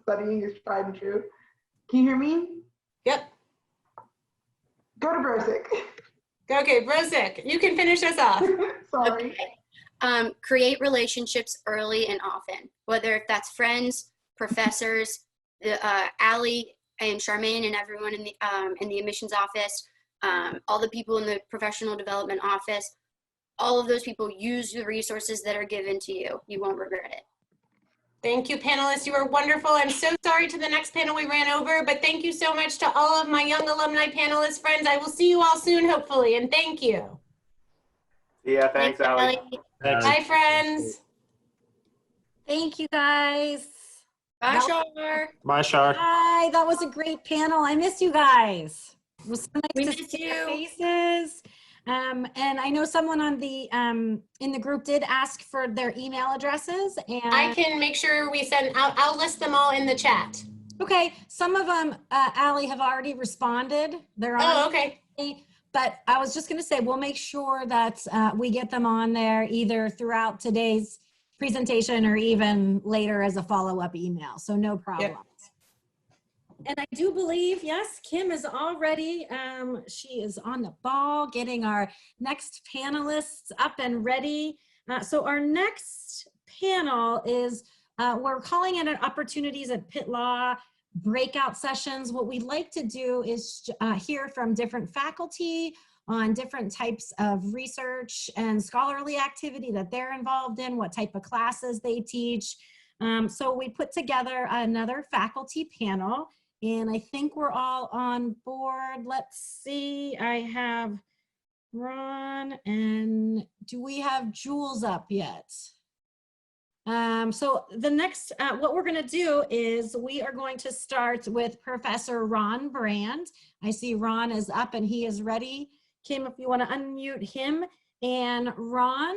studying is tried and true. Can you hear me? Yep. Go to Brosick. Okay, Brosick, you can finish us off. Sorry. Okay. Create relationships early and often, whether if that's friends, professors, Allie and Charmaine and everyone in the admissions office, all the people in the professional development office, all of those people, use the resources that are given to you. You won't regret it. Thank you, panelists. You were wonderful. I'm so sorry to the next panel we ran over, but thank you so much to all of my young alumni panelist friends. I will see you all soon, hopefully, and thank you. Yeah, thanks, Allie. Bye, friends. Thank you, guys. Bye, Shar. Bye, Shar. Bye. That was a great panel. I miss you guys. It was so nice to see your faces. And I know someone on the in the group did ask for their email addresses, and I can make sure we send. I'll list them all in the chat. Okay, some of them, Allie, have already responded. They're on. Oh, okay. But I was just going to say we'll make sure that we get them on there either throughout today's presentation or even later as a follow-up email. So no problem. Yep. And I do believe, yes, Kim is already, she is on the ball getting our next panelists up and ready. So our next panel is, we're calling it an Opportunities at Pitt Law breakout sessions. What we'd like to do is hear from different faculty on different types of research and scholarly activity that they're involved in, what type of classes they teach. So we put together another faculty panel. And I think we're all on board. Let's see, I have Ron, and do we have Jules up yet? So the next, what we're going to do is we are going to start with Professor Ron Brand. I see Ron is up and he is ready. Kim, if you want to unmute him. And Ron,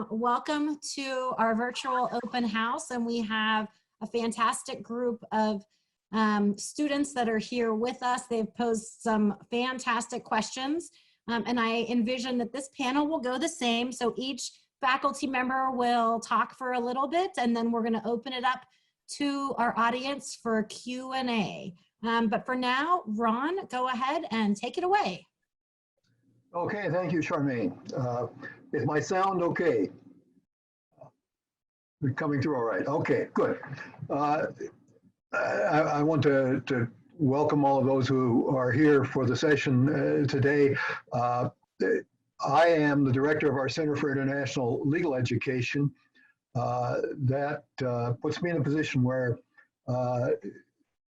welcome to our virtual open house. And we have a fantastic group of students that are here with us. They've posed some fantastic questions. And I envision that this panel will go the same. So each faculty member will talk for a little bit, and then we're going to open it up to our audience for Q&A. But for now, Ron, go ahead and take it away. Okay, thank you, Charmaine. Is my sound okay? We're coming through all right. Okay, good. I want to welcome all of those who are here for the session today. I am the director of our Center for International Legal Education. That puts me in a position where I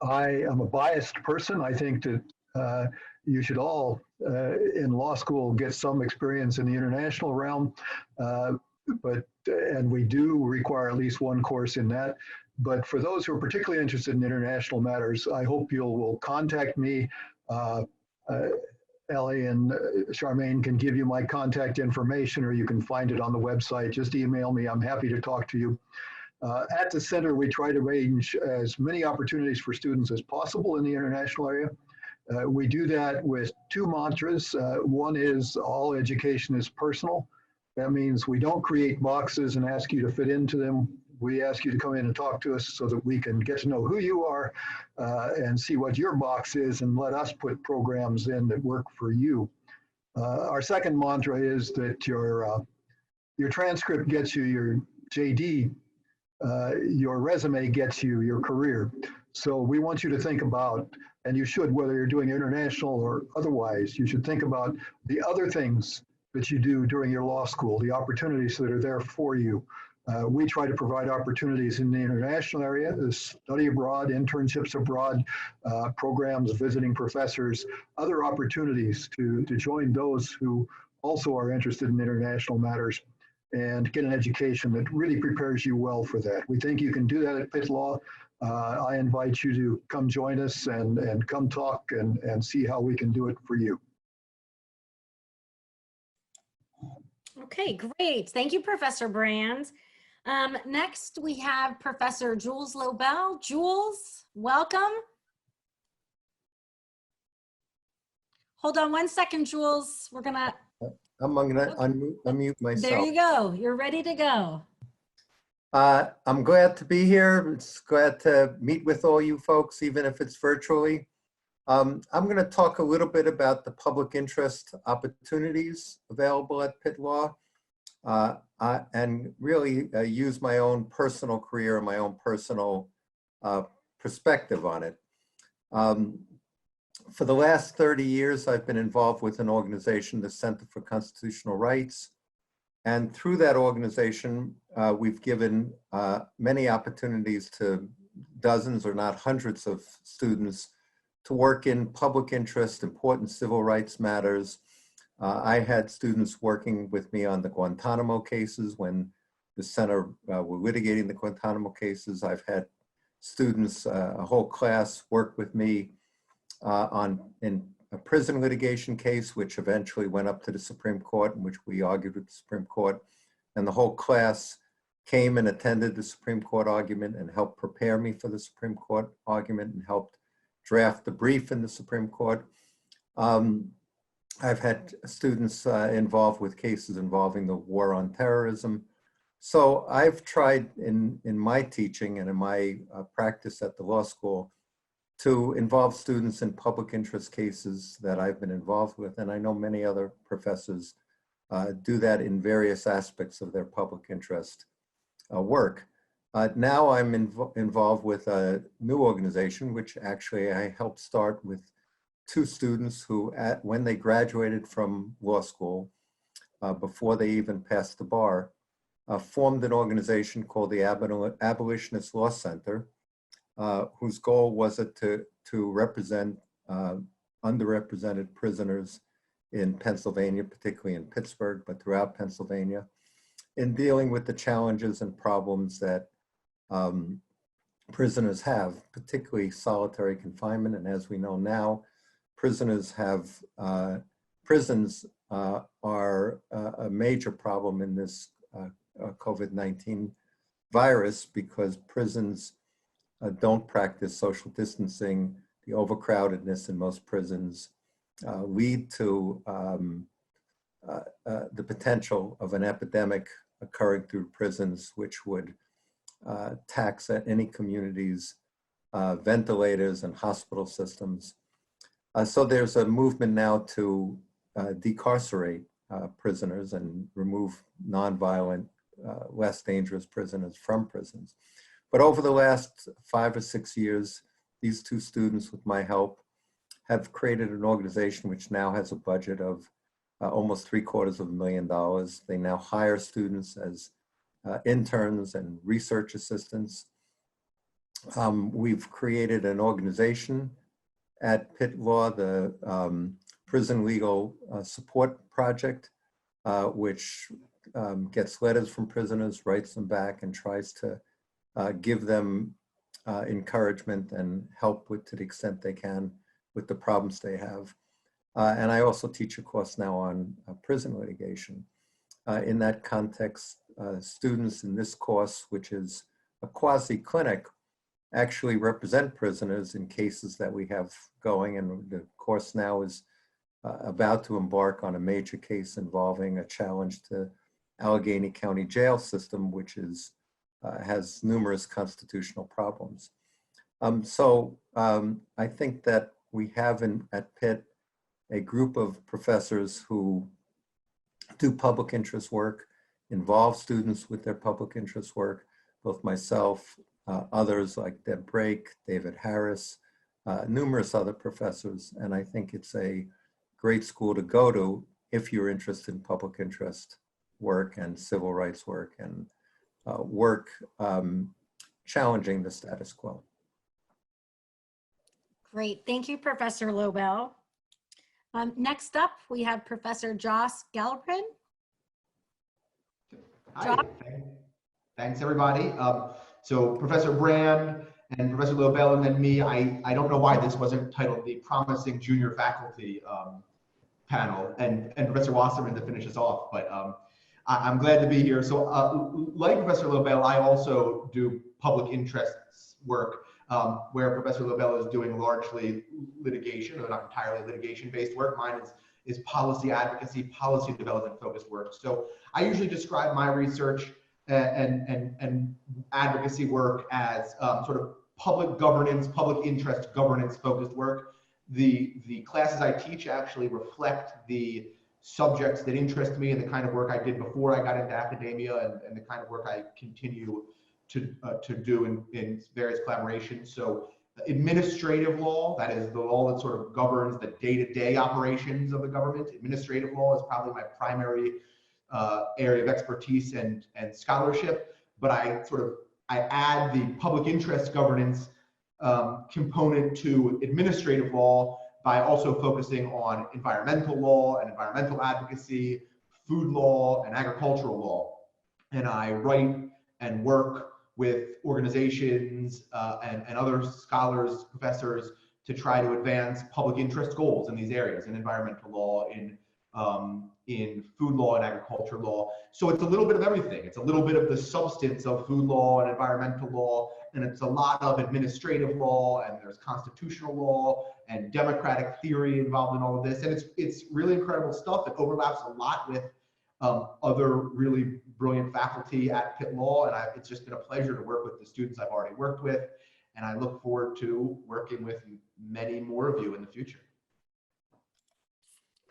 am a biased person. I think that you should all in law school get some experience in the international realm, and we do require at least one course in that. But for those who are particularly interested in international matters, I hope you will contact me. Ellie and Charmaine can give you my contact information, or you can find it on the website. Just email me. I'm happy to talk to you. At the center, we try to arrange as many opportunities for students as possible in the international area. We do that with two mantras. One is all education is personal. That means we don't create boxes and ask you to fit into them. We ask you to come in and talk to us so that we can get to know who you are and see what your box is, and let us put programs in that work for you. Our second mantra is that your transcript gets you your JD, your resume gets you your career. So we want you to think about, and you should, whether you're doing international or otherwise, you should think about the other things that you do during your law school, the opportunities that are there for you. We try to provide opportunities in the international area, the study abroad, internships abroad, programs, visiting professors, other opportunities to join those who also are interested in international matters and get an education that really prepares you well for that. We think you can do that at Pitt Law. I invite you to come join us and come talk and see how we can do it for you. Okay, great. Thank you, Professor Brand. Next, we have Professor Jules Lobel. Jules, welcome. Hold on one second, Jules. I'm gonna unmute myself. There you go. You're ready to go. I'm glad to be here. It's glad to meet with all you folks, even if it's virtually. I'm going to talk a little bit about the public interest opportunities available at Pitt Law, and really use my own personal career and my own personal perspective on it. For the last 30 years, I've been involved with an organization, the Center for Constitutional Rights. And through that organization, we've given many opportunities to dozens, or not hundreds, of students to work in public interest, important civil rights matters. I had students working with me on the Guantanamo cases when the center were litigating the Guantanamo cases. I've had students, a whole class, work with me in a prison litigation case, which eventually went up to the Supreme Court, in which we argued with the Supreme Court. And the whole class came and attended the Supreme Court argument and helped prepare me for the Supreme Court argument and helped draft the brief in the Supreme Court. I've had students involved with cases involving the war on terrorism. So I've tried in my teaching and in my practice at the law school to involve students in public interest cases that I've been involved with. And I know many other professors do that in various aspects of their public interest work. Now I'm involved with a new organization, which actually I helped start with two students who, when they graduated from law school, before they even passed the bar, formed an organization called the Abolitionist Law Center, whose goal was to represent underrepresented prisoners in Pennsylvania, particularly in Pittsburgh, but throughout Pennsylvania, in dealing with the challenges and problems that prisoners have, particularly solitary confinement. And as we know now, prisons are a major problem in this COVID-19 virus, because prisons don't practice social distancing. The overcrowdedness in most prisons lead to the potential of an epidemic occurring through prisons, which would tax at any community's ventilators and hospital systems. So there's a movement now to decarcerate prisoners and remove nonviolent, less dangerous prisoners from prisons. But over the last 5 or 6 years, these two students, with my help, have created an organization which now has a budget of almost $750,000. They now hire students as interns and research assistants. We've created an organization at Pitt Law, the Prison Legal Support Project, which gets letters from prisoners, writes them back, and tries to give them encouragement and help with, to the extent they can, with the problems they have. And I also teach a course now on prison litigation. In that context, students in this course, which is a quasi-clinic, actually represent prisoners in cases that we have going. And the course now is about to embark on a major case involving a challenge to Allegheny County jail system, which is has numerous constitutional problems. I think that we have at Pitt a group of professors who do public interest work, involve students with their public interest work, both myself, others like Deb Brake, David Harris, numerous other professors. And I think it's a great school to go to if you're interested in public interest work and civil rights work and work challenging the status quo. Great, thank you, Professor Lobel. Next up, we have Professor Joss Galpin. Hi, thanks everybody. So Professor Brand and Professor Lobel and then me, I don't know why this wasn't titled the Promising Junior Faculty panel, and Professor Wasserman to finish us off, but I'm glad to be here. So like Professor Lobel, I also do public interests work, where Professor Lobel is doing largely litigation, or not entirely litigation-based work. Mine is policy advocacy, policy development focused work. So I usually describe my research and advocacy work as sort of public governance, public interest governance focused work. The classes I teach actually reflect the subjects that interest me and the kind of work I did before I got into academia and the kind of work I continue to do in various collaborations. So administrative law, that is the law that sort of governs the day-to-day operations of the government. Administrative law is probably my primary area of expertise and scholarship, but I add the public interest governance component to administrative law by also focusing on environmental law and environmental advocacy, food law and agricultural law. And I write and work with organizations and other scholars, professors, to try to advance public interest goals in these areas, in environmental law, in food law and agriculture law. So it's a little bit of everything. It's a little bit of the substance of food law and environmental law, and it's a lot of administrative law, and there's constitutional law and democratic theory involved in all of this. And it's really incredible stuff. It overlaps a lot with other really brilliant faculty at Pitt Law, and it's just been a pleasure to work with the students I've already worked with, and I look forward to working with many more of you in the future.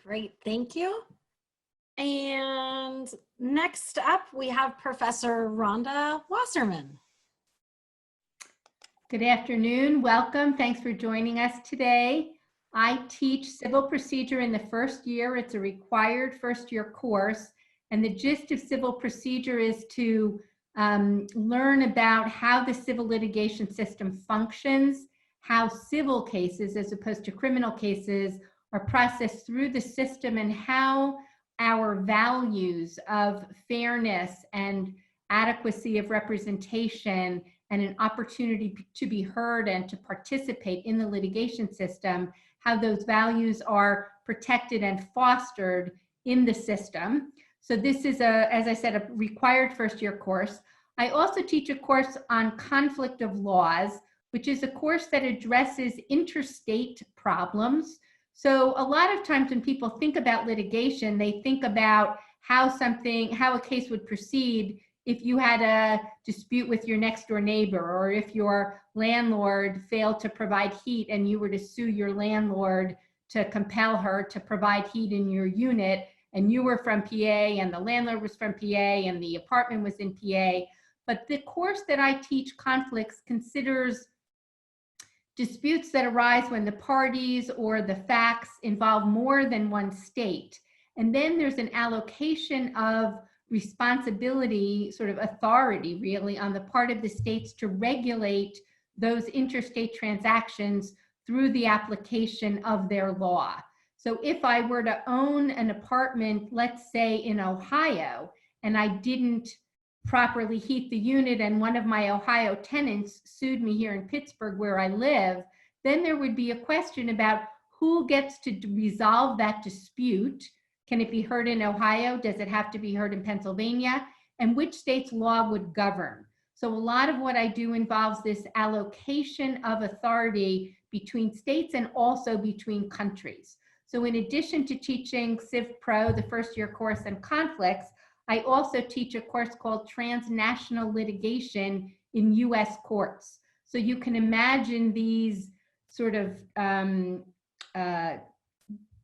Great, thank you. And next up, we have Professor Rhonda Wasserman. Good afternoon, welcome. Thanks for joining us today. I teach civil procedure in the first year. It's a required first-year course. And the gist of civil procedure is to learn about how the civil litigation system functions, how civil cases, as opposed to criminal cases, are processed through the system, and how our values of fairness and adequacy of representation and an opportunity to be heard and to participate in the litigation system, how those values are protected and fostered in the system. So this is, as I said, a required first-year course. I also teach a course on conflict of laws, which is a course that addresses interstate problems. So a lot of times when people think about litigation, they think about how a case would proceed if you had a dispute with your next door neighbor, or if your landlord failed to provide heat and you were to sue your landlord to compel her to provide heat in your unit, and you were from PA and the landlord was from PA and the apartment was in PA. But the course that I teach, Conflicts, considers disputes that arise when the parties or the facts involve more than one state. And then there's an allocation of responsibility, sort of authority really, on the part of the states to regulate those interstate transactions through the application of their law. So if I were to own an apartment, let's say in Ohio, and I didn't properly heat the unit and one of my Ohio tenants sued me here in Pittsburgh where I live, then there would be a question about who gets to resolve that dispute. Can it be heard in Ohio? Does it have to be heard in Pennsylvania? And which state's law would govern? So a lot of what I do involves this allocation of authority between states and also between countries. So in addition to teaching Civ Pro, the first-year course, and conflicts, I also teach a course called Transnational Litigation in U.S. Courts. So you can imagine these sort of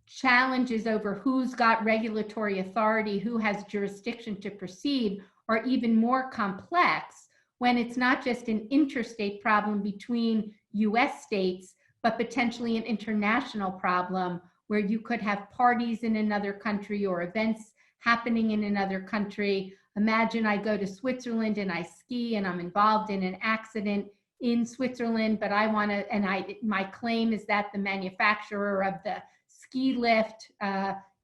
challenges over who's got regulatory authority, who has jurisdiction to proceed, are even more complex when it's not just an interstate problem between US states, but potentially an international problem where you could have parties in another country or events happening in another country. Imagine I go to Switzerland and I ski and I'm involved in an accident in Switzerland, but I want to, and my claim is that the manufacturer of the ski lift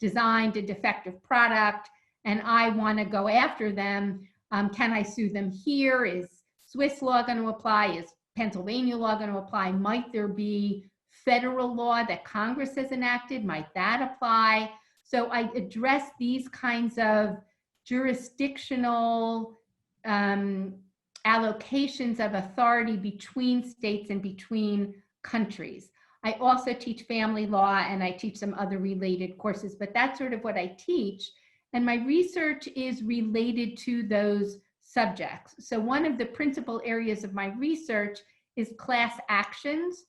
designed a defective product and I want to go after them. Can I sue them here? Is Swiss law going to apply? Is Pennsylvania law going to apply? Might there be federal law that Congress has enacted? Might that apply? So I address these kinds of jurisdictional allocations of authority between states and between countries. I also teach family law and I teach some other related courses, but that's sort of what I teach. And my research is related to those subjects. So one of the principal areas of my research is class actions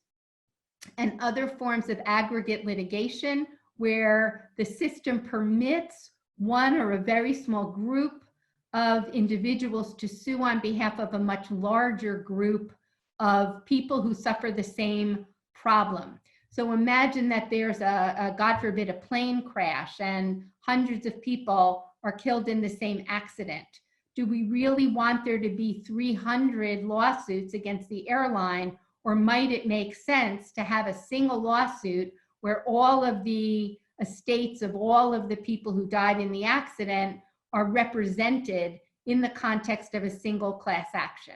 and other forms of aggregate litigation where the system permits one or a very small group of individuals to sue on behalf of a much larger group of people who suffer the same problem. So imagine that there's God forbid, a plane crash and hundreds of people are killed in the same accident. Do we really want there to be 300 lawsuits against the airline, or might it make sense to have a single lawsuit where all of the estates of all of the people who died in the accident are represented in the context of a single class action?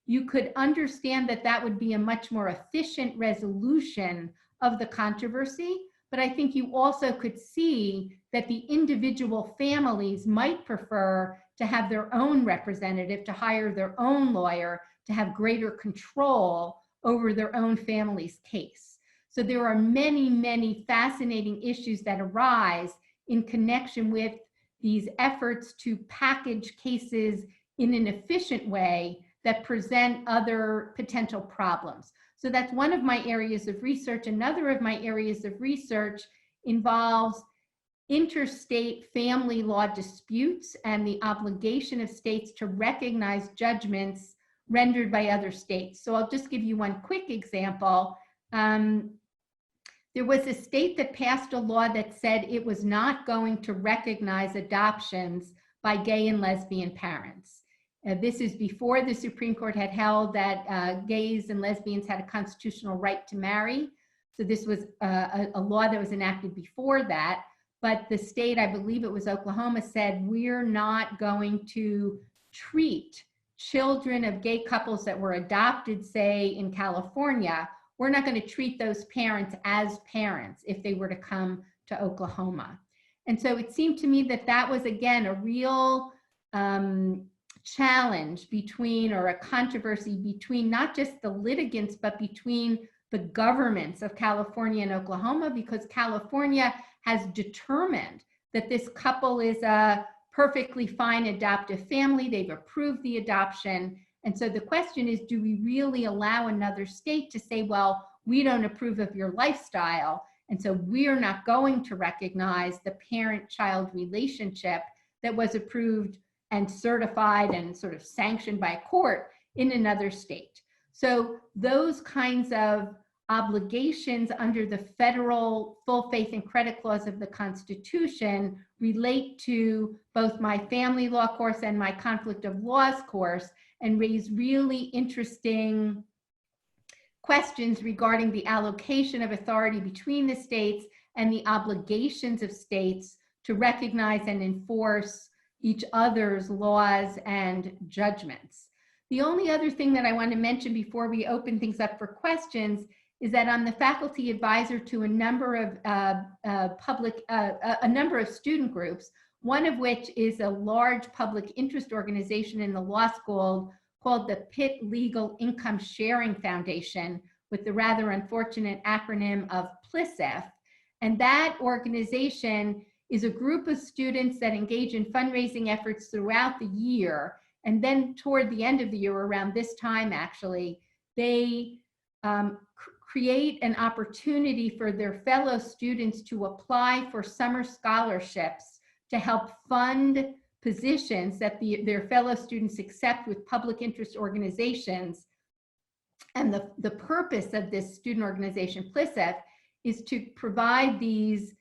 You could understand that that would be a much more efficient resolution of the controversy, but I think you also could see that the individual families might prefer to have their own representative, to hire their own lawyer, to have greater control over their own family's case. So there are many, many fascinating issues that arise in connection with these efforts to package cases in an efficient way that present other potential problems. So that's one of my areas of research. Another of my areas of research involves interstate family law disputes and the obligation of states to recognize judgments rendered by other states. So I'll just give you one quick example. There was a state that passed a law that said it was not going to recognize adoptions by gay and lesbian parents. This is before the Supreme Court had held that gays and lesbians had a constitutional right to marry. So this was a law that was enacted before that. but the state, I believe it was Oklahoma, said we're not going to treat children of gay couples that were adopted, say in California, we're not going to treat those parents as parents if they were to come to Oklahoma. And so it seemed to me that that was, again, a real challenge between, or a controversy between not just the litigants, but between the governments of California and Oklahoma, because California has determined that this couple is a perfectly fine adoptive family. They've approved the adoption. And so the question is, do we really allow another state to say, well, we don't approve of your lifestyle, and so we're not going to recognize the parent-child relationship that was approved and certified and sort of sanctioned by a court in another state. So those kinds of obligations under the federal full faith and credit clause of the Constitution relate to both my family law course and my conflict of laws course, and raise really interesting questions regarding the allocation of authority between the states and the obligations of states to recognize and enforce each other's laws and judgments. The only other thing that I want to mention before we open things up for questions is that I'm the faculty advisor to a number of a number of student groups, one of which is a large public interest organization in the law school called the Pitt Legal Income Sharing Foundation, with the rather unfortunate acronym of PLISF. And that organization is a group of students that engage in fundraising efforts throughout the year. And then toward the end of the year, around this time actually, they create an opportunity for their fellow students to apply for summer scholarships to help fund positions that their fellow students accept with public interest organizations. And the purpose of this student organization, PLISF, is to provide these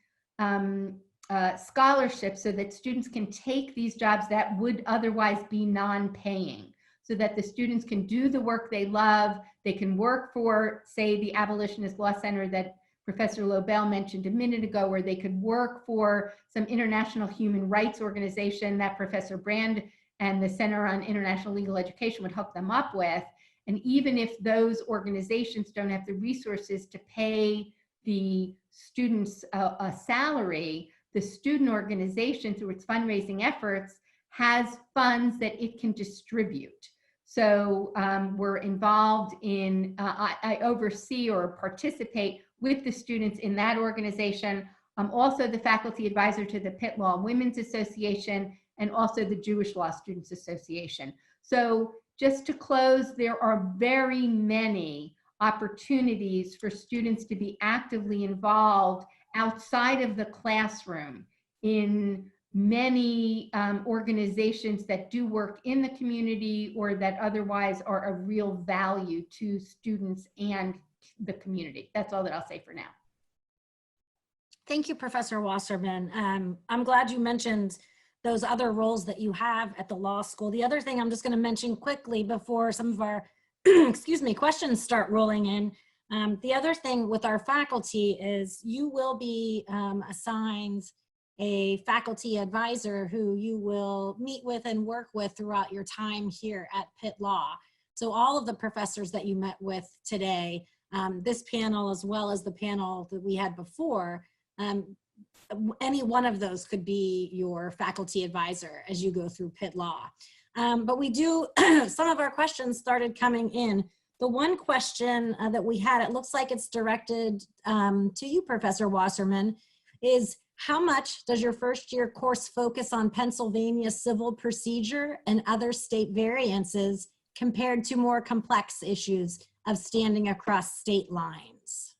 scholarships so that students can take these jobs that would otherwise be non-paying, so that the students can do the work they love. They can work for, say, the Abolitionist Law Center that Professor Lobel mentioned a minute ago, where they could work for some international human rights organization that Professor Brand and the Center on International Legal Education would hook them up with. And even if those organizations don't have the resources to pay the students a salary, the student organization, through its fundraising efforts, has funds that it can distribute. So we're involved in, I oversee or participate with the students in that organization. I'm also the faculty advisor to the Pitt Law Women's Association and also the Jewish Law Students Association. So just to close, there are very many opportunities for students to be actively involved outside of the classroom in many organizations that do work in the community or that otherwise are of real value to students and the community. That's all that I'll say for now. Thank you, Professor Wasserman. I'm glad you mentioned those other roles that you have at the law school. The other thing I'm just going to mention quickly before some of our excuse me, questions start rolling in. The other thing with our faculty is you will be assigned a faculty advisor who you will meet with and work with throughout your time here at Pitt Law. So all of the professors that you met with today, this panel as well as the panel that we had before, any one of those could be your faculty advisor as you go through Pitt Law. But we do, some of our questions started coming in. The one question that we had, it looks like it's directed to you, Professor Wasserman, is how much does your first year course focus on Pennsylvania civil procedure and other state variances compared to more complex issues of standing across state lines?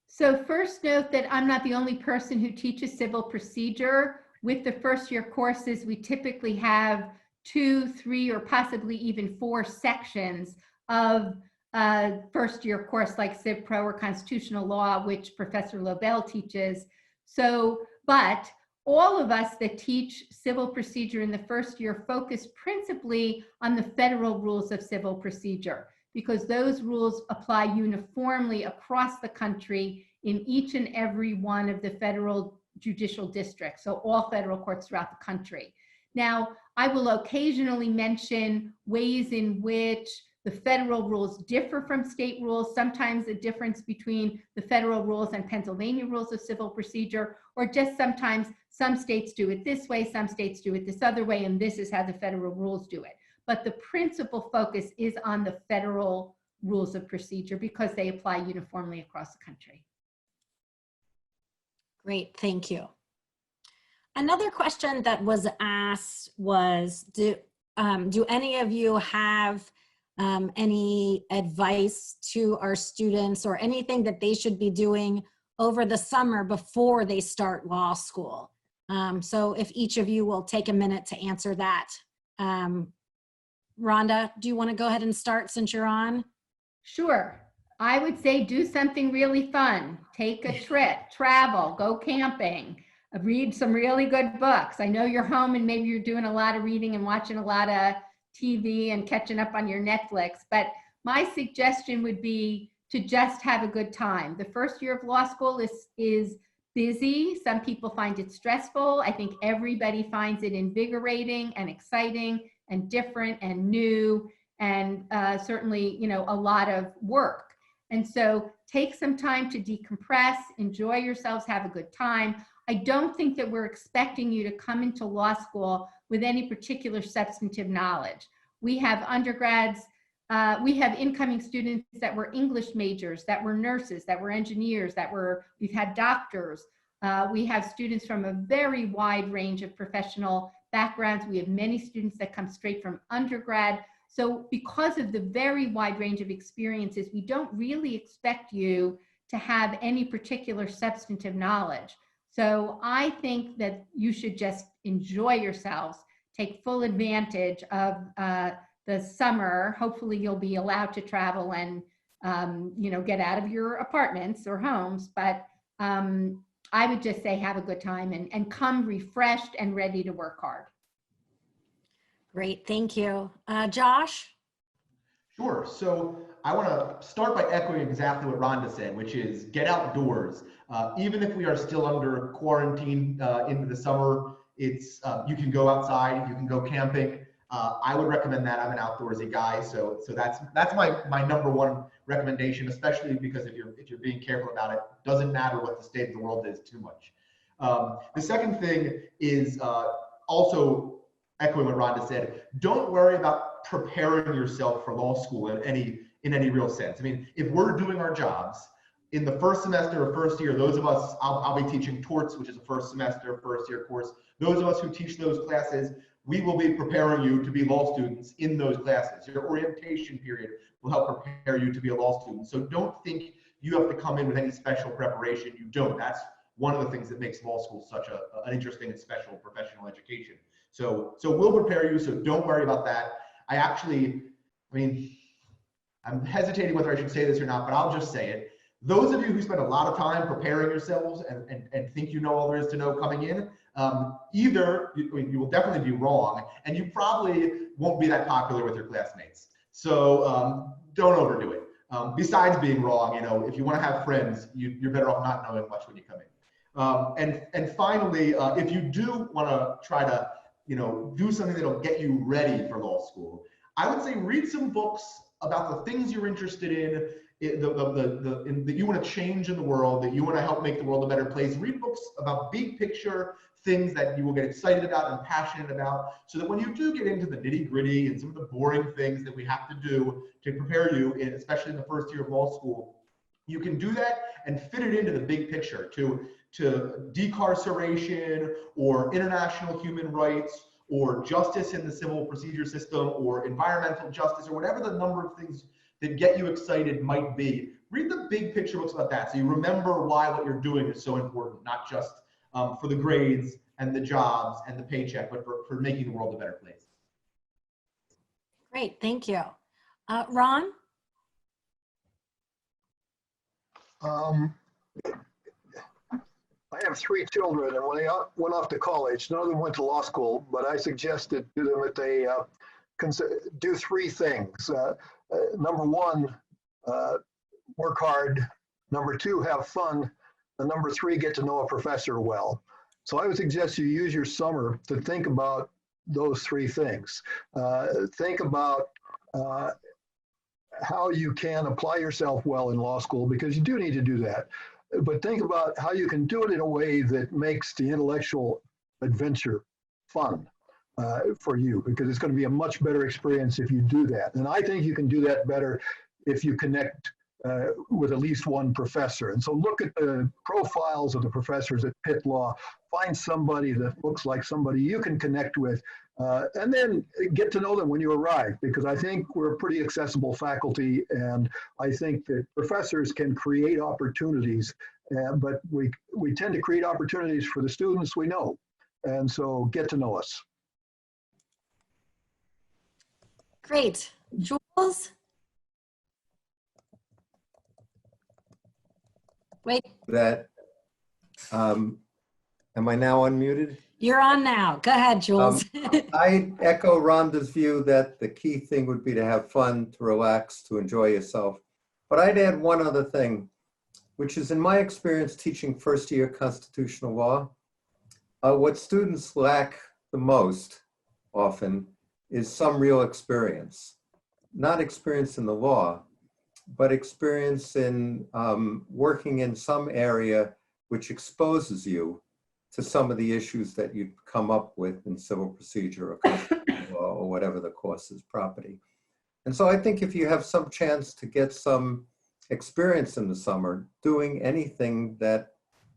So first note that I'm not the only person who teaches civil procedure. With the first year courses, we typically have 2, 3, or possibly even 4 sections of a first year course like Civ Pro or Constitutional Law, which Professor Lobel teaches. So, but all of us that teach civil procedure in the first year focus principally on the federal rules of civil procedure, because those rules apply uniformly across the country in each and every one of the federal judicial districts, so all federal courts throughout the country. Now, I will occasionally mention ways in which the federal rules differ from state rules, sometimes a difference between the federal rules and Pennsylvania rules of civil procedure, or just sometimes some states do it this way, some states do it this other way, and this is how the federal rules do it. But the principal focus is on the federal rules of procedure because they apply uniformly across the country. Great, thank you. Another question that was asked was, do any of you have any advice to our students or anything that they should be doing over the summer before they start law school? So if each of you will take a minute to answer that. Rhonda, do you want to go ahead and start since you're on? Sure. I would say do something really fun. Take a trip, travel, go camping, read some really good books. I know you're home and maybe you're doing a lot of reading and watching a lot of TV and catching up on your Netflix, but my suggestion would be to just have a good time. The first year of law school is busy. Some people find it stressful. I think everybody finds it invigorating and exciting and different and new and certainly, you know, a lot of work. And so take some time to decompress, enjoy yourselves, have a good time. I don't think that we're expecting you to come into law school with any particular substantive knowledge. We have undergrads, we have incoming students that were English majors, that were nurses, that were engineers, we've had doctors. We have students from a very wide range of professional backgrounds. We have many students that come straight from undergrad. So because of the very wide range of experiences, we don't really expect you to have any particular substantive knowledge. So I think that you should just enjoy yourselves, take full advantage of the summer. Hopefully you'll be allowed to travel and you know, get out of your apartments or homes, but I would just say have a good time and come refreshed and ready to work hard. Great, thank you. Josh? Sure. So I want to start by echoing exactly what Rhonda said, which is get outdoors. Even if we are still under quarantine into the summer, it's you can go outside, you can go camping. I would recommend that. I'm an outdoorsy guy, so that's my number one recommendation, especially because if you're being careful about it, doesn't matter what the state of the world is too much. The second thing is also echoing what Rhonda said. Don't worry about preparing yourself for law school in any real sense. I mean, if we're doing our jobs in the first semester or first year, those of us, I'll be teaching torts, which is a first semester, first year course. Those of us who teach those classes, we will be preparing you to be law students in those classes. Your orientation period will help prepare you to be a law student. So don't think you have to come in with any special preparation. You don't. That's one of the things that makes law school such an interesting and special professional education. So we'll prepare you, so don't worry about that. I mean, I'm hesitating whether I should say this or not, but I'll just say it. Those of you who spend a lot of time preparing yourselves and think you know all there is to know coming in, either you will definitely be wrong, and you probably won't be that popular with your classmates. So don't overdo it. Besides being wrong, you know, if you want to have friends, you're better off not knowing much when you come in. And finally, if you do want to try to, you know, do something that'll get you ready for law school, I would say read some books about the things you're interested in, that you want to change in the world, that you want to help make the world a better place. Read books about big picture things that you will get excited about and passionate about, so that when you do get into the nitty gritty and some of the boring things that we have to do to prepare you, especially in the first year of law school, you can do that and fit it into the big picture to decarceration or international human rights or justice in the civil procedure system or environmental justice or whatever the number of things that get you excited might be. Read the big picture books about that so you remember why what you're doing is so important, not just for the grades and the jobs and the paycheck, but for making the world a better place. Great, thank you. Ron? I have 3 children, and when they went off to college, none of them went to law school, but I suggested to them that they do 3 things. Number 1, work hard. Number 2, have fun. And number 3, get to know a professor well. So I would suggest you use your summer to think about those three things. Think about how you can apply yourself well in law school, because you do need to do that. But think about how you can do it in a way that makes the intellectual adventure fun for you, because it's going to be a much better experience if you do that. And I think you can do that better if you connect with at least one professor. And so look at the profiles of the professors at Pitt Law, find somebody that looks like somebody you can connect with, and then get to know them when you arrive, because I think we're a pretty accessible faculty, and I think that professors can create opportunities, but we tend to create opportunities for the students we know. And so get to know us. Great. Jules? Wait. That, am I now unmuted? You're on now. Go ahead, Jules. I echo Rhonda's view that the key thing would be to have fun, to relax, to enjoy yourself. But I'd add one other thing, which is in my experience teaching first-year constitutional law, what students lack the most often is some real experience. Not experience in the law, but experience in working in some area which exposes you to some of the issues that you'd come up with in civil procedure or constitutional law or whatever the course is, property. And so I think if you have some chance to get some experience in the summer doing anything that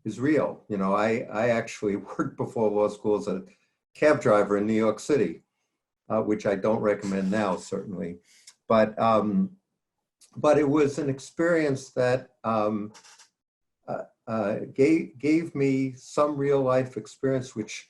is real. You know, I actually worked before law school as a cab driver in New York City, which I don't recommend now, certainly. But it was an experience that gave me some real life experience, which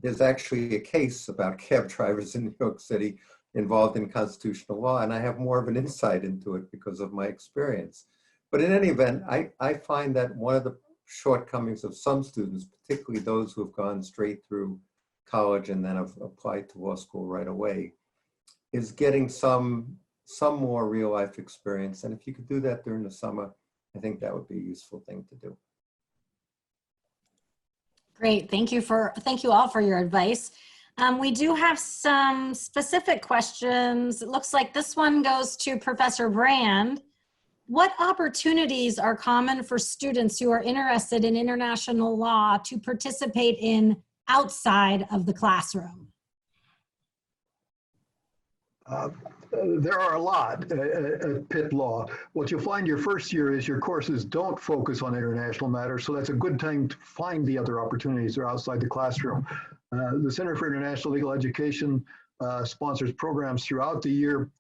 there's actually a case about cab drivers in New York City involved in constitutional law, and I have more of an insight into it because of my experience. But in any event, I find that one of the shortcomings of some students, particularly those who have gone straight through college and then have applied to law school right away, is getting some more real life experience. And if you could do that during the summer, I think that would be a useful thing to do. Great. Thank you all for your advice. We do have some specific questions. It looks like this one goes to Professor Brand. What opportunities are common for students who are interested in international law to participate in outside of the classroom? There are a lot at Pitt Law. What you'll find your first year is your courses don't focus on international matters, so that's a good time to find the other opportunities that are outside the classroom. The Center for International Legal Education sponsors programs throughout the year.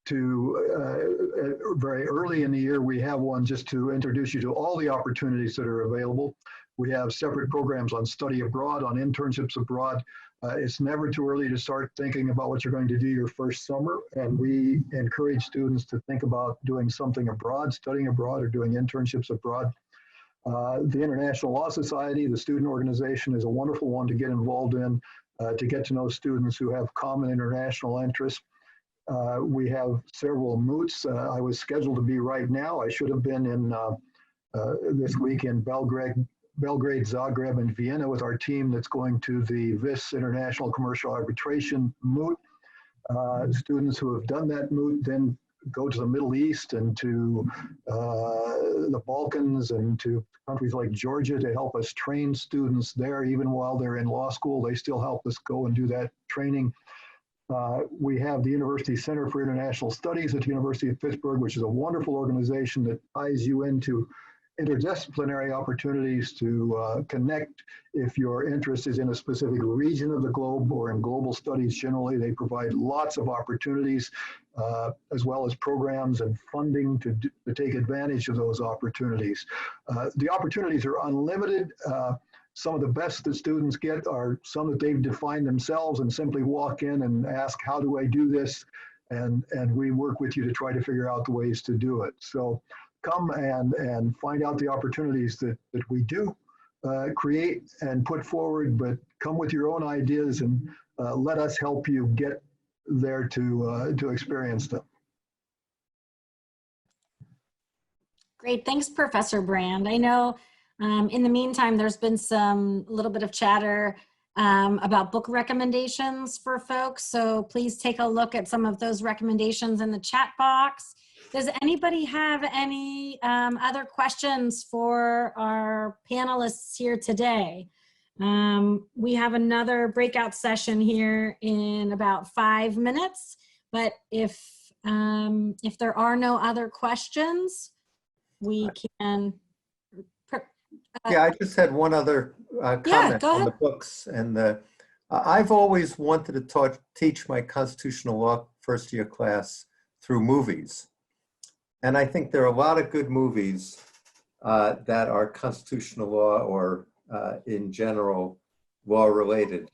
Very early in the year, we have one just to introduce you to all the opportunities that are available. We have separate programs on study abroad, on internships abroad. It's never too early to start thinking about what you're going to do your first summer, and we encourage students to think about doing something abroad, studying abroad, or doing internships abroad. The International Law Society, the student organization, is a wonderful one to get involved in, to get to know students who have common international interests. We have several moots. I was scheduled to be right now. I should have been in this week in Belgrade, Zagreb, and Vienna with our team that's going to the VIS International Commercial Arbitration moot. Students who have done that moot then go to the Middle East and to the Balkans and to countries like Georgia to help us train students there. Even while they're in law school, they still help us go and do that training. We have the University Center for International Studies at the University of Pittsburgh, which is a wonderful organization that ties you into interdisciplinary opportunities to connect. If your interest is in a specific region of the globe or in global studies generally, they provide lots of opportunities as well as programs and funding to take advantage of those opportunities. The opportunities are unlimited. Some of the best that students get are some that they've defined themselves and simply walk in and ask, how do I do this? And we work with you to try to figure out the ways to do it. So come and find out the opportunities that we do create and put forward, but come with your own ideas and let us help you get there to experience them. Great, thanks, Professor Brand. I know In the meantime, there's been some little bit of chatter about book recommendations for folks. So please take a look at some of those recommendations in the chat box. Does anybody have any other questions for our panelists here today? We have another breakout session here in about 5 minutes, but if there are no other questions, we can. Yeah, I just had one other comment on the books. And I've always wanted to teach my constitutional law first year class through movies. And I think there are a lot of good movies that are constitutional law or in general law related.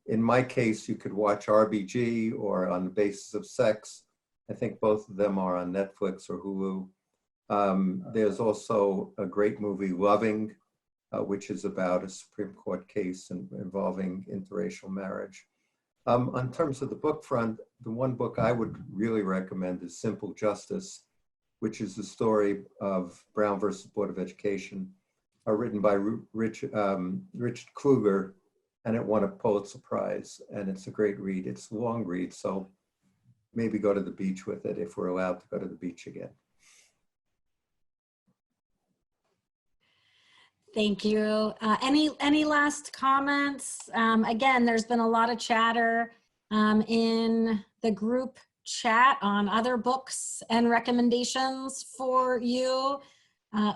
In my case, you could watch RBG or On the Basis of Sex. I think both of them are on Netflix or Hulu. There's also a great movie, Loving, which is about a Supreme Court case involving interracial marriage. On terms of the book front, the one book I would really recommend is Simple Justice, which is the story of Brown versus Board of Education, written by Richard Kluger, and it won a Pulitzer Prize, and it's a great read. It's a long read, so maybe go to the beach with it if we're allowed to go to the beach again. Thank you. Any last comments? Again, there's been a lot of chatter in the group chat on other books and recommendations for you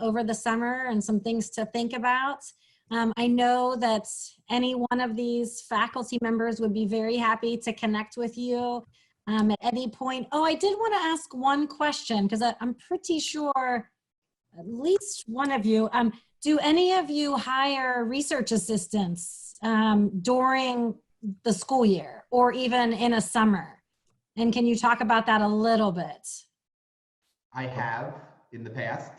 over the summer and some things to think about. I know that any one of these faculty members would be very happy to connect with you at any point. Oh, I did want to ask one question because I'm pretty sure at least one of you, do any of you hire research assistants during the school year or even in a summer? And can you talk about that a little bit? I have in the past,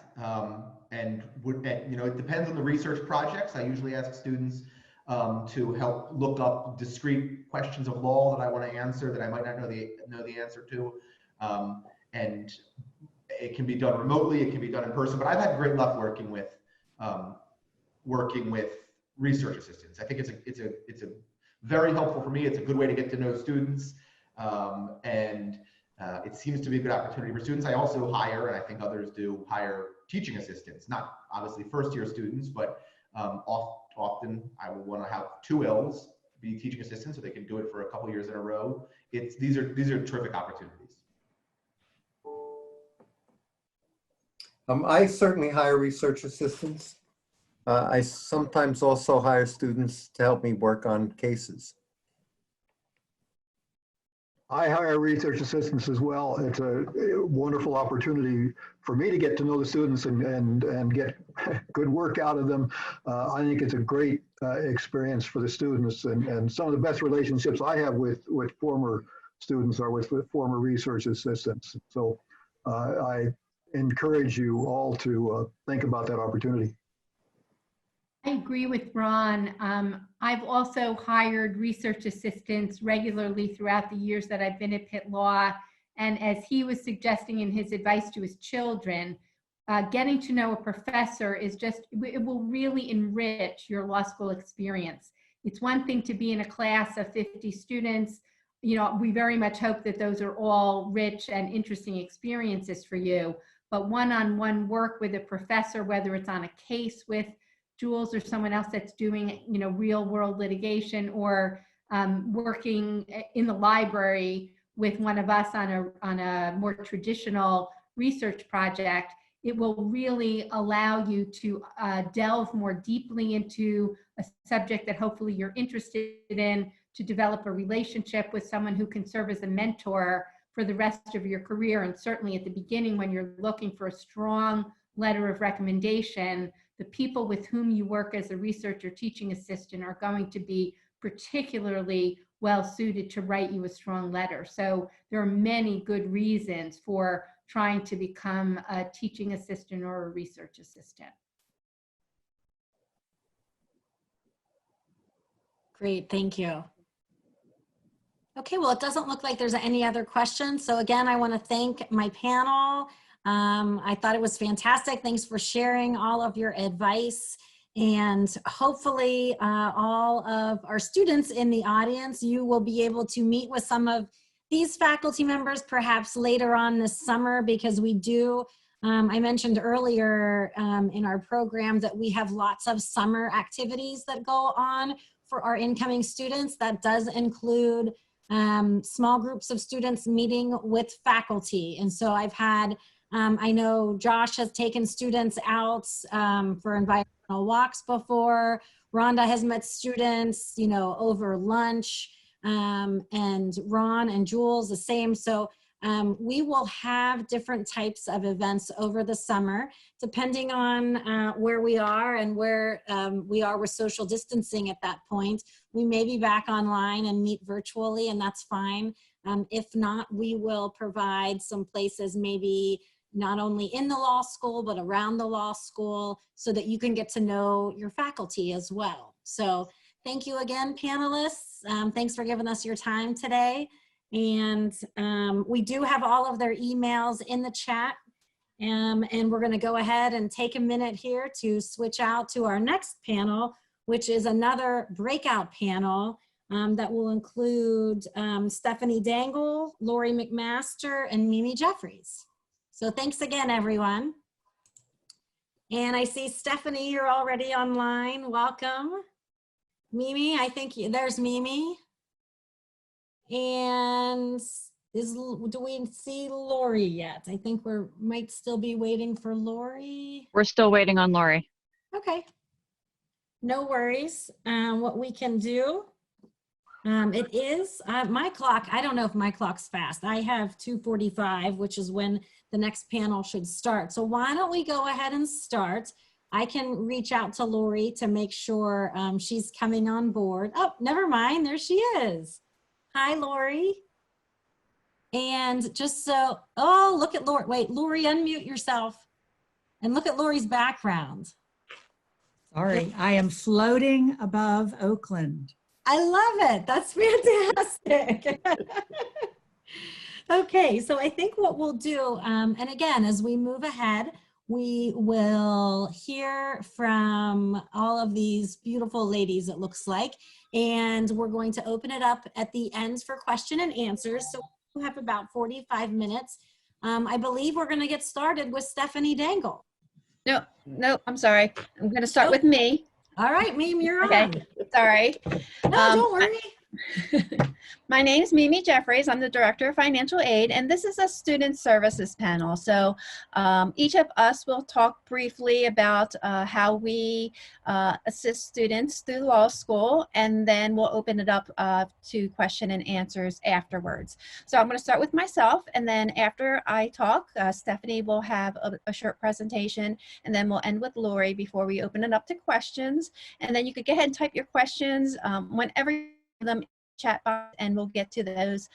and it depends on the research projects. I usually ask students to help look up discrete questions of law that I want to answer that I might not know the answer to, and it can be done remotely, it can be done in person. But I've had great luck working with research assistants. I think it's a very helpful for me. It's a good way to get to know students. And it seems to be a good opportunity for students. I also hire, and I think others do, hire teaching assistants, not obviously first-year students, but often I will want to have 2 Ls be teaching assistants so they can do it for a couple years in a row. These are terrific opportunities. I certainly hire research assistants. I sometimes also hire students to help me work on cases. I hire research assistants as well. It's a wonderful opportunity for me to get to know the students and get good work out of them. I think it's a great experience for the students, and some of the best relationships I have with former students are with former research assistants. So I encourage you all to think about that opportunity. I agree with Ron. I've also hired research assistants regularly throughout the years that I've been at Pitt Law. And as he was suggesting in his advice to his children, getting to know a professor is it will really enrich your law school experience. It's one thing to be in a class of 50 students. We very much hope that those are all rich and interesting experiences for you. But one-on-one work with a professor, whether it's on a case with Jules or someone else that's doing, real world litigation, or working in the library with one of us on a more traditional research project, it will really allow you to delve more deeply into a subject that hopefully you're interested in, to develop a relationship with someone who can serve as a mentor for the rest of your career. And certainly at the beginning, when you're looking for a strong letter of recommendation, the people with whom you work as a research or teaching assistant are going to be particularly well suited to write you a strong letter. So there are many good reasons for trying to become a teaching assistant or a research assistant. Great, thank you. Okay, well, it doesn't look like there's any other questions. So again, I want to thank my panel. I thought it was fantastic. Thanks for sharing all of your advice. And hopefully all of our students in the audience, you will be able to meet with some of these faculty members perhaps later on this summer, because we do, I mentioned earlier in our program that we have lots of summer activities that go on for our incoming students. That does include small groups of students meeting with faculty. And so I've had, I know Josh has taken students out for environmental walks before. Rhonda has met students, you know, over lunch, and Ron and Jules the same. So we will have different types of events over the summer, depending on where we are and where we are with social distancing at that point. We may be back online and meet virtually, and that's fine. If not, we will provide some places, maybe not only in the law school, but around the law school, so that you can get to know your faculty as well. So thank you again, panelists. Thanks for giving us your time today. And we do have all of their emails in the chat. And we're gonna go ahead and take a minute here to switch out to our next panel, which is another breakout panel that will include Stephanie Dangle, Lori McMaster, and Mimi Jeffries. So thanks again, everyone. And I see Stephanie, you're already online. Welcome. Mimi, I think there's Mimi. And do we see Lori yet? I think we might still be waiting for Lori. We're still waiting on Lori. Okay. No worries. What we can do, it is my clock. I don't know if my clock's fast. I have 2:45, which is when the next panel should start. So why don't we go ahead and start? I can reach out to Lori to make sure she's coming on board. Oh, never mind. There she is. Hi, Lori. And just so, oh, look at Lori. Wait, Lori, unmute yourself and look at Lori's background. Sorry, I am floating above Oakland. I love it. That's fantastic. Okay, so I think what we'll do, and again, as we move ahead, we will hear from all of these beautiful ladies, it looks like, and we're going to open it up at the end for question and answers. So we have about 45 minutes. I believe we're going to get started with Stephanie Dangle. No, I'm sorry. I'm going to start with me. All right, Mimi, you're okay. on. Sorry. No, don't worry. My name is Mimi Jeffries. I'm the Director of Financial Aid, and this is a student services panel. So each of us will talk briefly about how we assist students through law school, and then we'll open it up to question and answers afterwards. So I'm going to start with myself, and then after I talk, Stephanie will have a short presentation, and then we'll end with Lori before we open it up to questions. And then you could go ahead and type your questions whenever you have them chat box, and we'll get to those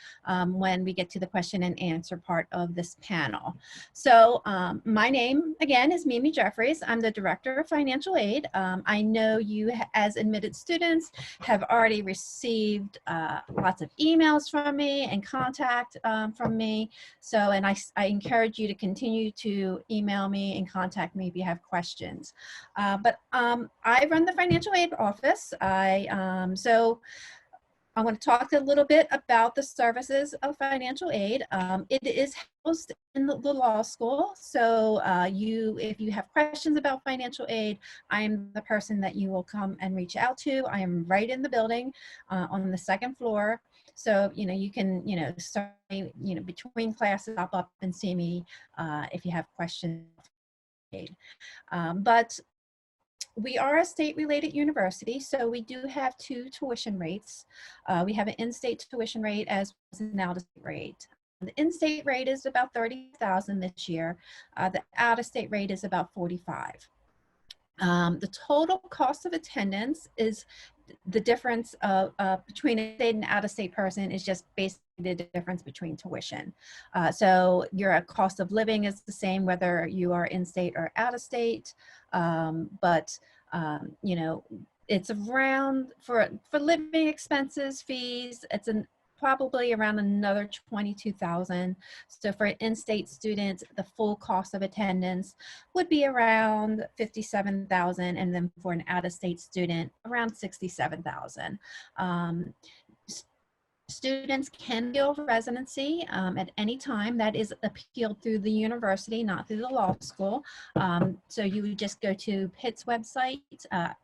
when we get to the question and answer part of this panel. So my name again is Mimi Jeffries. I'm the Director of Financial Aid. I know you as admitted students have already received lots of emails from me and contact from me. So, and I encourage you to continue to email me and contact me if you have questions. But I run the Financial Aid office. I want to talk a little bit about the services of financial aid. It is housed in the law school. So if you have questions about financial aid, I am the person that you will come and reach out to. I am right in the building on the second floor. So, you can, start, between classes, hop up and see me if you have questions. But we are a state-related university, so we do have two tuition rates. We have an in-state tuition rate as well as an out-of-state rate. The in-state rate is about $30,000 this year. The out-of-state rate is about $45,000. The total cost of attendance is the difference between a state and out-of-state person is just basically the difference between tuition. So your cost of living is the same whether you are in-state or out-of-state, but it's around for living expenses, fees. It's probably around another 22,000. So for an in-state student, the full cost of attendance would be around 57,000, and then for an out-of-state student, around 67,000. Students can appeal for residency at any time. That is appealed through the university, not through the law school. So you would just go to Pitt's website,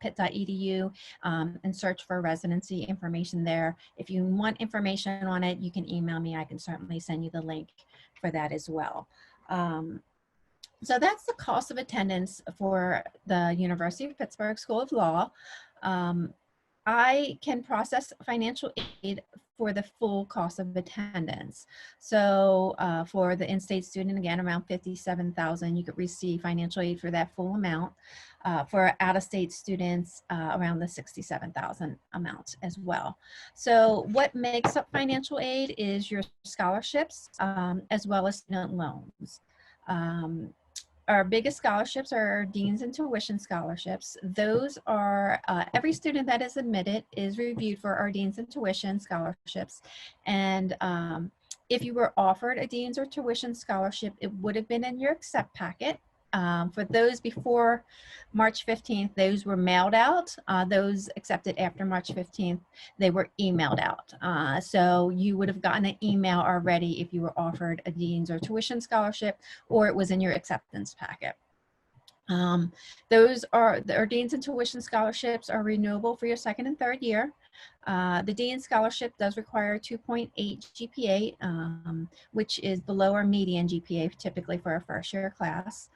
pitt.edu, and search for residency information there. If you want information on it, you can email me. I can certainly send you the link for that as well. So that's the cost of attendance for the University of Pittsburgh School of Law. I can process financial aid for the full cost of attendance. So for the in-state student, again, around 57,000, you could receive financial aid for that full amount. For out-of-state students, around the 67,000 amount as well. So what makes up financial aid is your scholarships, as well as student loans. Our biggest scholarships are our Dean's and Tuition scholarships. Those are, every student that is admitted is reviewed for our Dean's and Tuition scholarships. And if you were offered a Dean's or Tuition scholarship, it would have been in your accept packet. For those before March 15th, those were mailed out. Those accepted after March 15th, they were emailed out. So you would have gotten an email already if you were offered a Dean's or Tuition scholarship, or it was in your acceptance packet. Those are, our Dean's and Tuition scholarships are renewable for your second and third year. The Dean Scholarship does require a 2.8 GPA, which is below our median GPA typically for a first year class.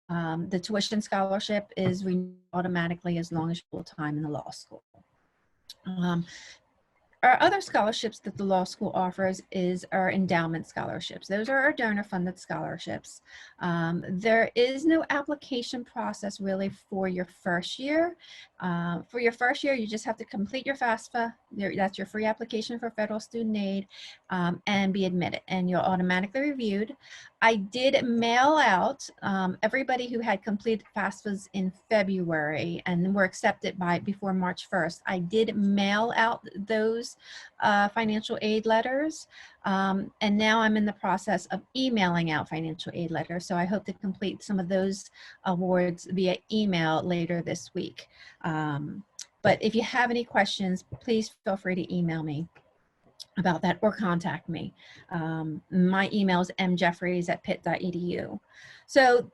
The tuition scholarship is renewed automatically as long as you're full-time in the law school. Our other scholarships that the law school offers is our endowment scholarships. Those are our donor-funded scholarships. There is no application process really for your first year. For your first year, you just have to complete your FAFSA. That's your free application for federal student aid, and be admitted, and you're automatically reviewed. I did mail out everybody who had completed FAFSAs in February and were accepted before March 1st. I did mail out those financial aid letters, and now I'm in the process of emailing out financial aid letters. So I hope to complete some of those awards via email later this week. But if you have any questions, please feel free to email me about that or contact me. My email is mjeffries@pitt.edu. So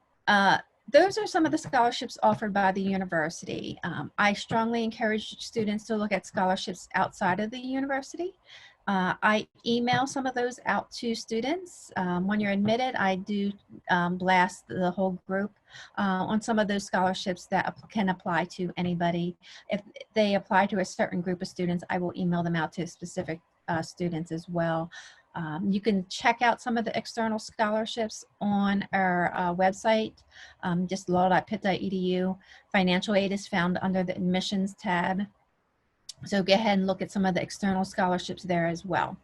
those are some of the scholarships offered by the university. I strongly encourage students to look at scholarships outside of the university. I email some of those out to students. When you're admitted, I do blast the whole group on some of those scholarships that can apply to anybody. If they apply to a certain group of students, I will email them out to specific students as well. You can check out some of the external scholarships on our website, just law.pitt.edu. Financial aid is found under the admissions tab. So go ahead and look at some of the external scholarships there as well.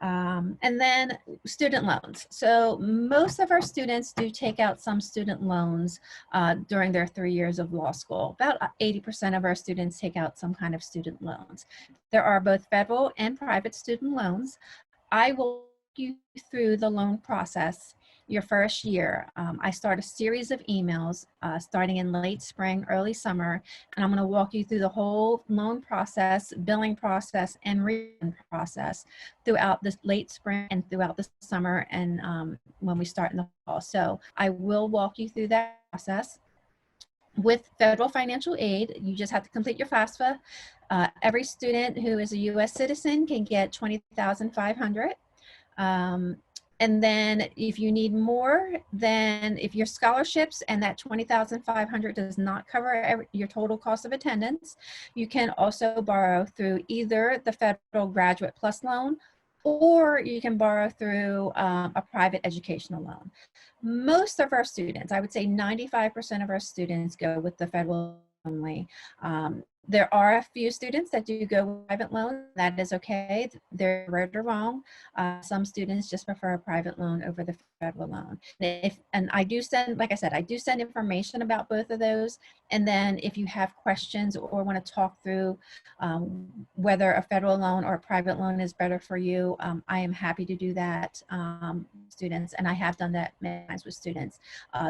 And then student loans. So most of our students do take out some student loans during their 3 years of law school. About 80% of our students take out some kind of student loans. There are both federal and private student loans. I will walk you through the loan process your first year. I start a series of emails starting in late spring, early summer, and I'm going to walk you through the whole loan process, billing process, and refund process throughout this late spring and throughout the summer and when we start in the fall. So I will walk you through that process. With federal financial aid, you just have to complete your FAFSA. Every student who is a U.S. citizen can get $20,500. And then if you need more, then if your scholarships and that $20,500 does not cover your total cost of attendance, you can also borrow through either the Federal Graduate Plus loan, or you can borrow through a private educational loan. Most of our students, I would say 95% of our students go with the Federal only. There are a few students that do go with private loan. That is okay. They're right or wrong. Some students just prefer a private loan over the federal loan. And I do send, like I said, I do send information about both of those. And then if you have questions or want to talk through whether a federal loan or a private loan is better for you, I am happy to do that, students. And I have done that many times with students,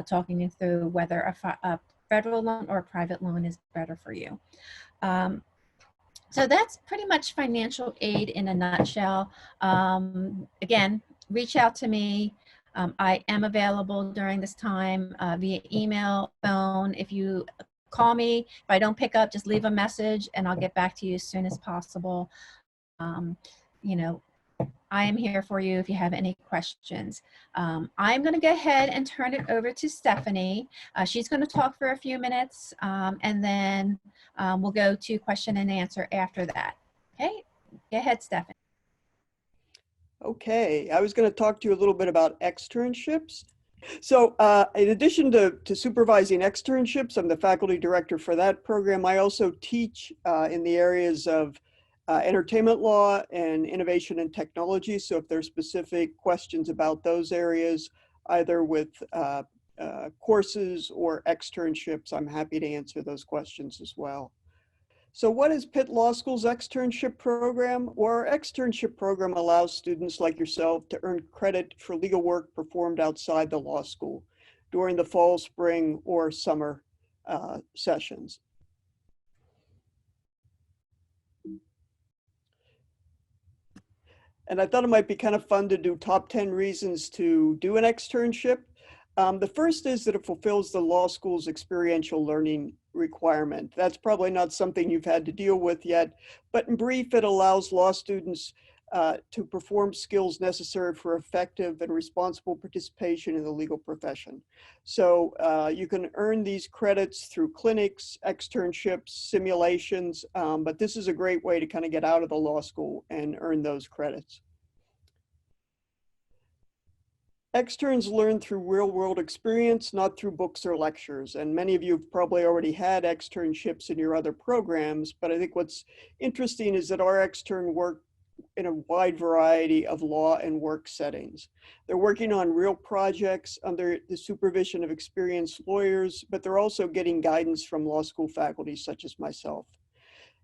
talking you through whether a federal loan or a private loan is better for you. So that's pretty much financial aid in a nutshell. Again, reach out to me. I am available during this time via email, phone. If you call me, if I don't pick up, just leave a message and I'll get back to you as soon as possible. You know, I am here for you if you have any questions. I'm going to go ahead and turn it over to Stephanie. She's going to talk for a few minutes, and then we'll go to question and answer after that. Okay, go ahead, Stephanie. Okay, I was going to talk to you a little bit about externships. So in addition to supervising externships, I'm the faculty director for that program. I also teach in the areas of entertainment law and innovation and technology. So if there's specific questions about those areas, either with courses or externships, I'm happy to answer those questions as well. So what is Pitt Law School's externship program? Well, our externship program allows students like yourself to earn credit for legal work performed outside the law school during the fall, spring, or summer sessions. And I thought it might be kind of fun to do top 10 reasons to do an externship. The first is that it fulfills the law school's experiential learning requirement. That's probably not something you've had to deal with yet, but in brief, it allows law students to perform skills necessary for effective and responsible participation in the legal profession. So you can earn these credits through clinics, externships, simulations, but this is a great way to kind of get out of the law school and earn those credits. Externs learn through real-world experience, not through books or lectures. And many of you have probably already had externships in your other programs, but I think what's interesting is that our extern work in a wide variety of law and work settings. They're working on real projects under the supervision of experienced lawyers, but they're also getting guidance from law school faculty such as myself.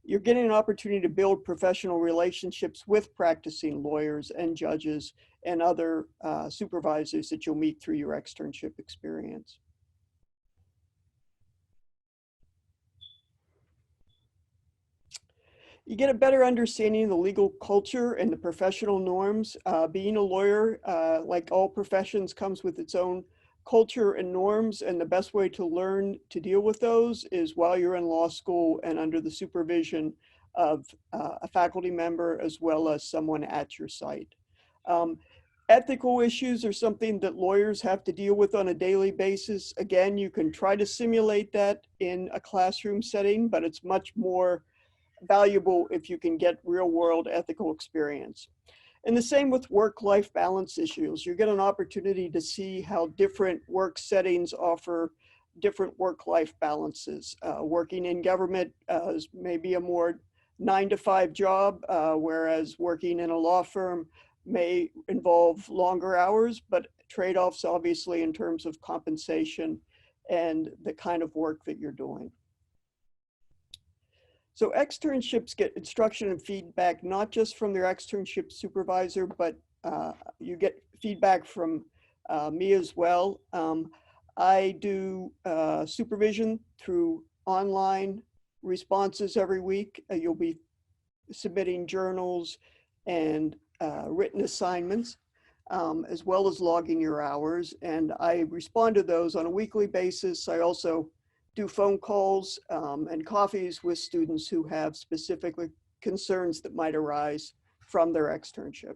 You're getting an opportunity to build professional relationships with practicing lawyers and judges and other supervisors that you'll meet through your externship experience. You get a better understanding of the legal culture and the professional norms. Being a lawyer, like all professions, comes with its own culture and norms, and the best way to learn to deal with those is while you're in law school and under the supervision of a faculty member as well as someone at your site. Ethical issues are something that lawyers have to deal with on a daily basis. Again, you can try to simulate that in a classroom setting, but it's much more valuable if you can get real-world ethical experience. And the same with work-life balance issues. You get an opportunity to see how different work settings offer different work-life balances. Working in government is maybe a more 9-to-5 job, whereas working in a law firm may involve longer hours, but trade-offs obviously in terms of compensation and the kind of work that you're doing. So externships get instruction and feedback, not just from their externship supervisor, but you get feedback from me as well. I do supervision through online responses every week. You'll be submitting journals and written assignments, as well as logging your hours. And I respond to those on a weekly basis. I also do phone calls and coffees with students who have specific concerns that might arise from their externship.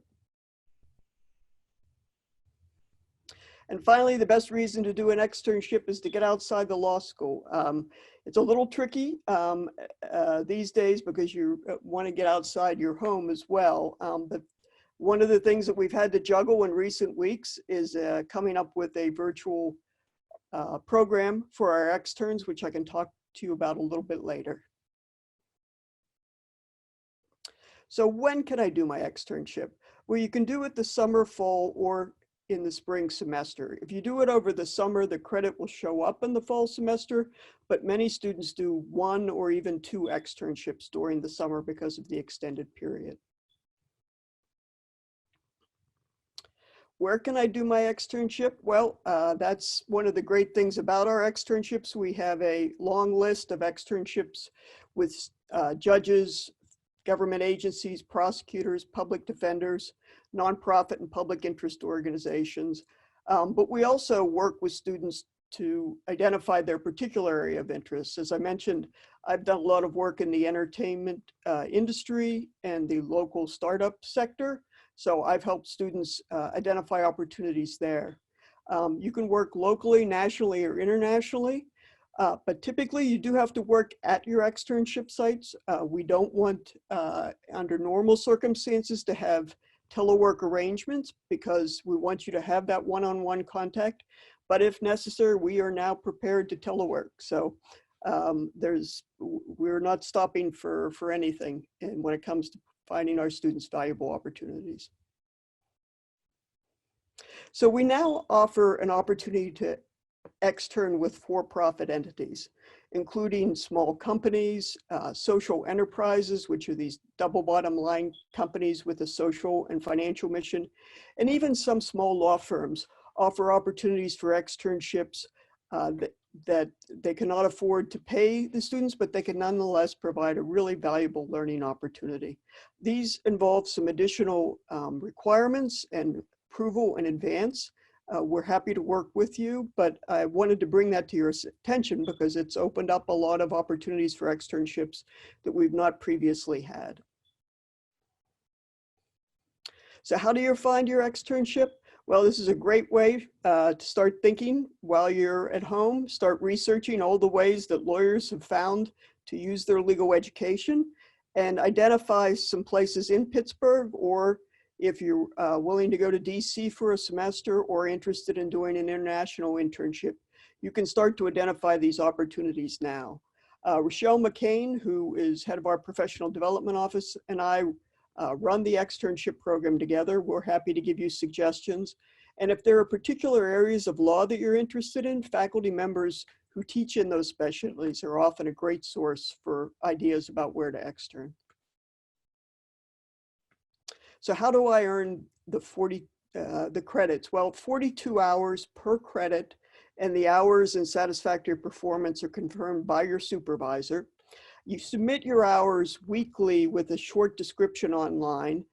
And finally, the best reason to do an externship is to get outside the law school. It's a little tricky these days because you want to get outside your home as well. But one of the things that we've had to juggle in recent weeks is coming up with a virtual program for our externs, which I can talk to you about a little bit later. So when can I do my externship? Well, you can do it the summer, fall, or in the spring semester. If you do it over the summer, the credit will show up in the fall semester, but many students do 1 or even 2 externships during the summer because of the extended period. Where can I do my externship? Well, that's one of the great things about our externships. We have a long list of externships with judges, government agencies, prosecutors, public defenders, nonprofit and public interest organizations. But we also work with students to identify their particular area of interest. As I mentioned, I've done a lot of work in the entertainment industry and the local startup sector. So I've helped students identify opportunities there. You can work locally, nationally, or internationally. But typically you do have to work at your externship sites. We don't want, under normal circumstances, to have telework arrangements because we want you to have that one-on-one contact. But if necessary, we are now prepared to telework. So we're not stopping for anything and when it comes to finding our students valuable opportunities. So we now offer an opportunity to extern with for-profit entities, including small companies, social enterprises, which are these double bottom line companies with a social and financial mission, and even some small law firms offer opportunities for externships that they cannot afford to pay the students, but they can nonetheless provide a really valuable learning opportunity. These involve some additional requirements and approval in advance. We're happy to work with you, but I wanted to bring that to your attention because it's opened up a lot of opportunities for externships that we've not previously had. So how do you find your externship? Well, this is a great way to start thinking while you're at home. Start researching all the ways that lawyers have found to use their legal education and identify some places in Pittsburgh, or if you're willing to go to DC for a semester or interested in doing an international internship, you can start to identify these opportunities now. Rochelle McCain, who is head of our professional development office, and I run the externship program together. We're happy to give you suggestions. And if there are particular areas of law that you're interested in, faculty members who teach in those specialties are often a great source for ideas about where to extern. So how do I earn the credits? Well, 42 hours per credit, and the hours and satisfactory performance are confirmed by your supervisor. You submit your hours weekly with a short description online.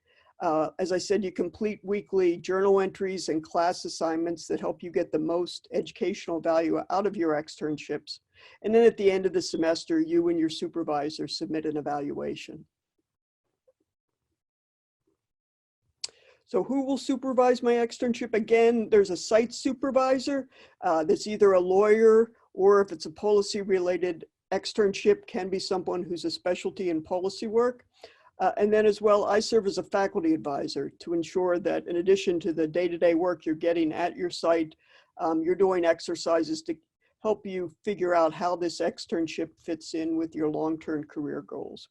As I said, you complete weekly journal entries and class assignments that help you get the most educational value out of your externships. And then at the end of the semester, you and your supervisor submit an evaluation. So who will supervise my externship? Again, there's a site supervisor that's either a lawyer, or if it's a policy-related externship, can be someone who's a specialty in policy work. And then as well, I serve as a faculty advisor to ensure that in addition to the day-to-day work you're getting at your site, you're doing exercises to help you figure out how this externship fits in with your long-term career goals.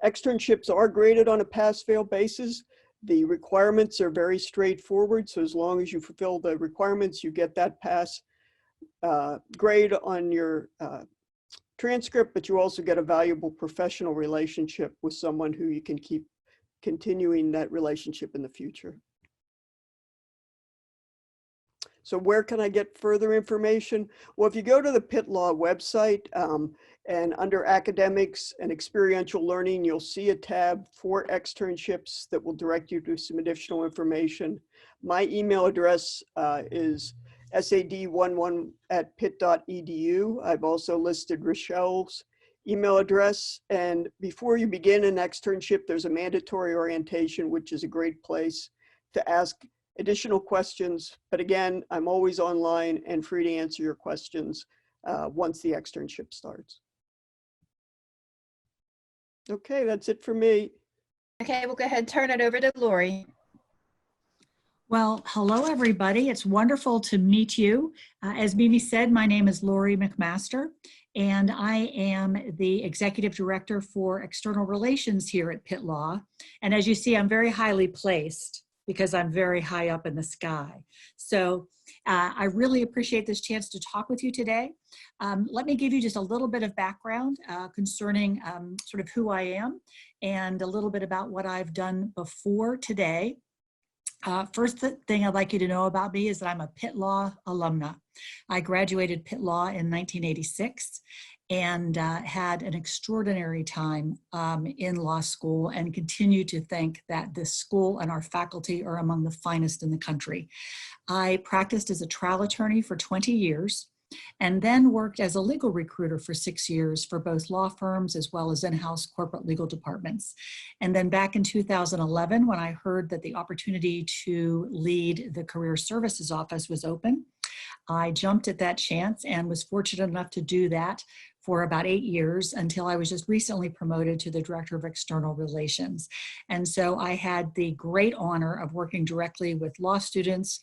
Externships are graded on a pass-fail basis. The requirements are very straightforward. So as long as you fulfill the requirements, you get that pass grade on your transcript, but you also get a valuable professional relationship with someone who you can keep continuing that relationship in the future. So where can I get further information? Well, if you go to the Pitt Law website and under academics and experiential learning, you'll see a tab for externships that will direct you to some additional information. My email address is sad11@pitt.edu. I've also listed Rochelle's email address. And before you begin an externship, there's a mandatory orientation, which is a great place to ask additional questions. But again, I'm always online and free to answer your questions once the externship starts. Okay, that's it for me. Okay, we'll go ahead and turn it over to Lori. Well, hello, everybody. It's wonderful to meet you. As Mimi said, my name is Lori McMaster, and I am the Executive Director for External Relations here at Pitt Law. And as you see, I'm very highly placed because I'm very high up in the sky. So I really appreciate this chance to talk with you today. Let me give you just a little bit of background concerning sort of who I am and a little bit about what I've done before today. First thing I'd like you to know about me is that I'm a Pitt Law alumna. I graduated Pitt Law in 1986 and had an extraordinary time in law school, and continue to think that this school and our faculty are among the finest in the country. I practiced as a trial attorney for 20 years and then worked as a legal recruiter for 6 years for both law firms as well as in-house corporate legal departments. And then back in 2011, when I heard that the opportunity to lead the Career Services Office was open, I jumped at that chance and was fortunate enough to do that for about 8 years until I was just recently promoted to the Director of External Relations. And so I had the great honor of working directly with law students,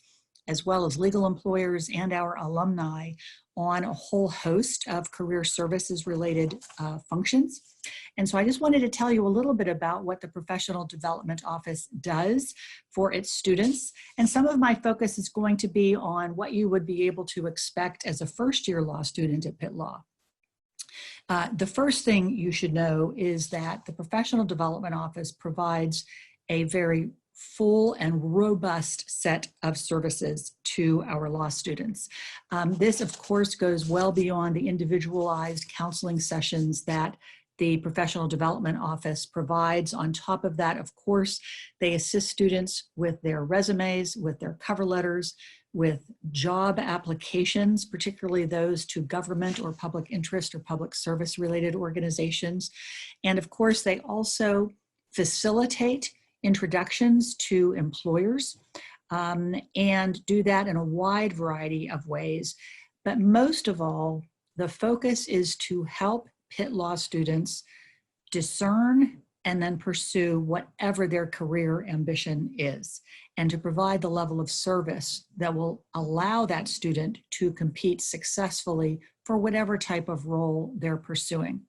as well as legal employers and our alumni on a whole host of career services related functions. And so I just wanted to tell you a little bit about what the Professional Development Office does for its students. And some of my focus is going to be on what you would be able to expect as a first-year law student at Pitt Law. The first thing you should know is that the Professional Development Office provides a very full and robust set of services to our law students. This, of course, goes well beyond the individualized counseling sessions that the Professional Development Office provides. On top of that, of course, they assist students with their resumes, with their cover letters, with job applications, particularly those to government or public interest or public service related organizations. And of course, they also facilitate introductions to employers and do that in a wide variety of ways. But most of all, the focus is to help Pitt Law students discern and then pursue whatever their career ambition is, and to provide the level of service that will allow that student to compete successfully for whatever type of role they're pursuing.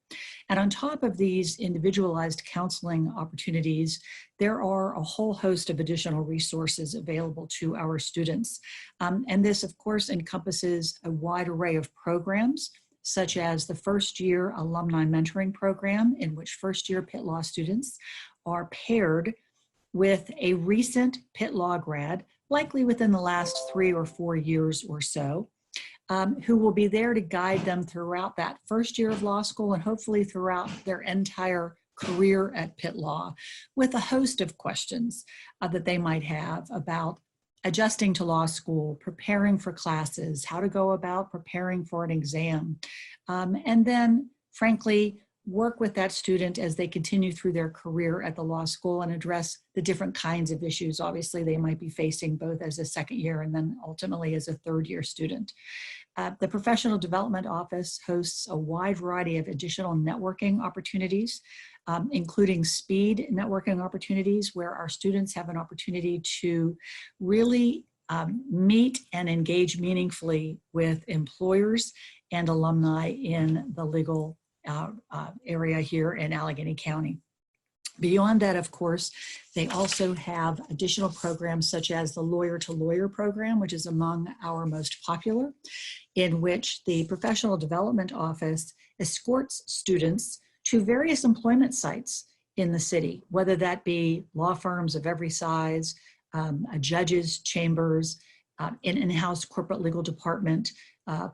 And on top of these individualized counseling opportunities, there are a whole host of additional resources available to our students. And this, of course, encompasses a wide array of programs, such as the first-year alumni mentoring program, in which first-year Pitt Law students are paired with a recent Pitt Law grad, likely within the last 3 or 4 years or so, who will be there to guide them throughout that first year of law school and hopefully throughout their entire career at Pitt Law, with a host of questions that they might have about adjusting to law school, preparing for classes, how to go about preparing for an exam, and then, frankly, work with that student as they continue through their career at the law school and address the different kinds of issues, obviously, they might be facing both as a second year and then ultimately as a third year student. The Professional Development Office hosts a wide variety of additional networking opportunities, including speed networking opportunities, where our students have an opportunity to really meet and engage meaningfully with employers and alumni in the legal area here in Allegheny County. Beyond that, of course, they also have additional programs such as the Lawyer to Lawyer program, which is among our most popular, in which the Professional Development Office escorts students to various employment sites in the city, whether that be law firms of every size, judges' chambers, an in-house corporate legal department,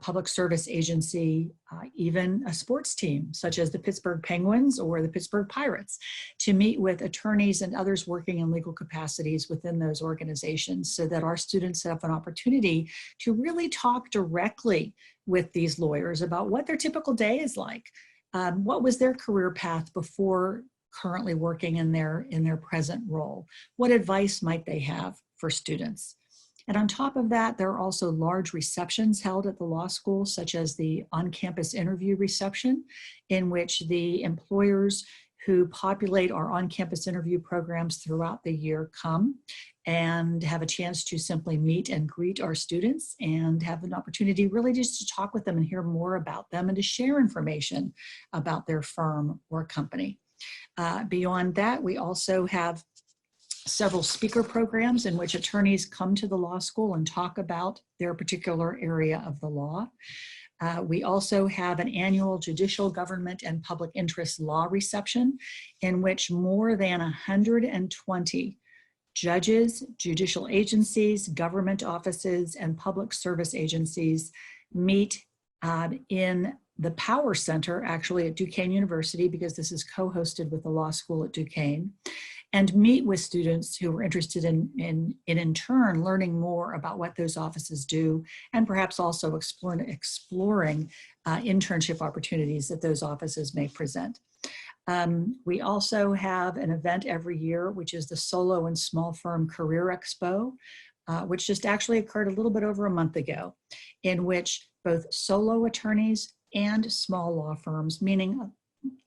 public service agency, even a sports team such as the Pittsburgh Penguins or the Pittsburgh Pirates, to meet with attorneys and others working in legal capacities within those organizations, so that our students have an opportunity to really talk directly with these lawyers about what their typical day is like, what was their career path before currently working in their present role, what advice might they have for students. And on top of that, there are also large receptions held at the law school, such as the on-campus interview reception, in which the employers who populate our on-campus interview programs throughout the year come and have a chance to simply meet and greet our students and have an opportunity really just to talk with them and hear more about them and to share information about their firm or company. Beyond that, we also have several speaker programs in which attorneys come to the law school and talk about their particular area of the law. We also have an annual judicial, government, and public interest law reception in which more than 120 judges, judicial agencies, government offices, and public service agencies meet in the Power Center, actually at Duquesne University, because this is co-hosted with the law school at Duquesne, and meet with students who are interested in turn learning more about what those offices do, and perhaps also exploring internship opportunities that those offices may present. We also have an event every year, which is the Solo and Small Firm Career Expo, which just actually occurred a little bit over a month ago, in which both solo attorneys and small law firms, meaning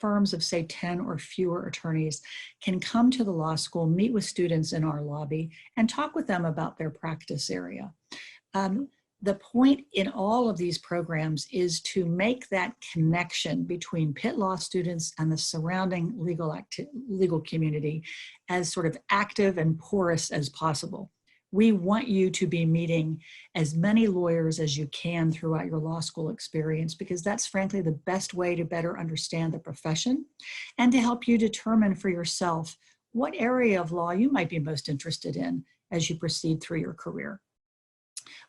firms of say 10 or fewer attorneys, can come to the law school, meet with students in our lobby, and talk with them about their practice area. The point in all of these programs is to make that connection between Pitt Law students and the surrounding legal community as sort of active and porous as possible. We want you to be meeting as many lawyers as you can throughout your law school experience, because that's frankly the best way to better understand the profession and to help you determine for yourself what area of law you might be most interested in as you proceed through your career.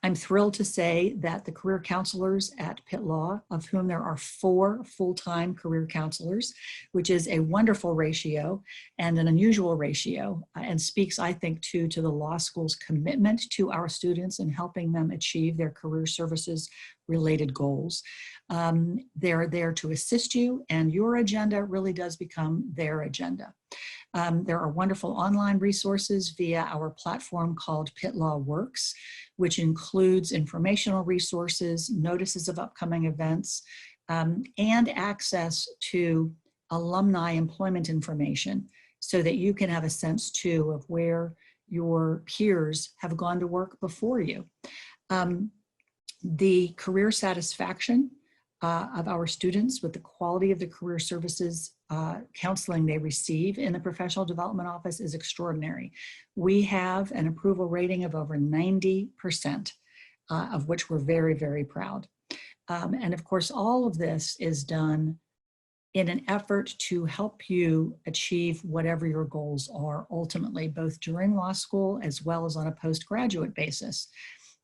I'm thrilled to say that the career counselors at Pitt Law, of whom there are 4 full-time career counselors, which is a wonderful ratio and an unusual ratio, and speaks, I think, to the law school's commitment to our students and helping them achieve their career services related goals. They're there to assist you, and your agenda really does become their agenda. There are wonderful online resources via our platform called Pitt Law Works, which includes informational resources, notices of upcoming events, and access to alumni employment information so that you can have a sense too of where your peers have gone to work before you. The career satisfaction of our students with the quality of the career services counseling they receive in the professional development office is extraordinary. We have an approval rating of over 90%, of which we're very, very proud. And of course, all of this is done in an effort to help you achieve whatever your goals are ultimately, both during law school as well as on a postgraduate basis.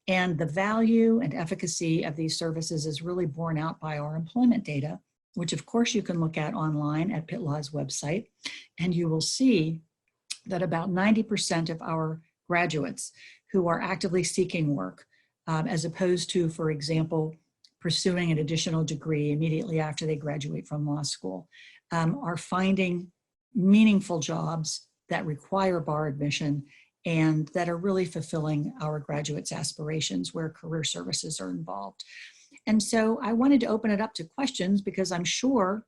And the value and efficacy of these services is really borne out by our employment data, which of course you can look at online at Pitt Law's website. And you will see that about 90% of our graduates who are actively seeking work, as opposed to, for example, pursuing an additional degree immediately after they graduate from law school, are finding meaningful jobs that require bar admission and that are really fulfilling our graduates' aspirations where career services are involved. And so I wanted to open it up to questions because I'm sure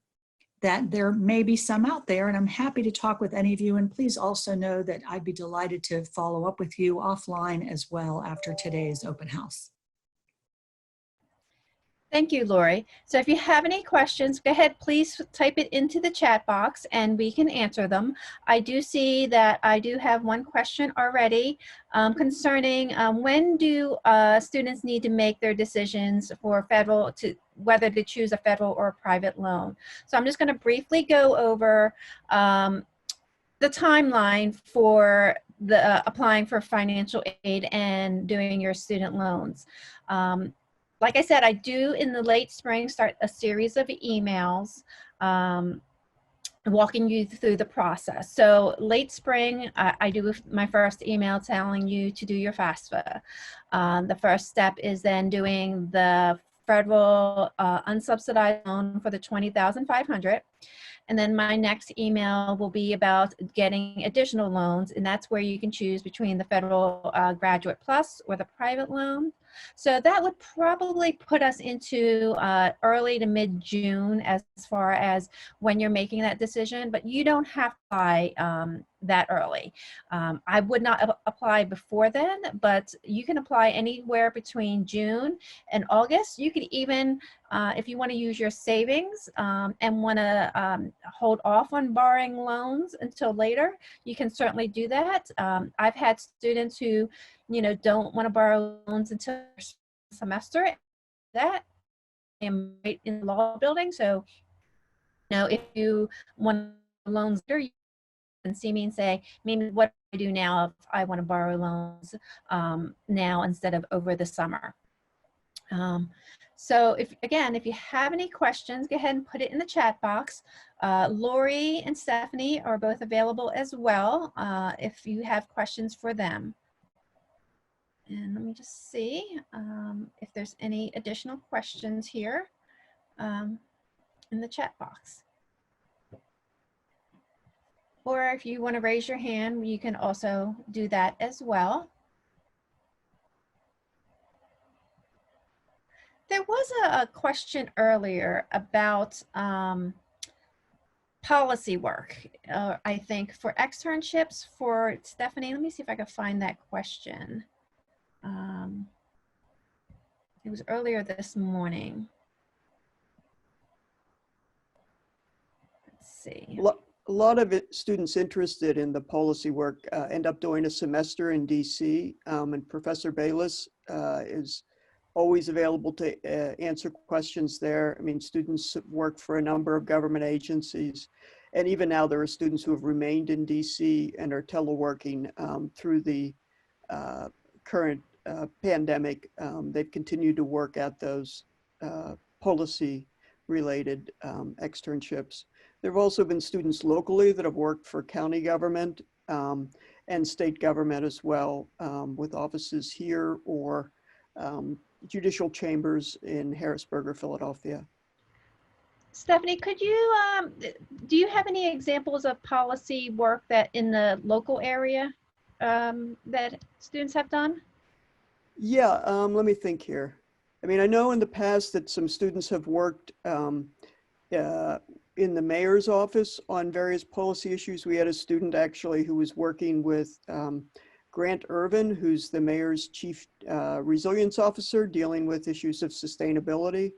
that there may be some out there, and I'm happy to talk with any of you. And please also know that I'd be delighted to follow up with you offline as well after today's open house. Thank you, Lori. So if you have any questions, go ahead, please type it into the chat box and we can answer them. I do see that I do have one question already concerning when do students need to make their decisions for whether to choose a federal or a private loan. So I'm just going to briefly go over the timeline for applying for financial aid and doing your student loans. Like I said, I do in the late spring start a series of emails walking you through the process. So late spring, I do my first email telling you to do your FAFSA. The first step is then doing the federal unsubsidized loan for the $20,500. And then my next email will be about getting additional loans, and that's where you can choose between the federal Graduate Plus or the private loan. So that would probably put us into early to mid-June as far as when you're making that decision, but you don't have to apply that early. I would not apply before then, but you can apply anywhere between June and August. You could even, if you want to use your savings and want to hold off on borrowing loans until later, you can certainly do that. I've had students who, don't want to borrow loans until semester. That I am right in the law building, so if you want loans later, you can see me and say, maybe what do I do now if I want to borrow loans now instead of over the summer. So if you have any questions, go ahead and put it in the chat box. Lori and Stephanie are both available as well if you have questions for them. And let me just see if there's any additional questions here in the chat box. Or if you want to raise your hand, you can also do that as well. There was a question earlier about policy work, I think, for externships for Stephanie. Let me see if I can find that question. It was earlier this morning. Let's see. A lot of students interested in the policy work end up doing a semester in DC, and Professor Bayless is always available to answer questions there. I mean, students work for a number of government agencies, and even now there are students who have remained in DC and are teleworking through the current pandemic. They've continued to work at those policy-related externships. There have also been students locally that have worked for county government and state government as well, with offices here or judicial chambers in Harrisburg or Philadelphia. Stephanie, could you, do you have any examples of policy work that in the local area that students have done? Yeah, let me think here. I mean, I know in the past that some students have worked in the mayor's office on various policy issues. We had a student actually who was working with Grant Irvin, who's the mayor's chief resilience officer, dealing with issues of sustainability.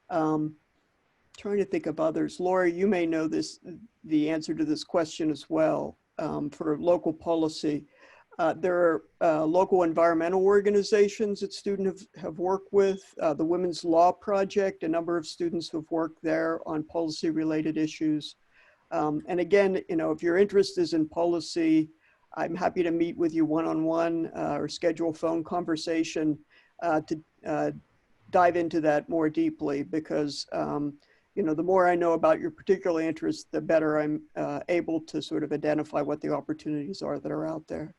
Trying to think of others. Lori, you may know the answer to this question as well. For local policy, there are local environmental organizations that students have worked with. The Women's Law Project, a number of students who've worked there on policy-related issues. And again, if your interest is in policy, I'm happy to meet with you one-on-one or schedule a phone conversation to dive into that more deeply, because the more I know about your particular interest, the better I'm able to sort of identify what the opportunities are that are out there.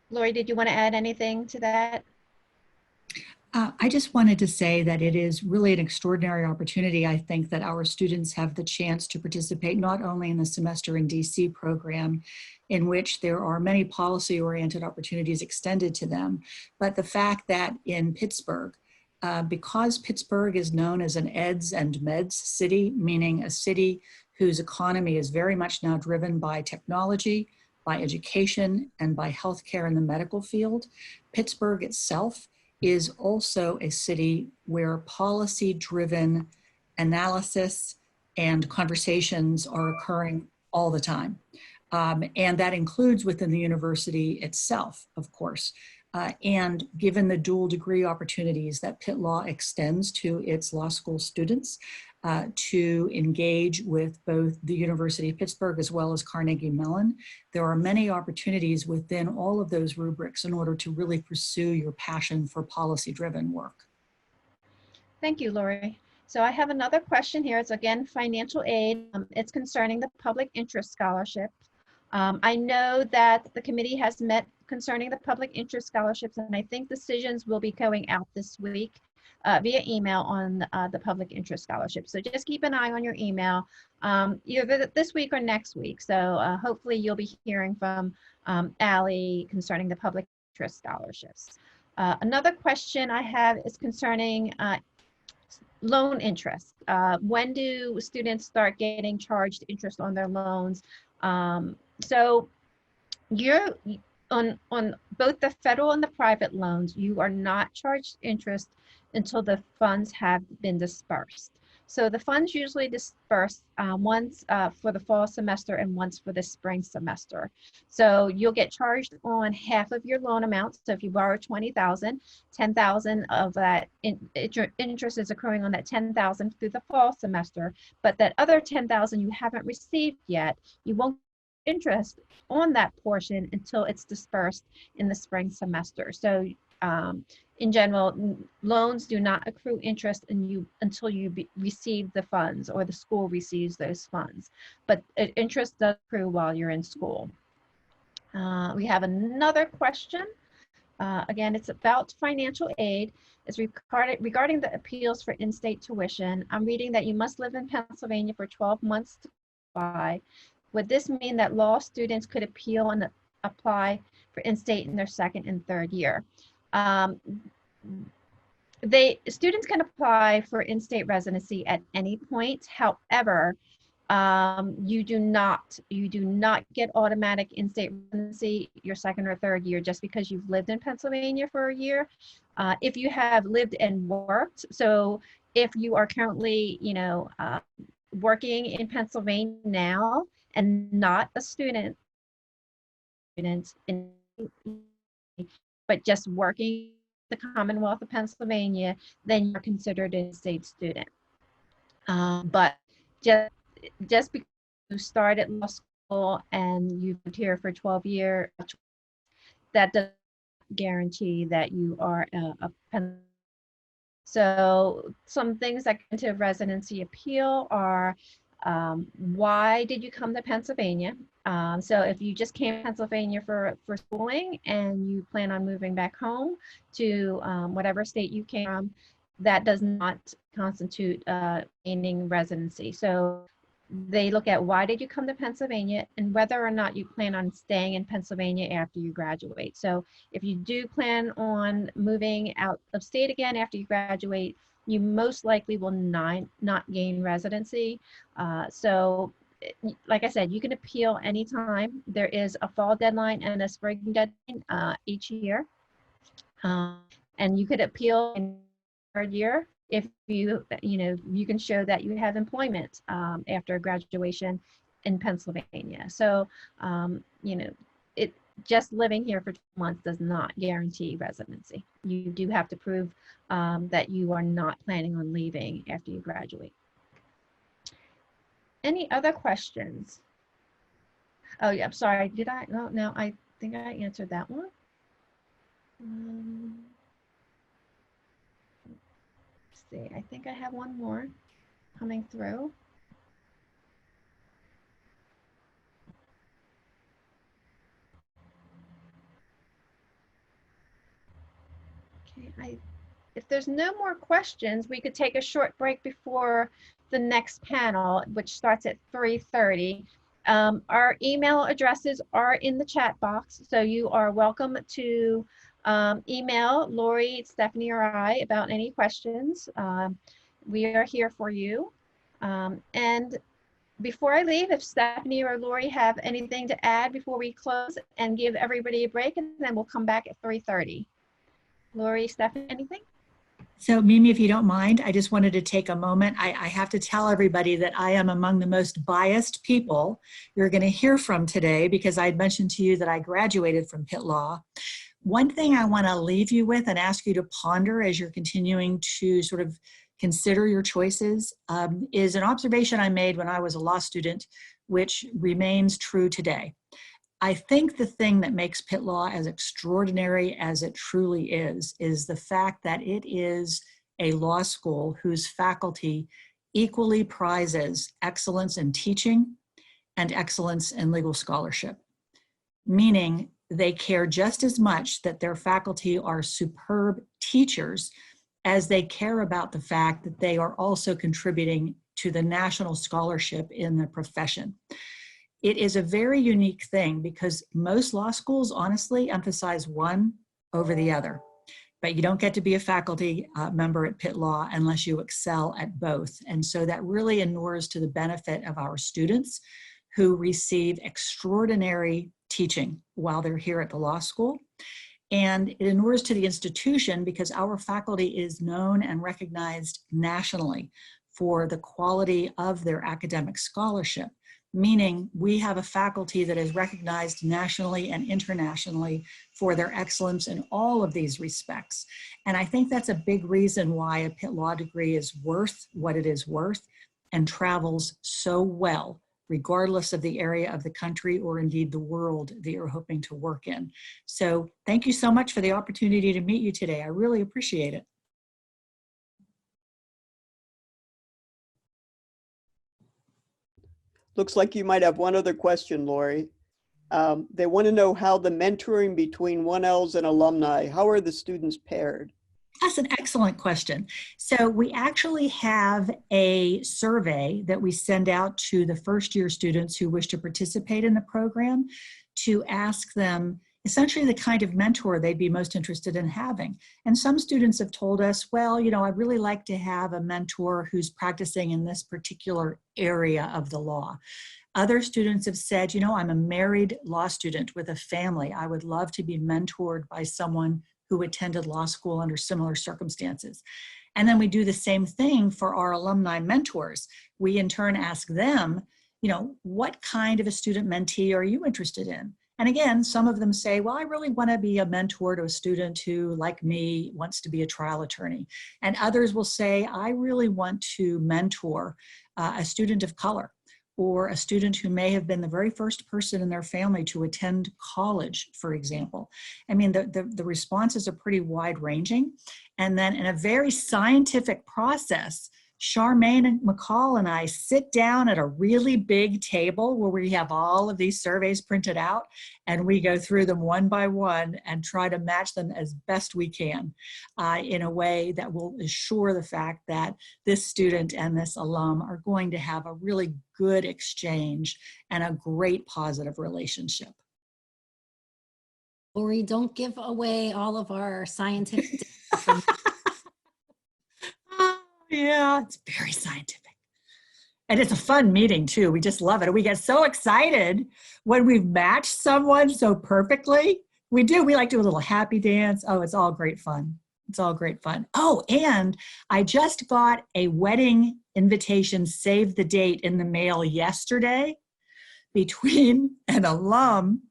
Lori, did you want to add anything to that? I just wanted to say that it is really an extraordinary opportunity. I think that our students have the chance to participate not only in the Semester in DC program, in which there are many policy-oriented opportunities extended to them, but the fact that in Pittsburgh, because Pittsburgh is known as an eds and meds city, meaning a city whose economy is very much now driven by technology, by education, and by healthcare in the medical field, Pittsburgh itself is also a city where policy-driven analysis and conversations are occurring all the time. And that includes within the university itself, of course. And given the dual degree opportunities that Pitt Law extends to its law school students to engage with both the University of Pittsburgh as well as Carnegie Mellon, there are many opportunities within all of those rubrics in order to really pursue your passion for policy-driven work. Thank you, Lori. So I have another question here. It's again financial aid. It's concerning the public interest scholarship. I know that the committee has met concerning the public interest scholarships, and I think decisions will be going out this week via email on the public interest scholarship. So just keep an eye on your email either this week or next week. So hopefully you'll be hearing from Allie concerning the public interest scholarships. Another question I have is concerning loan interest. When do students start getting charged interest on their loans? So you're on both the federal and the private loans, you are not charged interest until the funds have been dispersed. So the funds usually disperse once for the fall semester and once for the spring semester. So you'll get charged on half of your loan amount. So if you borrow $20,000, $10,000 of that interest is accruing on that $10,000 through the fall semester. But that other $10,000 you haven't received yet, you won't get interest on that portion until it's dispersed in the spring semester. So in general, loans do not accrue interest until you receive the funds or the school receives those funds. But interest does accrue while you're in school. We have another question. Again, it's about financial aid. It's regarding the appeals for in-state tuition. I'm reading that you must live in Pennsylvania for 12 months to qualify. Would this mean that law students could appeal and apply for in-state in their second and third year? Students can apply for in-state residency at any point. However, you do not get automatic in-state residency your second or third year just because you've lived in Pennsylvania for a year. If you have lived and worked, so if you are currently, working in Pennsylvania now and not a student but just working the Commonwealth of Pennsylvania, then you're considered a state student. But just because you started law school and you've been here for 12 years, that doesn't guarantee that you are a Pennsylvania. So some things that go into residency appeal are why did you come to Pennsylvania? So if you just came to Pennsylvania for schooling and you plan on moving back home to whatever state you came from, that does not constitute gaining residency. So they look at why did you come to Pennsylvania and whether or not you plan on staying in Pennsylvania after you graduate. So if you do plan on moving out of state again after you graduate, you most likely will not gain residency. So like I said, you can appeal anytime. There is a fall deadline and a spring deadline each year. And you could appeal in the third year if you can show that you have employment after graduation in Pennsylvania. So, just living here for 2 months does not guarantee residency. You do have to prove that you are not planning on leaving after you graduate. Any other questions? Oh yeah, I'm sorry, did I? No, I think I answered that one. Let's see, I think I have one more coming through. Okay, if there's no more questions, we could take a short break before the next panel, which starts at 3:30. Our email addresses are in the chat box, so you are welcome to email Lori, Stephanie, or I about any questions. We are here for you. And before I leave, if Stephanie or Lori have anything to add before we close and give everybody a break, and then we'll come back at 3:30. Lori, Stephanie, anything? So Mimi, if you don't mind, I just wanted to take a moment. I have to tell everybody that I am among the most biased people you're going to hear from today because I had mentioned to you that I graduated from Pitt Law. One thing I want to leave you with and ask you to ponder as you're continuing to sort of consider your choices is an observation I made when I was a law student, which remains true today. I think the thing that makes Pitt Law as extraordinary as it truly is the fact that it is a law school whose faculty equally prizes excellence in teaching and excellence in legal scholarship. Meaning, they care just as much that their faculty are superb teachers as they care about the fact that they are also contributing to the national scholarship in the profession. It is a very unique thing because most law schools honestly emphasize one over the other. But you don't get to be a faculty member at Pitt Law unless you excel at both. And so that really inures to the benefit of our students who receive extraordinary teaching while they're here at the law school. And it inures to the institution because our faculty is known and recognized nationally for the quality of their academic scholarship, meaning we have a faculty that is recognized nationally and internationally for their excellence in all of these respects. And I think that's a big reason why a Pitt Law degree is worth what it is worth and travels so well, regardless of the area of the country or indeed the world that you're hoping to work in. So thank you so much for the opportunity to meet you today. I really appreciate it. Looks like you might have one other question, Lori. They want to know how the mentoring between 1Ls and alumni, how are the students paired? That's an excellent question. So we actually have a survey that we send out to the first-year students who wish to participate in the program to ask them essentially the kind of mentor they'd be most interested in having. And some students have told us, well, you know, I'd really like to have a mentor who's practicing in this particular area of the law. Other students have said, you know, I'm a married law student with a family. I would love to be mentored by someone who attended law school under similar circumstances. And then we do the same thing for our alumni mentors. We in turn ask them, you know, what kind of a student mentee are you interested in? And again, some of them say, well, I really want to be a mentor to a student who, like me, wants to be a trial attorney. And others will say, I really want to mentor a student of color or a student who may have been the very first person in their family to attend college, for example. I mean, the responses are pretty wide ranging. And then in a very scientific process, Charmaine and McCall and I sit down at a really big table where we have all of these surveys printed out, and we go through them one by one and try to match them as best we can in a way that will assure the fact that this student and this alum are going to have a really good exchange and a great positive relationship. Lori, don't give away all of our scientific data. Yeah, it's very scientific. And it's a fun meeting too. We just love it. We get so excited when we've matched someone so perfectly. We do. We like to do a little happy dance. Oh, it's all great fun. It's all great fun. Oh, and I just got a wedding invitation, save the date, in the mail yesterday between an alum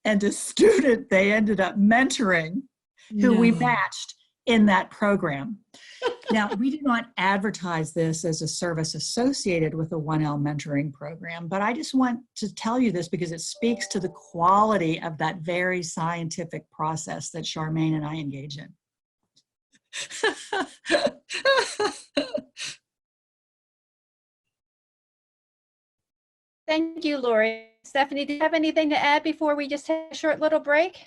and a student they ended up mentoring who we matched in that program. Now, we do not advertise this as a service associated with the 1L mentoring program, but I just want to tell you this because it speaks to the quality of that very scientific process that Charmaine and I engage in. Thank you, Lori. Stephanie, do you have anything to add before we just take a short little break?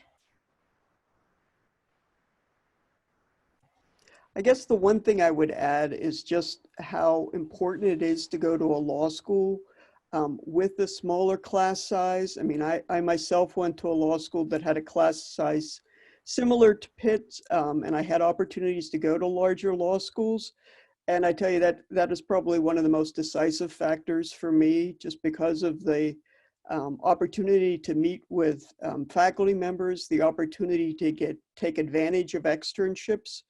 I guess the one thing I would add is just how important it is to go to a law school with a smaller class size. I mean, I myself went to a law school that had a class size similar to Pitt's, and I had opportunities to go to larger law schools. And I tell you that is probably one of the most decisive factors for me, just because of the opportunity to meet with faculty members, the opportunity to take advantage of externships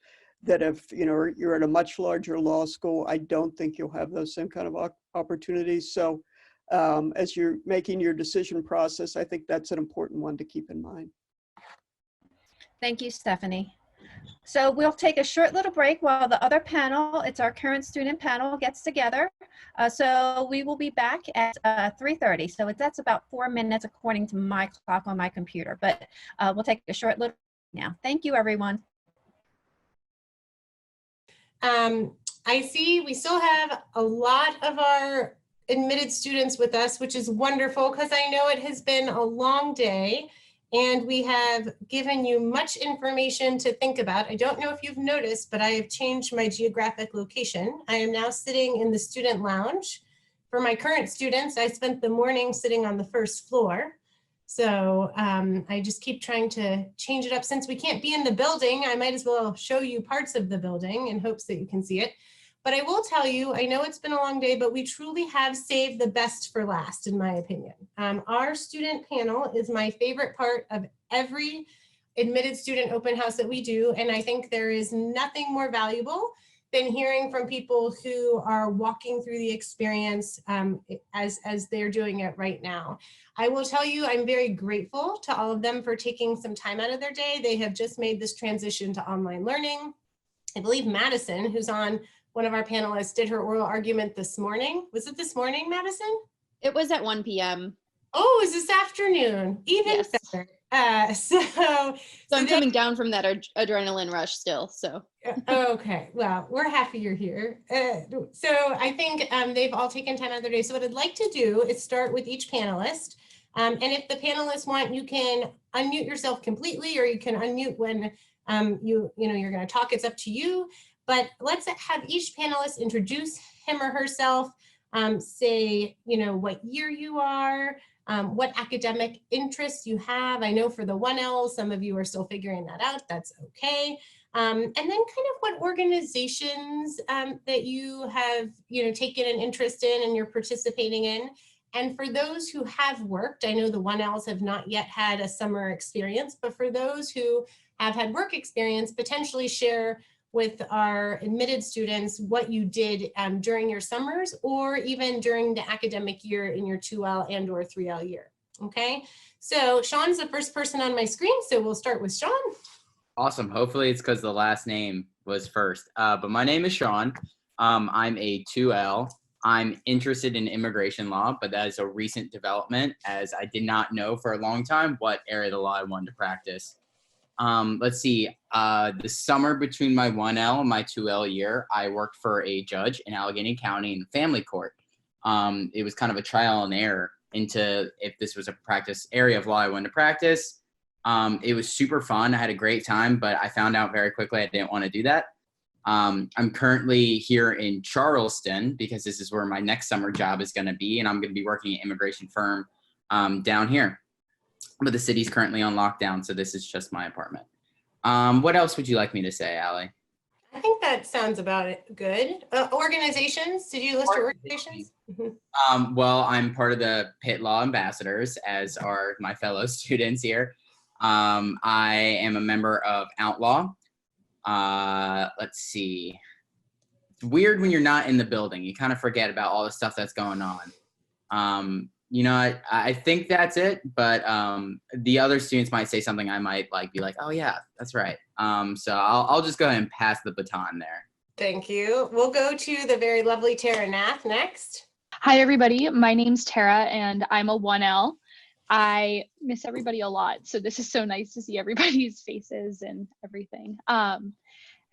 that if you're at a much larger law school, I don't think you'll have those same kind of opportunities. So as you're making your decision process, I think that's an important one to keep in mind. Thank you, Stephanie. So we'll take a short little break while the other panel, it's our current student panel, gets together. So we will be back at 3:30. So that's about 4 minutes according to my clock on my computer, but we'll take a short little break now. Thank you, everyone. I see we still have a lot of our admitted students with us, which is wonderful because I know it has been a long day And we have given you much information to think about. I don't know if you've noticed, but I have changed my geographic location. I am now sitting in the student lounge. For my current students, I spent the morning sitting on the first floor. So I just keep trying to change it up. Since we can't be in the building, I might as well show you parts of the building in hopes that you can see it. But I will tell you, I know it's been a long day, but we truly have saved the best for last, in my opinion. Our student panel is my favorite part of every admitted student open house that we do. And I think there is nothing more valuable than hearing from people who are walking through the experience as they're doing it right now. I will tell you, I'm very grateful to all of them for taking some time out of their day. They have just made this transition to online learning. I believe Madison, who's on one of our panelists, did her oral argument this morning. Was it this morning, Madison? It was at 1 p.m. Oh, it was this afternoon, even Yes. better. So I'm coming down from that adrenaline rush still, so. Okay, well, we're happy you're here. So I think they've all taken time out of their day. So what I'd like to do is start with each panelist. And if the panelists want, you can unmute yourself completely, or you can unmute when you're going to talk. It's up to you. But let's have each panelist introduce him or herself, say, what year you are, what academic interests you have. I know for the 1L, some of you are still figuring that out. That's okay. And then kind of what organizations that you have, taken an interest in and you're participating in. And for those who have worked, I know the 1Ls have not yet had a summer experience, but for those who have had work experience, potentially share with our admitted students what you did during your summers or even during the academic year in your 2L and or 3L year. Okay, so Sean's the first person on my screen, so we'll start with Sean. Awesome. Hopefully it's because the last name was first. But my name is Sean. I'm a 2L. I'm interested in immigration law, but that is a recent development as I did not know for a long time what area of the law I wanted to practice. Let's see, the summer between my 1L and my 2L year, I worked for a judge in Allegheny County in family court. It was kind of a trial and error into if this was a practice area of law I wanted to practice. It was super fun. I had a great time, but I found out very quickly I didn't want to do that. I'm currently here in Charleston because this is where my next summer job is going to be, and I'm going to be working at an immigration firm down here. But the city's currently on lockdown, so this is just my apartment. What else would you like me to say, Allie? I think that sounds about it. Good. Organizations, did you list your organizations? Well, I'm part of the Pitt Law Ambassadors, as are my fellow students here. I am a member of Outlaw. Let's see. It's weird when you're not in the building. You kind of forget about all the stuff that's going on. I think that's it, but the other students might say something I might be like, oh yeah, that's right. So I'll just go ahead and pass the baton there. Thank you. We'll go to the very lovely Tara Nath next. Hi, everybody. My name's Tara, and I'm a 1L. I miss everybody a lot, so this is so nice to see everybody's faces and everything.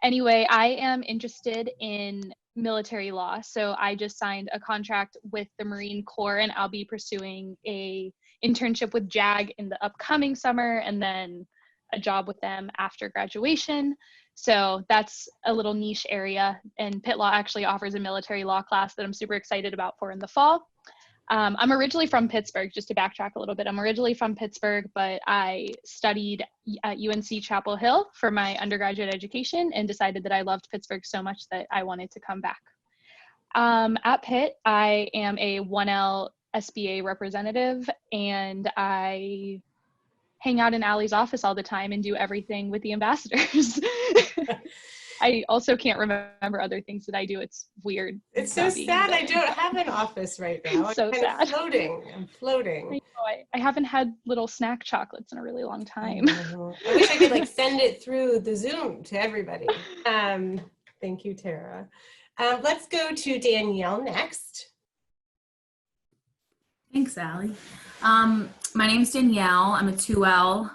Anyway, I am interested in military law, so I just signed a contract with the Marine Corps, and I'll be pursuing a internship with JAG in the upcoming summer, and then a job with them after graduation. So that's a little niche area, and Pitt Law actually offers a military law class that I'm super excited about for in the fall. I'm originally from Pittsburgh, just to backtrack a little bit. I'm originally from Pittsburgh, but I studied at UNC Chapel Hill for my undergraduate education and decided that I loved Pittsburgh so much that I wanted to come back. At Pitt, I am a 1L SBA representative, and I hang out in Allie's office all the time and do everything with the ambassadors. I also can't remember other things that I do. It's weird. It's so sad I don't have an office right now. It's so sad. I'm floating. I haven't had little snack chocolates in a really long time. I wish I could send it through the Zoom to everybody. Thank you, Tara. Let's go to Danielle next. Thanks, Allie. My name's Danielle. I'm a 2L.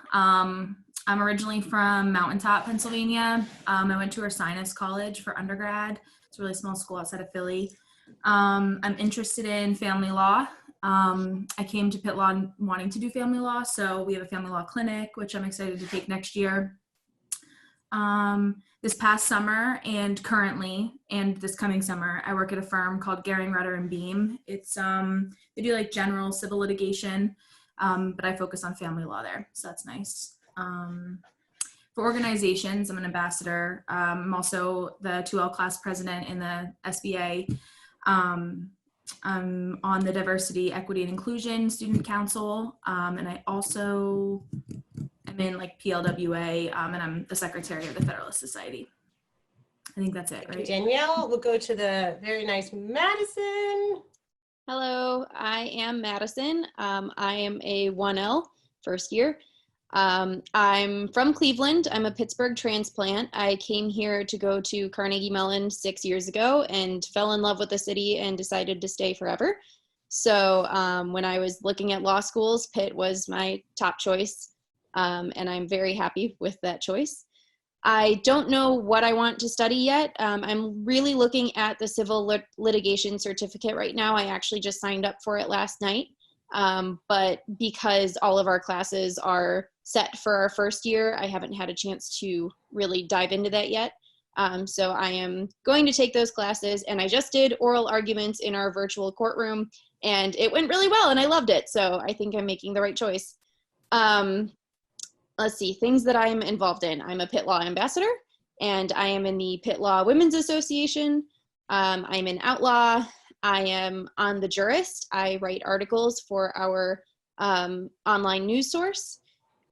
I'm originally from Mountaintop, Pennsylvania. I went to Ursinus College for undergrad. It's a really small school outside of Philly. I'm interested in family law. I came to Pitt Law wanting to do family law, so we have a family law clinic, which I'm excited to take next year. This past summer and currently, and this coming summer, I work at a firm called Gehring, Rutter and Beam. It's, they do like general civil litigation, but I focus on family law there, so that's nice. For organizations, I'm an ambassador. I'm also the 2L class president in the SBA. I'm on the Diversity, Equity, and Inclusion Student Council, and I also am in like PLWA, and I'm the secretary of the Federalist Society. I think that's it, right? Danielle, we'll go to the very nice Madison. Hello, I am Madison. I am a 1L, first year. I'm from Cleveland. I'm a Pittsburgh transplant. I came here to go to Carnegie Mellon 6 years ago and fell in love with the city and decided to stay forever. So when I was looking at law schools, Pitt was my top choice, and I'm very happy with that choice. I don't know what I want to study yet. I'm really looking at the civil litigation certificate right now. I actually just signed up for it last night, but because all of our classes are set for our first year, I haven't had a chance to really dive into that yet. So I am going to take those classes, and I just did oral arguments in our virtual courtroom, and it went really well, and I loved it. So I think I'm making the right choice. Let's see, things that I'm involved in. I'm a Pitt Law ambassador, and I am in the Pitt Law Women's Association. I'm an outlaw. I am on The Jurist. I write articles for our online news source.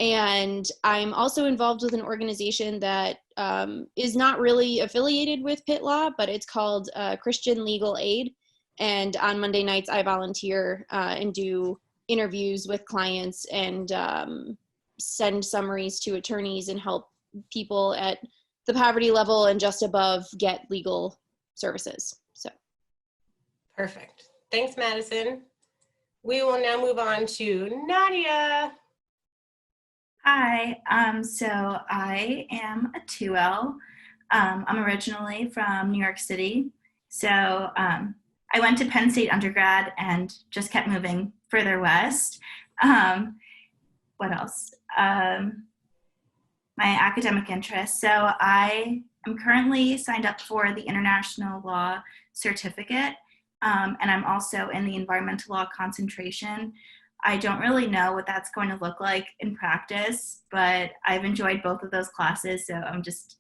And I'm also involved with an organization that is not really affiliated with Pitt Law, but it's called Christian Legal Aid. And on Monday nights, I volunteer and do interviews with clients and send summaries to attorneys and help people at the poverty level and just above get legal services. So, perfect. Thanks, Madison. We will now move on to Nadia. Hi, so I am a 2L. I'm originally from New York City. So I went to Penn State undergrad and just kept moving further west. What else? My academic interests. So I am currently signed up for the International Law Certificate, and I'm also in the Environmental Law concentration. I don't really know what that's going to look like in practice, but I've enjoyed both of those classes, so I'm just,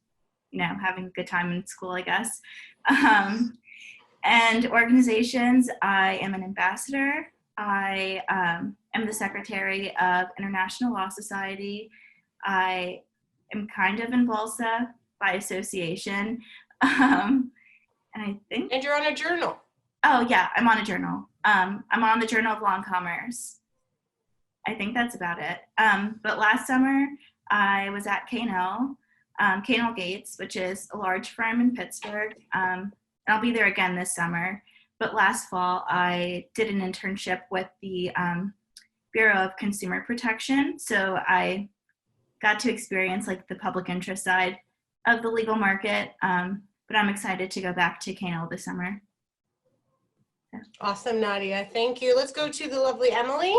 having a good time in school, I guess. And organizations, I am an ambassador. I am the secretary of International Law Society. I am kind of in BALSA by association. And I think. And you're on a journal. Oh yeah, I'm on a journal. I'm on the Journal of Law and Commerce. I think that's about it. But last summer, I was at K&L Gates, which is a large firm in Pittsburgh. And I'll be there again this summer. But last fall, I did an internship with the Bureau of Consumer Protection. So I got to experience like the public interest side of the legal market. But I'm excited to go back to K&L this summer. Yeah. Awesome, Nadia. Thank you. Let's go to the lovely Emily.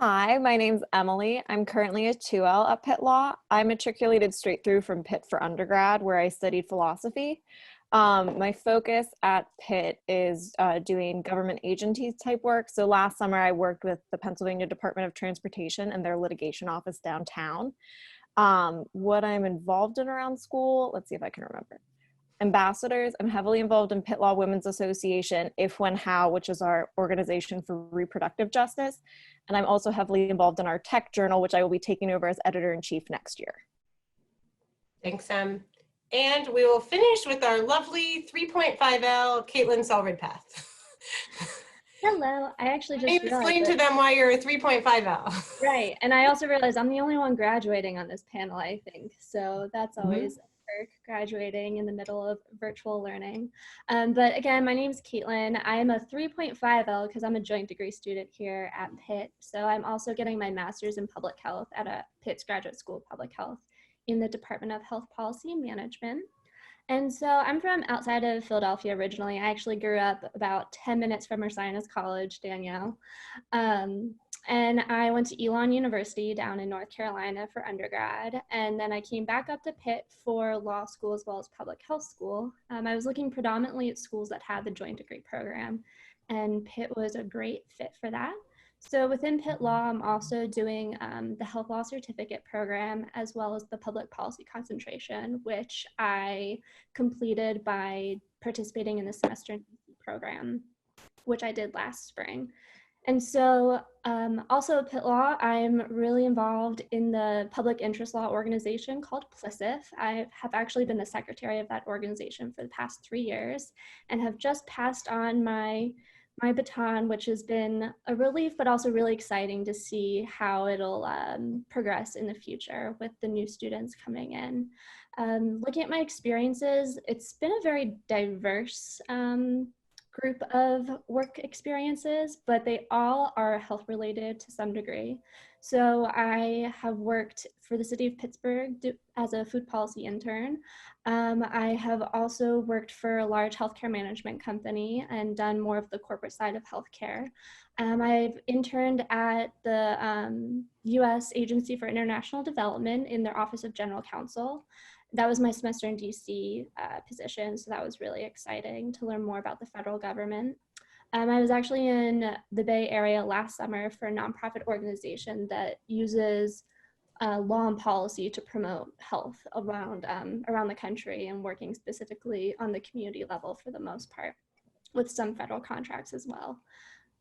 Hi, my name's Emily. I'm currently a 2L at Pitt Law. I matriculated straight through from Pitt for undergrad, where I studied philosophy. My focus at Pitt is doing government agency type work. So last summer I worked with the Pennsylvania Department of Transportation and their litigation office downtown. What I'm involved in around school, let's see if I can remember. Ambassadors, I'm heavily involved in Pitt Law Women's Association, If, When, How, which is our organization for reproductive justice. And I'm also heavily involved in our tech journal, which I will be taking over as editor-in-chief next year. Thanks, Em. And we will finish with our lovely 3.5L, Caitlin Solridpath. Hello, I actually just explain to them why you're a 3.5L. Right, and I also realized I'm the only one graduating on this panel, I think. So that's always a perk, graduating in the middle of virtual learning. But again, my name is Caitlin. I am a 3.5L because I'm a joint degree student here at Pitt. So I'm also getting my master's in public health at Pitt's Graduate School of Public Health in the Department of Health Policy and Management. And so I'm from outside of Philadelphia originally. I actually grew up about 10 minutes from Ursinus College, Danielle. And I went to Elon University down in North Carolina for undergrad. And then I came back up to Pitt for law school as well as public health school. I was looking predominantly at schools that had the joint degree program, and Pitt was a great fit for that. So within Pitt Law, I'm also doing the health law certificate program as well as the public policy concentration, which I completed by participating in the semester program, which I did last spring. And so also at Pitt Law, I'm really involved in the public interest law organization called PLISIF. I have actually been the secretary of that organization for the past 3 years and have just passed on my baton, which has been a relief, but also really exciting to see how it'll progress in the future with the new students coming in. Looking at my experiences, it's been a very diverse group of work experiences, but they all are health related to some degree. So I have worked for the city of Pittsburgh as a food policy intern. I have also worked for a large healthcare management company and done more of the corporate side of healthcare. I've interned at the U.S. Agency for International Development in their Office of General Counsel. That was my semester in DC position, so that was really exciting to learn more about the federal government. I was actually in the Bay Area last summer for a nonprofit organization that uses law and policy to promote health around the country, and working specifically on the community level for the most part, with some federal contracts as well.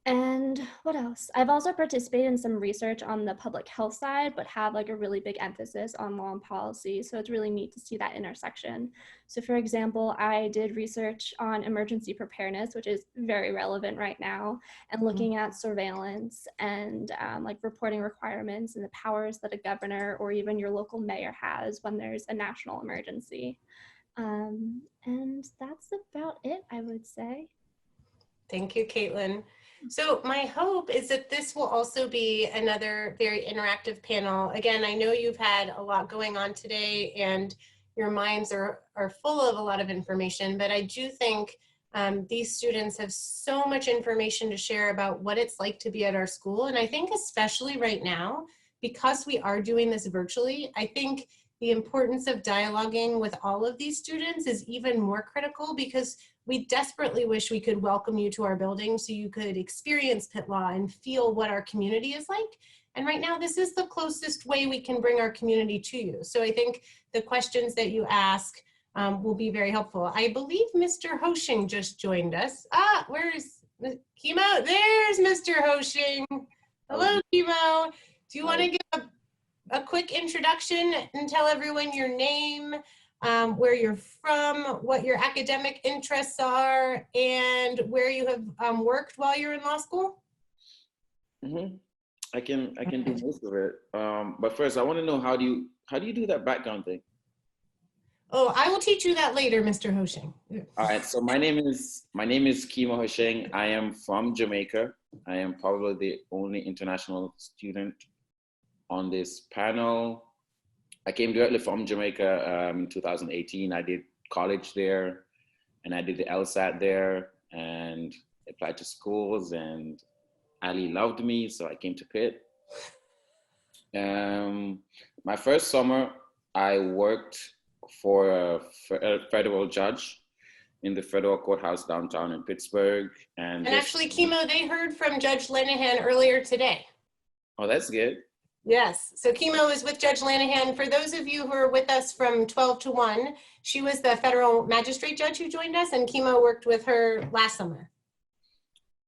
And what else? I've also participated in some research on the public health side, but have like a really big emphasis on law and policy. So it's really neat to see that intersection. So for example, I did research on emergency preparedness, which is very relevant right now, and looking at surveillance and like reporting requirements and the powers that a governor or even your local mayor has when there's a national emergency. And that's about it, I would say. Thank you, Caitlin. So my hope is that this will also be another very interactive panel. Again, I know you've had a lot going on today and your minds are full of a lot of information, but I do think these students have so much information to share about what it's like to be at our school. And I think especially right now, because we are doing this virtually, I think the importance of dialoguing with all of these students is even more critical, because we desperately wish we could welcome you to our building so you could experience Pitt Law and feel what our community is like. And right now, this is the closest way we can bring our community to you. So I think the questions that you ask will be very helpful. I believe Mr. Hoshing just joined us. Where's Chemo? There's Mr. Hoshing. Hello, Chemo. Do you want to give a quick introduction and tell everyone your name, where you're from, what your academic interests are, and where you have worked while you're in law school? I can do most of it. But first, I want to know how do you do that background thing? Oh, I will teach you that later, Mr. Hoshing. All right. So my name is Kimo Hoshing. I am from Jamaica. I am probably the only international student on this panel. I came directly from Jamaica in 2018. I did college there, and I did the LSAT there, and applied to schools, and Ali loved me, so I came to Pitt. My first summer, I worked for a federal judge in the federal courthouse downtown in Pittsburgh. And actually, Chemo, they heard from Judge Linehan earlier today. Oh, that's good. Yes, so Chemo is with Judge Linehan. For those of you who are with us from 12 to 1, she was the federal magistrate judge who joined us, and Chemo worked with her last summer.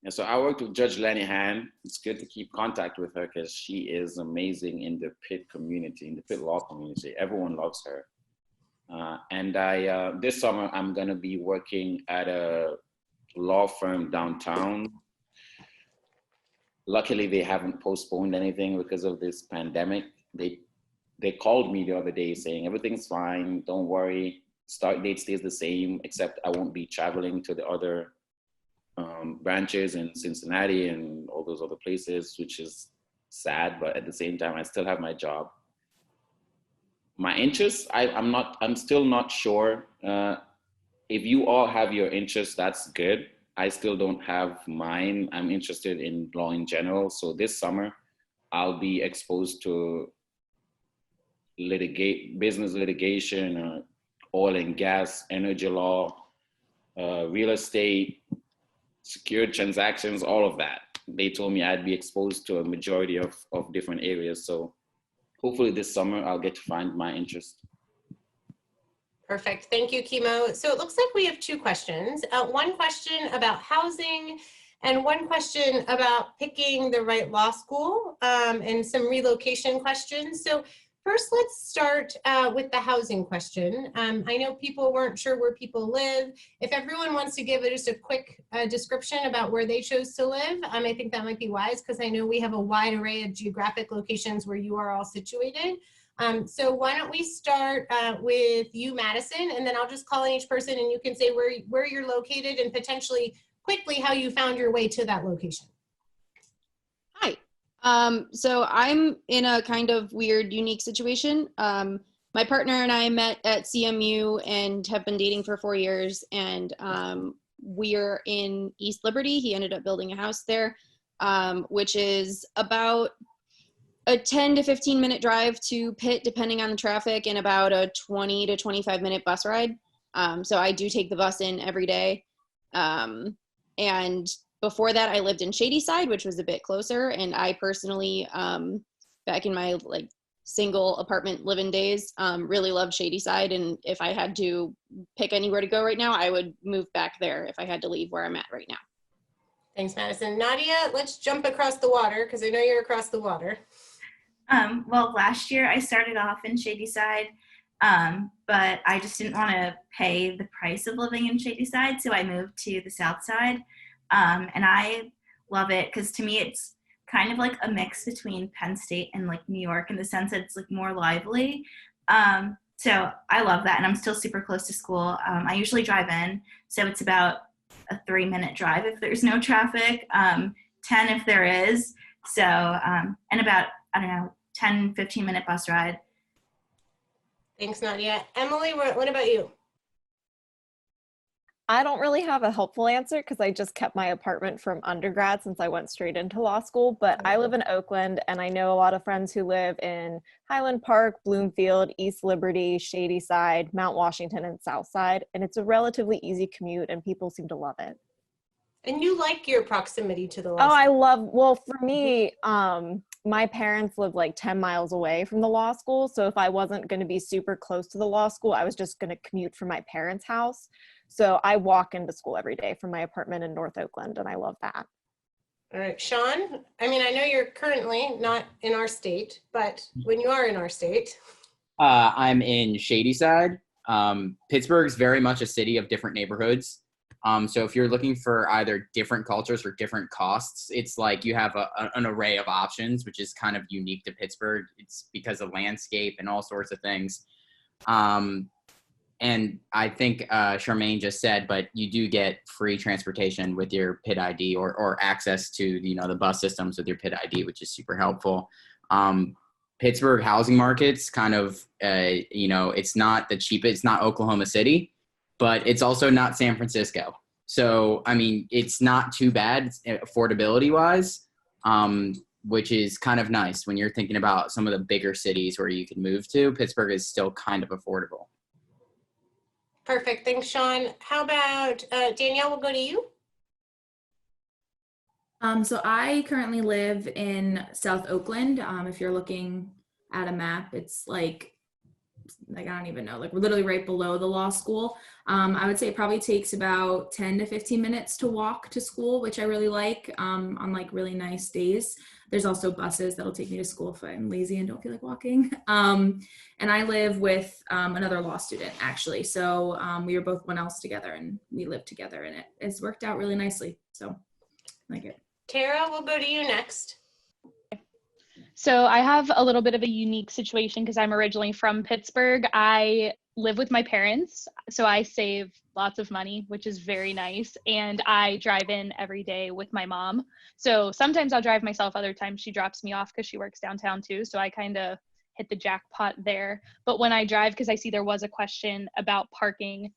And so I worked with Judge Linehan. It's good to keep contact with her because she is amazing in the Pitt community, in the Pitt law community. Everyone loves her. And this summer, I'm going to be working at a law firm downtown. Luckily, they haven't postponed anything because of this pandemic. They called me the other day saying, everything's fine, don't worry. Start date stays the same, except I won't be traveling to the other branches in Cincinnati and all those other places, which is sad, but at the same time, I still have my job. My interests, I'm still not sure. If you all have your interests, that's good. I still don't have mine. I'm interested in law in general. So this summer, I'll be exposed to business litigation, oil and gas, energy law, real estate, secured transactions, all of that. They told me I'd be exposed to a majority of different areas. So hopefully this summer I'll get to find my interest. Perfect. Thank you, Kimo. So it looks like we have two questions. One question about housing and one question about picking the right law school, and some relocation questions. So first, let's start with the housing question. I know people weren't sure where people live. If everyone wants to give just a quick description about where they chose to live, I think that might be wise, because I know we have a wide array of geographic locations where you are all situated. So why don't we start with you, Madison, and then I'll just call in each person and you can say where you're located and potentially quickly how you found your way to that location. Hi. So I'm in a kind of weird, unique situation. My partner and I met at CMU and have been dating for 4 years, and we're in East Liberty. He ended up building a house there, which is about a 10 to 15 minute drive to Pitt, depending on the traffic, and about a 20 to 25 minute bus ride. So I do take the bus in every day. And before that, I lived in Shadyside, which was a bit closer. And I personally, back in my single apartment living days, really loved Shadyside. And if I had to pick anywhere to go right now, I would move back there if I had to leave where I'm at right now. Thanks, Madison. Nadia, let's jump across the water, because I know you're across the water. Well, last year I started off in Shadyside, but I just didn't want to pay the price of living in Shadyside, so I moved to the South Side, and I love it because to me it's kind of like a mix between Penn State and New York in the sense that it's more lively. So I love that, and I'm still super close to school. I usually drive in, so it's about a 3-minute drive if there's no traffic, 10 if there is. So, and about, 10, 15-minute bus ride. Thanks, Nadia. Emily, what about you? I don't really have a helpful answer because I just kept my apartment from undergrad since I went straight into law school, but I live in Oakland and I know a lot of friends who live in Highland Park, Bloomfield, East Liberty, Shadyside, Mount Washington, and Southside, and it's a relatively easy commute and people seem to love it. And you like your proximity to the law school? school? I love, well, for me, my parents live 10 miles away from the law school, so if I wasn't going to be super close to the law school, I was just going to commute from my parents' house. So I walk into school every day from my apartment in North Oakland, and I love that. All right, Sean, I know you're currently not in our state, but when you are in our state. I'm in Shadyside. Pittsburgh's very much a city of different neighborhoods. So if you're looking for either different cultures or different costs, it's you have an array of options, which is kind of unique to Pittsburgh. It's because of landscape and all sorts of things. And I think Charmaine just said, but you do get free transportation with your Pitt ID or access to, the bus systems with your Pitt ID, which is super helpful. Pittsburgh housing markets kind of, it's not the cheapest, it's not Oklahoma City, but it's also not San Francisco. So, it's not too bad affordability wise, which is kind of nice when you're thinking about some of the bigger cities where you can move to. Pittsburgh is still kind of affordable. Perfect. Thanks, Sean. How about Danielle? We'll go to you. So I currently live in South Oakland. If you're looking at a map, it's I don't even know, we're literally right below the law school. I would say it probably takes about 10 to 15 minutes to walk to school, which I really like on really nice days. There's also buses that'll take me to school if I'm lazy and don't feel like walking. And I live with another law student, actually. So we were both 1Ls together and we live together, and it's worked out really nicely. So I like it. Tara, we'll go to you next. So I have a little bit of a unique situation because I'm originally from Pittsburgh. I live with my parents, so I save lots of money, which is very nice. And I drive in every day with my mom. So sometimes I'll drive myself, other times she drops me off because she works downtown too. So I kind of hit the jackpot there. But when I drive, because I see there was a question about parking,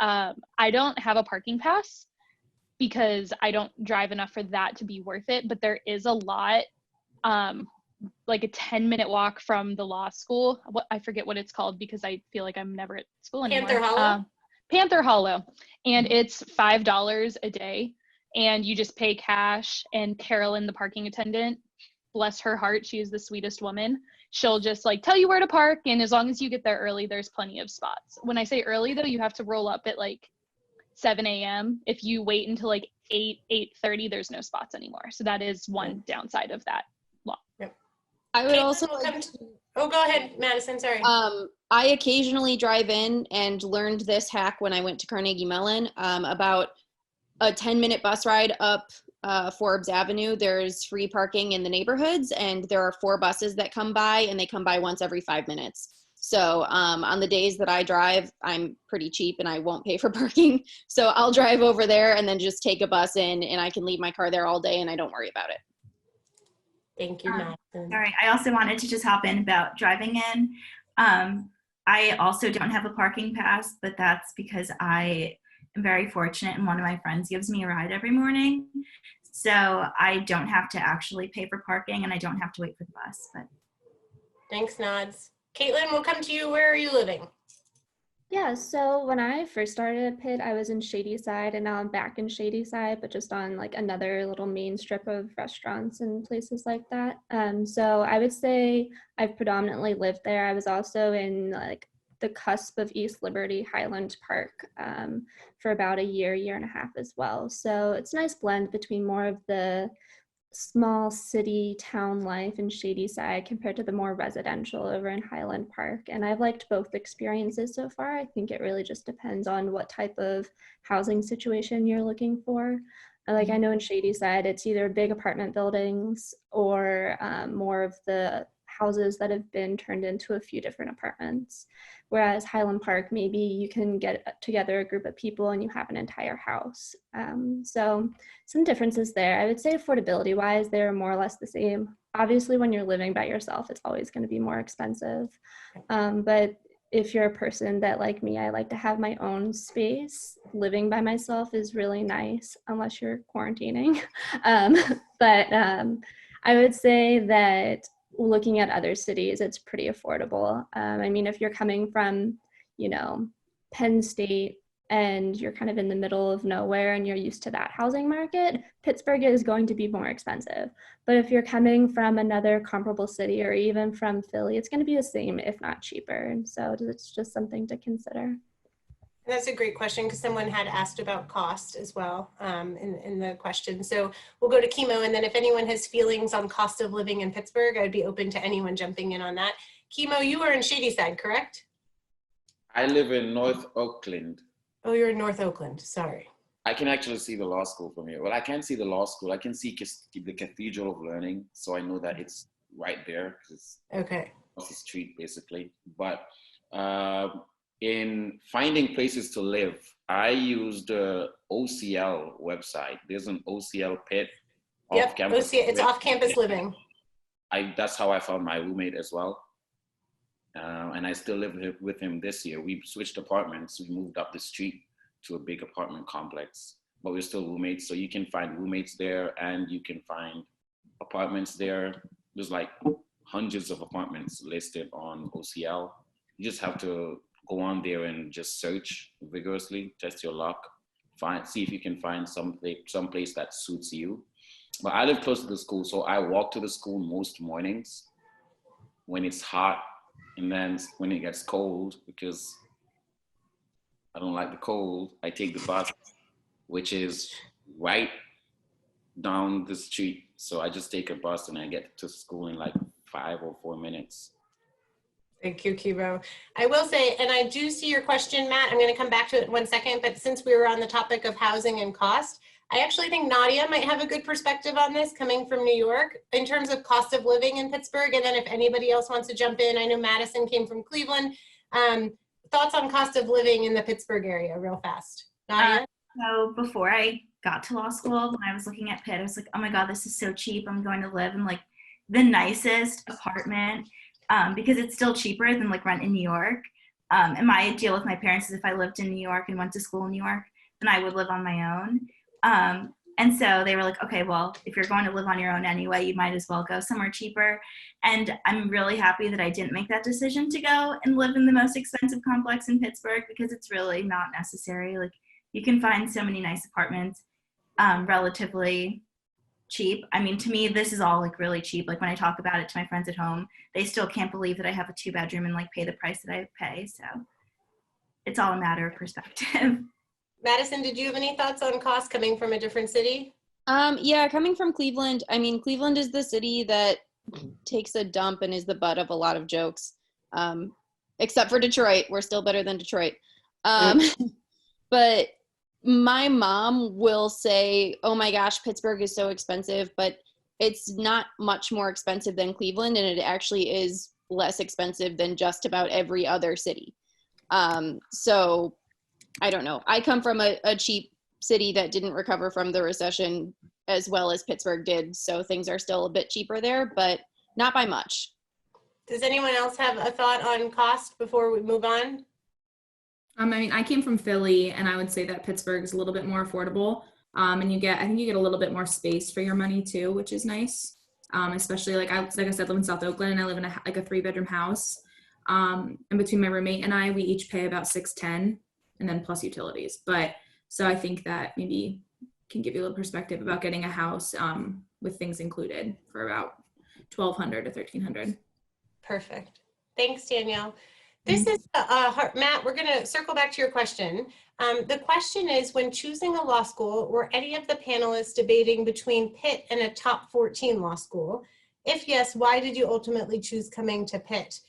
I don't have a parking pass because I don't drive enough for that to be worth it. But there is a lot, like a 10-minute walk from the law school. I forget what it's called because I feel like I'm never at school anymore. Panther Hollow? Panther Hollow. And it's $5 a day. And you just pay cash. And Carolyn, the parking attendant, bless her heart, she is the sweetest woman. She'll just like tell you where to park. And as long as you get there early, there's plenty of spots. When I say early though, you have to roll up at like 7 a.m. If you wait until like 8:30, there's no spots anymore. So that is one downside of that law. Yep. I would also oh, go ahead, Madison, sorry. I occasionally drive in and learned this hack when I went to Carnegie Mellon, about a 10-minute bus ride up Forbes Avenue. There's free parking in the neighborhoods, and there are 4 buses that come by, and they come by once every 5 minutes. So on the days that I drive, I'm pretty cheap and I won't pay for parking. So I'll drive over there and then just take a bus in, and I can leave my car there all day and I don't worry about it. Thank you, Madison. Sorry, I also wanted to just hop in about driving in. I also don't have a parking pass, but that's because I am very fortunate and one of my friends gives me a ride every morning. So I don't have to actually pay for parking and I don't have to wait for the bus. But thanks, Nods. Caitlin, we'll come to you. Where are you living? Yeah, so when I first started at Pitt, I was in Shadyside, and now I'm back in Shadyside, but just on like another little main strip of restaurants and places like that. So I would say I've predominantly lived there. I was also in like the cusp of East Liberty, Highland Park for about a year and a half as well. So it's a nice blend between more of the small city town life in Shadyside compared to the more residential over in Highland Park. And I've liked both experiences so far. I think it really just depends on what type of housing situation you're looking for. Like I know in Shadyside, it's either big apartment buildings or more of the houses that have been turned into a few different apartments. Whereas Highland Park, maybe you can get together a group of people and you have an entire house. So some differences there. I would say affordability wise, they're more or less the same. Obviously, when you're living by yourself, it's always going to be more expensive. But if you're a person that like me, I like to have my own space. Living by myself is really nice unless you're quarantining. But I would say that looking at other cities, it's pretty affordable. I mean, if you're coming from, Penn State and you're kind of in the middle of nowhere and you're used to that housing market, Pittsburgh is going to be more expensive. But if you're coming from another comparable city or even from Philly, it's going to be the same, if not cheaper. And so it's just something to consider. That's a great question because someone had asked about cost as well in the question. So we'll go to Chemo, and then if anyone has feelings on cost of living in Pittsburgh, I'd be open to anyone jumping in on that. Chemo, you are in Shadyside, correct? I live in North Oakland. Oh, you're in North Oakland. Sorry. I can actually see the law school from here. Well, I can't see the law school. I can see the Cathedral of Learning, so I know that it's right there. It's okay. Off the street, basically. But in finding places to live, I used the OCL website. There's an OCL Pitt. Yep, it's off-campus living. That's how I found my roommate as well. And I still live with him this year. We switched apartments. We moved up the street to a big apartment complex, but we're still roommates. So you can find roommates there and you can find apartments there. There's like hundreds of apartments listed on OCL. You just have to go on there and just search vigorously, test your luck, see if you can find some place that suits you. But I live close to the school, so I walk to the school most mornings when it's hot, and then when it gets cold, because I don't like the cold, I take the bus, which is right down the street. So I just take a bus and I get to school in like 5 or 4 minutes. Thank you, Kibo. I will say, and I do see your question, Matt. I'm going to come back to it in 1 second, but since we were on the topic of housing and cost, I actually think Nadia might have a good perspective on this coming from New York in terms of cost of living in Pittsburgh. And then if anybody else wants to jump in, I know Madison came from Cleveland. Thoughts on cost of living in the Pittsburgh area real fast. Nadia? So before I got to law school, when I was looking at Pitt, I was like, oh my God, this is so cheap. I'm going to live in like the nicest apartment. because it's still cheaper than like rent in New York. And my deal with my parents is if I lived in New York and went to school in New York, then I would live on my own. And so they were like, okay, well, if you're going to live on your own anyway, you might as well go somewhere cheaper. And I'm really happy that I didn't make that decision to go and live in the most expensive complex in Pittsburgh, because it's really not necessary. Like, you can find so many nice apartments relatively cheap. I mean, to me, this is all like really cheap. Like, when I talk about it to my friends at home, they still can't believe that I have a 2-bedroom and like pay the price that I pay. So it's all a matter of perspective. Madison, did you have any thoughts on cost coming from a different city? Yeah, coming from Cleveland, I mean, Cleveland is the city that takes a dump and is the butt of a lot of jokes. Except for Detroit, we're still better than Detroit. But my mom will say, oh my gosh, Pittsburgh is so expensive, but it's not much more expensive than Cleveland, and it actually is less expensive than just about every other city. So I don't know. I come from a cheap city that didn't recover from the recession as well as Pittsburgh did, so things are still a bit cheaper there, but not by much. Does anyone else have a thought on cost before we move on? I mean, I came from Philly, and I would say that Pittsburgh is a little bit more affordable. And I think you get a little bit more space for your money too, which is nice. Especially like I said, live in South Oakland, and I live in a 3-bedroom house. And between my roommate and I, we each pay about $610, and then plus utilities. But so I think that maybe can give you a little perspective about getting a house with things included for about $1,200 to $1,300. Perfect. Thanks, Danielle. This is, Matt, we're going to circle back to your question. The question is, when choosing a law school, were any of the panelists debating between Pitt and a top 14 law school? If yes, why did you ultimately choose coming to Pitt?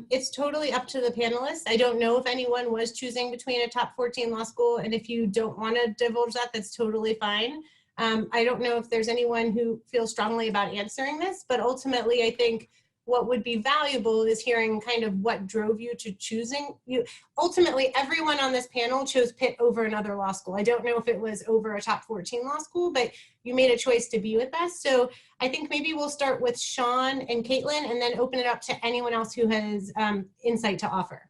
It's totally up to the panelists. I don't know if anyone was choosing between a top 14 law school, and if you don't want to divulge that, that's totally fine. I don't know if there's anyone who feels strongly about answering this, but ultimately I think what would be valuable is hearing kind of what drove you to choosing. Ultimately, everyone on this panel chose Pitt over another law school. I don't know if it was over a top 14 law school, but you made a choice to be with us. So I think maybe we'll start with Sean and Caitlin, and then open it up to anyone else who has insight to offer.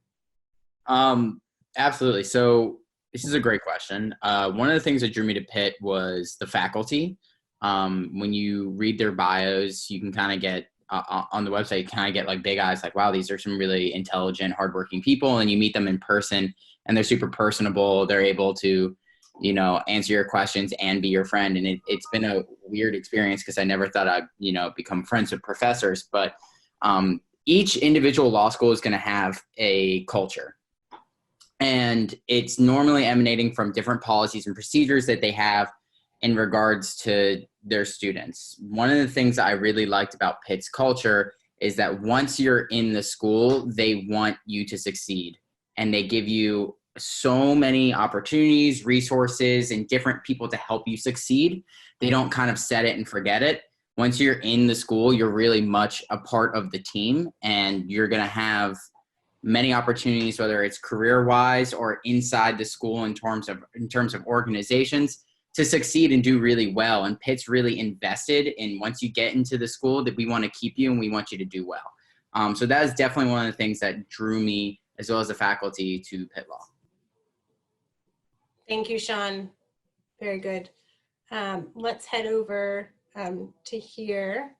Absolutely. So this is a great question. One of the things that drew me to Pitt was the faculty. When you read their bios, you can kind of get on the website, you kind of get like big eyes, like, wow, these are some really intelligent, hardworking people. And you meet them in person, and they're super personable. They're able to, answer your questions and be your friend. And it's been a weird experience, because I never thought I'd, become friends with professors. But each individual law school is going to have a culture. And it's normally emanating from different policies and procedures that they have in regards to their students. One of the things that I really liked about Pitt's culture is that once you're in the school, they want you to succeed. And they give you so many opportunities, resources, and different people to help you succeed. They don't kind of set it and forget it. Once you're in the school, you're really much a part of the team, and you're going to have many opportunities, whether it's career-wise or inside the school in terms of organizations, to succeed and do really well. And Pitt's really invested in, once you get into the school, that we want to keep you and we want you to do well. So that is definitely one of the things that drew me, as well as the faculty, to Pitt Law. Thank you, Sean. Very good. Let's head over to hear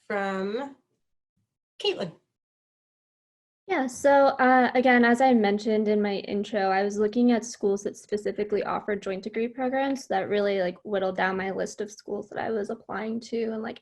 from Caitlin. Yeah, so again, as I mentioned in my intro, I was looking at schools that specifically offered joint degree programs that really whittled down my list of schools that I was applying to and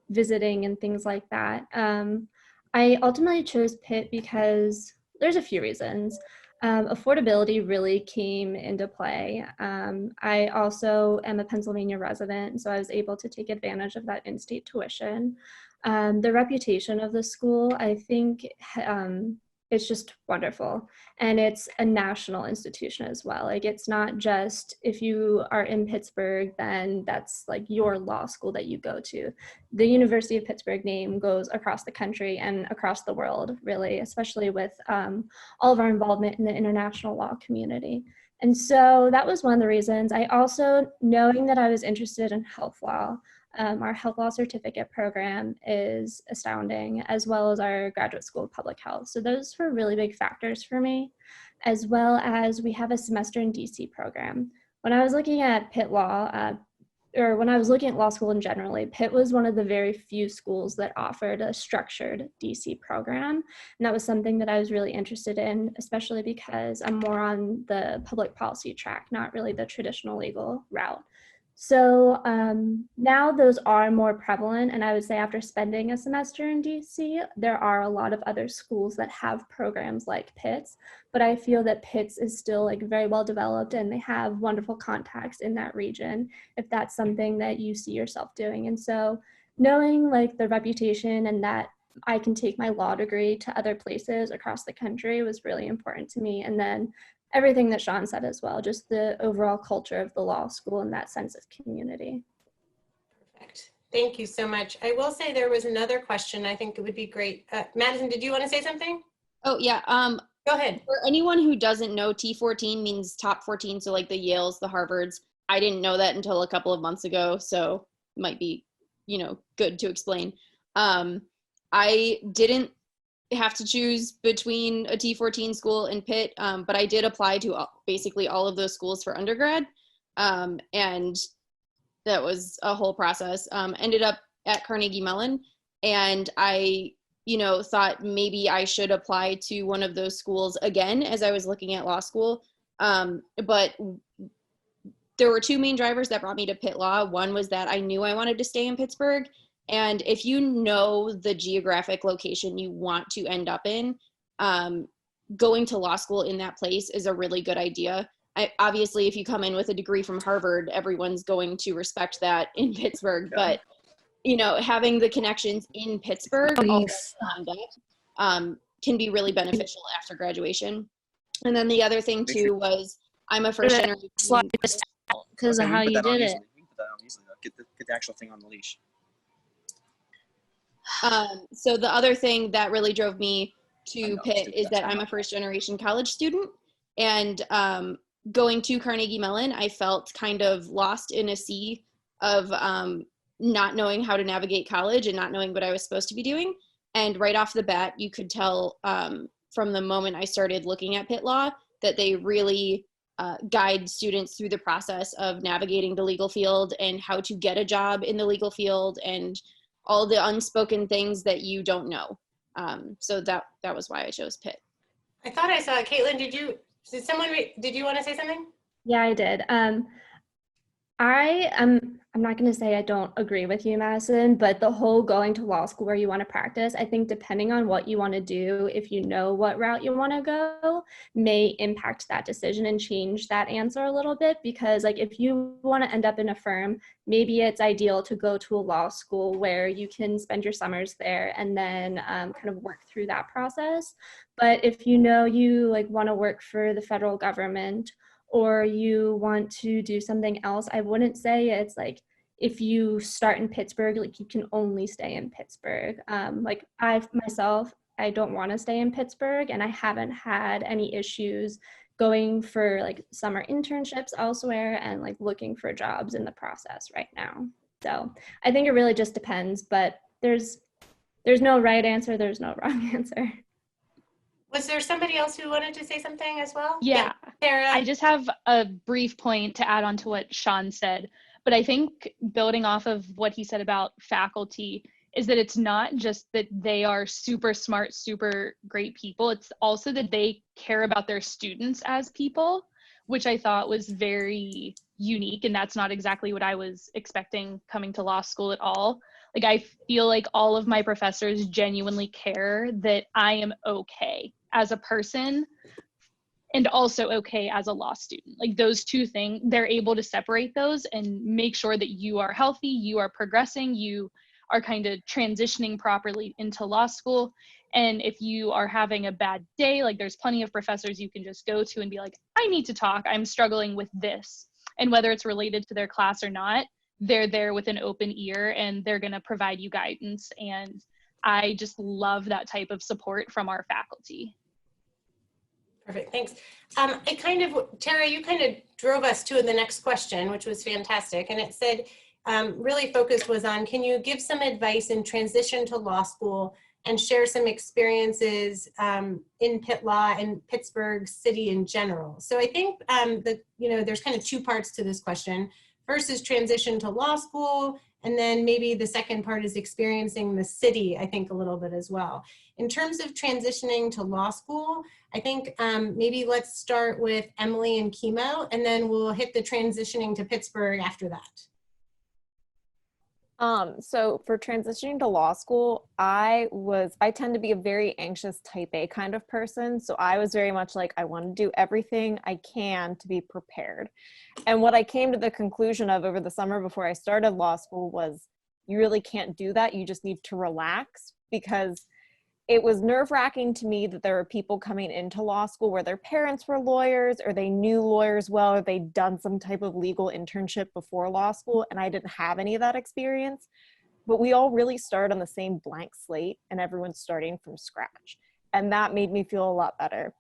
visiting and things like that. I ultimately chose Pitt because there's a few reasons. Affordability really came into play. I also am a Pennsylvania resident, so I was able to take advantage of that in-state tuition. The reputation of the school, I think it's just wonderful. And it's a national institution as well. It's not just if you are in Pittsburgh, then that's your law school that you go to. The University of Pittsburgh name goes across the country and across the world, really, especially with all of our involvement in the international law community. And so that was one of the reasons. I also, knowing that I was interested in health law, Our health law certificate program is astounding, as well as our graduate school of public health. So those were really big factors for me, as well as we have a semester in DC program. When I was looking at Pitt Law, or when I was looking at law school in general, Pitt was one of the very few schools that offered a structured DC program. And that was something that I was really interested in, especially because I'm more on the public policy track, not really the traditional legal route. So now those are more prevalent, and I would say after spending a semester in DC, there are a lot of other schools that have programs like Pitt's, but I feel that Pitt's is still like very well developed and they have wonderful contacts in that region if that's something that you see yourself doing. And so knowing like the reputation and that I can take my law degree to other places across the country was really important to me. And then everything that Sean said as well, just the overall culture of the law school and that sense of community. Perfect. Thank you so much. I will say there was another question. I think it would be great. Madison, did you want to say something? Oh, yeah. Go ahead. For anyone who doesn't know, T14 means top 14. So like the Yales, the Harvards. I didn't know that until a couple of months ago. So it might be, you know, good to explain. I didn't have to choose between a T14 school and Pitt, but I did apply to basically all of those schools for undergrad, and that was a whole process. Ended up at Carnegie Mellon, and I, you know, thought maybe I should apply to one of those schools again as I was looking at law school, but there were two main drivers that brought me to Pitt Law. One was that I knew I wanted to stay in Pittsburgh. And if you know the geographic location you want to end up in, going to law school in that place is a really good idea. Obviously, if you come in with a degree from Harvard, everyone's going to respect that in Pittsburgh. But, you know, having the connections in Pittsburgh can be really beneficial after graduation. And then the other thing, too, was I'm a first generation. Because of how you did it. Get the actual thing on the leash. So the other thing that really drove me to Pitt is that I'm a first generation college student, and going to Carnegie Mellon, I felt kind of lost in a sea of not knowing how to navigate college and not knowing what I was supposed to be doing. And right off the bat, you could tell from the moment I started looking at Pitt Law that they really guide students through the process of navigating the legal field and how to get a job in the legal field and all the unspoken things that you don't know. So that was why I chose Pitt. I thought I saw it. Caitlin, did you want to say something? Yeah, I did. I'm not going to say I don't agree with you, Madison, but the whole going to law school where you want to practice, I think depending on what you want to do, if you know what route you want to go, may impact that decision and change that answer a little bit. Because like if you want to end up in a firm, maybe it's ideal to go to a law school where you can spend your summers there and then kind of work through that process. But if you know you like want to work for the federal government or you want to do something else, I wouldn't say it's like if you start in Pittsburgh, like you can only stay in Pittsburgh. Like I don't want to stay in Pittsburgh, and I haven't had any issues going for like summer internships elsewhere and like looking for jobs in the process right now. So I think it really just depends, but there's no right answer, there's no wrong answer. Was there somebody else who wanted to say something as well? Yeah. Sarah. I just have a brief point to add on to what Sean said, but I think building off of what he said about faculty is that it's not just that they are super smart, super great people. It's also that they care about their students as people, which I thought was very unique. And that's not exactly what I was expecting coming to law school at all. Like, I feel like all of my professors genuinely care that I am okay as a person and also okay as a law student. Like those two things, they're able to separate those and make sure that you are healthy, you are progressing, you are kind of transitioning properly into law school. And if you are having a bad day, like there's plenty of professors you can just go to and be like, I need to talk, I'm struggling with this. And whether it's related to their class or not, they're there with an open ear and they're going to provide you guidance. And I just love that type of support from our faculty. Perfect, thanks. Tara, you kind of drove us to the next question, which was fantastic. And it said, really focused was on, can you give some advice in transition to law school and share some experiences in Pitt Law and Pittsburgh City in general? So I think there's kind of two parts to this question. First is transition to law school, and then maybe the second part is experiencing the city, I think, a little bit as well. In terms of transitioning to law school, I think maybe let's start with Emily and Chemo, and then we'll hit the transitioning to Pittsburgh after that. So for transitioning to law school, I tend to be a very anxious type A kind of person. So I was very much like, I want to do everything I can to be prepared. And what I came to the conclusion of over the summer before I started law school was, you really can't do that. You just need to relax, because it was nerve-wracking to me that there were people coming into law school where their parents were lawyers, or they knew lawyers well, or they'd done some type of legal internship before law school, and I didn't have any of that experience. But we all really start on the same blank slate, and everyone's starting from scratch. And that made me feel a lot better.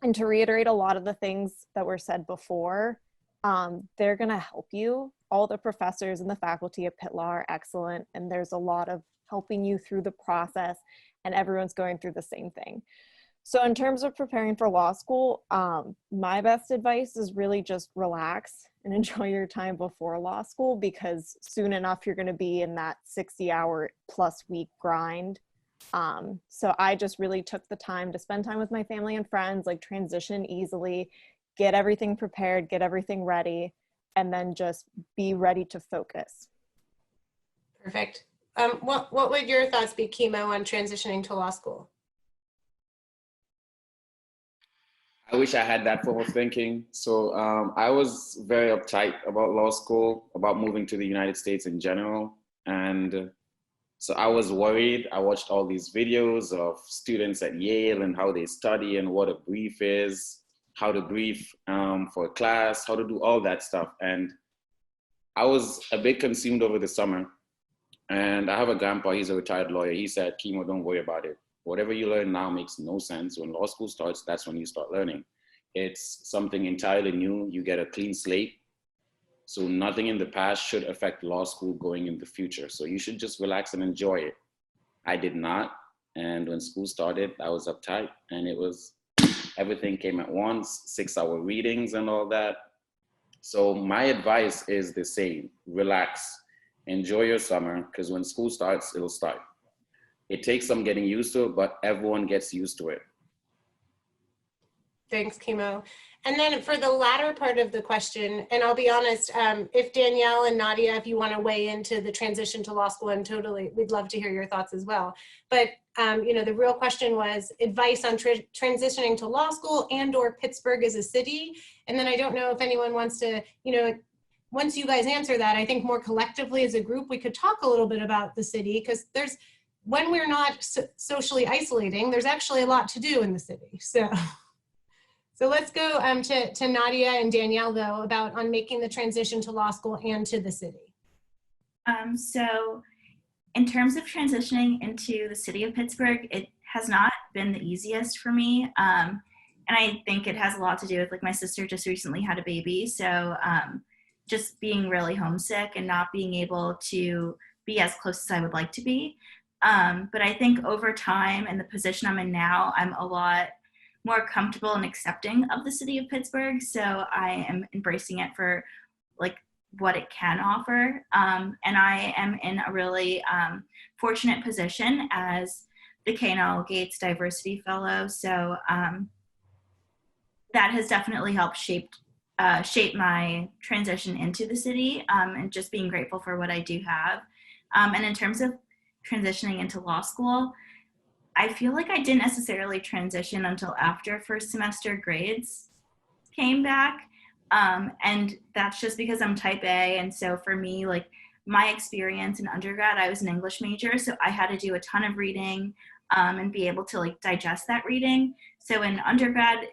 And to reiterate a lot of the things that were said before, they're gonna help you. All the professors and the faculty at Pitt Law are excellent, and there's a lot of helping you through the process, and everyone's going through the same thing. So in terms of preparing for law school, my best advice is really just relax and enjoy your time before law school, because soon enough you're going to be in that 60-hour plus week grind. So I just really took the time to spend time with my family and friends, like transition easily, get everything prepared, get everything ready, and then just be ready to focus. Perfect. What would your thoughts be, Chemo, on transitioning to law school? I wish I had that form of thinking. So I was very uptight about law school, about moving to the United States in general. And so I was worried. I watched all these videos of students at Yale and how they study and what a brief is, how to brief for a class, how to do all that stuff. And I was a bit consumed over the summer. And I have a grandpa, he's a retired lawyer. He said, Chemo, don't worry about it. Whatever you learn now makes no sense. When law school starts, that's when you start learning. It's something entirely new. You get a clean slate. So nothing in the past should affect law school going in the future. So you should just relax and enjoy it. I did not. And when school started, I was uptight, and it was, everything came at once, 6-hour readings and all that. So my advice is the same: relax. Enjoy your summer, because when school starts, it'll start. It takes some getting used to it, but everyone gets used to it. Thanks, Chemo. And then for the latter part of the question, and I'll be honest, if Danielle and Nadia, if you want to weigh into the transition to law school, and totally, we'd love to hear your thoughts as well. But the real question was advice on transitioning to law school and/or Pittsburgh as a city. And then I don't know if anyone wants to, once you guys answer that, I think more collectively as a group, we could talk a little bit about the city, because when we're not socially isolating, there's actually a lot to do in the city. So let's go to Nadia and Danielle, though, about on making the transition to law school and to the city. So in terms of transitioning into the city of Pittsburgh, it has not been the easiest for me. And I think it has a lot to do with, like, my sister just recently had a baby. So just being really homesick and not being able to be as close as I would like to be. But I think over time, and the position I'm in now, I'm a lot more comfortable and accepting of the city of Pittsburgh. So I am embracing it for, like, what it can offer. And I am in a really fortunate position as the K&L Gates Diversity Fellow. So that has definitely helped shape my transition into the city, and just being grateful for what I do have. And in terms of transitioning into law school, I feel like I didn't necessarily transition until after first semester grades came back. And that's just because I'm type A. And so for me, like, my experience in undergrad, I was an English major, so I had to do a ton of reading and be able to, like, digest that reading. So in undergrad,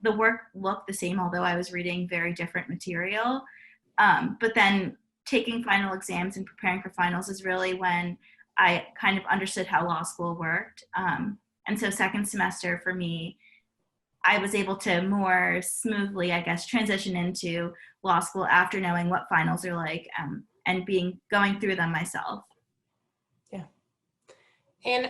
the work looked the same, although I was reading very different material. But then taking final exams and preparing for finals is really when I kind of understood how law school worked. And so second semester for me, I was able to more smoothly, I guess, transition into law school after knowing what finals are like, and going through them myself. Yeah. And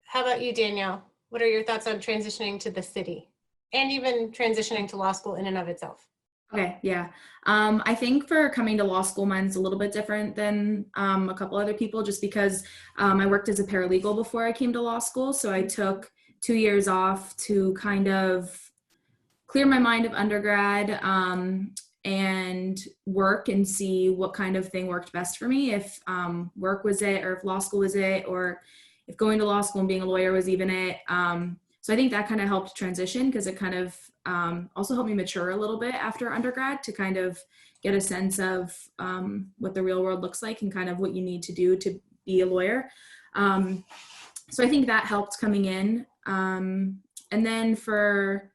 how about you, Danielle? What are your thoughts on transitioning to the city and even transitioning to law school in and of itself? Okay, yeah. I think for coming to law school, mine's a little bit different than a couple other people, just because I worked as a paralegal before I came to law school. So I took 2 years off to kind of clear my mind of undergrad and work and see what kind of thing worked best for me, if work was it, or if law school was it, or if going to law school and being a lawyer was even it. So I think that kind of helped transition, because it kind of also helped me mature a little bit after undergrad to kind of get a sense of what the real world looks like and kind of what you need to do to be a lawyer. So I think that helped coming in. And then for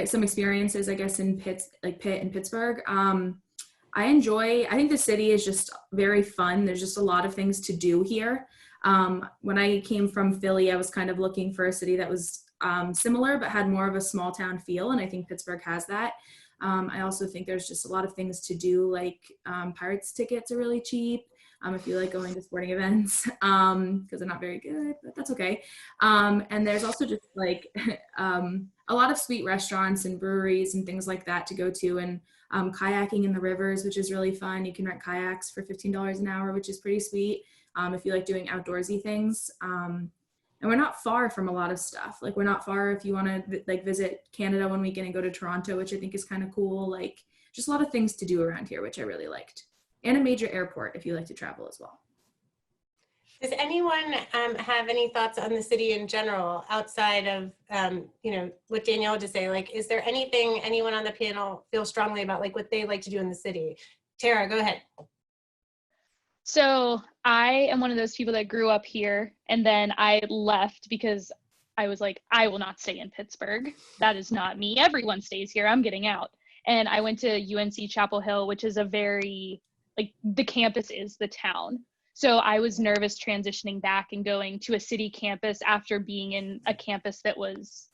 some experiences, I guess, in Pitt and Pittsburgh, I think the city is just very fun. There's just a lot of things to do here. When I came from Philly, I was kind of looking for a city that was similar but had more of a small town feel, and I think Pittsburgh has that. I also think there's just a lot of things to do, like Pirates tickets are really cheap if you like going to sporting events, because they're not very good, but that's okay. And there's also just like a lot of sweet restaurants and breweries and things like that to go to, and kayaking in the rivers, which is really fun. You can rent kayaks for $15 an hour, which is pretty sweet if you like doing outdoorsy things. And we're not far from a lot of stuff. Like, we're not far if you want to like visit Canada one weekend and go to Toronto, which I think is kind of cool. Like, just a lot of things to do around here, which I really liked. And a major airport if you like to travel as well. Does anyone have any thoughts on the city in general outside of, what Danielle just say? Like, is there anything anyone on the panel feels strongly about, like what they like to do in the city? Tara, go ahead. So I am one of those people that grew up here, and then I left because I was like, I will not stay in Pittsburgh. That is not me. Everyone stays here. I'm getting out. And I went to UNC Chapel Hill, which is a very, like, the campus is the town. So I was nervous transitioning back and going to a city campus after being in a campus that was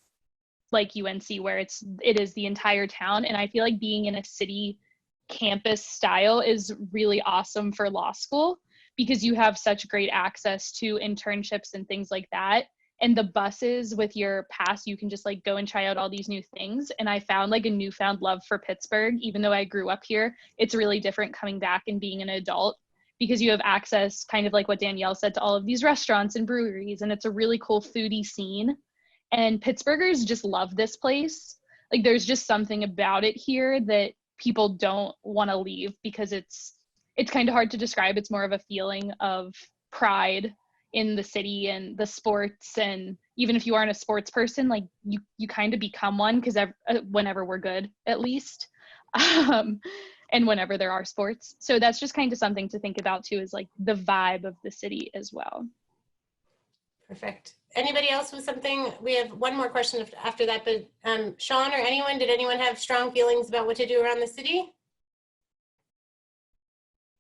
like UNC, where it is the entire town. And I feel like being in a city campus style is really awesome for law school, because you have such great access to internships and things like that. And the buses with your pass, you can just like go and try out all these new things. And I found like a newfound love for Pittsburgh. Even though I grew up here, it's really different coming back and being an adult, because you have access, kind of like what Danielle said, to all of these restaurants and breweries, and it's a really cool foodie scene. And Pittsburghers just love this place. Like, there's just something about it here that people don't want to leave, because it's kind of hard to describe. It's more of a feeling of pride in the city and the sports, and even if you aren't a sports person, like you kind of become one, because whenever we're good, at least, and whenever there are sports. So that's just kind of something to think about too, is like the vibe of the city as well. Perfect. Anybody else with something? We have one more question after that, but Sean or anyone, did anyone have strong feelings about what to do around the city?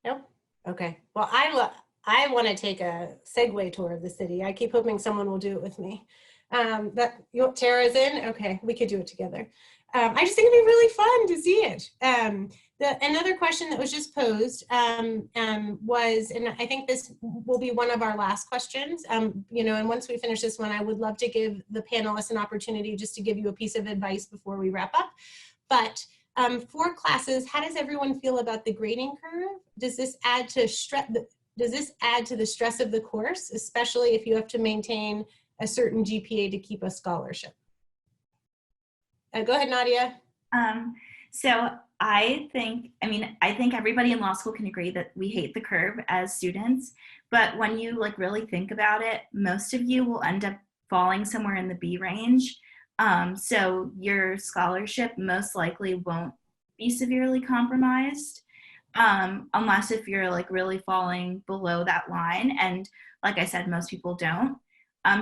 Nope. Okay. Well, I want to take a Segway tour of the city. I keep hoping someone will do it with me. Tara's in? Okay, we could do it together. I just think it'd be really fun to see it. Another question that was just posed was, and I think this will be one of our last questions, and once we finish this one, I would love to give the panelists an opportunity just to give you a piece of advice before we wrap up. But for classes, how does everyone feel about the grading curve? Does this add to the stress of the course, especially if you have to maintain a certain GPA to keep a scholarship? Go ahead, Nadia. So I think everybody in law school can agree that we hate the curve as students, but when you like really think about it, most of you will end up falling somewhere in the B range. So your scholarship most likely won't be severely compromised, unless if you're like really falling below that line. And like I said, most people don't.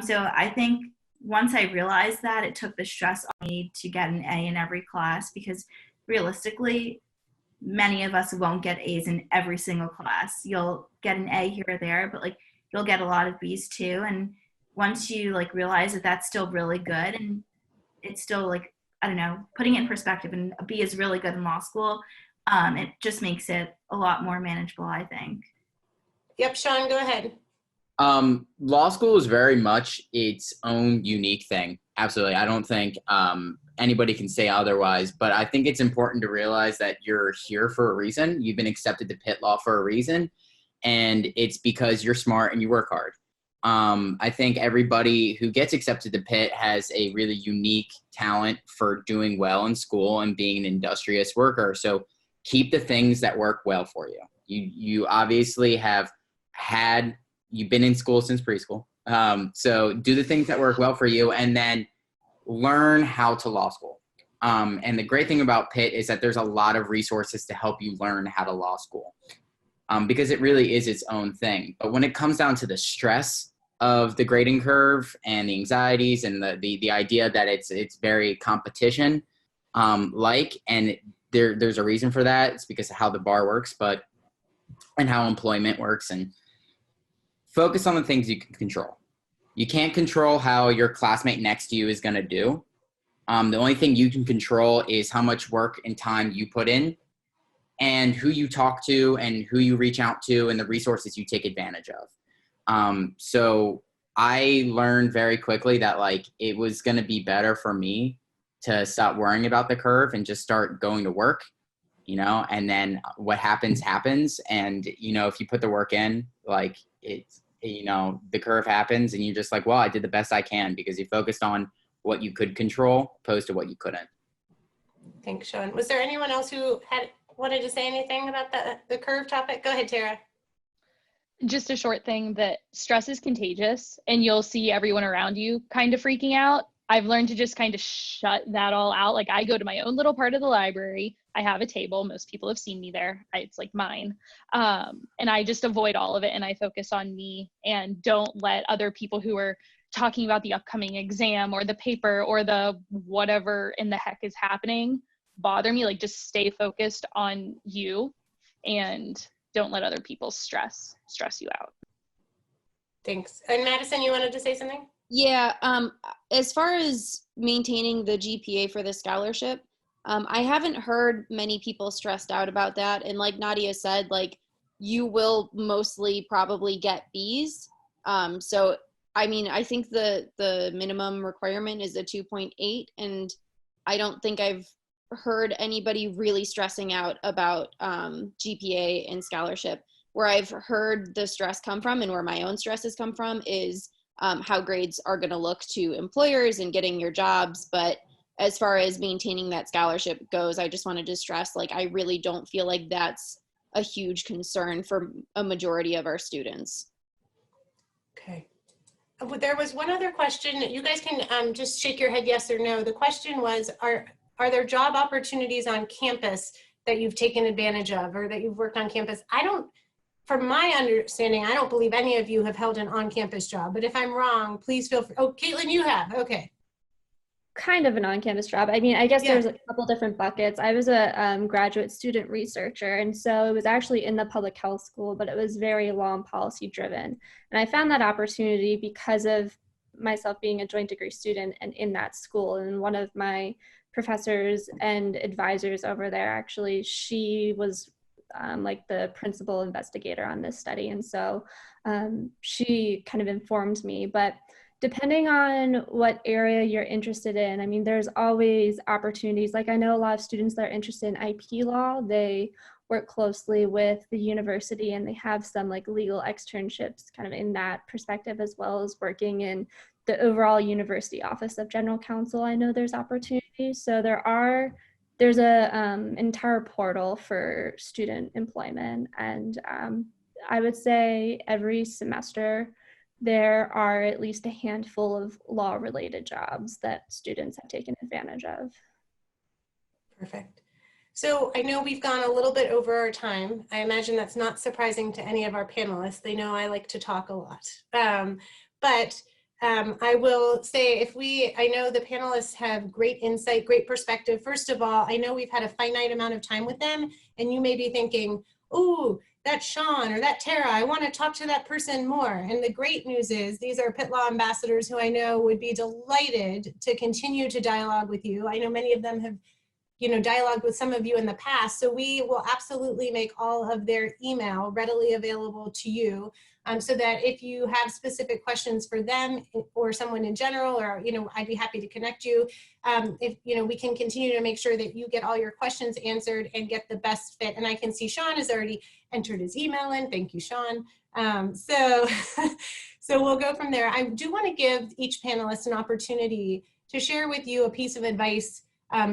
So I think once I realized that, it took the stress on me to get an A in every class, because realistically, many of us won't get A's in every single class. You'll get an A here or there, but like you'll get a lot of B's too. And once you like realize that that's still really good, and it's still like, I don't know, putting it in perspective, and a B is really good in law school. It just makes it a lot more manageable, I think. Yep, Sean, go ahead. Law school is very much its own unique thing. Absolutely. I don't think anybody can say otherwise, but I think it's important to realize that you're here for a reason. You've been accepted to Pitt Law for a reason, and it's because you're smart and you work hard. I think everybody who gets accepted to Pitt has a really unique talent for doing well in school and being an industrious worker. So keep the things that work well for you. You obviously you've been in school since preschool. So do the things that work well for you, and then learn how to law school. And the great thing about Pitt is that there's a lot of resources to help you learn how to law school, because it really is its own thing. But when it comes down to the stress of the grading curve and the anxieties and the idea that it's very competition and there's a reason for that. It's because of how the bar works, and how employment works, and focus on the things you can control. You can't control how your classmate next to you is going to do. The only thing you can control is how much work and time you put in, and who you talk to, and who you reach out to, and the resources you take advantage of. So I learned very quickly that it was going to be better for me to stop worrying about the curve and just start going to work, and then what happens. And, if you put the work in, the curve happens, and you're just well, I did the best I can, because you focused on what you could control opposed to what you couldn't. Thanks, Sean. Was there anyone else who wanted to say anything about the curve topic? Go ahead, Tara. Just a short thing, that stress is contagious, and you'll see everyone around you kind of freaking out. I've learned to just kind of shut that all out. I go to my own little part of the library. I have a table. Most people have seen me there. It's mine. And I just avoid all of it, and I focus on me, and don't let other people who are talking about the upcoming exam or the paper or the whatever in the heck is happening bother me. Just stay focused on you, and don't let other people stress you out. Thanks. And Madison, you wanted to say something? Yeah, as far as maintaining the GPA for the scholarship, I haven't heard many people stressed out about that. And like Nadia said, you will mostly probably get Bs. So, I think the minimum requirement is a 2.8, and I don't think I've heard anybody really stressing out about GPA and scholarship. Where I've heard the stress come from, and where my own stress has come from, is how grades are going to look to employers and getting your jobs. But as far as maintaining that scholarship goes, I just wanted to stress, I really don't feel like that's a huge concern for a majority of our students. Okay. There was one other question. You guys can just shake your head yes or no. The question was, are there job opportunities on campus that you've taken advantage of, or that you've worked on campus? From my understanding, I don't believe any of you have held an on-campus job, but if I'm wrong, please feel free. Oh, Caitlin, you have, okay. Kind of an on-campus job. I guess Yeah. there's a couple different buckets. I was a graduate student researcher, and so it was actually in the public health school, but it was very law and policy driven. And I found that opportunity because of myself being a joint degree student and in that school. And one of my professors and advisors over there, actually, she was the principal investigator on this study. And so she kind of informed me. But depending on what area you're interested in, there's always opportunities. I know a lot of students that are interested in IP law, they work closely with the university, and they have some legal externships kind of in that perspective, as well as working in the overall university office of general counsel. I know there's opportunities. So there's a entire portal for student employment, and I would say every semester there are at least a handful of law-related jobs that students have taken advantage of. Perfect. So I know we've gone a little bit over our time. I imagine that's not surprising to any of our panelists. They know I like to talk a lot. I will say, I know the panelists have great insight, great perspective. First of all, I know we've had a finite amount of time with them, and you may be thinking, ooh, that's Sean or that Tara, I want to talk to that person more. And the great news is these are Pitt Law ambassadors who I know would be delighted to continue to dialogue with you. I know many of them have dialogued with some of you in the past. So we will absolutely make all of their email readily available to you, so that if you have specific questions for them or someone in general, or, I'd be happy to connect you. If, we can continue to make sure that you get all your questions answered and get the best fit. And I can see Sean has already entered his email in. Thank you, Sean. So we'll go from there. I do want to give each panelist an opportunity to share with you a piece of advice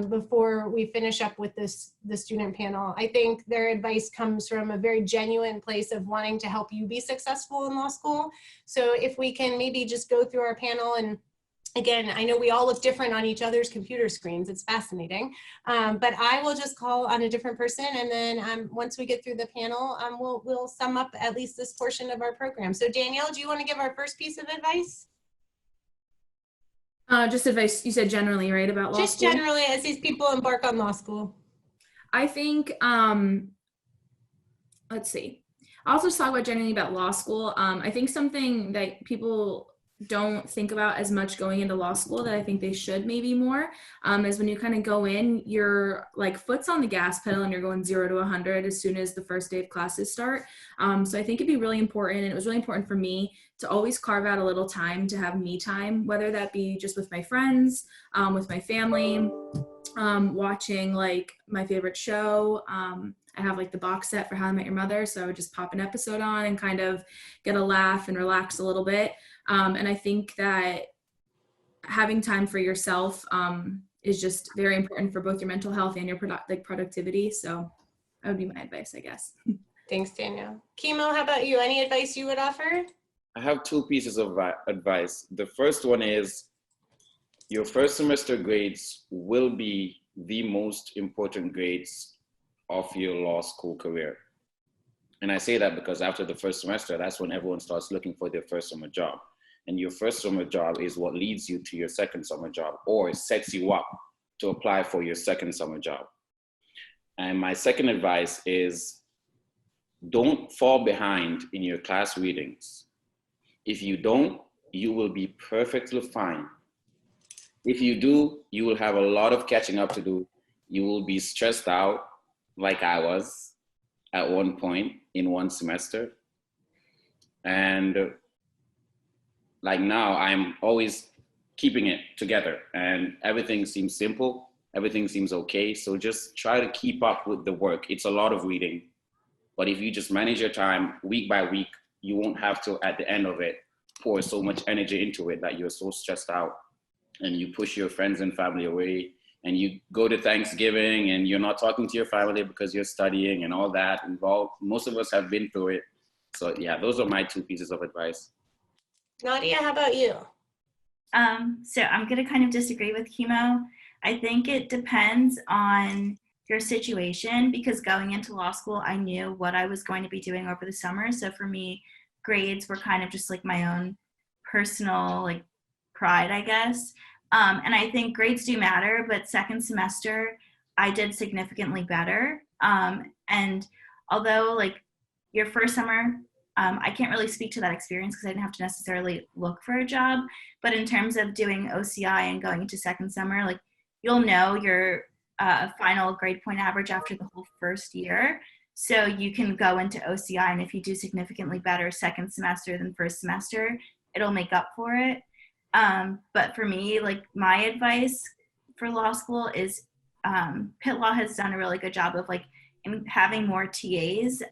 before we finish up with the student panel. I think their advice comes from a very genuine place of wanting to help you be successful in law school. So if we can maybe just go through our panel, and again, I know we all look different on each other's computer screens. It's fascinating. But I will just call on a different person, and then once we get through the panel, we'll sum up at least this portion of our program. So Danielle, do you want to give our first piece of advice? Just advice, you said generally, right, about law school? Just generally as these people embark on law school. I think, let's see. I'll just talk about generally about law school. I think something that people don't think about as much going into law school that I think they should maybe more is when you kind of go in, you're like foot's on the gas pedal and you're going 0 to 100 as soon as the first day of classes start. So I think it'd be really important, and it was really important for me to always carve out a little time to have me time, whether that be just with my friends, with my family, watching like my favorite show. I have like the box set for How I Met Your Mother, so I would just pop an episode on and kind of get a laugh and relax a little bit. And I think that having time for yourself is just very important for both your mental health and your productivity. So that would be my advice, I guess. Thanks, Danielle. Kimo, how about you? Any advice you would offer? I have 2 pieces of advice. The first one is your first semester grades will be the most important grades of your law school career. And I say that because after the first semester, that's when everyone starts looking for their first summer job. And your first summer job is what leads you to your second summer job, or sets you up to apply for your second summer job. And my second advice is don't fall behind in your class readings. If you don't, you will be perfectly fine. If you do, you will have a lot of catching up to do. You will be stressed out, like I was at one point in one semester. And like now, I'm always keeping it together and everything seems simple. Everything seems okay. So just try to keep up with the work. It's a lot of reading, but if you just manage your time week by week, you won't have to, at the end of it, pour so much energy into it that you're so stressed out and you push your friends and family away. And you go to Thanksgiving and you're not talking to your family because you're studying and all that involved. Most of us have been through it. So yeah, those are my 2 pieces of advice. Nadia, how about you? So I'm going to kind of disagree with Kimo. I think it depends on your situation, because going into law school, I knew what I was going to be doing over the summer. So for me, grades were kind of just like my own personal like pride, I guess. And I think grades do matter, but second semester, I did significantly better. And although like your first summer, I can't really speak to that experience because I didn't have to necessarily look for a job. But in terms of doing OCI and going into second summer, like you'll know your final grade point average after the whole first year. So you can go into OCI, and if you do significantly better second semester than first semester, it'll make up for it. But for me, like my advice for law school is Pitt Law has done a really good job of like having more TAs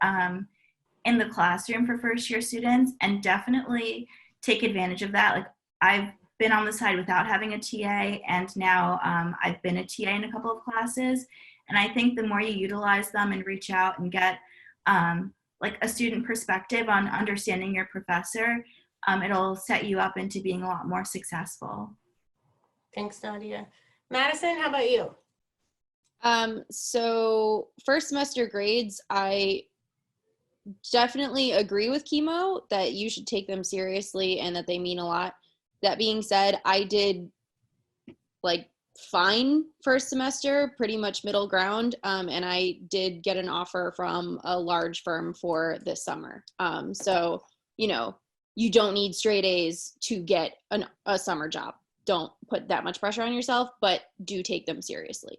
in the classroom for first year students, and definitely take advantage of that. Like I've been on the side without having a TA, and now I've been a TA in a couple of classes. And I think the more you utilize them and reach out and get like a student perspective on understanding your professor, it'll set you up into being a lot more successful. Thanks, Nadia. Madison, how about you? So first semester grades, I definitely agree with Kimo that you should take them seriously and that they mean a lot. That being said, I did like fine first semester, pretty much middle ground, and I did get an offer from a large firm for this summer. So, you know, you don't need straight A's to get a summer job. Don't put that much pressure on yourself, but do take them seriously.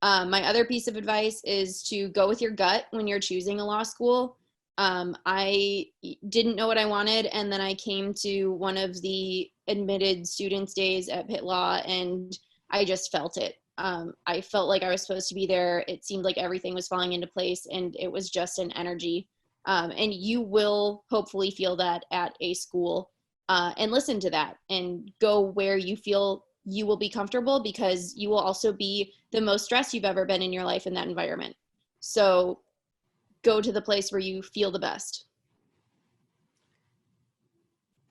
My other piece of advice is to go with your gut when you're choosing a law school. I didn't know what I wanted, and then I came to one of the admitted students days at Pitt Law, and I just felt it. I felt like I was supposed to be there. It seemed like everything was falling into place, and it was just an energy. And you will hopefully feel that at a school, and listen to that and go where you feel you will be comfortable, because you will also be the most stressed you've ever been in your life in that environment. So go to the place where you feel the best.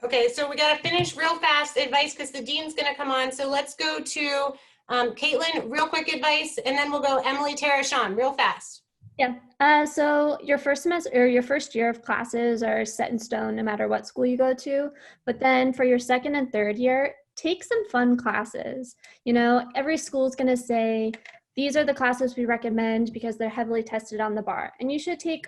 Okay, so we got to finish real fast advice because the dean's going to come on. So let's go to Caitlin, real quick advice, and then we'll go Emily, Tara, Sean, real fast. Yeah. So your first semester or your first year of classes are set in stone no matter what school you go to. But then for your second and third year, take some fun classes. You know, every school is going to say, these are the classes we recommend because they're heavily tested on the bar. And you should take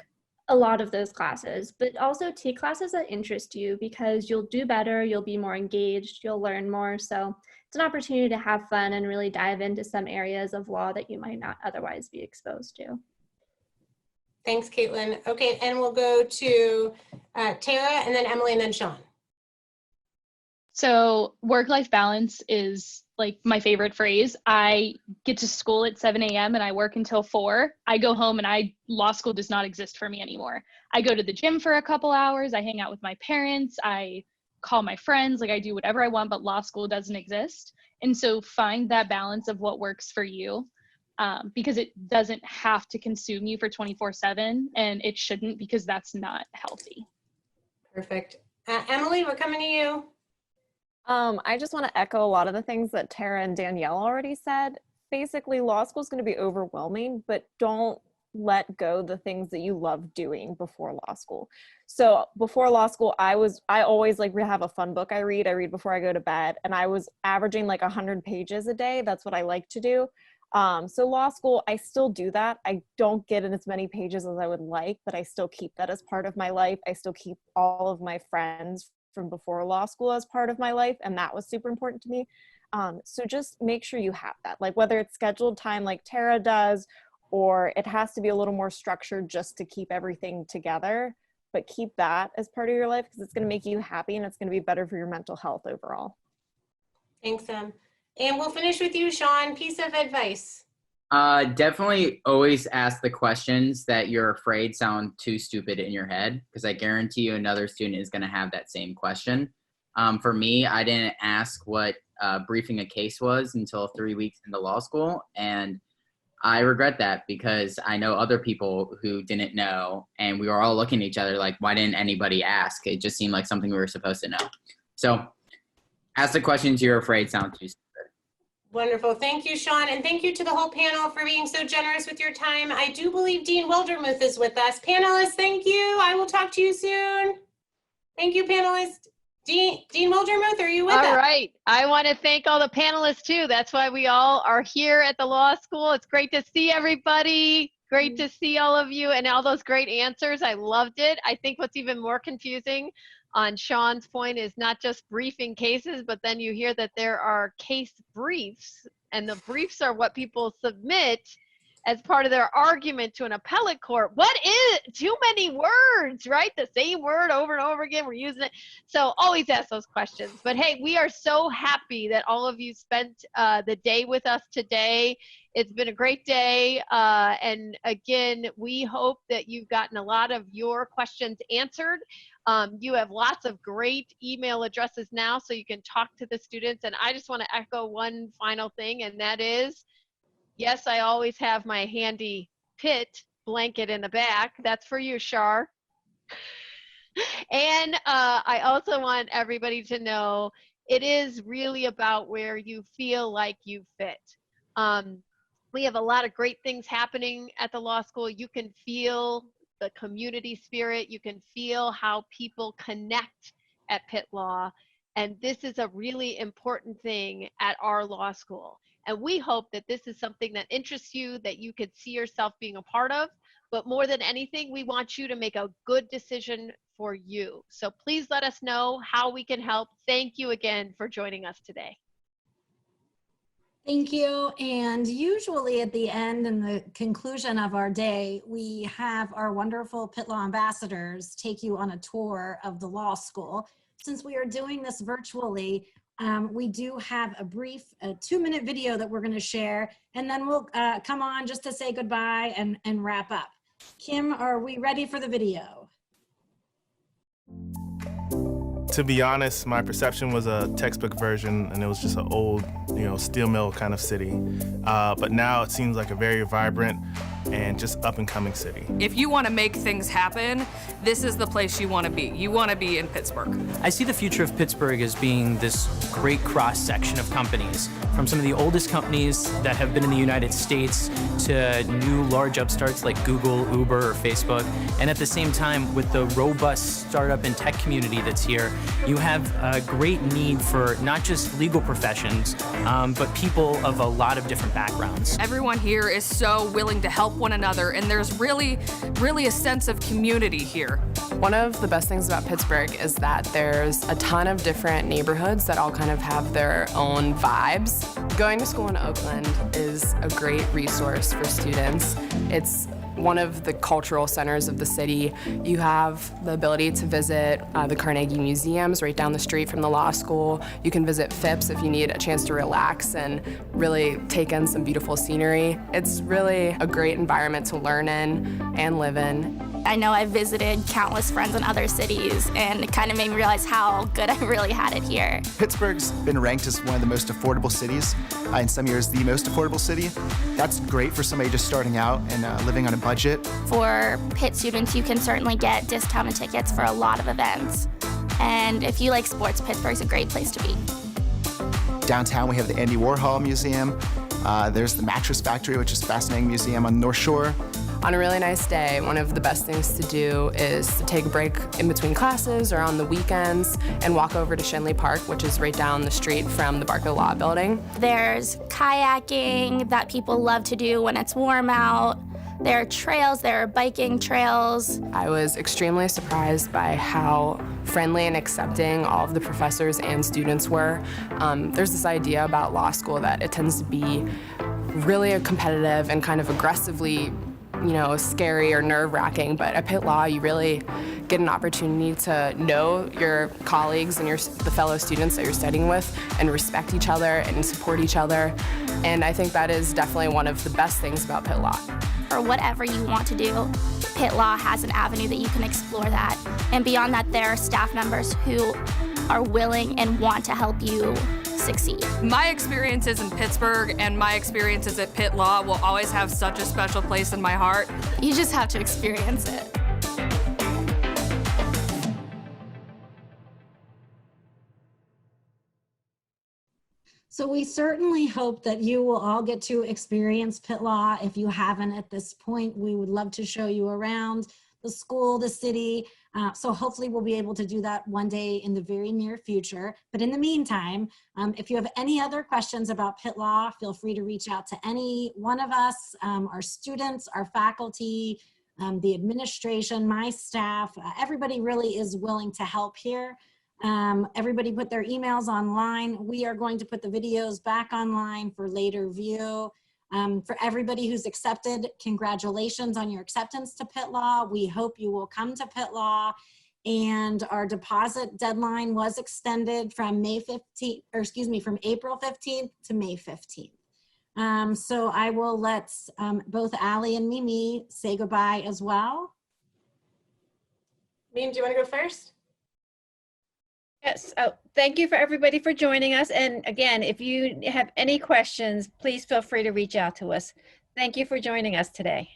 a lot of those classes, but also take classes that interest you, because you'll do better, you'll be more engaged, you'll learn more. So it's an opportunity to have fun and really dive into some areas of law that you might not otherwise be exposed to. Thanks, Caitlin. Okay, and we'll go to Tara, and then Emily, and then Sean. So work-life balance is like my favorite phrase. I get to school at 7 a.m. and I work until 4. I go home and law school does not exist for me anymore. I go to the gym for a couple hours. I hang out with my parents. I call my friends. Like, I do whatever I want, but law school doesn't exist. And so find that balance of what works for you, because it doesn't have to consume you for 24/7, and it shouldn't, because that's not healthy. Perfect. Emily, we're coming to you. I just want to echo a lot of the things that Tara and Danielle already said. Basically, law school is going to be overwhelming, but don't let go the things that you love doing before law school. So before law school, I always like have a fun book I read before I go to bed, and I was averaging like 100 pages a day. That's what I like to do. So law school, I still do that. I don't get in as many pages as I would like, but I still keep that as part of my life. I still keep all of my friends from before law school as part of my life, and that was super important to me. So just make sure you have that, like whether it's scheduled time like Tara does, or it has to be a little more structured just to keep everything together, but keep that as part of your life, because it's going to make you happy and it's going to be better for your mental health overall. Thanks, and we'll finish with you, Sean. Piece of advice. Definitely always ask the questions that you're afraid sound too stupid in your head, because I guarantee you another student is going to have that same question. For me, I didn't ask what briefing a case was until 3 weeks into law school, and I regret that, because I know other people who didn't know, and we were all looking at each other like, why didn't anybody ask? It just seemed like something we were supposed to know. So ask the questions you're afraid sound too stupid. Wonderful. Thank you, Sean. And thank you to the whole panel for being so generous with your time. I do believe Dean Wildermuth is with us. Panelists, thank you. I will talk to you soon. Thank you, panelists. Dean Wildermuth, are you with us? All right. I want to thank all the panelists too. That's why we all are here at the law school. It's great to see everybody. Great to see all of you and all those great answers. I loved it. I think what's even more confusing on Sean's point is not just briefing cases, but then you hear that there are case briefs, and the briefs are what people submit as part of their argument to an appellate court. What is too many words, right? The same word over and over again, we're using it. So always ask those questions. But hey, we are so happy that all of you spent the day with us today. It's been a great day. And again, we hope that you've gotten a lot of your questions answered. You have lots of great email addresses now, so you can talk to the students. And I just want to echo one final thing, and that is, yes, I always have my handy Pitt blanket in the back. That's for you, Shar. And I also want everybody to know it is really about where you feel like you fit. We have a lot of great things happening at the law school. You can feel the community spirit. You can feel how people connect at Pitt Law. And this is a really important thing at our law school. And we hope that this is something that interests you, that you could see yourself being a part of. But more than anything, we want you to make a good decision for you. So please let us know how we can help. Thank you again for joining us today. Thank you. And usually at the end and the conclusion of our day, we have our wonderful Pitt Law ambassadors take you on a tour of the law school. Since we are doing this virtually, we do have a brief 2-minute video that we're going to share, and then we'll come on just to say goodbye and wrap up. Kim, are we ready for the video? To be honest, my perception was a textbook version, and it was just an old, steel mill kind of city. But now it seems like a very vibrant and just up-and-coming city. If you want to make things happen, this is the place you want to be. You want to be in Pittsburgh. I see the future of Pittsburgh as being this great cross-section of companies, from some of the oldest companies that have been in the United States to new large upstarts like Google, Uber, or Facebook. And at the same time, with the robust startup and tech community that's here, you have a great need for not just legal professions, but people of a lot of different backgrounds. Everyone here is so willing to help one another, and there's really a sense of community here. One of the best things about Pittsburgh is that there's a ton of different neighborhoods that all kind of have their own vibes. Going to school in Oakland is a great resource for students. It's one of the cultural centers of the city. You have the ability to visit the Carnegie Museums right down the street from the law school. You can visit Phipps if you need a chance to relax and really take in some beautiful scenery. It's really a great environment to learn in and live in. I know I visited countless friends in other cities, and it kind of made me realize how good I really had it here. Pittsburgh's been ranked as one of the most affordable cities, in some years the most affordable city. That's great for somebody just starting out and living on a budget. For Pitt students, you can certainly get discounted tickets for a lot of events. And if you like sports, Pittsburgh's a great place to be. Downtown we have the Andy Warhol Museum. There's the Mattress Factory, which is a fascinating museum on the North Shore. On a really nice day, one of the best things to do is to take a break in between classes or on the weekends and walk over to Shenley Park, which is right down the street from the Barker Law Building. There's kayaking that people love to do when it's warm out. There are trails, there are biking trails. I was extremely surprised by how friendly and accepting all of the professors and students were. There's this idea about law school that it tends to be really competitive and kind of aggressively scary or nerve-wracking, but at Pitt Law, you really get an opportunity to know your colleagues and the fellow students that you're studying with and respect each other and support each other. And I think that is definitely one of the best things about Pitt Law. Or whatever you want to do, Pitt Law has an avenue that you can explore that. And beyond that, there are staff members who are willing and want to help you succeed. My experiences in Pittsburgh and my experiences at Pitt Law will always have such a special place in my heart. You just have to experience it. So we certainly hope that you will all get to experience Pitt Law. If you haven't at this point, we would love to show you around the school, the city. So hopefully we'll be able to do that one day in the very near future. But in the meantime, if you have any other questions about Pitt Law, feel free to reach out to any one of us, our students, our faculty, the administration, my staff. Everybody really is willing to help here. Everybody put their emails online. We are going to put the videos back online for later view. For everybody who's accepted, congratulations on your acceptance to Pitt Law. We hope you will come to Pitt Law. And our deposit deadline was extended from April 15th to May 15th. So I will let both Allie and Mimi say goodbye as well. Mimi, do you want to go first? Yes. Oh, thank you for everybody for joining us. And again, if you have any questions, please feel free to reach out to us. Thank you for joining us today.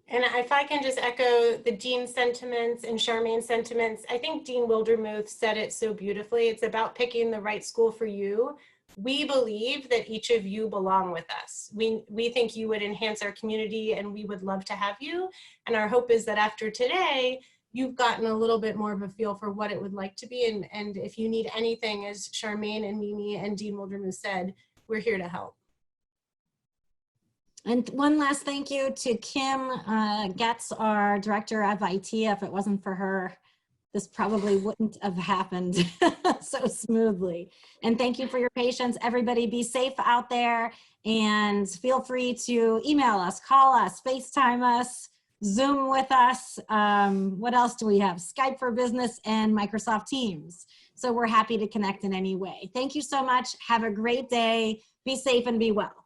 And if I can just echo the Dean's sentiments and Charmaine's sentiments, I think Dean Wildermuth said it so beautifully. It's about picking the right school for you. We believe that each of you belong with us. We think you would enhance our community, and we would love to have you. And our hope is that after today, you've gotten a little bit more of a feel for what it would like to be. And if you need anything, as Charmaine and Mimi and Dean Wildermuth said, we're here to help. And one last thank you to Kim Getz, our Director of IT. If it wasn't for her, this probably wouldn't have happened so smoothly. And thank you for your patience. Everybody be safe out there, and feel free to email us, call us, FaceTime us, Zoom with us. What else do we have? Skype for Business and Microsoft Teams. So we're happy to connect in any way. Thank you so much. Have a great day. Be safe and be well.